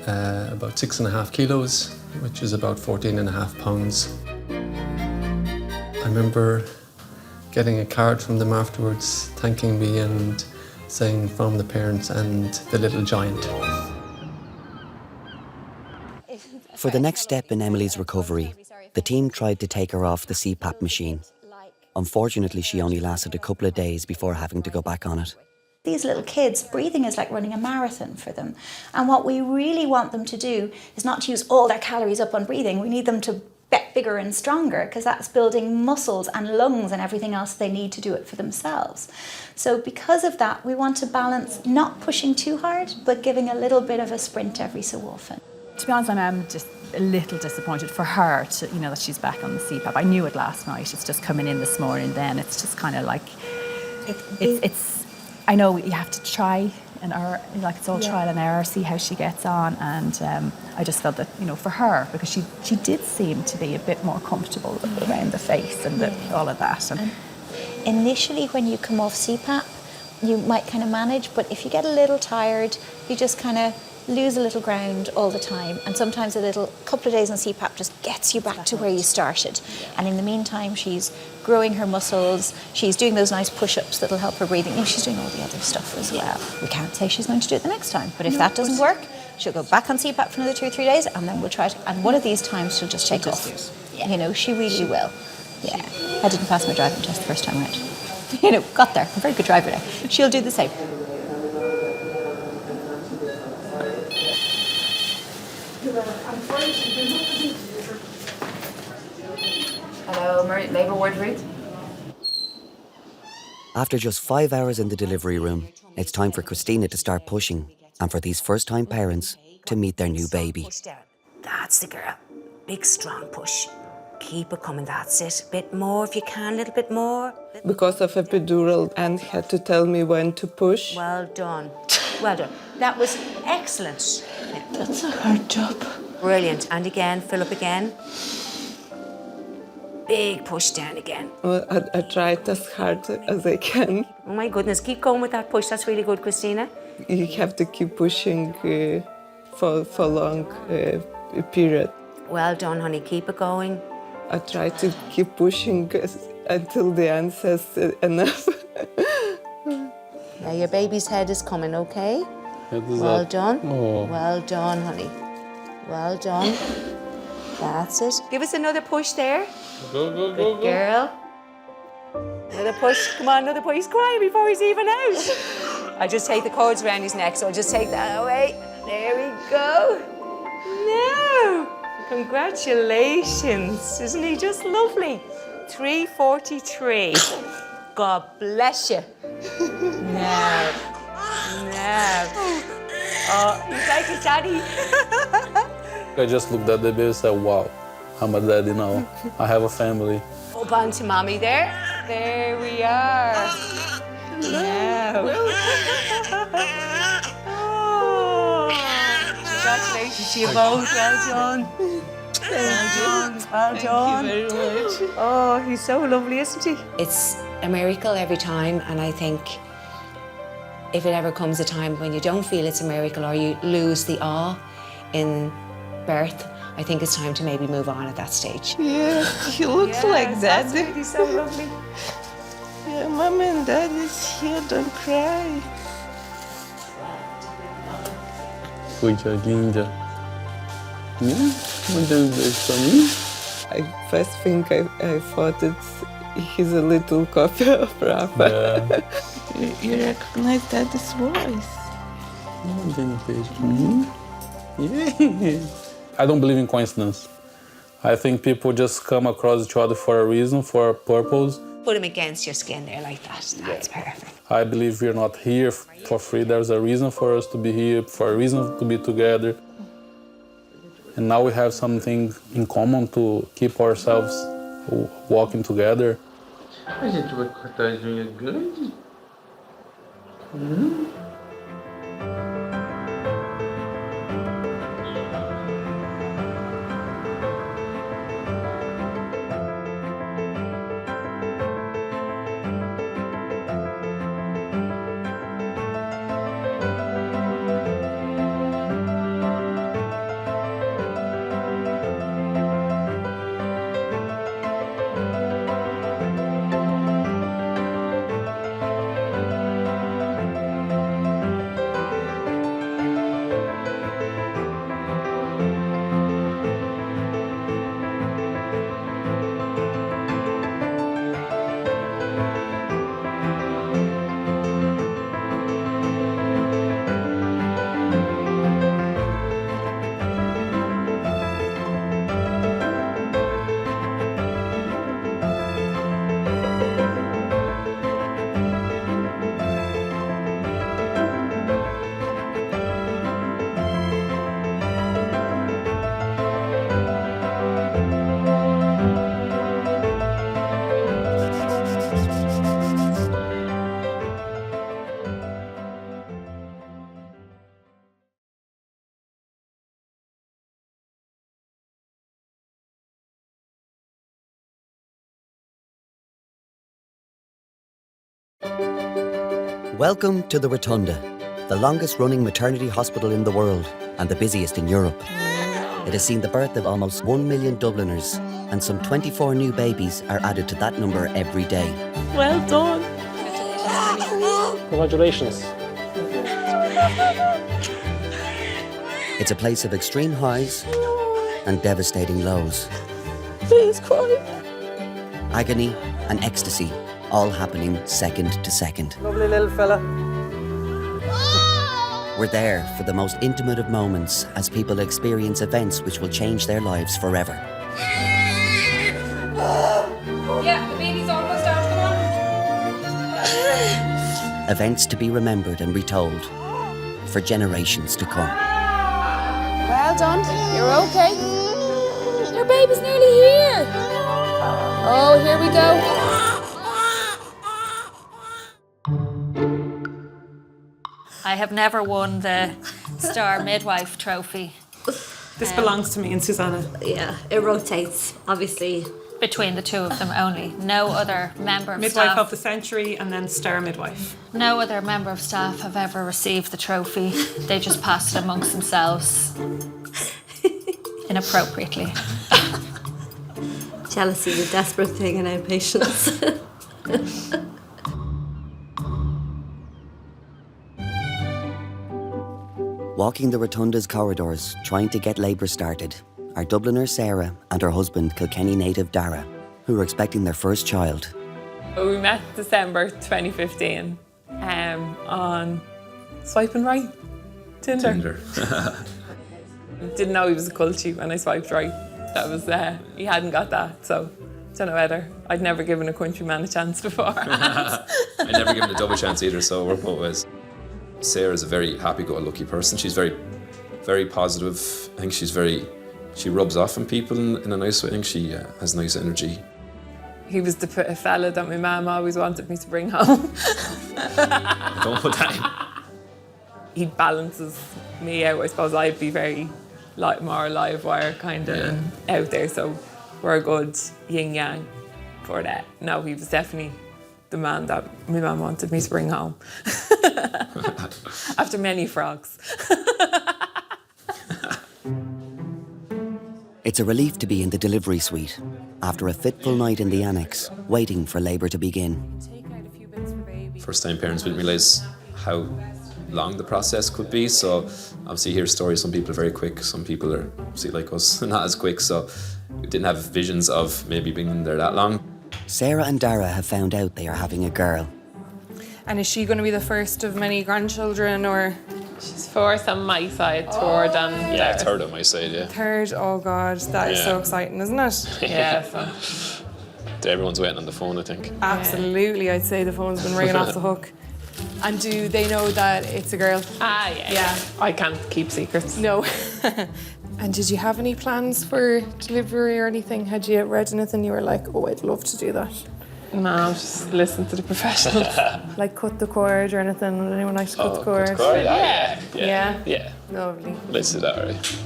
about 6.5 kilos, which is about 14.5 pounds. I remember getting a card from them afterwards, thanking me and saying from the parents and the little giant. For the next step in Emily's recovery, the team tried to take her off the CPAP machine. Unfortunately, she only lasted a couple of days before having to go back on it. These little kids, breathing is like running a marathon for them. And what we really want them to do is not to use all their calories up on breathing. We need them to get bigger and stronger, because that's building muscles and lungs and everything else they need to do it for themselves. So because of that, we want to balance not pushing too hard, but giving a little bit of a sprint every so often. To be honest, I'm just a little disappointed for her to, you know, that she's back on the CPAP. I knew it last night. It's just coming in this morning. Then it's just kind of like it's. I know you have to try and error, like it's all trial and error. See how she gets on, and I just felt that, you know, for her, because she did seem to be a bit more comfortable around the face and all of that. And initially, when you come off CPAP, you might kind of manage, but if you get a little tired, you just kind of lose a little ground all the time, and sometimes a couple of days on CPAP just gets you back to where you started. And in the meantime, she's growing her muscles, she's doing those nice push-ups that'll help her breathing, and she's doing all the other stuff as well. We can't say she's going to do it the next time, but if that doesn't work, she'll go back on CPAP for another 2 or 3 days, and then we'll try it, and one of these times she'll just take off. You know, she really will. Yeah, I didn't pass my driving test the first time around. You know, got there. I'm a very good driver now. She'll do the same. Hello, Labour Ward Ruth. After just 5 hours in the delivery room, it's time for Christina to start pushing, and for these first-time parents to meet their new baby. Push down. That's the girl. Big, strong push. Keep it coming, that's it. A bit more if you can, a little bit more. Because of epidural, Anne had to tell me when to push. Well done. Well done. That was excellent. That's a hard job. Brilliant. And again, fill up again. Big push down again. Well, I tried as hard as I can. Oh my goodness, keep going with that push. That's really good, Christina. You have to keep pushing for a long period. Well done, honey. Keep it going. I try to keep pushing until the end says enough. Yeah, your baby's head is coming, okay? Well done. Oh. Well done, honey. Well done. That's it. Give us another push there. Go, go, go, Good go. girl. Another push. Come on, another push. He's crying before he's even out. I just take the cords around his neck, so I'll just take that away. There we go. Now, congratulations. Isn't he just lovely? 3:43. God bless you. No. Oh, he's like his daddy. I just looked at the baby and said, wow, I'm a daddy now. I have a family. Up onto mommy there. There we are. No. Oh, congratulations to you both. Well done. Well done. Thank you very much. Oh, he's so lovely, isn't he? It's a miracle every time, and I think if it ever comes a time when you don't feel it's a miracle or you lose the awe in birth, I think it's time to maybe move on at that stage. Yeah, he looks like that. He's so lovely. Yeah, Mom and Dad is here, don't cry. Coitadinha. Mandando beijo pra mim. I first think I thought he's a little copy of Rafa. Yeah. You recognize Daddy's voice. Mandando beijo pra mim. Yeah. I don't believe in coincidence. I think people just come across each other for a reason, for a purpose. Put him against your skin there like that. That's perfect. I believe we're not here for free. There's a reason for us to be here, for a reason to be together. And now we have something in common to keep ourselves walking together. A gente vai cortar as unhas grandes? Welcome to the Rotunda, the longest-running maternity hospital in the world and the busiest in Europe. It has seen the birth of almost 1 million Dubliners, and some 24 new babies are added to that number every day. Well done. Congratulations. It's a place of extreme highs and devastating lows. Please cry. Agony and ecstasy, all happening second to second. Lovely little fella. We're there for the most intimate of moments as people experience events which will change their lives forever. Yeah, the baby's almost out. Come on. Events to be remembered and retold for generations to come. Well done. You're okay. Your baby's nearly here. Oh, here we go. I have never won the Star Midwife trophy. This belongs to me and Susanna. Yeah, it rotates, obviously. Between the two of them only. No other member of Midwife staff. of the century and then Star Midwife. No other member of staff have ever received the trophy. They just passed it amongst themselves. Inappropriately. Jealousy is a desperate thing in outpatients. Walking the Rotunda's corridors, trying to get labour started, are Dubliner Sarah and her husband, Kilkenny native Dara, who are expecting their first child. We met December 2015 on swiping right, Tinder. Didn't know he was a culty when I swiped right. That was he hadn't got that, so Don't know whether. I'd never given a countryman a chance before. I never given a double chance either, so we're both ways. Sarah's a very happy-go-lucky person. She's very, very positive. I think she rubs off on people in a nice way. I think she has nice energy. He was the fella that my mum always wanted me to bring home. Don't put that in. He balances me out. I suppose I'd be very more live wire kind of out there, so we're a good yin-yang for that. No, he was definitely the man that my mum wanted me to bring home. After many frogs. It's a relief to be in the delivery suite after a fitful night in the annex, waiting for labour to begin. First-time parents didn't realise how long the process could be, so obviously hear stories, some people are very quick, some people are, obviously like us, not as quick, so we didn't have visions of maybe being in there that long. Sarah and Dara have found out they are having a girl. And is she going to be the first of many grandchildren, or? She's fourth on my side, third on Yeah, third on my side, yeah. Third, oh God, that is so exciting, isn't it? Yeah. So. Everyone's waiting on the phone, I think. Absolutely, I'd say the phone's been ringing off the hook. And do they know that it's a girl? Yeah. I can't keep secrets. No. And did you have any plans for delivery or anything? Had you read anything you were like, oh, I'd love to do that? No, just listen to the professionals. Like cut the cord or anything? Would anyone like to cut the cord? Cut the cord? Yeah. Lovely. Let's do that, right?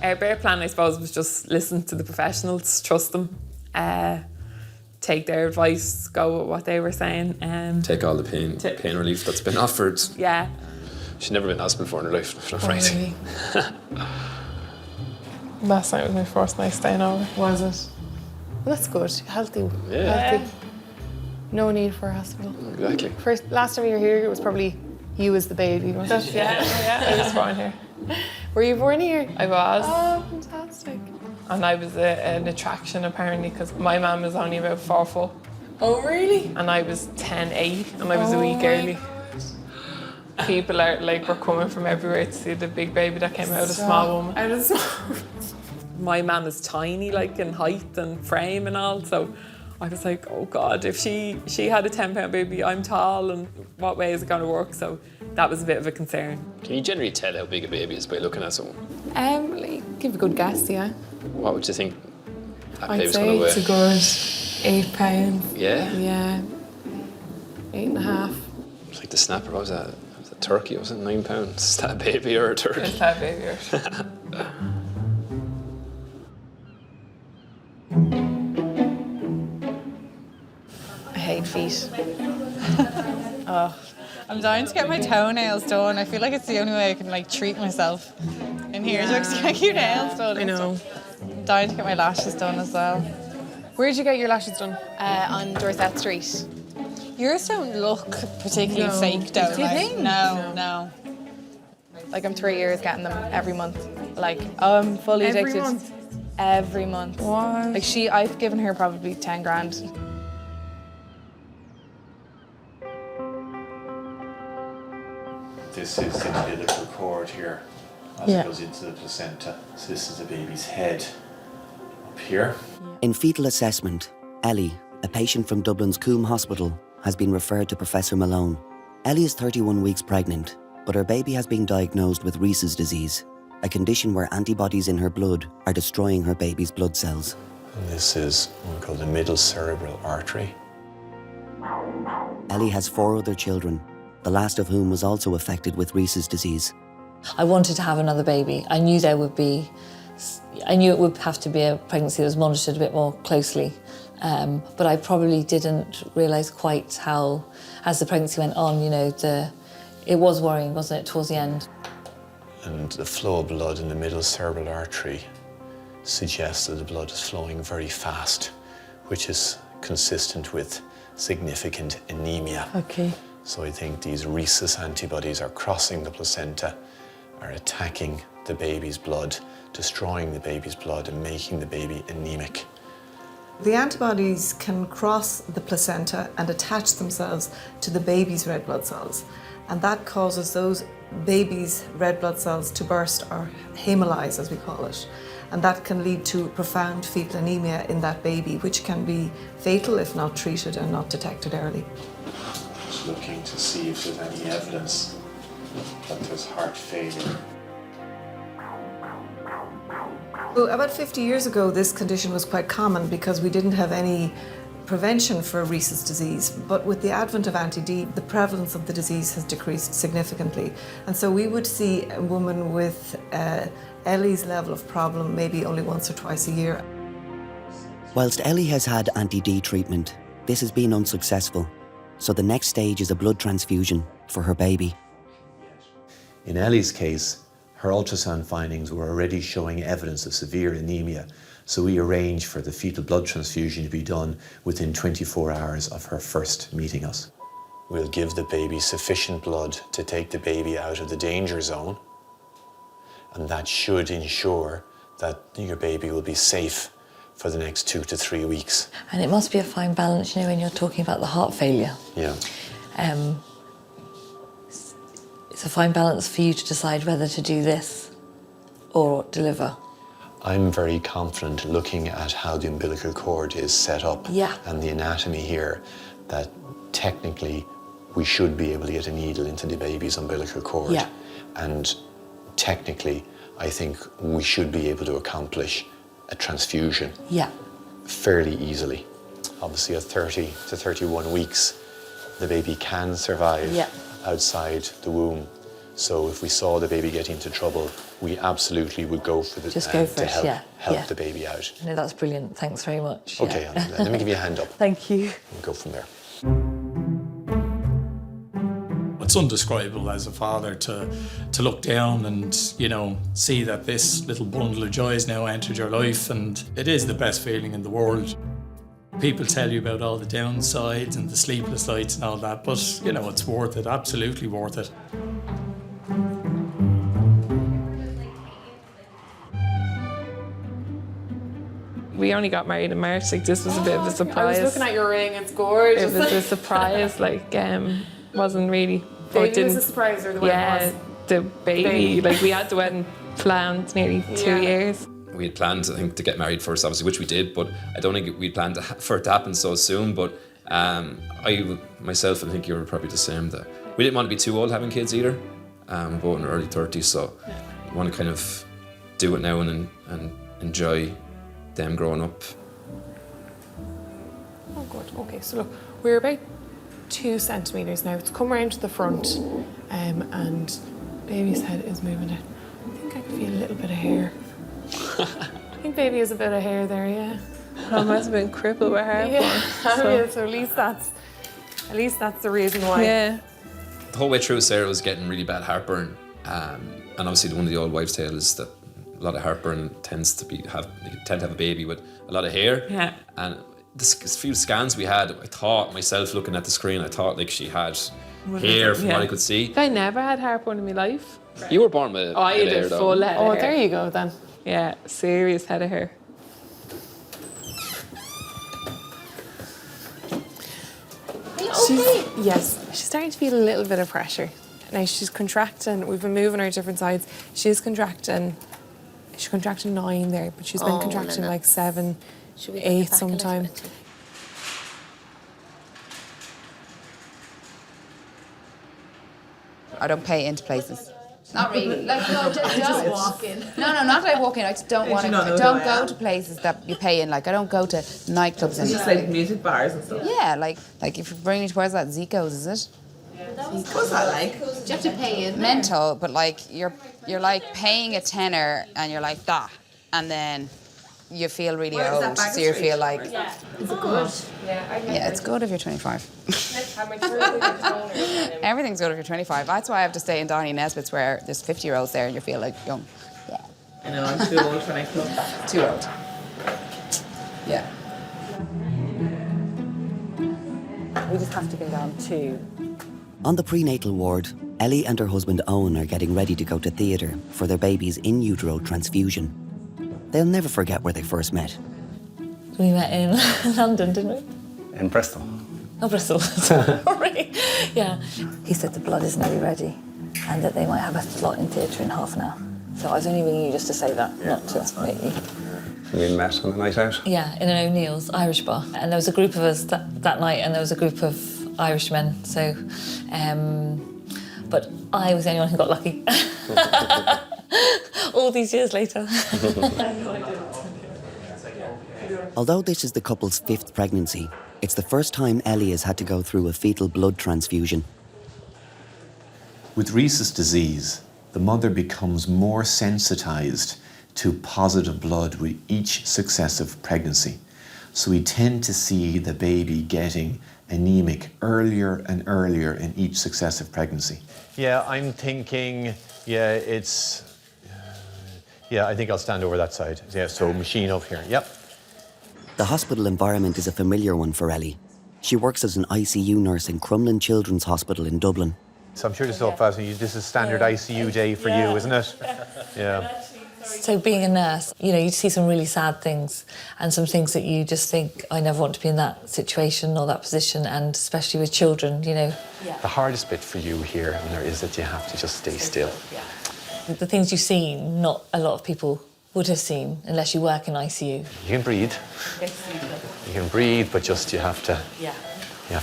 Our bare plan, I suppose, was just listen to the professionals, trust them, take their advice, go with what they were saying. Take all the pain relief that's been offered. Yeah. She's never been in hospital before in her life, if I'm right. Really? Last night was my first night staying over. Was it? Well, that's good. Healthy. Yeah. Healthy. No need for a hospital. Exactly. Last time you were here, it was probably you as the baby, wasn't it? Yeah. I was born here. Were you born here? I was. Oh, fantastic. And I was an attraction, apparently, because my mum was only about 4 foot. Oh, really? And I was 10'8", and I was a week early. People are were coming from everywhere to see the big baby that came out of a small woman. Out of small. My mum is tiny, in height and frame and all, so I was like, oh God, if she had a 10-pound baby, I'm tall, and what way is it going to work? So that was a bit of a concern. Can you generally tell how big a baby is by looking at someone? Give a good guess, yeah. What would you think that I'd baby's say going to weigh? it's a good 8 pounds. Yeah? Yeah. 8.5. It's like the snapper, what was that? Was it turkey? Was it 9 pounds? Is that a baby or a turkey? Is that a baby or a turkey? I hate feet. I'm dying to get my toenails done. I feel like it's the only way I can treat myself in here. Yeah. So get your nails done. I know. I'm dying to get my lashes done as well. Where did you get your lashes done? On Dorset Street. Yours don't look particularly fake though. Do you think? No. I'm 3 years getting them every month. I'm fully addicted. Every month? Every month. What? I've given her probably 10 grand. This is the umbilical cord here as it goes into the placenta. So this is the baby's head up here. In fetal assessment, Ellie, a patient from Dublin's Coombe Hospital, has been referred to Professor Malone. Ellie is 31 weeks pregnant, but her baby has been diagnosed with Rhesus disease, a condition where antibodies in her blood are destroying her baby's blood cells. And this is what we call the middle cerebral artery. Ellie has 4 other children, the last of whom was also affected with Rhesus disease. I wanted to have another baby. I knew it would have to be a pregnancy that was monitored a bit more closely. But I probably didn't realise quite how, as the pregnancy went on, it was worrying, wasn't it, towards the end. And the flow of blood in the middle cerebral artery suggests that the blood is flowing very fast, which is consistent with significant anemia. Okay. So I think these Rhesus antibodies are crossing the placenta, are attacking the baby's blood, destroying the baby's blood and making the baby anemic. The antibodies can cross the placenta and attach themselves to the baby's red blood cells. And that causes those babies' red blood cells to burst, or hemolyze as we call it. And that can lead to profound fetal anemia in that baby, which can be fatal if not treated and not detected early. Just looking to see if there's any evidence that there's heart failure. Well, about 50 years ago, this condition was quite common because we didn't have any prevention for Rhesus disease. But with the advent of anti-D, the prevalence of the disease has decreased significantly. And so we would see a woman with Ellie's level of problem maybe only once or twice a year. Whilst Ellie has had anti-D treatment, this has been unsuccessful. So the next stage is a blood transfusion for her baby. In Ellie's case, her ultrasound findings were already showing evidence of severe anemia, so we arranged for the fetal blood transfusion to be done within 24 hours of her first meeting us. We'll give the baby sufficient blood to take the baby out of the danger zone, and that should ensure that your baby will be safe for the next 2 to 3 weeks. And it must be a fine balance, you know, when you're talking about the heart failure. Yeah. It's a fine balance for you to decide whether to do this or deliver. I'm very confident, looking at how the umbilical cord is set up and the anatomy here, that technically we should be able to get a needle into the baby's umbilical cord. Yeah. And technically, I think we should be able to accomplish a transfusion fairly easily. Obviously, at 30 to 31 weeks, the baby can survive outside the womb. So if we saw the baby get into trouble, we absolutely would go for the to help the baby out. No, that's brilliant. Thanks very much. Okay, let me give you a hand up. Thank you. We'll go from there. It's indescribable as a father to look down and, you know, see that this little bundle of joy has now entered your life, and it is the best feeling in the world. People tell you about all the downsides and the sleepless nights and all that, but, you know, it's worth it, absolutely worth it. We only got married in March, like this was a bit of a surprise. I was looking at your ring, it's gorgeous. It was a surprise, like, wasn't really... Baby was a surprise, or the wedding was? The baby, like we had the wedding planned nearly 2 years. We had planned, I think, to get married first, obviously, which we did, but I don't think we planned for it to happen so soon. But I myself, I think you were probably the same, that we didn't want to be too old having kids either, both in our early 30s, so we want to kind of do it now and enjoy them growing up. Oh, good. Okay, so look, we're about 2 centimetres now. It's come around to the front, and baby's head is moving it. I think I can feel a little bit of hair. I think baby has a bit of hair there, yeah. I must have been crippled with heartburn. Yeah, so at least that's the reason why. Yeah. The whole way through, Sarah was getting really bad heartburn, and obviously one of the old wives' tale is that a lot of heartburn tends to have a baby with a lot of hair. Yeah. And the few scans we had, I thought myself, looking at the screen, I thought like she had hair from what I could see. I never had heartburn in my life. You were born with I had hair, a full head of hair. Oh, there you go then. Yeah, serious head of hair. She's starting to feel a little bit of pressure. Now she's contracting. We've been moving her different sides. She's contracting 9 there, but she's been contracting like 7, 8 sometime. I don't pay into places. Not really. Like, no, just walk in. No, not that I walk in. I just don't want to. I don't go to places that you pay in. Like, I don't go to nightclubs. It's just like music bars and stuff. Yeah, like if you bring me to where's that Zico's, is it? What's that like? Do you have to pay in? Mental, but like you're like paying a tenner and you're like that, and then you feel really old, so you feel like. Yeah. Is it good? Yeah, it's good if you're 25. Everything's good if you're 25. That's why I have to stay in Donny Nesbitt's where there's 50-year-olds there and you feel like young. Yeah. I know, I'm too old for nightclub. Too old. Yeah. We just have to go down to... On the prenatal ward, Ellie and her husband Owen are getting ready to go to theatre for their baby's in utero transfusion. They'll never forget where they first met. We met in London, didn't we? In Bristol. Oh, Bristol. Sorry. Yeah. He said the blood isn't really ready and that they might have a slot in theatre in half an hour. So I was only ringing you just to say that, not to make you. We met on the night out? Yeah, in an O'Neill's Irish bar. And there was a group of us that night, and there was a group of Irishmen, so... but I was the only one who got lucky. All these years later. Although this is the couple's 5th pregnancy, it's the first time Ellie has had to go through a fetal blood transfusion. With rhesus disease, the mother becomes more sensitised to positive blood with each successive pregnancy. So we tend to see the baby getting anemic earlier and earlier in each successive pregnancy. Yeah, I'm thinking, I think I'll stand over that side. Yeah, so machine up here, yep. The hospital environment is a familiar one for Ellie. She works as an ICU nurse in Crumlin Children's Hospital in Dublin. So I'm sure this is all fascinating. This is standard ICU day for you, isn't it? Yeah. So being a nurse, you see some really sad things and some things that you just think, I never want to be in that situation or that position, and especially with children, The hardest bit for you here, is that you have to just stay still. The things you've seen, not a lot of people would have seen unless you work in ICU. You can breathe. You can breathe, but just you have to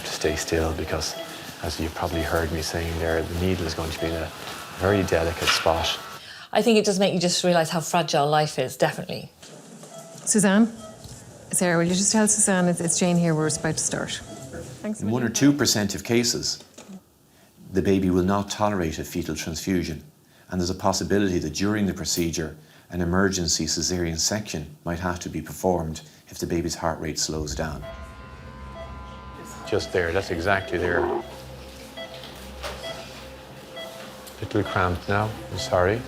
stay still, because, as you've probably heard me saying there, the needle is going to be in a very delicate spot. I think it does make you just realise how fragile life is, definitely. Suzanne? Sarah, will you just tell Suzanne it's Jane here, we're about to start. Thanks. In 1 or 2% of cases, the baby will not tolerate a fetal transfusion, and there's a possibility that during the procedure, an emergency caesarean section might have to be performed if the baby's heart rate slows down. Just there, that's exactly there. Little cramped now, I'm sorry.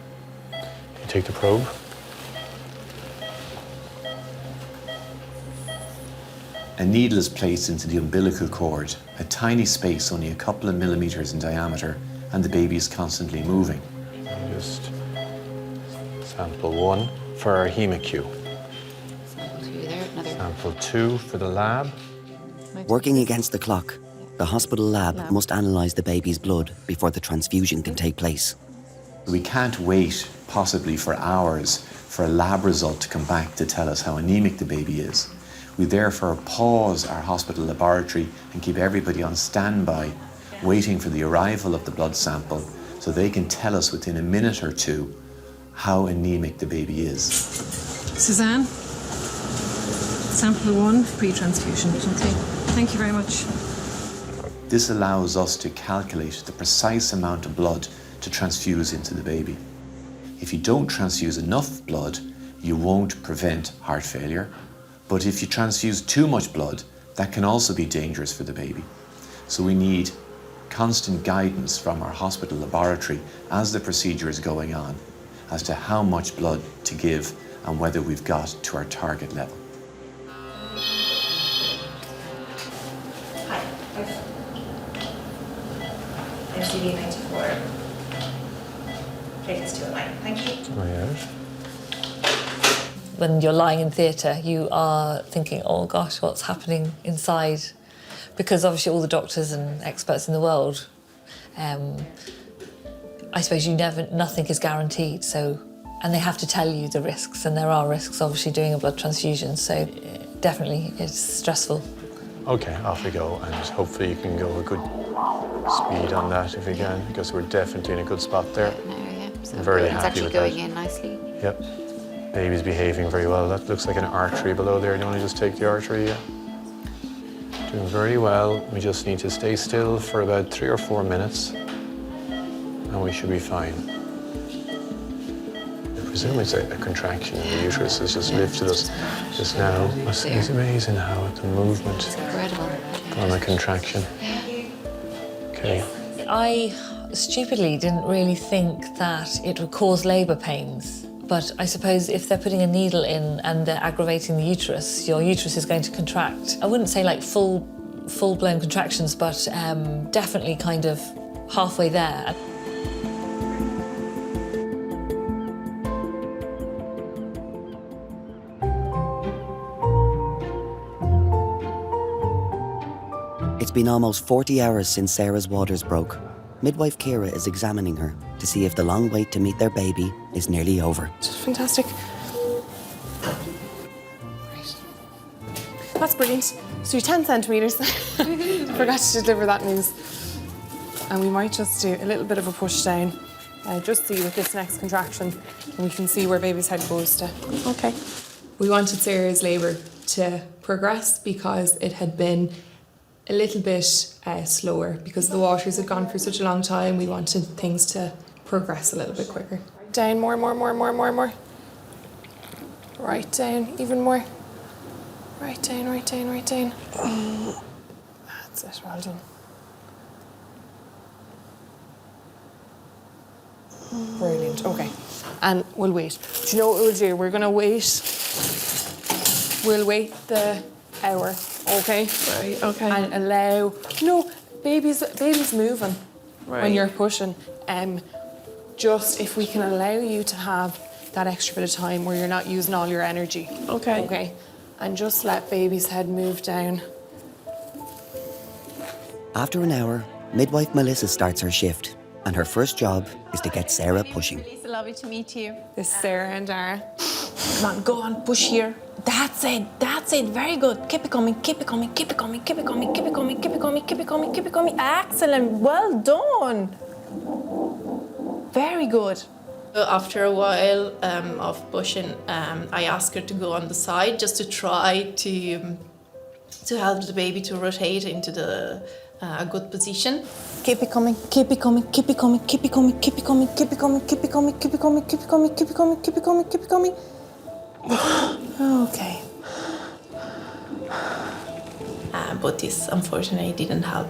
You take the probe. A needle is placed into the umbilical cord, a tiny space only a couple of millimeters in diameter, and the baby is constantly moving. Just sample 1 for our HemaQ. Sample 2 there, another. Sample 2 for the lab. Working against the clock, the hospital lab must analyse the baby's blood before the transfusion can take place. We can't wait, possibly for hours, for a lab result to come back to tell us how anemic the baby is. We therefore pause our hospital laboratory and keep everybody on standby, waiting for the arrival of the blood sample so they can tell us within a minute or two how anemic the baby is. Suzanne? Sample 1, pre-transfusion. Okay, thank you very much. This allows us to calculate the precise amount of blood to transfuse into the baby. If you don't transfuse enough blood, you won't prevent heart failure. But if you transfuse too much blood, that can also be dangerous for the baby. So we need constant guidance from our hospital laboratory as the procedure is going on as to how much blood to give and whether we've got to our target level. Hi. MCV 94. Platelets 2 and 9. Thank you. Oh, yes. When you're lying in theatre, you are thinking, oh gosh, what's happening inside? Because obviously all the doctors and experts in the world, I suppose nothing is guaranteed, so, and they have to tell you the risks, and there are risks obviously doing a blood transfusion, so definitely it's stressful. Okay, off we go, and hopefully you can go a good speed on that if you can, because we're definitely in a good spot there. So I'm very it's happy actually with going that. in nicely. Yep. Baby's behaving very well. That looks like an artery below there. You only just take the artery, yeah. Doing very well. We just need to stay still for about 3 or 4 minutes, and we should be fine. I presume it's a contraction in the uterus has just lifted us just now. It's amazing how the movement from a contraction. Okay. I stupidly didn't really think that it would cause labour pains. But I suppose if they're putting a needle in and they're aggravating the uterus, your uterus is going to contract. I wouldn't say like full-blown contractions, but definitely kind of halfway there. It's been almost 40 hours since Sarah's waters broke. Midwife Kira is examining her to see if the long wait to meet their baby is nearly over. Fantastic. That's brilliant. So you're 10 centimetres. Forgot to deliver that news. And we might just do a little bit of a push down, just see with this next contraction, and we can see where baby's head goes to. Okay. We wanted Sarah's labour to progress because it had been a little bit slower because the waters had gone for such a long time. We wanted things to progress a little bit quicker. Down, more. Right down, even more. Right down. That's it, well done. Brilliant, okay. And we'll wait. Do you know what we'll do? We're gonna wait. We'll wait the hour, okay? Right, okay. And allow, baby's moving when you're pushing. Just if we can allow you to have that extra bit of time where you're not using all your energy. Okay. Okay. And just let baby's head move down. After an hour, midwife Melissa starts her shift, and her first job is to get Sarah pushing. Lisa, lovely to meet you. This is Sarah and Dara. Come on, go on, push here. That's it, very good. Keep it coming. Excellent, well done. Very good. After a while of pushing, I asked her to go on the side just to try to help the baby to rotate into the good position. Keep it coming. Okay. But this unfortunately didn't help.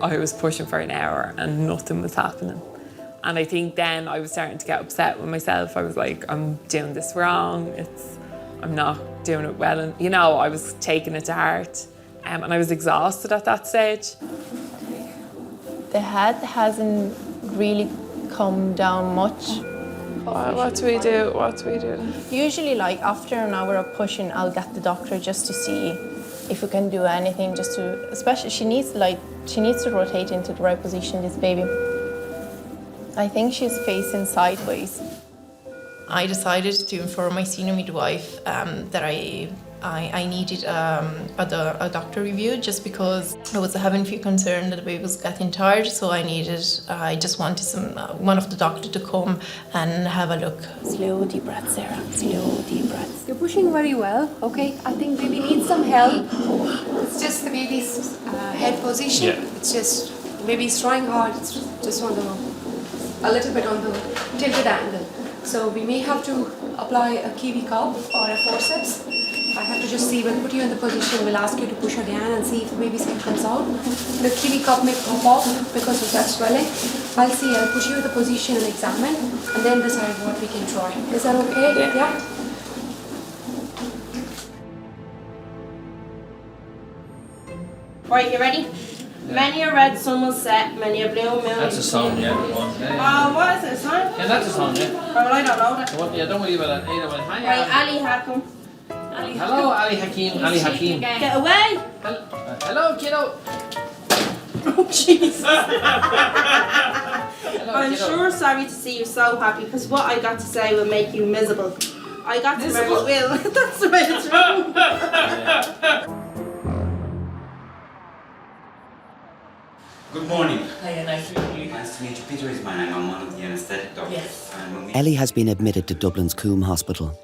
I was pushing for an hour and nothing was happening. And I think then I was starting to get upset with myself. I was like, I'm doing this wrong. I'm not doing it well. And, I was taking it to heart. And I was exhausted at that stage. The head hasn't really come down much. What do we do? Usually, after an hour of pushing, I'll get the doctor just to see if we can do anything, especially she needs to rotate into the right position, this baby. I think she's facing sideways. I decided to inform my senior midwife that I needed a doctor review just because I was having a few concerns that the baby was getting tired, so I just wanted one of the doctors to come and have a look. Slow, deep breaths, Sarah. Slow, deep breaths. You're pushing very well, okay? I think baby needs some help. It's just the baby's head position. Yeah. It's just, baby's trying hard. It's just on a little bit on the tilted angle. So we may have to apply a kiwi cup or a forceps. I have to just see, we'll put you in the position, we'll ask you to push again and see if the baby's head comes out. The kiwi cup may pop off because of that swelling. I'll push you in the position and examine, and then decide what we can try. Is that okay? Yeah? Right, you ready? Many a red sun will set, many a blue moon. That's a song, yeah. What is it, a song? Yeah, that's a song, yeah. Oh, well, I don't know that. Don't worry about that either. Hi, Right, Ali Hakim. Hello, Ali Hakim. Ali Hakim. Get away! Hello, kiddo. Oh, Jesus. Hello, I'm kiddo. sure sorry to see you so happy, because what I got to say will make you miserable. I got to marry Will. That's the way it's wrong. Good morning. Hiya, nice to meet you. Nice to meet you. Peter is my name. I'm one of the anaesthetic doctors. Yes. Ellie has been admitted to Dublin's Coombe Hospital.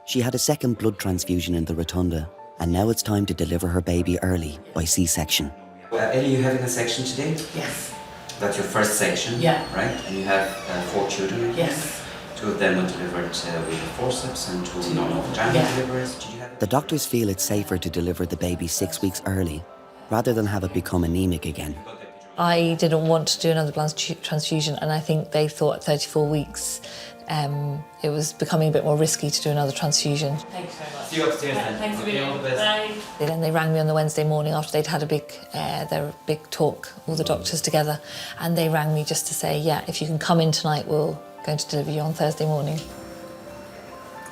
She had a second blood transfusion in the rotunda, and now it's time to deliver her baby early by C-section. Ellie, you having a section today? Yes. That's your first section, Yeah. right? And you have 4 children. Yes. 2 of them were delivered with the forceps and 2 non-vaginal deliveries. Did you have? The doctors feel it's safer to deliver the baby 6 weeks early, rather than have it become anemic again. I didn't want to do another blood transfusion, and I think they thought at 34 weeks it was becoming a bit more risky to do another transfusion. Thanks very much. See you upstairs then. Thanks Okay, all the best. Bye. Then they rang me on the Wednesday morning after they'd had their big talk, all the doctors together, and they rang me just to say, yeah, if you can come in tonight, we're going to deliver you on Thursday morning.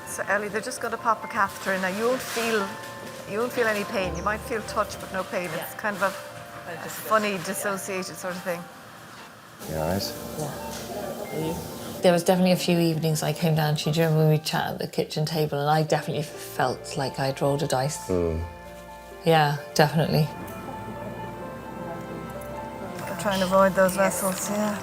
So Ellie, they're just going to pop a catheter in. Now you won't feel any pain. You might feel touch, but no pain. It's kind of a Like a funny, dissociated sort of thing. You alright? There was definitely a few evenings I came down to you during when we chat at the kitchen table, and I definitely felt like I'd rolled a dice. Yeah, definitely. I'm trying to avoid those vessels, yeah.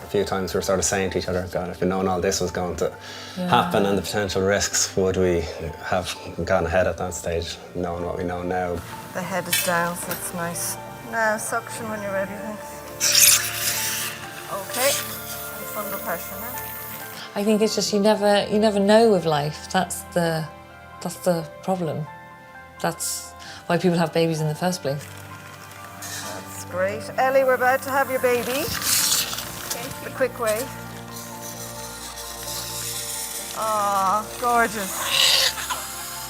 A few times we were sort of saying to each other, God, if we'd known all this was going to happen and the potential risks, would we have gone ahead at that stage, knowing what we know now? The head is down, so it's nice. Now suction when you're ready, thanks. Okay, and fundal pressure now. I think it's just you never know with life. That's the problem. That's why people have babies in the first place. That's great. Ellie, we're about to have your baby. The quick way. Aw, gorgeous.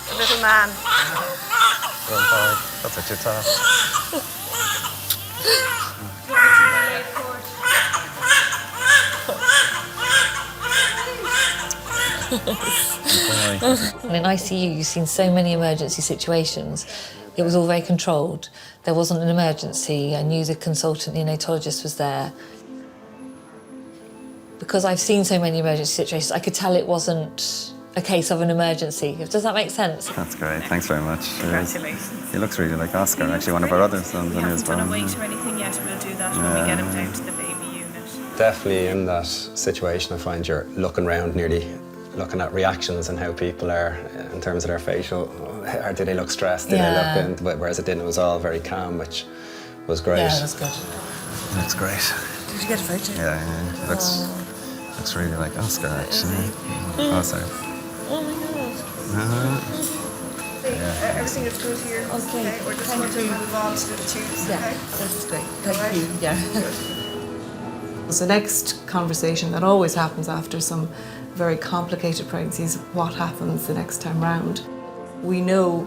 The little man. Well, boy, that's what you thought. And in ICU, you've seen so many emergency situations. It was all very controlled. There wasn't an emergency. I knew the consultant neonatologist was there. Because I've seen so many emergency situations, I could tell it wasn't a case of an emergency. Does that make sense? That's great. Thanks very much. Congratulations. He looks really like Oscar, actually one of our other sons. We haven't done a weight or anything yet. We'll do that when we get him down to the baby unit. Definitely in that situation, I find you're looking around nearly, looking at reactions and how people are in terms of their facial, or do they look stressed, do they look, whereas it didn't, it was all very calm, which was great. Yeah, that's good. Looks great. Did you get a photo? Yeah. Looks really like Oscar, actually. Oh, sorry. Oh my God. Everything is good here. Okay. We're just going to move on to the tubes. Yeah, okay? that's great. Thank you. Yeah. So the next conversation that always happens after some very complicated pregnancies, what happens the next time round. We know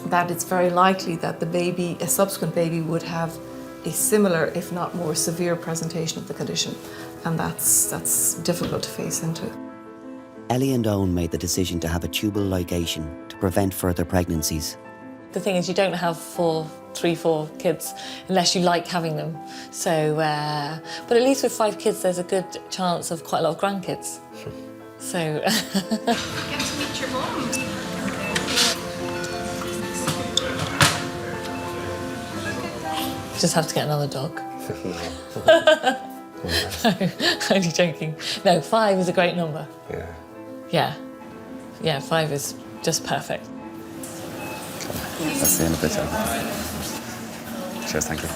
that it's very likely that the baby, a subsequent baby, would have a similar, if not more severe presentation of the condition. And that's difficult to face into. Ellie and Owen made the decision to have a tubal ligation to prevent further pregnancies. The thing is, you don't have 3, 4 kids unless you like having them. So, but at least with 5 kids, there's a good chance of quite a lot of grandkids. So. Get to meet your mum. Just have to get another dog. No, only joking. No, 5 is a great number. Yeah, 5 is just perfect. I'll see you in a bit. Cheers, thank you.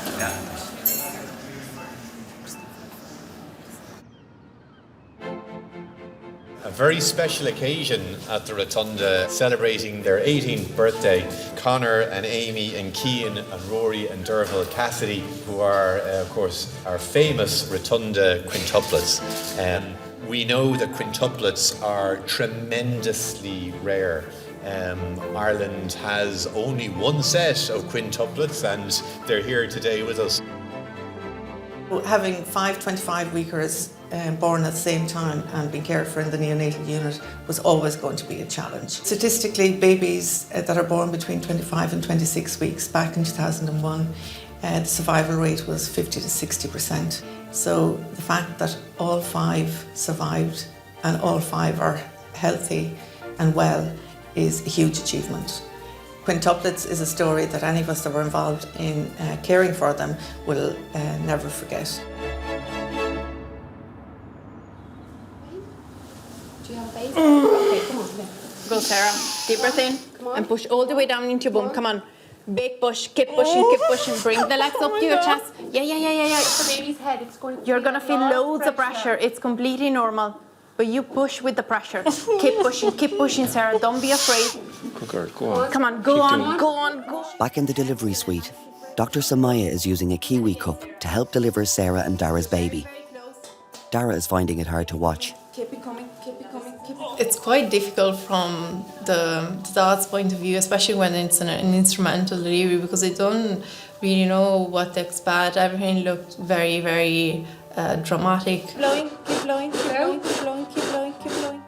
A very special occasion at the Rotunda, celebrating their 18th birthday. Connor and Amy and Cian and Rory and Derval Cassidy, who are, of course, our famous Rotunda quintuplets. We know that quintuplets are tremendously rare. Ireland has only one set of quintuplets, and they're here today with us. Having 5 25-weekers born at the same time and being cared for in the neonatal unit was always going to be a challenge. Statistically, babies that are born between 25 and 26 weeks back in 2001, the survival rate was 50 to 60%. So the fact that all 5 survived and all 5 are healthy and well is a huge achievement. Quintuplets is a story that any of us that were involved in caring for them will never forget. Do you have a baby? Okay, come on. Go, Sarah. Deep breath in. And push all the way down into your bum. Come on. Big push. Keep pushing, keep pushing. Bring the legs up to your chest. Yeah. It's the baby's head. It's going to. You're going to feel loads of pressure. It's completely normal. But you push with the pressure. Keep pushing, Sarah. Don't be afraid. Good girl, go on. Come on, go on. Back in the delivery suite, Dr. Samaya is using a Kiwi cup to help deliver Sarah and Dara's baby. Dara is finding it hard to watch. Keep it coming. It's quite difficult from the dad's point of view, especially when it's an instrumental delivery, because they don't really know what to expect. Everything looked very, very dramatic. Keep blowing.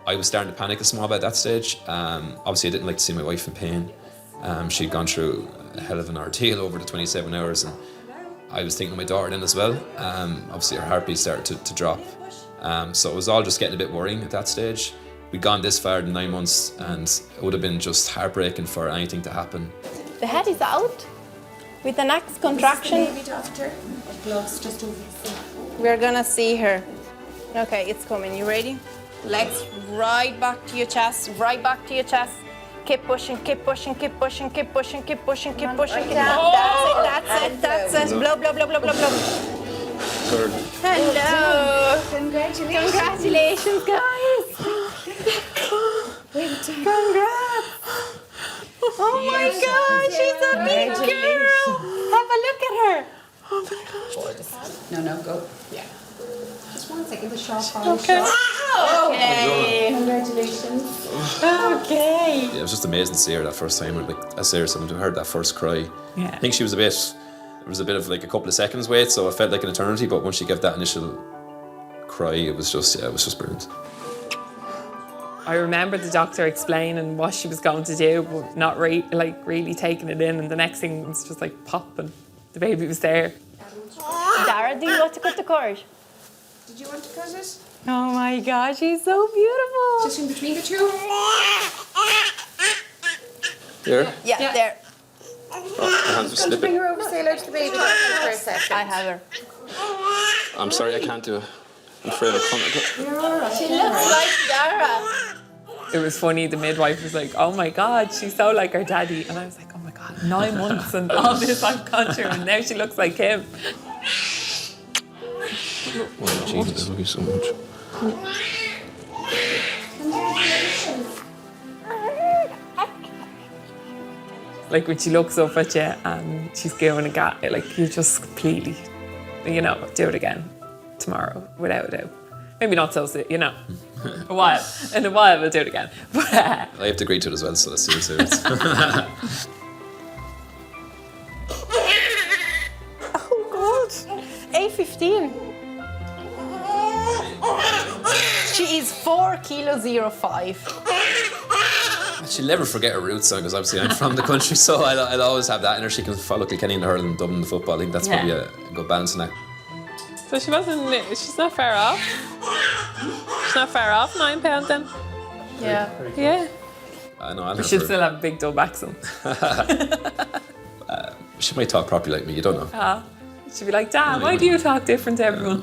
I was starting to panic a small bit at that stage. Obviously, I didn't like to see my wife in pain. She'd gone through a hell of an ordeal over the 27 hours, and I was thinking of my daughter then as well. Obviously her heartbeat started to drop, so it was all just getting a bit worrying at that stage. We'd gone this far in 9 months, and it would have been just heartbreaking for anything to happen. The head is out with the next contraction. We're gonna see her. Okay, it's coming. You ready? Legs right back to your chest, right back to your chest. Keep pushing, keep pushing, keep pushing, keep pushing, keep pushing, keep pushing. That's it. Blow, blow, blow, blow, blow, blow. Hello. Congratulations, guys. Congrats. Oh my God, she's a big girl. Have a look at her. Oh my God. No, go. Yeah. Just one second, the sharp Okay. Okay. Congratulations. Okay. Yeah, it was just amazing to see her that first time. Like, as Sarah said, when I heard that first cry, Yeah. I think she was it was a bit of like a couple of seconds wait, so it felt like an eternity, but once she gave that initial cry, it was just brilliant. I remember the doctor explaining what she was going to do, but not really taking it in. And the next thing was just like pop, and the baby was there. Dara, do you want to cut the cord? Did you want to cut it? Oh my God, she's so beautiful. Just in between the two? There? Yeah, there. My hands are slipping. Bring her over, say hello to the baby for a second. I have her. I'm sorry, I can't do it. I'm afraid I can't. She looks like Dara. It was funny, the midwife was like, oh my God, she's so like her daddy. And I was like, oh my God, 9 months and all this I've gone through, and now she looks like him. Oh, Jesus, I love you so much. Like when she looks up at you and she's giving a gap, like you just completely, do it again tomorrow, without a doubt. Maybe not so soon, in a while we'll do it again. But, I have to agree to it as well, so let's see what it is. Oh God. 8:15. She is 4 kilo 05. She'll never forget her roots, because obviously I'm from the country, so I'll always have that in her. She can follow Kilkenny in the hurling and Dublin in the football. I think that's probably a good balancing act. So she's not far off. She's not far off, £9 then. Yeah. Yeah. I know. We should still have a big double accent. She might talk properly like me, you don't know. She'd be like, Dad, why do you talk different to everyone?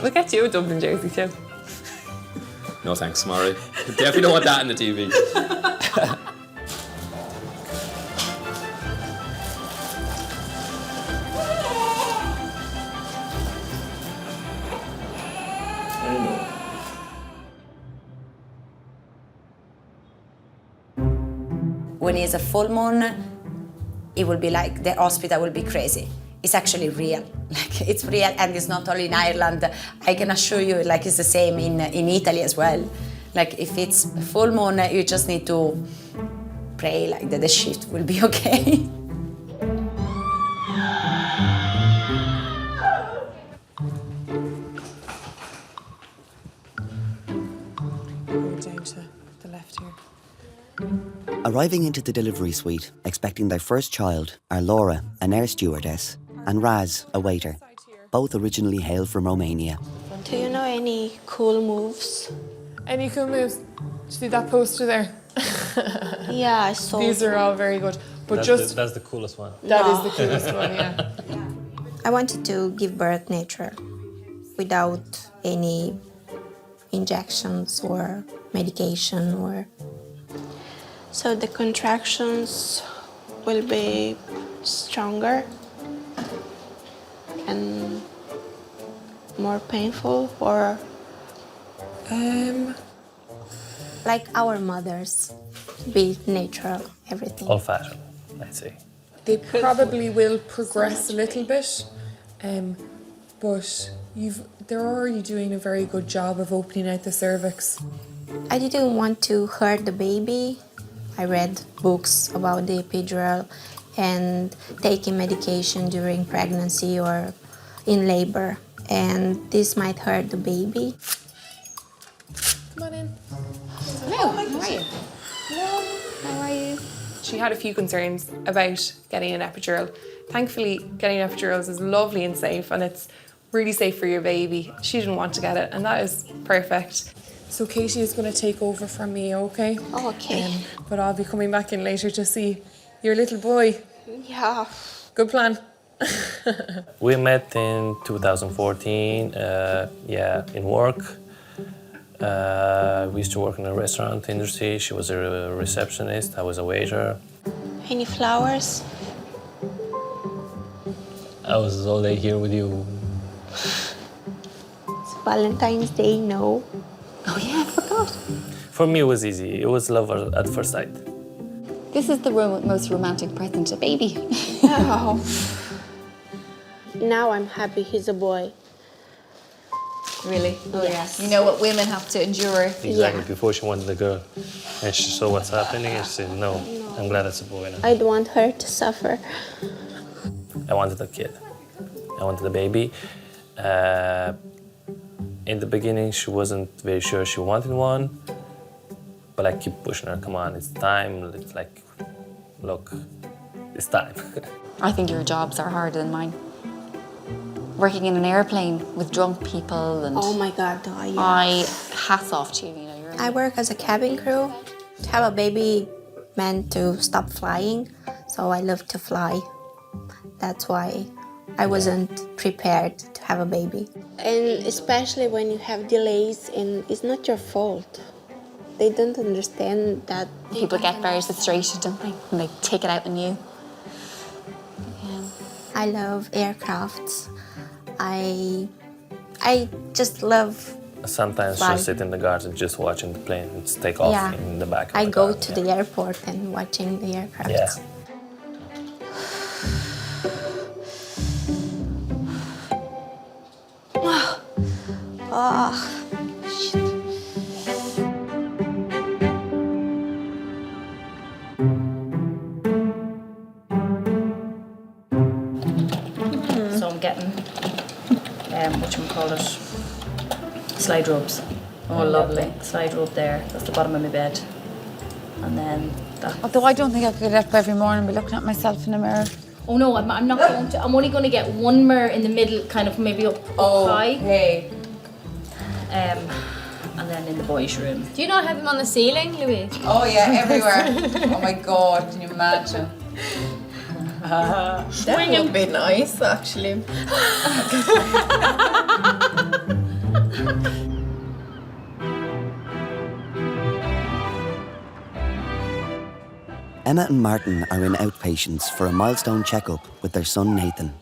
We'll get you a Dublin jersey too. No thanks, Maury. Definitely don't want that in the TV. When it's a full moon, it will be like the hospital will be crazy. It's actually real. Like, it's real, and it's not only in Ireland. I can assure you, like, it's the same in Italy as well. Like, if it's full moon, you just need to pray like that the shift will be okay. Down to the left here. Arriving into the delivery suite, expecting their first child, are Laura, an air stewardess, and Raz, a waiter, both originally hail from Romania. Do you know any cool moves? Any cool moves? See that poster there? Yeah, I saw. These are all very good. But that's the coolest one. That is the coolest one, yeah. I wanted to give birth natural, without any injections or medication or... So the contractions will be stronger and more painful, or like our mothers, be natural, everything. Old fashioned, I'd say. They probably will progress a little bit, but they're already doing a very good job of opening out the cervix. I didn't want to hurt the baby. I read books about the epidural and taking medication during pregnancy or in labor, and this might hurt the baby. Come on in. Hello, how are you? Hello, how are you? She had a few concerns about getting an epidural. Thankfully, getting epidurals is lovely and safe, and it's really safe for your baby. She didn't want to get it, and that is perfect. So Katie is going to take over from me, okay? Okay. But I'll be coming back in later to see your little boy. Yeah. Good plan. We met in 2014, in work. We used to work in a restaurant industry. She was a receptionist, I was a waiter. Any flowers? I was all day here with you. It's Valentine's Day, no. Oh yeah, I forgot. For me, it was easy. It was love at first sight. This is the most romantic present, a baby. Oh. Now I'm happy he's a boy. Really? Oh Yes. yeah. You know what women have to endure. Exactly, before she wanted a girl. And she saw what's happening and she said, no, I'm glad it's a boy now. I don't want her to suffer. I wanted a kid. I wanted a baby. In the beginning, she wasn't very sure she wanted one, but I keep pushing her. Come on, it's time. It's like, look, it's time. I think your jobs are harder than mine. Working in an airplane with drunk people and... Oh my God, yeah. I hats off to you, you know. You're... I work as a cabin crew. To have a baby meant to stop flying, so I love to fly. That's why I wasn't prepared to have a baby. And especially when you have delays and it's not your fault. They don't understand that. People get very frustrated, don't they? And they take it out on you. Yeah. I love aircrafts. I just love Sometimes fly. she'll sit in the garden just watching the planes take off Yeah. in the back of I the go car. to the airport and watching the aircrafts. Yeah. Oh, shit. So I'm getting, whatchamacallit, slide ropes. Oh, lovely. Slide rope there. That's the bottom of my bed. And then that. Although I don't think I could get up every morning and be looking at myself in the mirror. Oh no, I'm not going to. I'm only going to get one mirror in the middle, kind of maybe up high. Hey. And then in the boys' room. Do you not have them on the ceiling, Louise? Oh yeah, everywhere. Oh my God, can you imagine? That would be nice, actually. Emma and Martin are in outpatients for a milestone checkup with their son Nathan.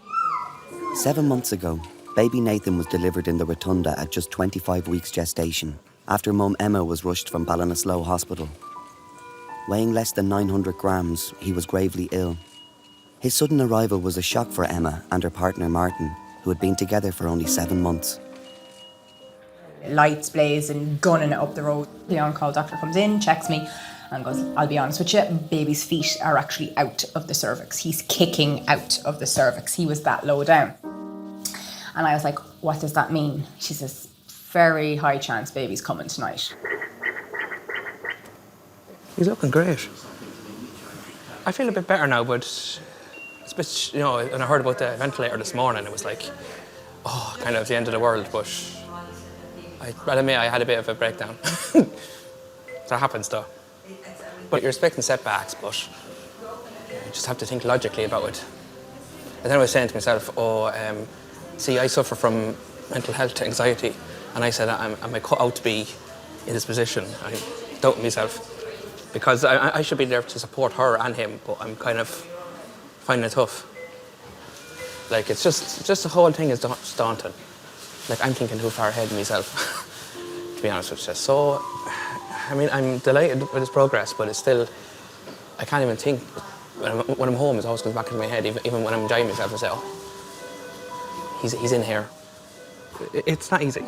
7 months ago, baby Nathan was delivered in the Rotunda at just 25 weeks gestation after mum Emma was rushed from Ballinasloe Hospital. Weighing less than 900 grams, he was gravely ill. His sudden arrival was a shock for Emma and her partner Martin, who had been together for only 7 months. Lights blazing, gunning it up the road. The on-call doctor comes in, checks me, and goes, I'll be honest with you, baby's feet are actually out of the cervix. He's kicking out of the cervix. He was that low down. And I was like, what does that mean? She says, very high chance baby's coming tonight. He's looking great. I feel a bit better now, but it's a bit, you know, when I heard about the ventilator this morning, it was like, oh, kind of the end of the world, but I'll admit I had a bit of a breakdown. That happens though. But you're expecting setbacks, but you just have to think logically about it. And then I was saying to myself, see, I suffer from mental health anxiety, and I said, am I cut out to be in this position? I'm doubting myself. Because I should be there to support her and him, but I'm kind of finding it tough. Like, it's just the whole thing is daunting. Like, I'm thinking too far ahead of myself, to be honest with you. So, I mean, I'm delighted with his progress, but it's still, I can't even think. When I'm home, it always comes back into my head, even when I'm enjoying myself, I say, oh, he's in here. It's not easy.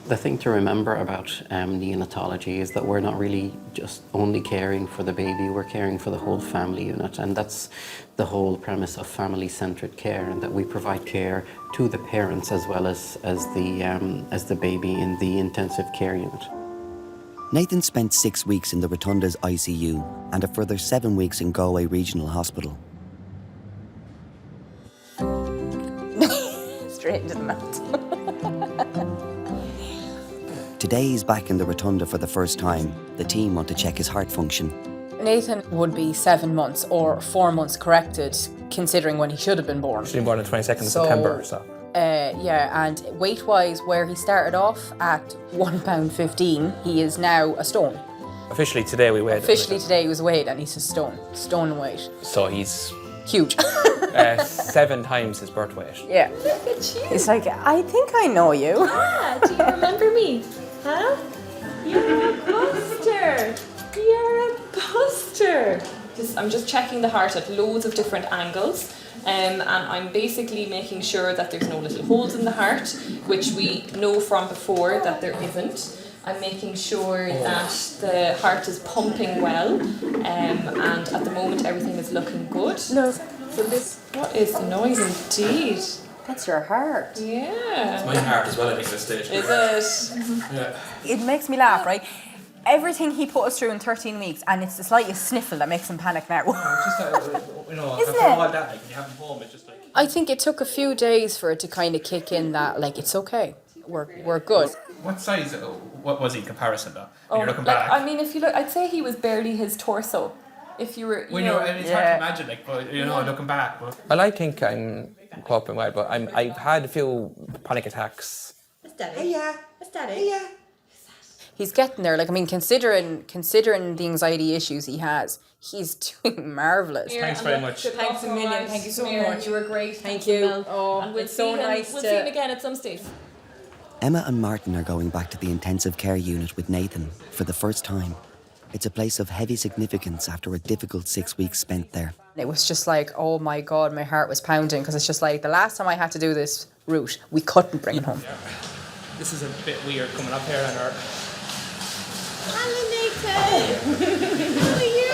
The thing to remember about neonatology is that we're not really just only caring for the baby, we're caring for the whole family unit, and that's the whole premise of family-centred care, and that we provide care to the parents as well as the baby in the intensive care unit. Nathan spent 6 weeks in the Rotunda's ICU and a further 7 weeks in Galway Regional Hospital. Straight into the mouth. Today he's back in the Rotunda for the first time. The team want to check his heart function. Nathan would be 7 months or 4 months corrected, considering when he should have been born. She's born on the 22nd of September, so. Yeah, and weight-wise, where he started off at £1.15, he is now a stone. Officially today we weighed. Officially today he was weighed, and he's a stone weight. So he's huge. 7 times his birth weight. Yeah. Look at you. He's like, I think I know you. Yeah, do you remember me? Huh? You're a buster. You're a buster. I'm just checking the heart at loads of different angles. And I'm basically making sure that there's no little holes in the heart, which we know from before that there isn't. I'm making sure that the heart is pumping well, and at the moment everything is looking good. No. So this, what is the noise indeed? That's your heart. Yeah. It's my heart as well, I think, at this stage. Is it? Yeah. It makes me laugh, right? Everything he put us through in 13 weeks, and it's the slightest sniffle that makes him panic now. Isn't Isn't after it? all that, like, when you have him home, it's just like... I think it took a few days for it to kind of kick in that, like, it's okay. We're good. What size, what was he in comparison though? Oh, You're looking like, back. I mean, if you look, I'd say he was barely his torso. If you were, When you're, I mean, it's hard to imagine, like, but, you know, looking back. But... Well, I think I'm coping well, but I've had a few panic attacks. It's Daddy. Hey, yeah. It's Daddy. Hey, yeah. He's getting there. Like, I mean, considering the anxiety issues he has, he's doing marvellous. Thanks very much. Thanks a million. Thank you so much. You were great. Thank you. Oh, and we'll see him again at some stage. Emma and Martin are going back to the intensive care unit with Nathan for the first time. It's a place of heavy significance after a difficult 6 weeks spent there. It was just like, oh my God, my heart was pounding, because it's just like the last time I had to do this route, we couldn't bring him home. This is a bit weird coming up here on our... Hello, Nathan. How are you?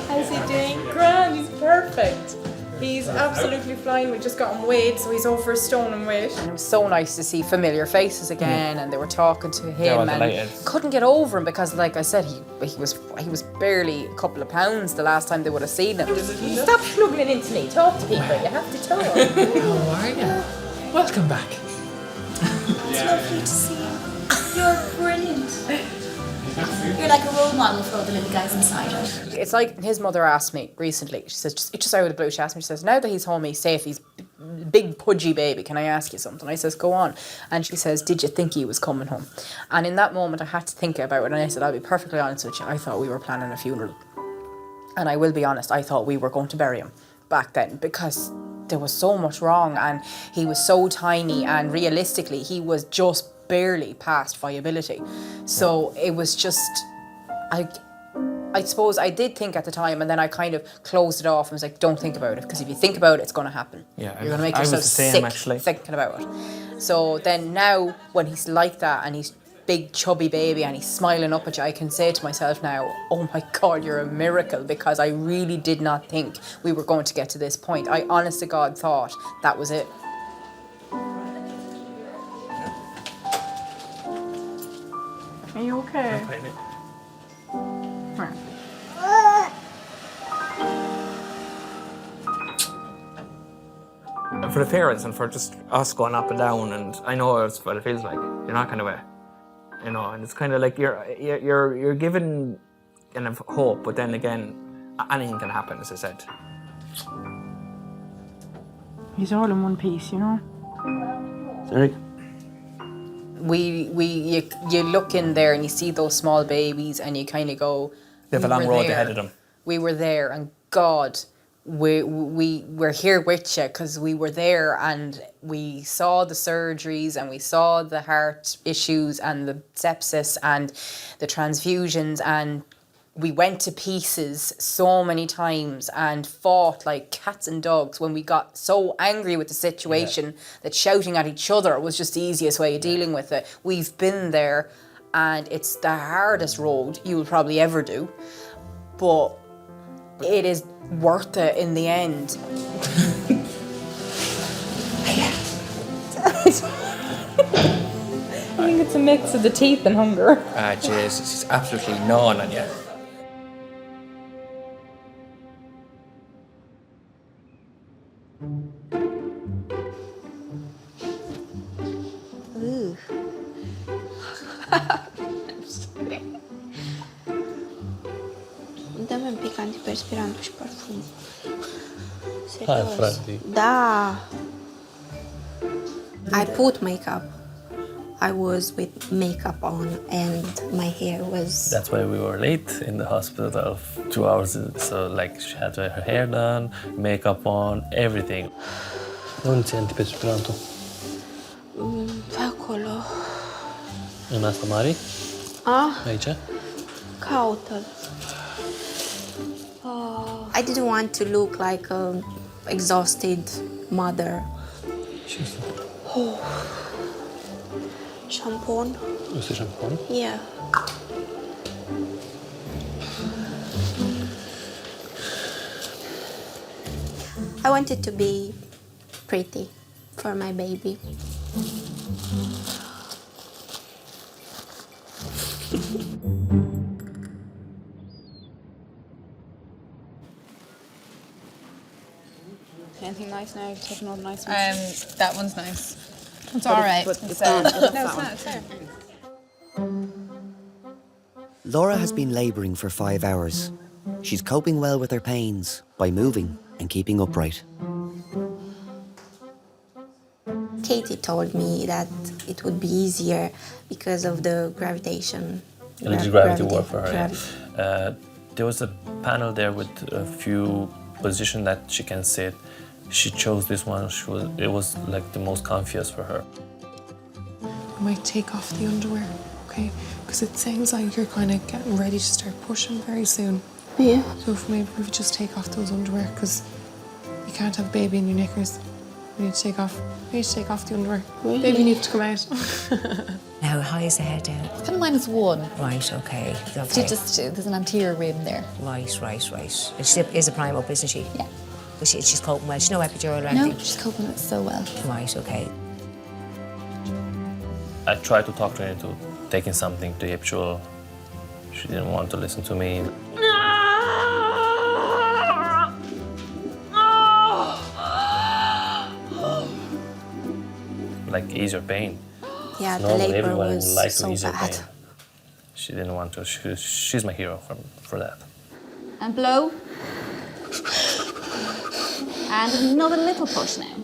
How's he doing? Grand, he's perfect. He's absolutely flying. We just got him weighed, so he's over a stone in weight. And it was so nice to see familiar faces again, and they were talking to him, and delighted. couldn't get over him because, like I said, he was barely a couple of pounds the last time they would have seen him. Stop snuggling into me. Talk to people. You have to talk. How are you? Welcome back. It's lovely to see you. You're brilliant. You're like a role model for all the little guys inside it. It's like his mother asked me recently. She says, just out of the blue, she asked me, she says, now that he's home, he's safe, he's big pudgy baby, can I ask you something? I says, go on. And she says, did you think he was coming home? And in that moment, I had to think about it, and I said, I'll be perfectly honest with you, I thought we were planning a funeral. And I will be honest, I thought we were going to bury him back then, because there was so much wrong, and he was so tiny, and realistically, he was just barely past viability. So it was just, I suppose I did think at the time, and then I kind of closed it off and was like, don't think about it, because if you think about it, it's going to happen. Yeah, You're going to make I was yourself the same, sick actually. thinking about it. So then now, when he's like that, and he's big chubby baby, and he's smiling up at you, I can say to myself now, oh my God, you're a miracle, because I really did not think we were going to get to this point. I honest to God thought that was it. Are you okay? For the parents and for just us going up and down, and I know it's what it feels like. You're not kind of you know, and it's kind of like you're given kind of hope, but then again, anything can happen, as I said. He's all in one piece, you know. Sorry. You look in there and you see those small babies, and you kind of go, They have a long road ahead of them. We were there, and God, we're here with you, because we were there, and we saw the surgeries, and we saw the heart issues, and the sepsis, and the transfusions, and We went to pieces so many times and fought like cats and dogs when we got so angry with the situation that shouting at each other was just the easiest way of dealing with it. We've been there and it's the hardest road you will probably ever do, but it is worth it in the end. I think it's a mix of the teeth and hunger. Ah, Jesus, he's absolutely gnawing on you. Ooh. Dă-mi un pic antiperspirantul și parfum. Hai, Serios. frate. Da. I put makeup. I was with makeup on and my hair was... That's why we were late in the hospital, 2 hours. So like she had her hair done, makeup on, everything. Unde ți-ai antiperspirantul? Pe acolo. În asta mare? Aici? Caută-l. I didn't want to look like an exhausted mother. Ce este? Șampon. Este șampon? Yeah. I wanted to be pretty for my baby. Anything nice now? You've taken all the nice ones? That one's nice. It's But all it- right. but It's it's no, not. it's not. It's there. Laura has been labouring for 5 hours. She's coping well with her pains by moving and keeping upright. Katie told me that it would be easier because of the gravitation. And it did gravity work for her. Yeah. There was a panel there with a few positions that she can sit. She chose this one. It was like the most comfiest for her. I might take off the underwear, okay? Because it sounds like you're kind of getting ready to start pushing very soon. Yeah. So if maybe we just take off those underwear, because you can't have baby in your knickers. We need to take off. We need to take off the underwear. Really? Baby needs to come out. How high is the head down? It's kind of -1. Right, okay. So there's an anterior rim there. Right. She is a prime up, isn't she? Yeah. But she's coping well. She's no epidural or No, anything? she's coping with it so well. Right, okay. I tried to talk to her into taking something to the epidural. She didn't want to listen to me. Like, ease your pain. Yeah, It's the normal, labor everyone would was like to so ease your bad. pain. She didn't want to. She's my hero for that. And blow. And another little push now.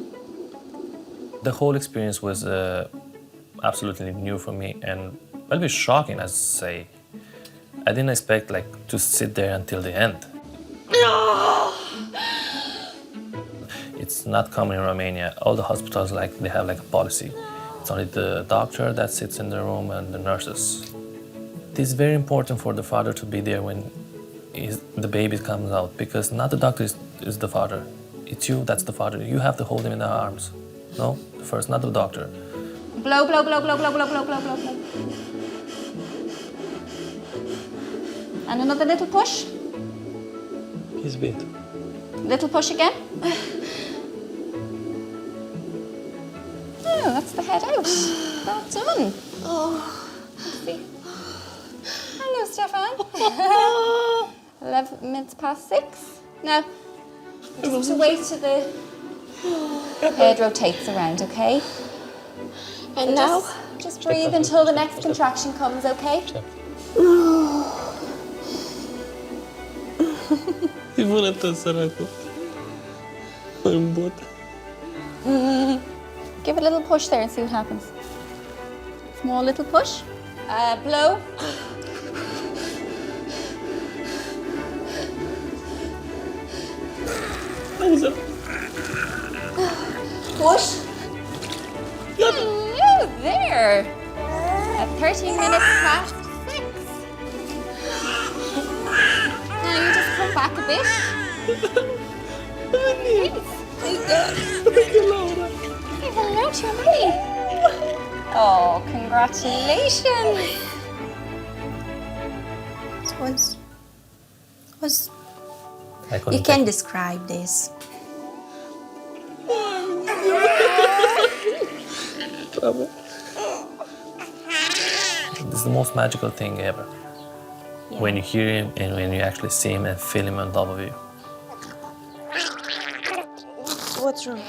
The whole experience was absolutely new for me and a little bit shocking, I say. I didn't expect to sit there until the end. It's not common in Romania. All the hospitals they have a policy. It's only the doctor that sits in the room and the nurses. It is very important for the father to be there when the baby comes out, because not the doctor is the father. It's you that's the father. You have to hold him in the arms. No, first, not the doctor. Blow, blow, blow, blow, blow, blow, blow, blow, blow, blow. And another little push. He's a bit. Little push again. Oh, that's the head out. Well done. Let's see. Hello, Stefan. 11 minutes past 6. Now, just to wait till the head rotates around, okay? And now? Just breathe until the next contraction comes, okay? E bună tot, săracul. În bot. Give it a little push there and see what happens. Small little push. Blow. Push. Hello there. At 13 minutes past 6. back a bit. Say hello to your mummy. Oh, congratulations. It was I couldn't you can take- describe this. This is the most magical thing ever. When you hear him and when you actually see him and feel him on top of you. What's wrong?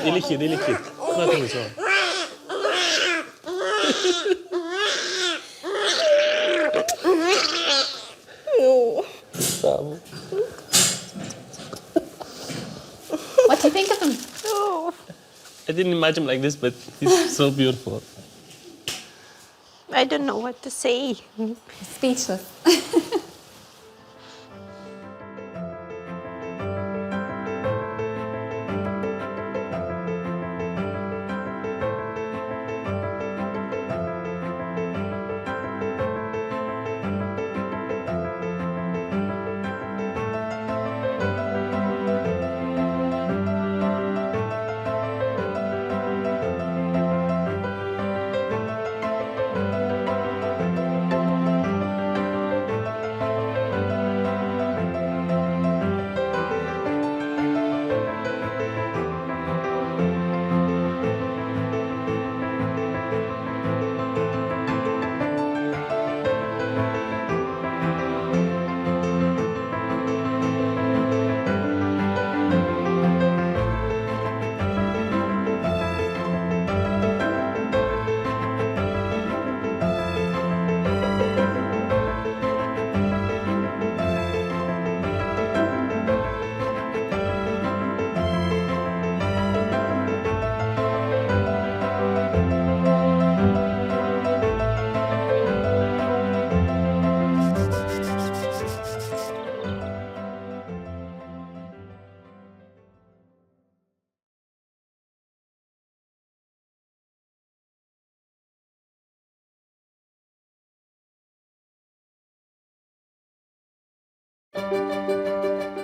Illiquid. Nothing is wrong. What do you think of him? I didn't imagine him like this, but he's so beautiful. I don't know what to say. Speechless.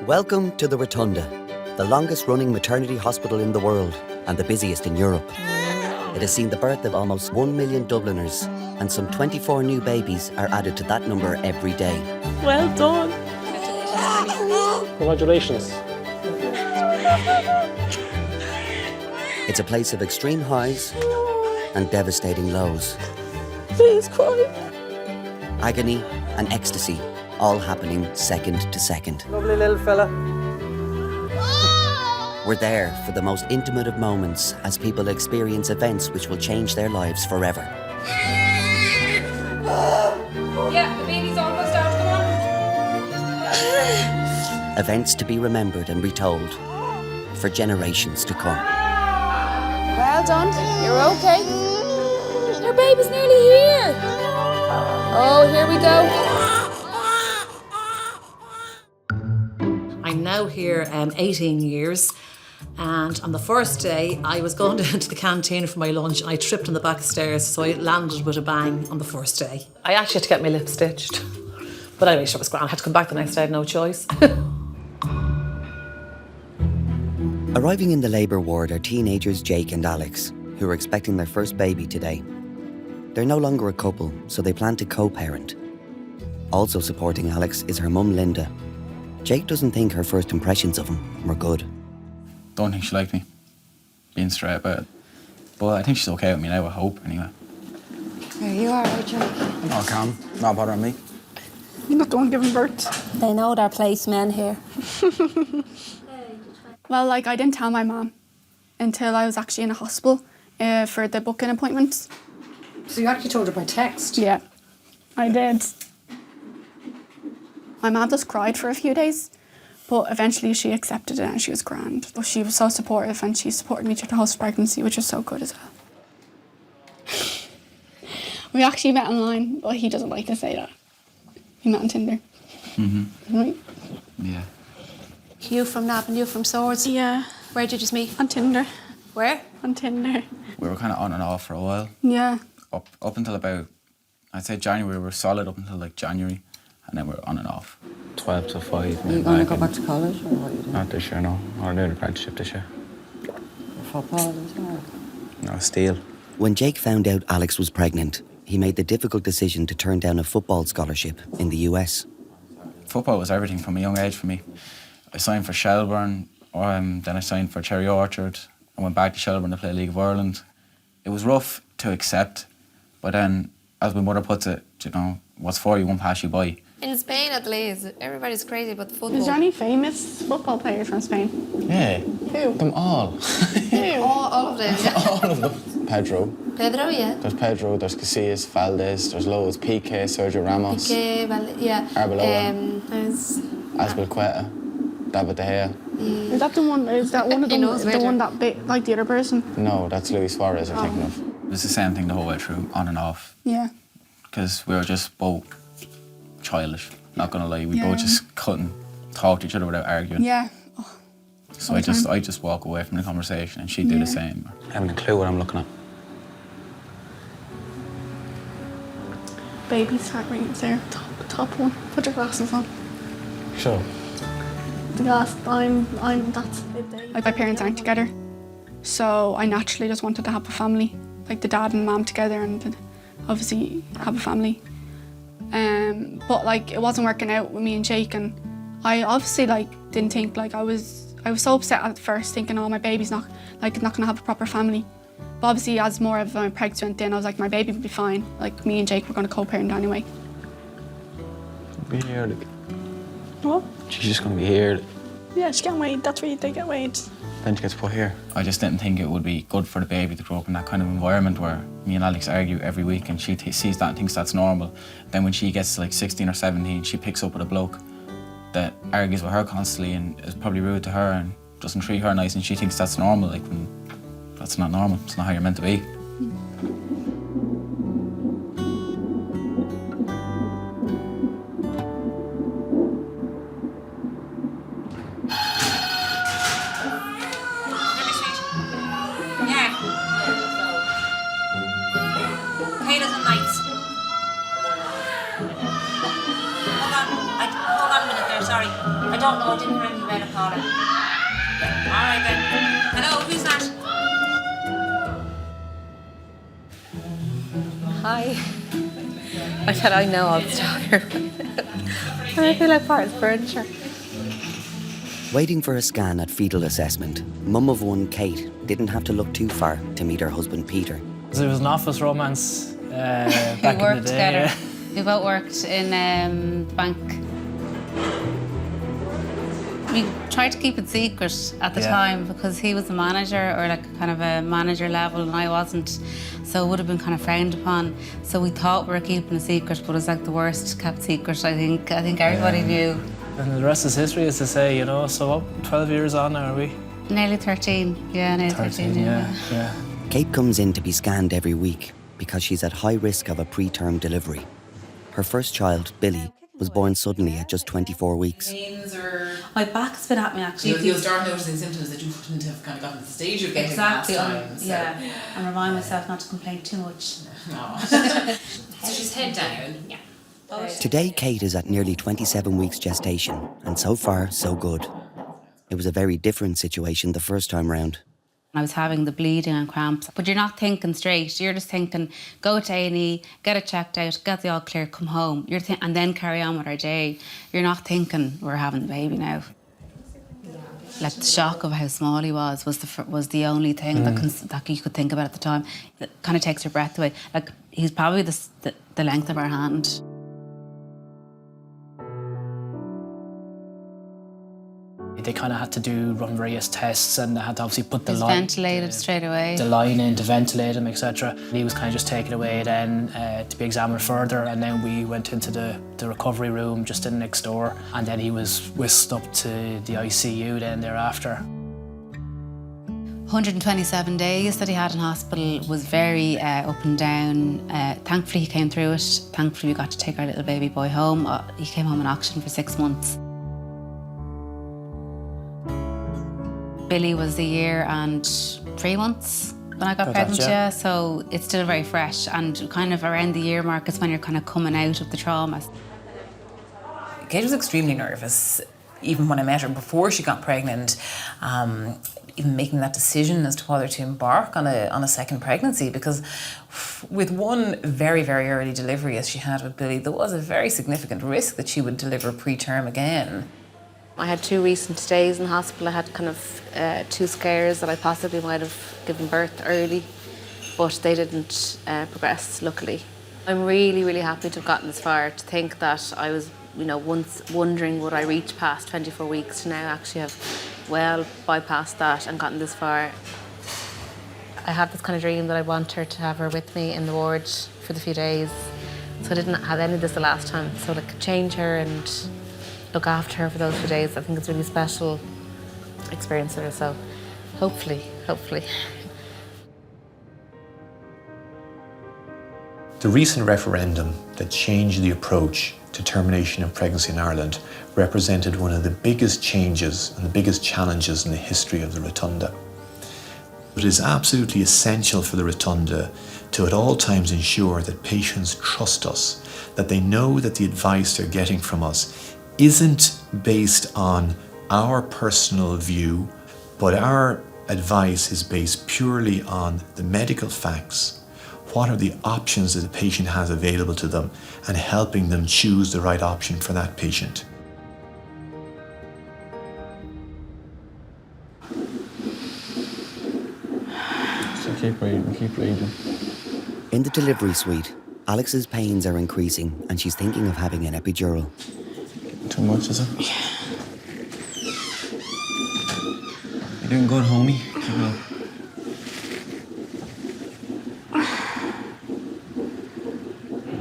Welcome to the Rotunda, the longest running maternity hospital in the world and the busiest in Europe. It has seen the birth of almost 1 million Dubliners, and some 24 new babies are added to that number every day. Well done. Congratulations. It's a place of extreme highs and devastating lows. Please cry. Agony and ecstasy, all happening second to second. Lovely little fella. We're there for the most intimate of moments as people experience events which will change their lives forever. Yeah, the baby's almost out. Come on. Events to be remembered and retold for generations to come. Well done. You're okay. Your baby's nearly here. Oh, here we go. I'm now here 18 years, and on the first day I was going into the canteen for my lunch and I tripped on the back stairs, so I landed with a bang on the first day. I actually had to get my lip stitched, but anyway, sure, it was grand. I had to come back the next day, I had no choice. Arriving in the labour ward are teenagers Jake and Alex, who are expecting their first baby today. They're no longer a couple, so they plan to co-parent. Also supporting Alex is her mum Linda. Jake doesn't think her first impressions of him were good. Don't think she liked me, being straight about it. But I think she's okay with me now, I hope, anyway. There you are, Jake. No, calm. Not bothering me. You're not the one giving birth. They know their place, men here. Well, like, I didn't tell my mum until I was actually in a hospital for the booking appointments. So you actually told her by text? Yeah, I did. My mum just cried for a few days, but eventually she accepted it and she was grand. But she was so supportive and she supported me through the whole pregnancy, which was so good as well. We actually met online, but he doesn't like to say that. We met on Tinder. Mm-hmm. Right? Yeah. You from Nab and you from Swords? Yeah. Where did you meet? On Tinder. Where? On Tinder. We were kind of on and off for a while. Yeah. Up until about, I'd say January. We were solid up until like January, and then we were on and off. 12 to 5. Are you going to go back to college or what are you doing? Not this year, no. Or doing an apprenticeship this year. Football as well? No, steel. When Jake found out Alex was pregnant, he made the difficult decision to turn down a football scholarship in the US. Football was everything from a young age for me. I signed for Shelbourne, then I signed for Cherry Orchard. I went back to Shelbourne to play League of Ireland. It was rough to accept, but then, as my mother puts it, you know, what's for you won't pass you by. In Spain, at least, everybody's crazy about football. Is there any famous football players from Spain? Yeah. Who? Them all. Who? All of them. All of them. Pedro. Pedro, yeah. There's Pedro, there's Casillas, Valdez, there's loads. Piqué, Sergio Ramos. Piqué, yeah. Arbeloa. There's... Azpilicueta. David De Gea. Is that the one? Is that one of them? knows The better. one that bit like the other person? No, that's Luis Suarez I'm thinking of. It was the same thing the whole way through, on and off. Yeah. Because we were just both childish, not gonna lie. We Yeah. both just couldn't talk to each other without arguing. Yeah. So all I the time. just walk away from the conversation and she'd do Yeah. the same. I haven't a clue what I'm looking at. Baby's heart rate's there. Top one. Put your glasses on. Sure. The glass. That's. Like my parents aren't together, so I naturally just wanted to have a family, like the dad and mum together, and obviously have a family. But like it wasn't working out with me and Jake, and I obviously like didn't think like I was so upset at first, thinking, oh, my baby's not gonna have a proper family. But obviously, as more of my pregs went in, I was like, my baby would be fine. Like me and Jake were gonna co-parent anyway. Be here. What? She's just gonna be here. Yeah, she can't wait. That's where they get weighed. Then she gets put here. I just didn't think it would be good for the baby to grow up in that kind of environment where me and Alex argue every week and she sees that and thinks that's normal. Then when she gets to like 16 or 17, she picks up with a bloke that argues with her constantly and is probably rude to her and doesn't treat her nice, and she thinks that's normal. Like, when that's not normal. It's not how you're meant to be. Hold on a minute there, sorry. I don't know, I didn't hear anything about a caller. All right then. Hello, who's that? Hi. I said I know all the stuff here. I feel like part of the furniture. Waiting for a scan at fetal assessment, mum of one, Kate, didn't have to look too far to meet her husband, Peter. It was an office romance back We in the worked day. together. We both worked in the bank. We tried to keep it secret at the time because he was a manager, or like kind of a manager level, and I wasn't. So it would have been kind of frowned upon. So we thought we were keeping a secret, but it was like the worst kept secret. I think everybody knew. And the rest is history, as to say, you know. So what, 12 years on now, are we? Nearly 13. Yeah, nearly 13. Yeah. Kate comes in to be scanned every week because she's at high risk of a preterm delivery. Her first child, Billy, was born suddenly at just 24 weeks. My back's been at me actually. You'll start noticing symptoms that you wouldn't have kind of gotten to the stage of getting Exactly. last time. So. Yeah, and remind myself not to complain too much. No. So she's head down. Yeah. Today, Kate is at nearly 27 weeks gestation, and so far, so good. It was a very different situation the first time round. I was having the bleeding and cramps, but you're not thinking straight. You're just thinking, go to A&E, get it checked out, get the all clear, come home. And then carry on with our day. You're not thinking, we're having the baby now. Like, the shock of how small he was the only thing that you could think about at the time. It kind of takes your breath away. Like, he's probably the length of our hand. They kind of had to run various tests, and they had to obviously put the He's line... ventilated straight away. The line in to ventilate him, etc. He was kind of just taken away then to be examined further, and then we went into the recovery room just in next door, and then he was whisked up to the ICU then thereafter. 127 days that he had in hospital was very up and down. Thankfully he came through it. Thankfully we got to take our little baby boy home. He came home in oxygen for 6 months. Billy was a year and 3 months when I got pregnant, yeah. So it's still very fresh, and kind of around the year mark is when you're kind of coming out of the trauma. Kate was extremely nervous, even when I met her before she got pregnant, even making that decision as to whether to embark on a second pregnancy, because with one very, very early delivery as she had with Billy, there was a very significant risk that she would deliver preterm again. I had 2 recent stays in hospital. I had kind of 2 scares that I possibly might have given birth early, but they didn't progress, luckily. I'm really, really happy to have gotten this far, to think that I was, once wondering would I reach past 24 weeks to now actually have well bypassed that and gotten this far. I had this kind of dream that I want her to have her with me in the ward for the few days. So I didn't have any of this the last time. So like change her and look after her for those few days, I think it's a really special experience for her. So hopefully. The recent referendum that changed the approach to termination of pregnancy in Ireland represented one of the biggest changes and the biggest challenges in the history of the Rotunda. It is absolutely essential for the Rotunda to at all times ensure that patients trust us, that they know that the advice they're getting from us isn't based on our personal view, but our advice is based purely on the medical facts. What are the options that the patient has available to them, and helping them choose the right option for that patient. So keep breathing. In the delivery suite, Alex's pains are increasing and she's thinking of having an epidural. Too much, is it? Yeah. You're doing good, homie. Keep it up.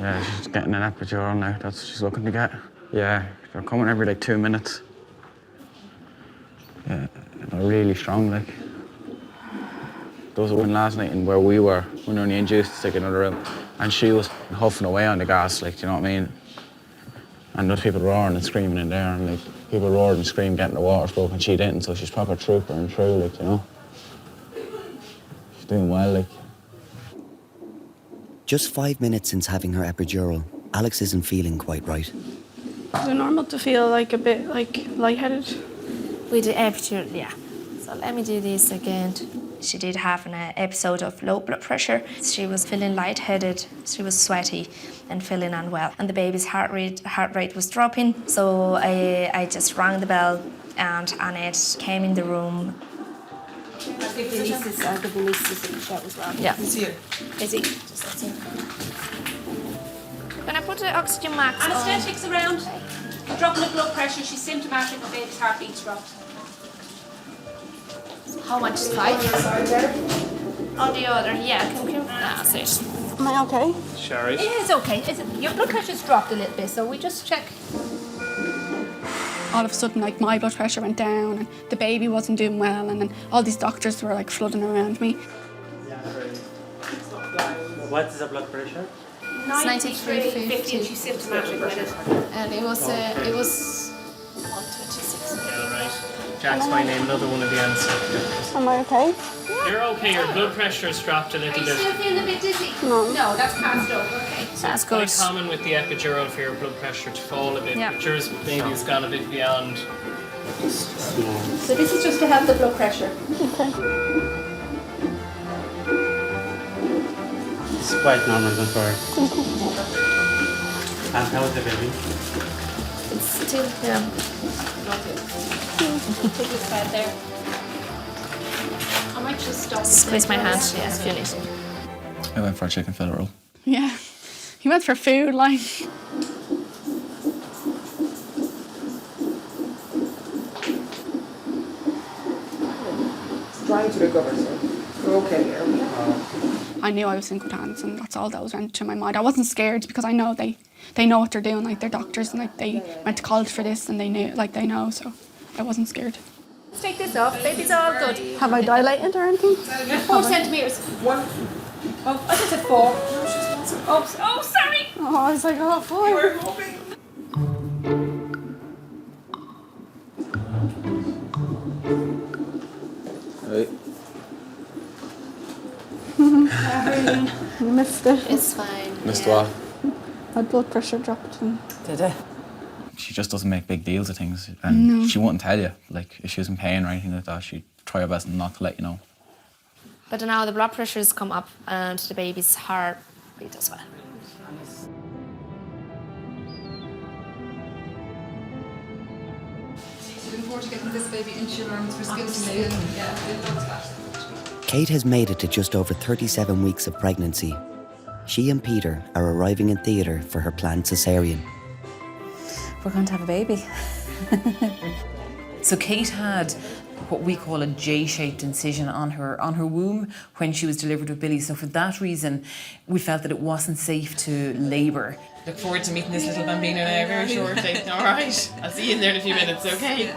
Yeah, she's getting an epidural now. That's what she's looking to get. Yeah, they're coming every like 2 minutes. Yeah, they're really strong, like. There was a woman last night in where we were when we were only induced to take another room, and she was huffing away on the gas, like, do you know what I mean? And there's people roaring and screaming in there, and like people roared and screamed getting the water spoke, and she didn't, so she's proper trooper and true, like, you know. She's doing well, like. Just 5 minutes since having her epidural, Alex isn't feeling quite right. Is it normal to feel like a bit like lightheaded? With the epidural, yeah. So let me do this again. She did have an episode of low blood pressure. She was feeling lightheaded, she was sweaty and feeling unwell. And the baby's heart rate was dropping. So I just rang the bell and Annette came in the room. I'll give the nieces that was wrong. Yeah. It's here. Is he? Just in. Can I put the oxygen max on? Anaesthetics around. Dropping the blood pressure. She's symptomatic. The baby's heartbeat's dropped. How much is 5? On the other, yeah. That's it. Am I okay? Sherry? It is okay. Your blood pressure's dropped a little bit, so we just check. All of a sudden, like, my blood pressure went down and the baby wasn't doing well, and then all these doctors were like flooding around me. What is the blood pressure? 93/50, and she's symptomatic with it. And it was 126. Yeah, right. Jack's my name, another one of the answers. Am I okay? You're okay, your blood pressure's dropped a little Are you bit. still feeling a bit dizzy? No. No, that's passed over, okay. It's quite common with the epidural for your blood pressure to fall a bit, Yeah. but yours maybe has gone a bit beyond. So this is just to help the blood pressure. Okay. It's quite normal, don't worry. And how is the baby? It's still, yeah. Take this side there. I might just stop. Squeeze my hand, yeah, if you need. I went for a chicken fillet roll. Yeah. He went for food, like. Trying to recover, so we're okay here. I knew I was in good hands, and that's all that was running through my mind. I wasn't scared because I know they know what they're doing, like they're doctors, and like they went to college for this, and they know, so I wasn't scared. Let's take this off. Baby's all good. Have I dilated or anything? 4 centimetres. 1. Oh, I just said 4. Oh, sorry. Oh, I was like, oh, 4. You were hoping. Right. You missed it. It's fine. Missed what? My blood pressure dropped. And She she just doesn't make big deals of things. And No. she wouldn't tell you, like, if she was in pain or anything like that, she'd try her best not to let you know. But now the blood pressures come up and the baby's heartbeat as well. Looking forward to getting this baby into your arms for skills. Kate has made it to just over 37 weeks of pregnancy. She and Peter are arriving in theatre for her planned cesarean. We're going to have a baby. So Kate had what we call a J-shaped incision on her womb when she was delivered with Billy. So for that reason, we felt that it wasn't safe to labour. Look forward to meeting this little bambino now very shortly. All right, I'll see you in there in a few minutes, okay?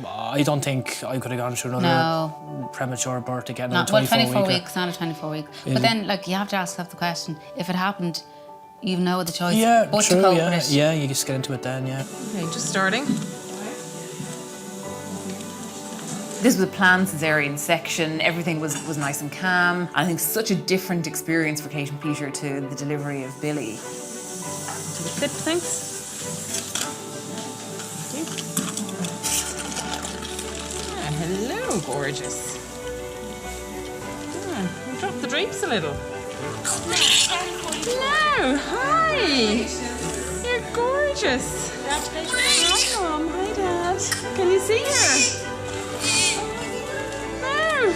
I don't think I could have gone through another premature birth again. Not 24 weeks, not a 24 week. But then, like, you have to ask yourself the question: if it happened, you know the choice. Yeah, but true. to cope Yeah, with it. yeah, you just get into it then. Yeah. Okay, just starting. This was a planned cesarean section. Everything was nice and calm. I think such a different experience for Kate and Peter to the delivery of Billy. To the clip, thanks. Hello, gorgeous. Drop the drapes a little. Hello, hi. You're gorgeous. Hi, Mom. Hi, Dad. Can you see her? No.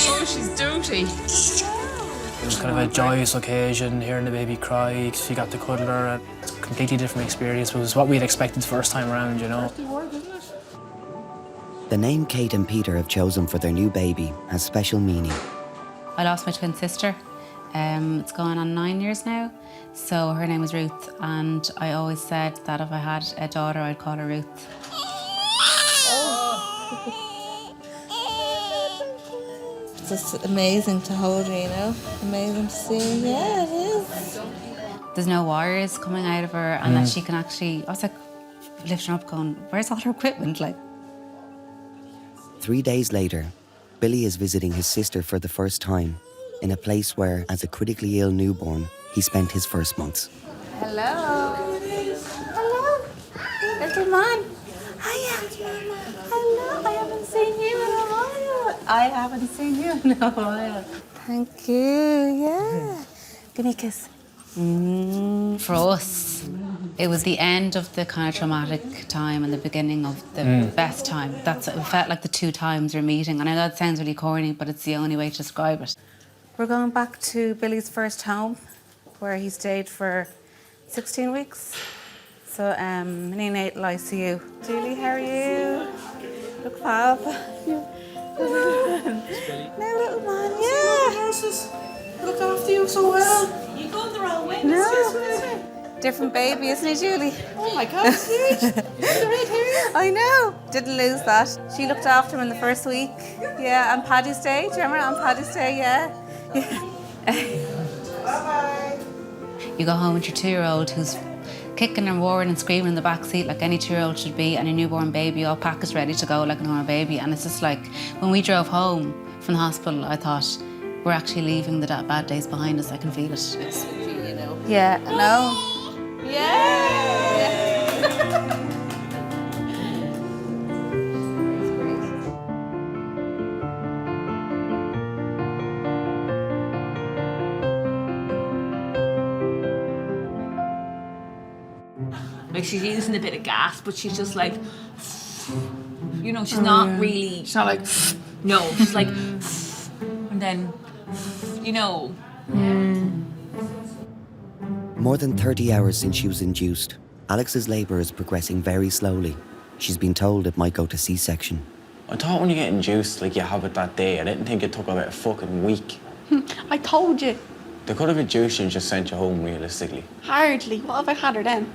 Oh, she's doty. It was kind of a joyous occasion, hearing the baby cry. She got to cuddle her. It's a completely different experience. It was what we'd expected the first time around, you know. The name Kate and Peter have chosen for their new baby has special meaning. I lost my twin sister. It's going on 9 years now. So her name is Ruth, and I always said that if I had a daughter, I'd call her Ruth. It's just amazing to hold her, you know? Amazing to see. Yeah, it is. There's no wires coming out of her, and that she can actually, I was like lifting her up going, where's all her equipment? Like, 3 days later, Billy is visiting his sister for the first time in a place where, as a critically ill newborn, he spent his first months. Hello. Hello. Little man. Hiya. Hello. I haven't seen you in a while. I haven't seen you in a while. Thank you. Yeah. Give me a kiss. for us, it was the end of the kind of traumatic time and the beginning of the best time. It felt like the two times we're meeting. And I know it sounds really corny, but it's the only way to describe it. We're going back to Billy's first home, where he stayed for 16 weeks. So, neonatal ICU. Julie, how are you? Look, Fab. No, little man, yeah. Look after you so well. You go the wrong way. No. Different baby, isn't he, Julie? Oh my God, huge. The red hair. I know. Didn't lose that. She looked after him in the first week. Yeah, on Paddy's Day. Do you remember on Paddy's Day? Yeah. Bye-bye. You go home with your 2-year-old who's kicking and roaring and screaming in the back seat like any 2-year-old should be, and a newborn baby all packaged ready to go like a normal baby. And it's just like, when we drove home from the hospital, I thought, we're actually leaving the bad days behind us. I can feel it. You know. Yeah, no. Yeah. Like she's using a bit of gas, but she's just like, you know, she's not really. She's not like. No, she's like, and then, you know. More than 30 hours since she was induced, Alex's labour is progressing very slowly. She's been told it might go to C-section. I thought when you get induced, like you have it that day. I didn't think it took about a fucking week. I told you. They could have induced you and just sent you home, realistically. Hardly. What if I had her then?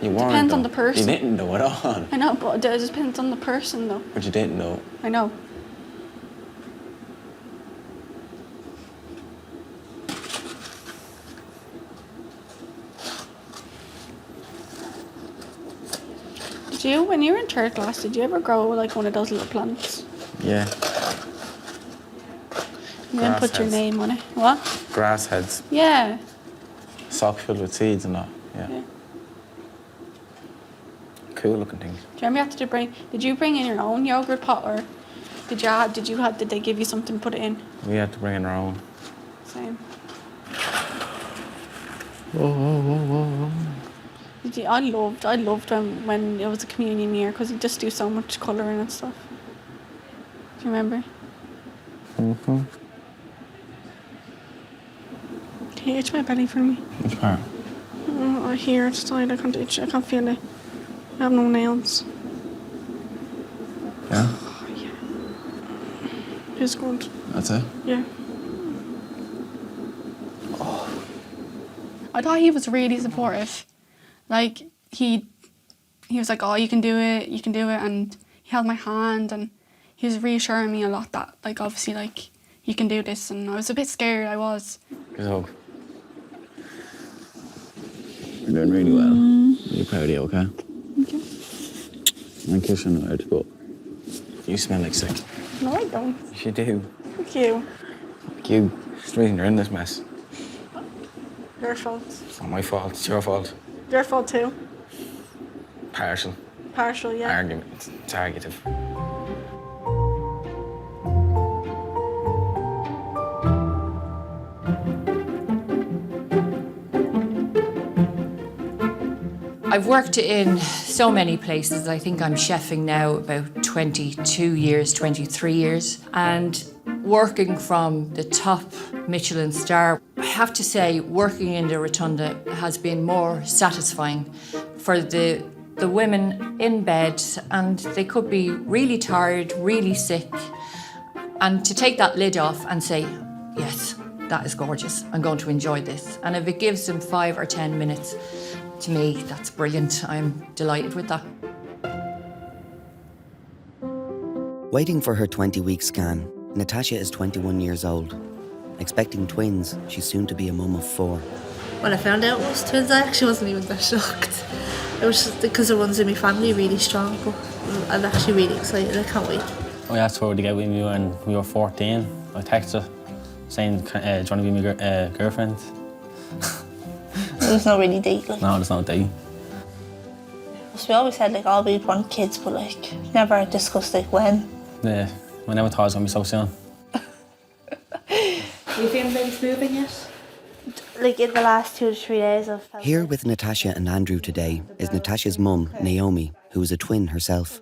You weren't. Depends though. on the person. You didn't know at all. I know, but it depends on the person, though. But you didn't know. I know. Did you, when you were in third class, did you ever grow like one of those little plants? Yeah. You then put your name on it. What? Grass heads. Yeah. Sock filled with seeds and that, yeah. Cool looking things. Do you remember did you bring in your own yogurt pot, or did they give you something to put it in? We had to bring in our own. Same. Whoa. I loved when it was a communion year, because you just do so much colouring and stuff. Do you remember? Mm-hmm. Can you itch my belly for me? Which part? Oh, here, it's tight. I can't itch. I can't feel it. I have no nails. Yeah? Oh, yeah. Feels good. That's it? Yeah. Oh. I thought he was really supportive. Like, he was like, oh, you can do it, and he held my hand, and he was reassuring me a lot that, like, obviously, like, you can do this, and I was a bit scared, I was. Good hug. You're doing really well. Really proud of you, okay? Okay. I'm kissing you out, but you smell like sick. No, I don't. Yes, you do. Thank you. Fuck you. It's the reason you're in this mess. Your fault. It's not my fault, it's your fault. Your fault too. Partial. Partial, yeah. Argument. It's arguative. I've worked in so many places. I think I'm chefing now about 22 years, 23 years. And working from the top Michelin star, I have to say working in the Rotunda has been more satisfying for the women in bed, and they could be really tired, really sick. And to take that lid off and say, yes, that is gorgeous, I'm going to enjoy this. And if it gives them 5 or 10 minutes, to me, that's brilliant. I'm delighted with that. Waiting for her 20-week scan, Natasha is 21 years old. Expecting twins, she's soon to be a mum of 4. When I found out it was twins, I actually wasn't even that shocked. It was just because it runs in my family really strong, but I'm actually really excited. I can't wait. I asked her to get with me when we were 14. I texted her saying, do you want to be my girlfriend? There's no really date. Like. No, there's no date. So we always said like, oh, we'd want kids, but like, never discussed like when. Yeah, I never thought it was going to be so soon. Are you feeling baby's moving yet? Like in the last 2 to 3 days I've felt Here with Natasha and Andrew today is Natasha's mum, Naomi, who is a twin herself.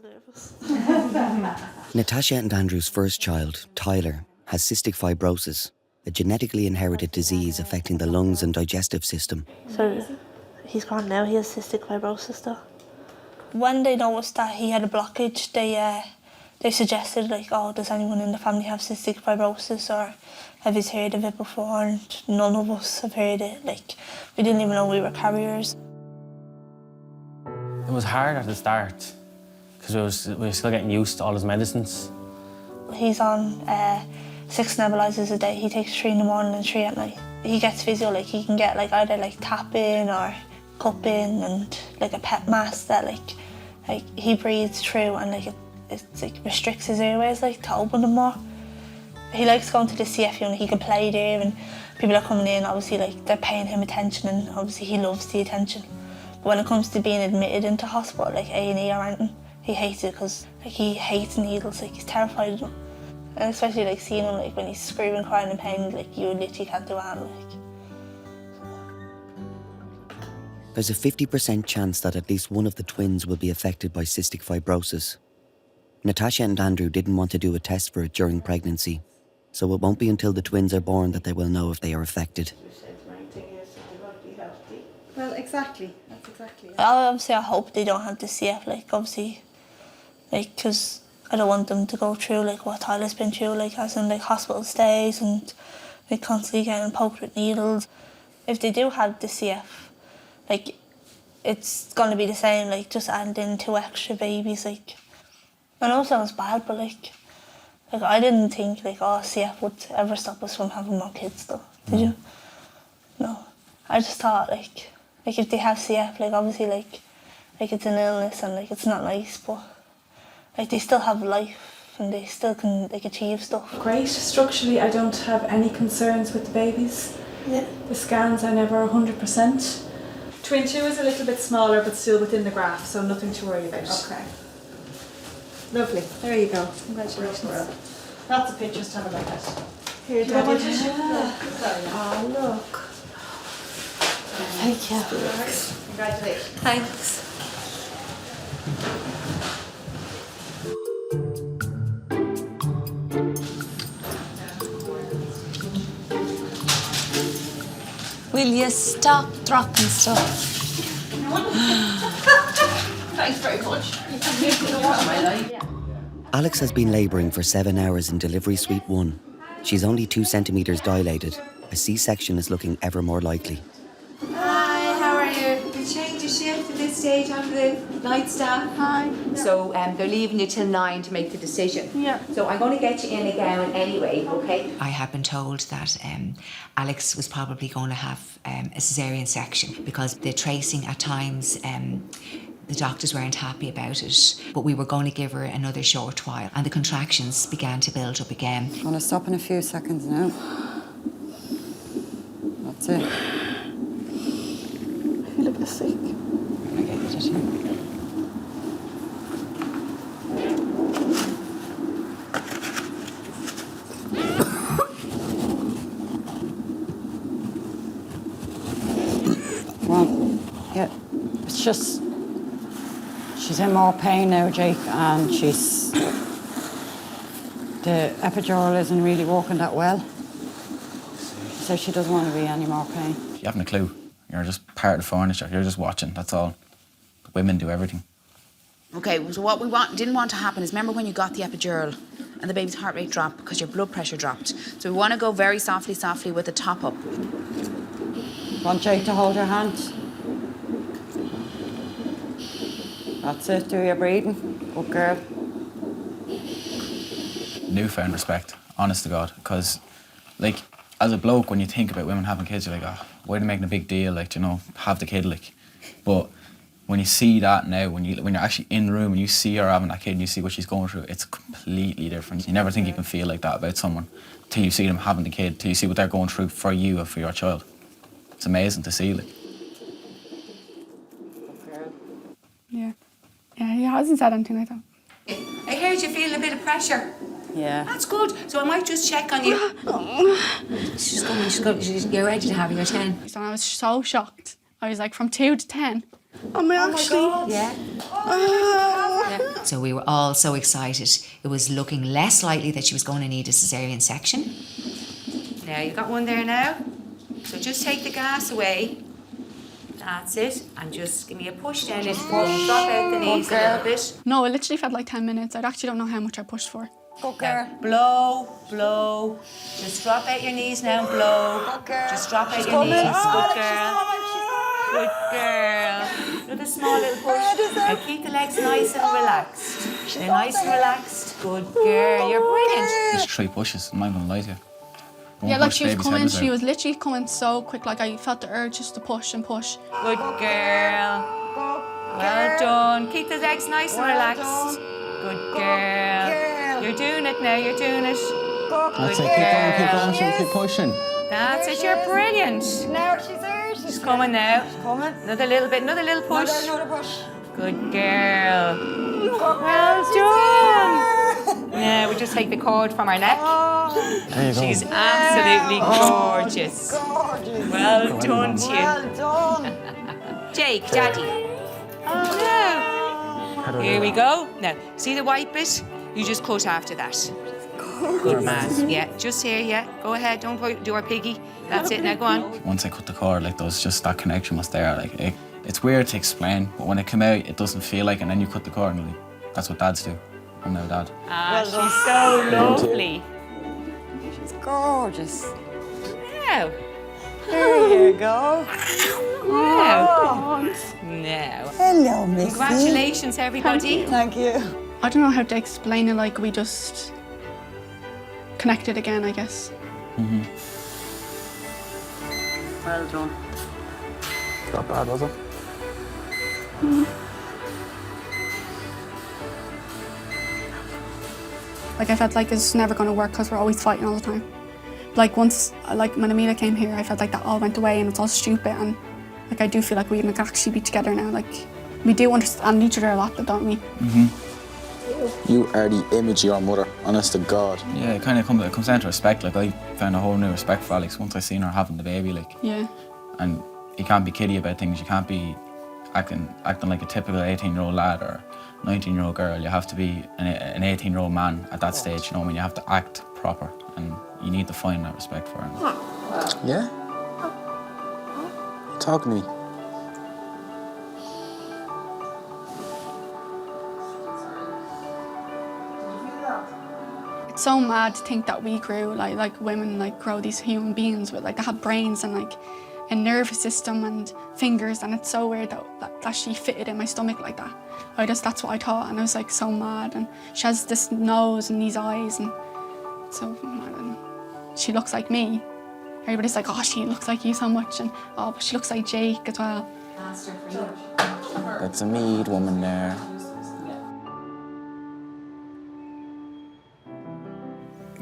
Natasha and Andrew's first child, Tyler, has cystic fibrosis, a genetically inherited disease affecting the lungs and digestive system. So he's gone now, he has cystic fibrosis though. When they noticed that he had a blockage, they suggested like, oh, does anyone in the family have cystic fibrosis, or have you heard of it before? And none of us have heard it. Like, we didn't even know we were carriers. It was hard at the start because we were still getting used to all his medicines. He's on 6 nebulizers a day. He takes 3 in the morning and 3 at night. He gets physio, like he can get like either like tap-in or cup-in and like a pep mask that like he breathes through, and like it like restricts his airways like to open them more. He likes going to the CF unit. He can play there, and people are coming in, obviously like they're paying him attention, and obviously he loves the attention. But when it comes to being admitted into hospital, like A&E or anything, he hates it because like he hates needles, like he's terrified of them. And especially like seeing him like when he's screaming, crying in pain, like you literally can't do anything. There's a 50% chance that at least one of the twins will be affected by cystic fibrosis. Natasha and Andrew didn't want to do a test for it during pregnancy, so it won't be until the twins are born that they will know if they are affected. Well, exactly. That's exactly it. Obviously, I hope they don't have the CF, like obviously, like because I don't want them to go through like what Tyler's been through, like as in like hospital stays and like constantly getting poked with needles. If they do have the CF, like it's gonna be the same, like just adding in 2 extra babies. Like I know it sounds bad, but like I didn't think like CF would ever stop us from having more kids though. Did you? No. I just thought like if they have CF, like obviously like it's an illness and like it's not nice, but like they still have life and they still can like achieve stuff. Great. Structurally, I don't have any concerns with the babies. Yeah. The scans are never 100%. Twin 2 is a little bit smaller, but still within the graph, so nothing to worry about. Okay. Lovely. There you go. Congratulations. Lots of pictures to have a look at. Here, Do you want Daddy. my tissue? Oh, look. Thank you. Congratulations. Thanks. Will you stop dropping stuff? Thanks very much. Alex has been labouring for 7 hours in delivery suite 1. She's only 2 centimetres dilated. A C-section is looking ever more likely. Hi, how are you? We changed your shift at this stage on the night staff. Hi. So they're leaving you till 9 to make the decision. Yeah. So I'm going to get you in a gown anyway, okay? I have been told that Alex was probably going to have a caesarean section because the tracing at times, the doctors weren't happy about it, but we were going to give her another short while and the contractions began to build up again. I'm going to stop in a few seconds now. That's it. I feel a bit sick. Well, yeah, it's just she's in more pain now, Jake, and the epidural isn't really working that well. So she doesn't want to be any more pain. You haven't a clue. You're just part of the furniture. You're just watching, that's all. The women do everything. Okay, so what we didn't want to happen is, remember when you got the epidural and the baby's heart rate dropped because your blood pressure dropped. So we want to go very softly, softly with the top up. Want Jake to hold your hand? That's it, do your breathing. Good girl. Newfound respect, honest to God, because, like, as a bloke, when you think about women having kids, you're like, oh, why are they making a big deal, like, you know, have the kid, like. But when you see that now, when you're actually in the room and you see her having that kid and you see what she's going through, it's completely different. You never think you can feel like that about someone till you see them having the kid, till you see what they're going through for you and for your child. It's amazing to see, like. Yeah. Yeah, he hasn't said anything like that. I heard you feeling a bit of pressure. Yeah. That's good. So I might just check on you. She's coming, you're ready to have your 10. So I was so shocked. I was like, from 2 to 10. Am I actually? Yeah. So we were all so excited. It was looking less likely that she was going to need a caesarean section. Now, you got one there now. So just take the gas away. That's it. And just give me a push down it. Drop out the knees a little bit. No, it literally felt like 10 minutes. I actually don't know how much I pushed for. Good girl. Blow, blow. Just drop out your knees now and blow. Good girl. Just drop out your knees. Good girl. Good girl. Another small little push. Now keep the legs nice and relaxed. They're nice and relaxed. Good girl. You're brilliant. Just 3 pushes, I'm not going to lie to you. Go Yeah, and like push she was baby's coming, head she out. was literally coming so quick. Like I felt the urge just to push and push. Good girl. Well done. Keep the legs nice and relaxed. Good girl. You're doing it now, you're doing it. That's it, keep going, keep pushing. That's it, you're brilliant. Now she's there. She's coming now. She's coming. Another little bit, another little push. Another push. Good girl. Well done. Now we just take the cord from her neck. There you go. She's absolutely gorgeous. Gorgeous. Well done to you. Well done. Jake, Daddy. Oh no. Here we go. Now, see the white bit? You just cut after that. Good man. Yeah, just here, yeah. Go ahead, don't do our piggy. That's it, now go on. Once I cut the cord, like, there was just that connection was there. Like, it's weird to explain, but when it came out, it doesn't feel like, and then you cut the cord, and like, that's what dads do. I'm now dad. Ah, she's so lovely. She's gorgeous. Now. There you go. Now. Now. Hello, Missy. Congratulations, everybody. Thank you. I don't know how to explain it. Like we just connected again, I guess. Mm-hmm. Well done. Not bad, was it? Like I felt like it's never going to work because we're always fighting all the time. Like once, like when Amelia came here, I felt like that all went away and it's all stupid, and like I do feel like we can actually be together now. Like we do understand each other a lot, don't we? You are the image of your mother, honest to God. Yeah, it kind of comes down to respect. Like, I found a whole new respect for Alex once I seen her having the baby, like. Yeah. And you can't be kiddie about things. You can't be acting like a typical 18-year-old lad or 19-year-old girl. You have to be an 18-year-old man at that stage, you know what I mean? You have to act proper, and you need to find that respect for her. Yeah? Talk to me. It's so mad to think that we grew, like women like grow these human beings with, like, they have brains and like a nervous system and fingers, and it's so weird that she fitted in my stomach like that. That's what I thought, and I was like so mad. And she has this nose and these eyes, and so mad. And she looks like me. Everybody's like, oh, she looks like you so much, and oh, but she looks like Jake as well. That's a mead woman there.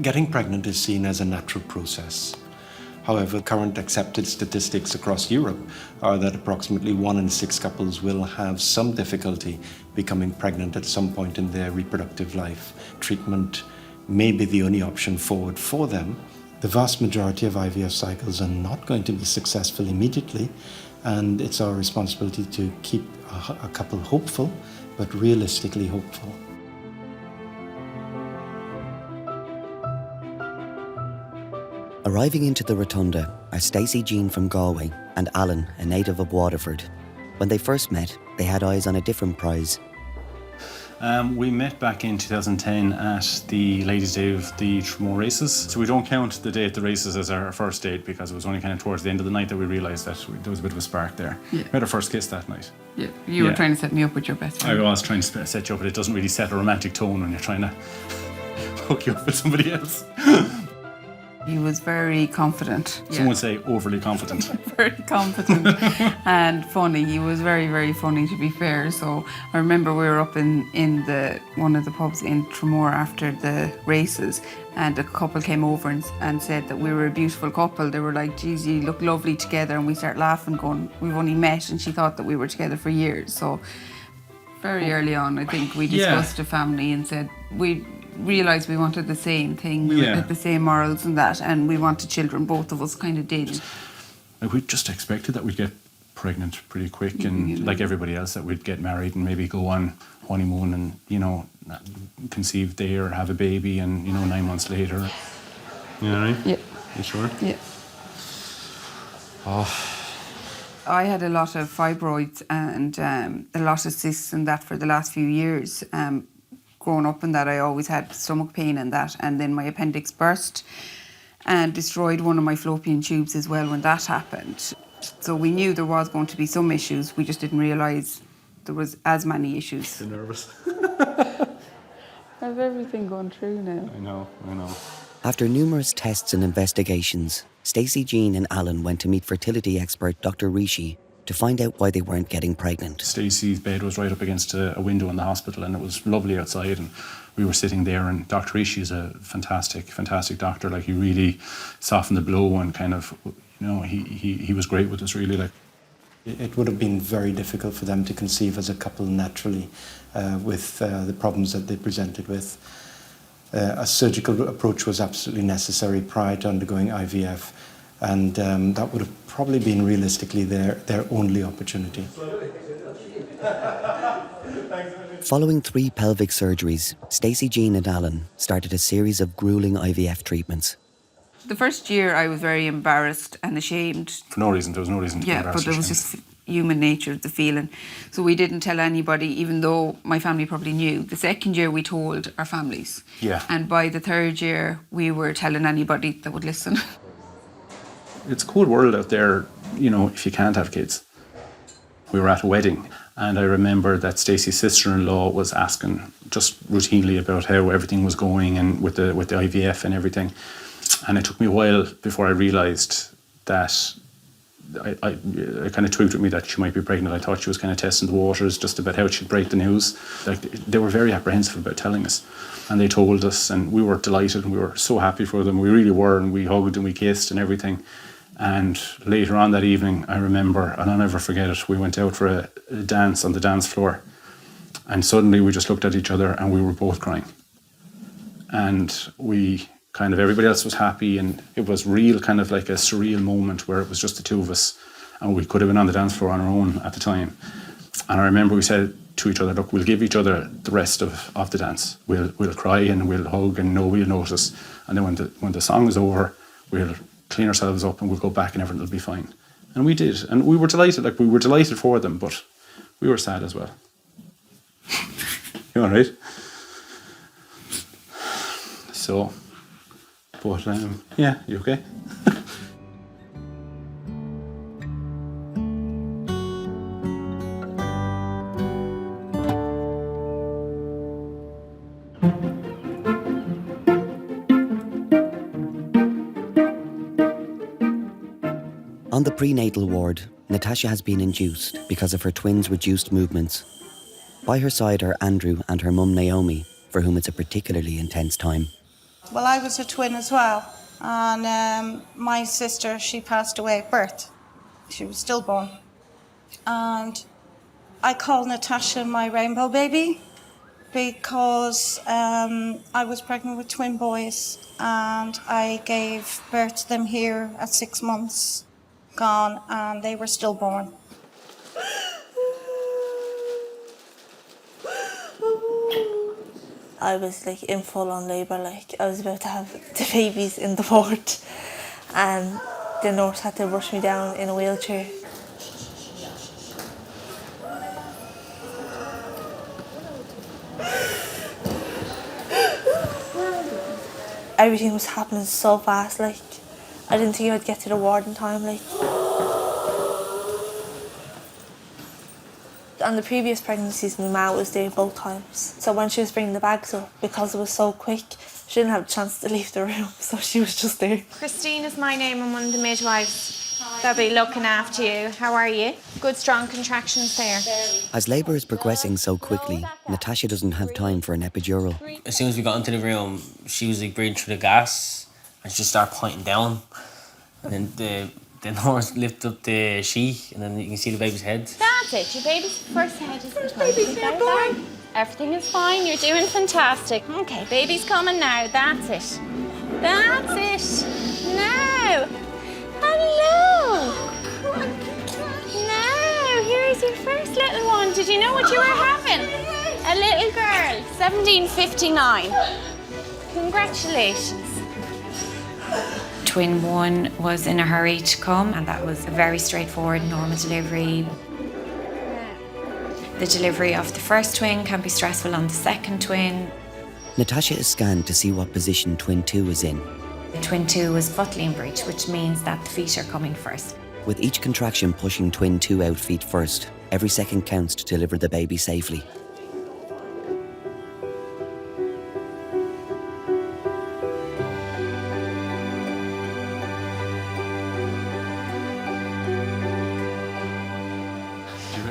Getting pregnant is seen as a natural process. However, current accepted statistics across Europe are that approximately 1 in 6 couples will have some difficulty becoming pregnant at some point in their reproductive life. Treatment may be the only option forward for them. The vast majority of IVF cycles are not going to be successful immediately, and it's our responsibility to keep a couple hopeful, but realistically hopeful. Arriving into the rotunda are Stacey Jean from Galway and Alan, a native of Waterford. When they first met, they had eyes on a different prize. We met back in 2010 at the Ladies' Day of the Tremor races. So we don't count the day at the races as our first date, because it was only kind of towards the end of the night that we realised that there was a bit of a spark there. Yeah. We had our first kiss that night. Yeah, you were trying to set me up with your best friend. I was trying to set you up, but it doesn't really set a romantic tone when you're trying to hook you up with somebody else. He was very confident. Some would say overly confident. Very confident and funny. He was very, very funny, to be fair. So I remember we were up in one of the pubs in Tremor after the races, and a couple came over and said that we were a beautiful couple. They were like, geez, you look lovely together. And we started laughing, going, we've only met, and she thought that we were together for years. So very early on, I think, we discussed a family and said we realised we wanted the same thing. We had the same morals and that, and we wanted children. Both of us kind of did. Like, we just expected that we'd get pregnant pretty quick, and like everybody else, that we'd get married and maybe go on honeymoon and, you know, conceive there, have a baby, and, you know, 9 months later. You know what I mean? Yeah. You sure? Yeah. Oh. I had a lot of fibroids and a lot of cysts and that for the last few years. Growing up in that, I always had stomach pain and that, and then my appendix burst and destroyed one of my fallopian tubes as well when that happened. So we knew there was going to be some issues, we just didn't realise there was as many issues. You're nervous. How's everything going through now? I know. After numerous tests and investigations, Stacey Jean and Alan went to meet fertility expert Dr. Rishi to find out why they weren't getting pregnant. Stacey's bed was right up against a window in the hospital, and it was lovely outside, and we were sitting there, and Dr. Rishi is a fantastic doctor. Like, he really softened the blow, and kind of, you know, he was great with us, really. Like, it would have been very difficult for them to conceive as a couple naturally with the problems that they presented with. A surgical approach was absolutely necessary prior to undergoing IVF, and that would have probably been realistically their only opportunity. Following 3 pelvic surgeries, Stacey Jean and Alan started a series of grueling IVF treatments. The first year I was very embarrassed and ashamed. For no reason, there was no reason to be embarrassed. Yeah, but there was just human nature, the feeling. So we didn't tell anybody, even though my family probably knew. The second year we told our families. Yeah. And by the third year we were telling anybody that would listen. It's a cool world out there, you know, if you can't have kids. We were at a wedding, and I remember that Stacey's sister-in-law was asking just routinely about how everything was going and with the IVF and everything. And it took me a while before I realised that I kind of tweaked with me that she might be pregnant. I thought she was kind of testing the waters just about how she'd break the news. Like, they were very apprehensive about telling us, and they told us, and we were delighted, and we were so happy for them. We really were, and we hugged and we kissed and everything. And later on that evening, I remember, and I'll never forget it, we went out for a dance on the dance floor, and suddenly we just looked at each other and we were both crying. And we kind of, everybody else was happy, and it was real kind of like a surreal moment where it was just the two of us, and we could have been on the dance floor on our own at the time. And I remember we said to each other, look, we'll give each other the rest of the dance. We'll cry and we'll hug and nobody will notice. And then when the song is over, we'll clean ourselves up and we'll go back and everything will be fine. And we did. And we were delighted. Like, we were delighted for them, but we were sad as well. You all right? So, but yeah, you okay? On the prenatal ward, Natasha has been induced because of her twins' reduced movements. By her side are Andrew and her mum Naomi, for whom it's a particularly intense time. Well, I was a twin as well, and my sister, she passed away at birth. She was stillborn. And I call Natasha my rainbow baby because I was pregnant with twin boys and I gave birth to them here at 6 months gone, and they were stillborn. I was like in full on labour, like I was about to have the babies in the ward, and the nurse had to rush me down in a wheelchair. Everything was happening so fast, like I didn't think I'd get to the ward in time, like. On the previous pregnancies, my mum was there both times. So when she was bringing the bags up, because it was so quick, she didn't have a chance to leave the room, so she was just there. Christine is my name. I'm one of the midwives. They'll be looking after you. How are you? Good strong contractions there. As labour is progressing so quickly, Natasha doesn't have time for an epidural. As soon as we got into the room, she was like breathing through the gas, and she just started pointing down. And then the nurse lifted up the sheet, and then you can see the baby's head. That's it. Your baby's first head is born. Everything is fine. You're doing fantastic. Okay, baby's coming now. That's it. That's it. Now. Hello. Now, here's your first little one. Did you know what you were having? A little girl. 1759. Congratulations. Twin one was in a hurry to come, and that was a very straightforward normal delivery. The delivery of the first twin can be stressful on the second twin. Natasha is scanned to see what position twin 2 is in. Twin 2 is footly in breech, which means that the feet are coming first. With each contraction pushing twin 2 out feet first, every second counts to deliver the baby safely.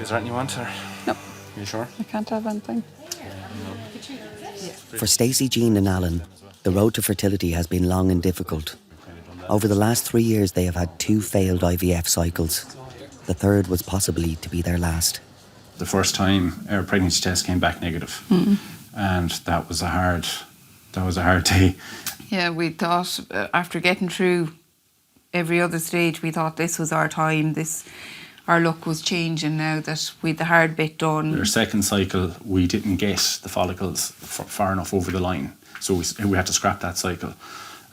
Is there anything you want, or? No. You sure? I can't have anything. For Stacey, Jean and Alan, the road to fertility has been long and difficult. Over the last 3 years, they have had 2 failed IVF cycles. The third was possibly to be their last. The first time our pregnancy test came back negative, and that was a hard day. Yeah, we thought after getting through every other stage, we thought this was our time. Our luck was changing now that we'd the hard bit done. Our second cycle, we didn't get the follicles far enough over the line, so we had to scrap that cycle.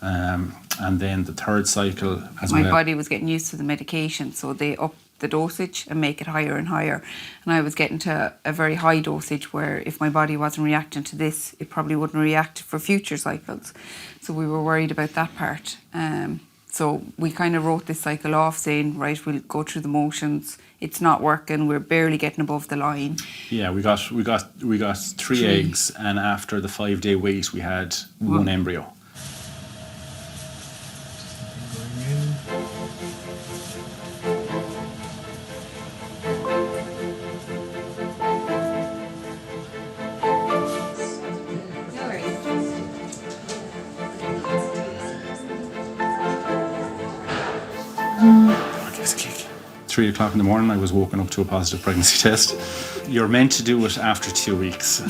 And then the third cycle, my body was getting used to the medication, so they upped the dosage and make it higher and higher. And I was getting to a very high dosage where if my body wasn't reacting to this, it probably wouldn't react for future cycles. So we were worried about that part. So we kind of wrote this cycle off, saying, right, we'll go through the motions. It's not working. We're barely getting above the line. Yeah, we got 3 eggs, and after the 5-day wait, we had 1 embryo. 3 o'clock in the morning, I was woken up to a positive pregnancy test. You're meant to do it after 2 weeks.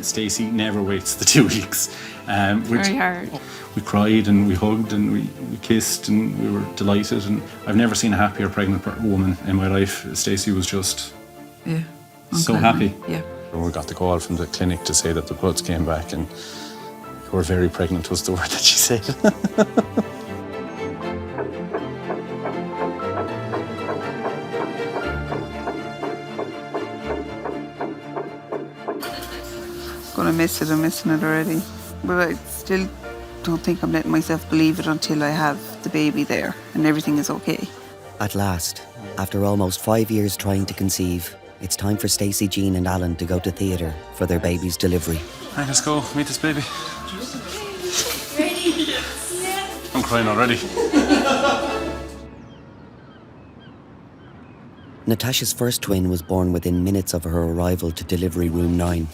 Stacey never waits the 2 weeks. Very hard. We cried and we hugged and we kissed and we were delighted. And I've never seen a happier pregnant woman in my life. Stacey was just so happy. Yeah. We got the call from the clinic to say that the bloods came back, and "you're very pregnant" was the word that she said. Gonna miss it. I'm missing it already. But I still don't think I'm letting myself believe it until I have the baby there and everything is okay. At last, after almost 5 years trying to conceive, it's time for Stacey, Jean and Alan to go to theatre for their baby's delivery. Right, let's go meet this baby. Ready? I'm crying already. Natasha's first twin was born within minutes of her arrival to delivery room 9.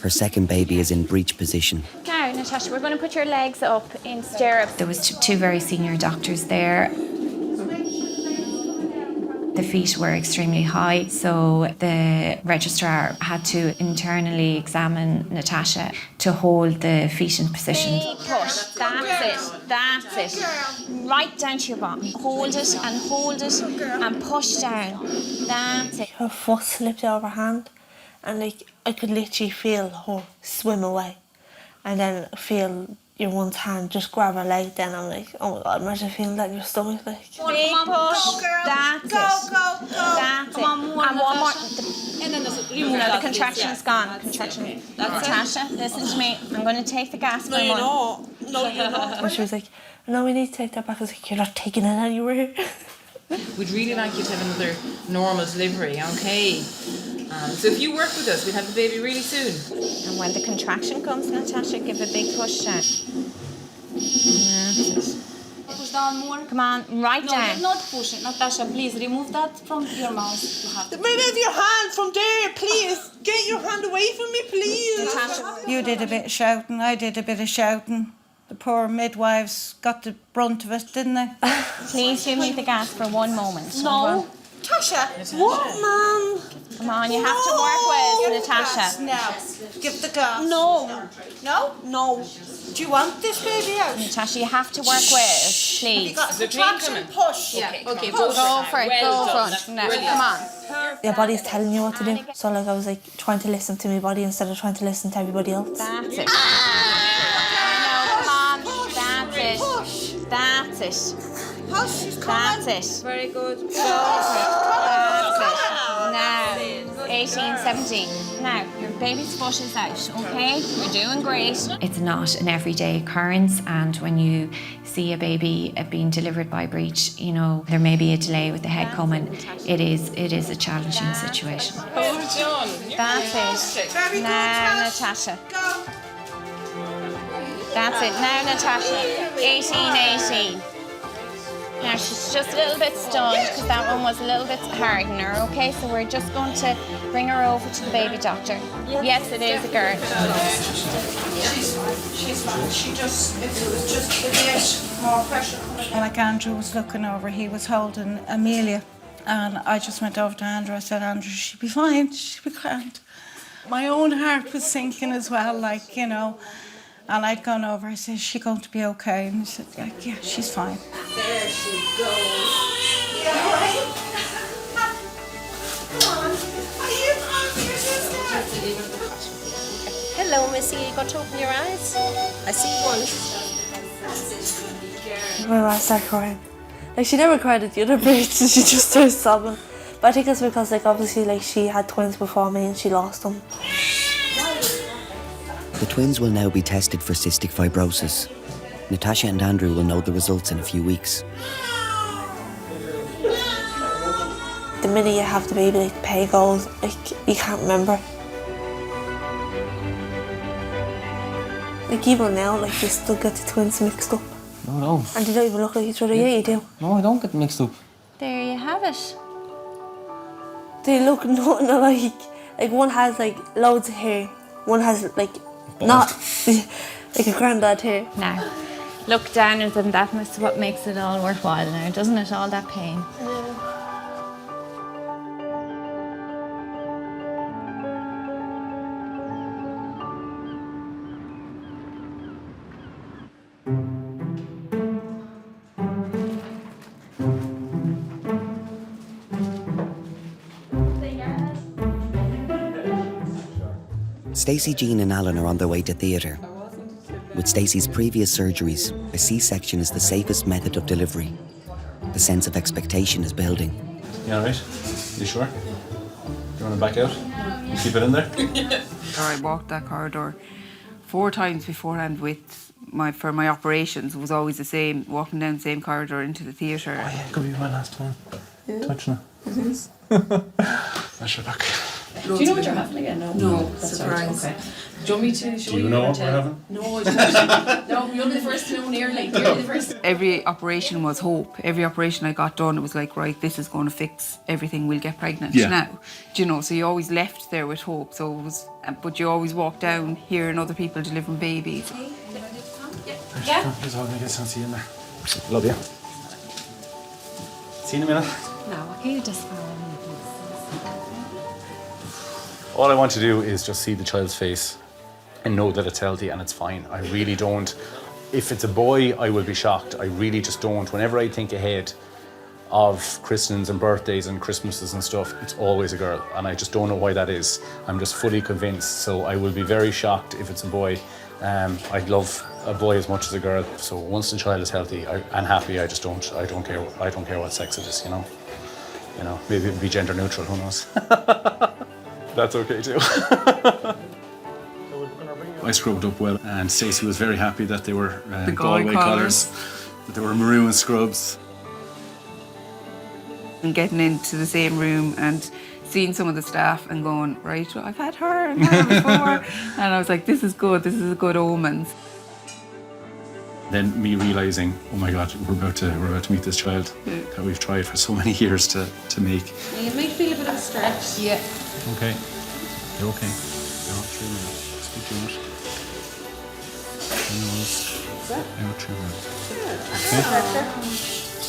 Her second baby is in breech position. Now, Natasha, we're going to put your legs up in stirrups. There was two very senior doctors there. The feet were extremely high, so the registrar had to internally examine Natasha to hold the feet in position. Big push. That's it. Right down to your bottom. Hold it and push down. That's it. Her foot slipped out of her hand, and like I could literally feel her swim away, and then feel your one's hand just grab her leg. Then I'm like, oh my god, imagine feeling that in your stomach, like. Big push. That's it. That's it. And one more. And then The contraction's gone. Contraction. Natasha, listen to me. I'm going to take the gas. No, you're not. No, you're not. And she was like, no, we need to take that back. I was like, you're not taking it anywhere. We'd really like you to have another normal delivery, okay? So if you work with us, we'll have the baby really soon. And when the contraction comes, Natasha, give a big push down. Push down more. Come on, right no, down. No, not push it. Natasha, please remove that from your mouth. You have to. Remove your hand from there, please. Get your hand away from me, please. Natasha. You did a bit of shouting, I did a bit of shouting. The poor midwives got the brunt of it, didn't they? Please give me the gas for one moment. No. Tasha, what, Mum? Come on, you have to work with Natasha. Now, give the gas. No. No? No. Do you want this baby out? Natasha, you have to work with, Have you please. got the traction? Push. Yeah, okay, Go for it, go for it. No, come on. Your body's telling you what to do. So like I was like trying to listen to my body instead of trying to listen to everybody else. That's it. I know, come on. That's it. That's it. Push, she's coming. That's it. Very good. That's it. Now, 18, 17. Now, your baby's foot is out, okay? You're doing great. It's not an everyday occurrence, and when you see a baby being delivered by breech, you know, there may be a delay with the head coming. It is a challenging situation. That's it. Now, Natasha. That's it. Now, Natasha. 18. Now, she's just a little bit stunned because that one was a little bit hard on her, okay? So we're just going to bring her over to the baby doctor. Yes, it is a girl. She's fine. She just, it was just a bit more pressure. Like Andrew was looking over, he was holding Amelia. And I just went over to Andrew. I said, Andrew, she'll be fine. She'll be grand. My own heart was sinking as well, like, you know. And I'd gone over, I said, is she going to be okay? And he said, like, yeah, she's fine. There she goes. Yeah, right? Come on. Are you on your sister? Hello, Missy. You got to open your eyes? I see one. My mom started crying. Like she never cried at the other breech, she just started sobbing. But I think it's because like obviously like she had twins before me and she lost them. The twins will now be tested for cystic fibrosis. Natasha and Andrew will know the results in a few weeks. The minute you have the baby, like the pay goes, like you can't remember. Like even now, like you still get the twins mixed up. No. And they don't even look like each other. Yeah, you do. No, I don't get mixed up. There you have it. They look nothing alike. Like one has like loads of hair. One has like not like a granddad hair. Now, look down at them. That's what makes it all worthwhile now, doesn't it? All that pain. Stacey, Jean and Alan are on their way to theatre. With Stacey's previous surgeries, a C-section is the safest method of delivery. The sense of expectation is building. You all right? You sure? Do you want to back out? You keep it in there? I walked that corridor 4 times beforehand for my operations. It was always the same, walking down the same corridor into the theatre. Oh yeah, could be my last one. Yeah. Touch now. It is. That's your luck. Do you know what you're having again? No, that's surprise. Okay. Do you want me to show you? Do you know what we're having? No, I don't. No, you're the first to know nearly. You're the first. Every operation was hope. Every operation I got done, it was like, right, this is going to fix everything. We'll get pregnant now. Do you know? So you always left there with hope. So it was, but you always walked down hearing other people delivering babies. Yeah. Here's all I guess I'll see you in there. Love you. See you in a minute. No, can you just All I want to do is just see the child's face and know that it's healthy and it's fine. I really don't. If it's a boy, I will be shocked. I really just don't. Whenever I think ahead of christenings and birthdays and Christmases and stuff, it's always a girl. And I just don't know why that is. I'm just fully convinced. So I will be very shocked if it's a boy. I'd love a boy as much as a girl. So once the child is healthy and happy, I don't care what sex it is, you know. You know, maybe it'd be gender neutral, who knows? That's okay too. I scrubbed up well, and Stacey was very happy that they were the Galway colours, that they were maroon scrubs. And getting into the same room and seeing some of the staff and going, right, well, I've had her and her before. And I was like, this is good, this is a good omen. Then me realising, oh my God, we're about to meet this child that we've tried for so many years to make. You might feel a bit of a stretch. Yeah. Okay. You're okay. You're all 3 minutes. Just keep doing it. Out 3 minutes.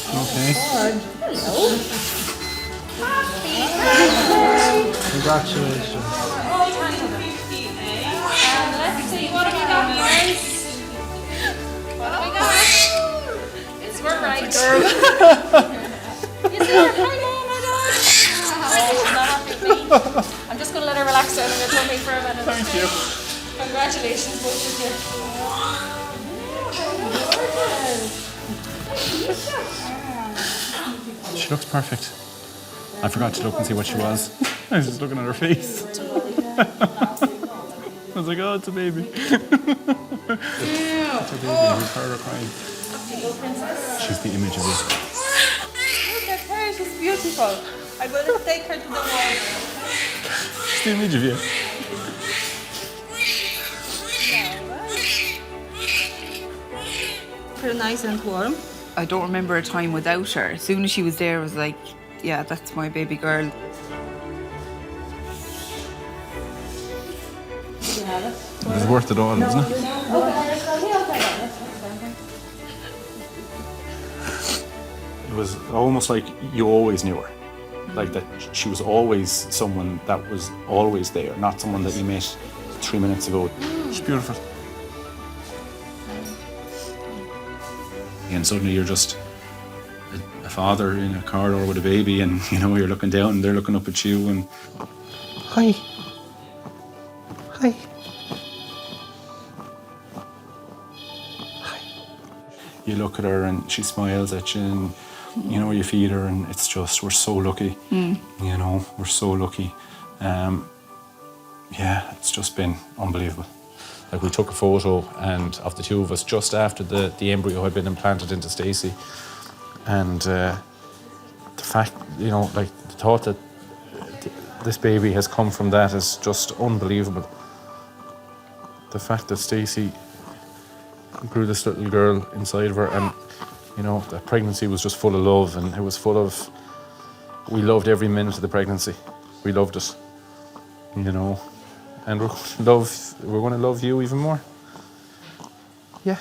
Okay. Hello. Congratulations. Let's see, what have we got, guys? What have we got? It's we're right. You see her? Hi, my dog. Oh, she's not happy with me. I'm just going to let her relax down on your tummy for a minute. Thank you. Congratulations, both of you. She looks perfect. I forgot to look and see what she was. I was just looking at her face. I was like, oh, it's a baby. It's a baby. Who's her crying? She's the image of you. Look at her, she's beautiful. I'm going to take her to the wall. It's the image of you. Pretty nice and warm. I don't remember a time without her. As soon as she was there, I was like, yeah, that's my baby girl. It was worth it all, wasn't it? It was almost like you always knew her. Like that she was always someone that was always there, not someone that you met 3 minutes ago. She's beautiful. And suddenly you're just a father in a corridor with a baby, and you know, you're looking down and they're looking up at you and hi. Hi. You look at her and she smiles at you, and you know, you feed her, and it's just, we're so lucky. You know, we're so lucky. Yeah, it's just been unbelievable. Like, we took a photo of the two of us just after the embryo had been implanted into Stacey, and the fact, you know, like the thought that this baby has come from that is just unbelievable. The fact that Stacey grew this little girl inside of her, and you know, that pregnancy was just full of love, and it was full of, we loved every minute of the pregnancy. We loved it, you know, and we're going to love you even more. Yeah.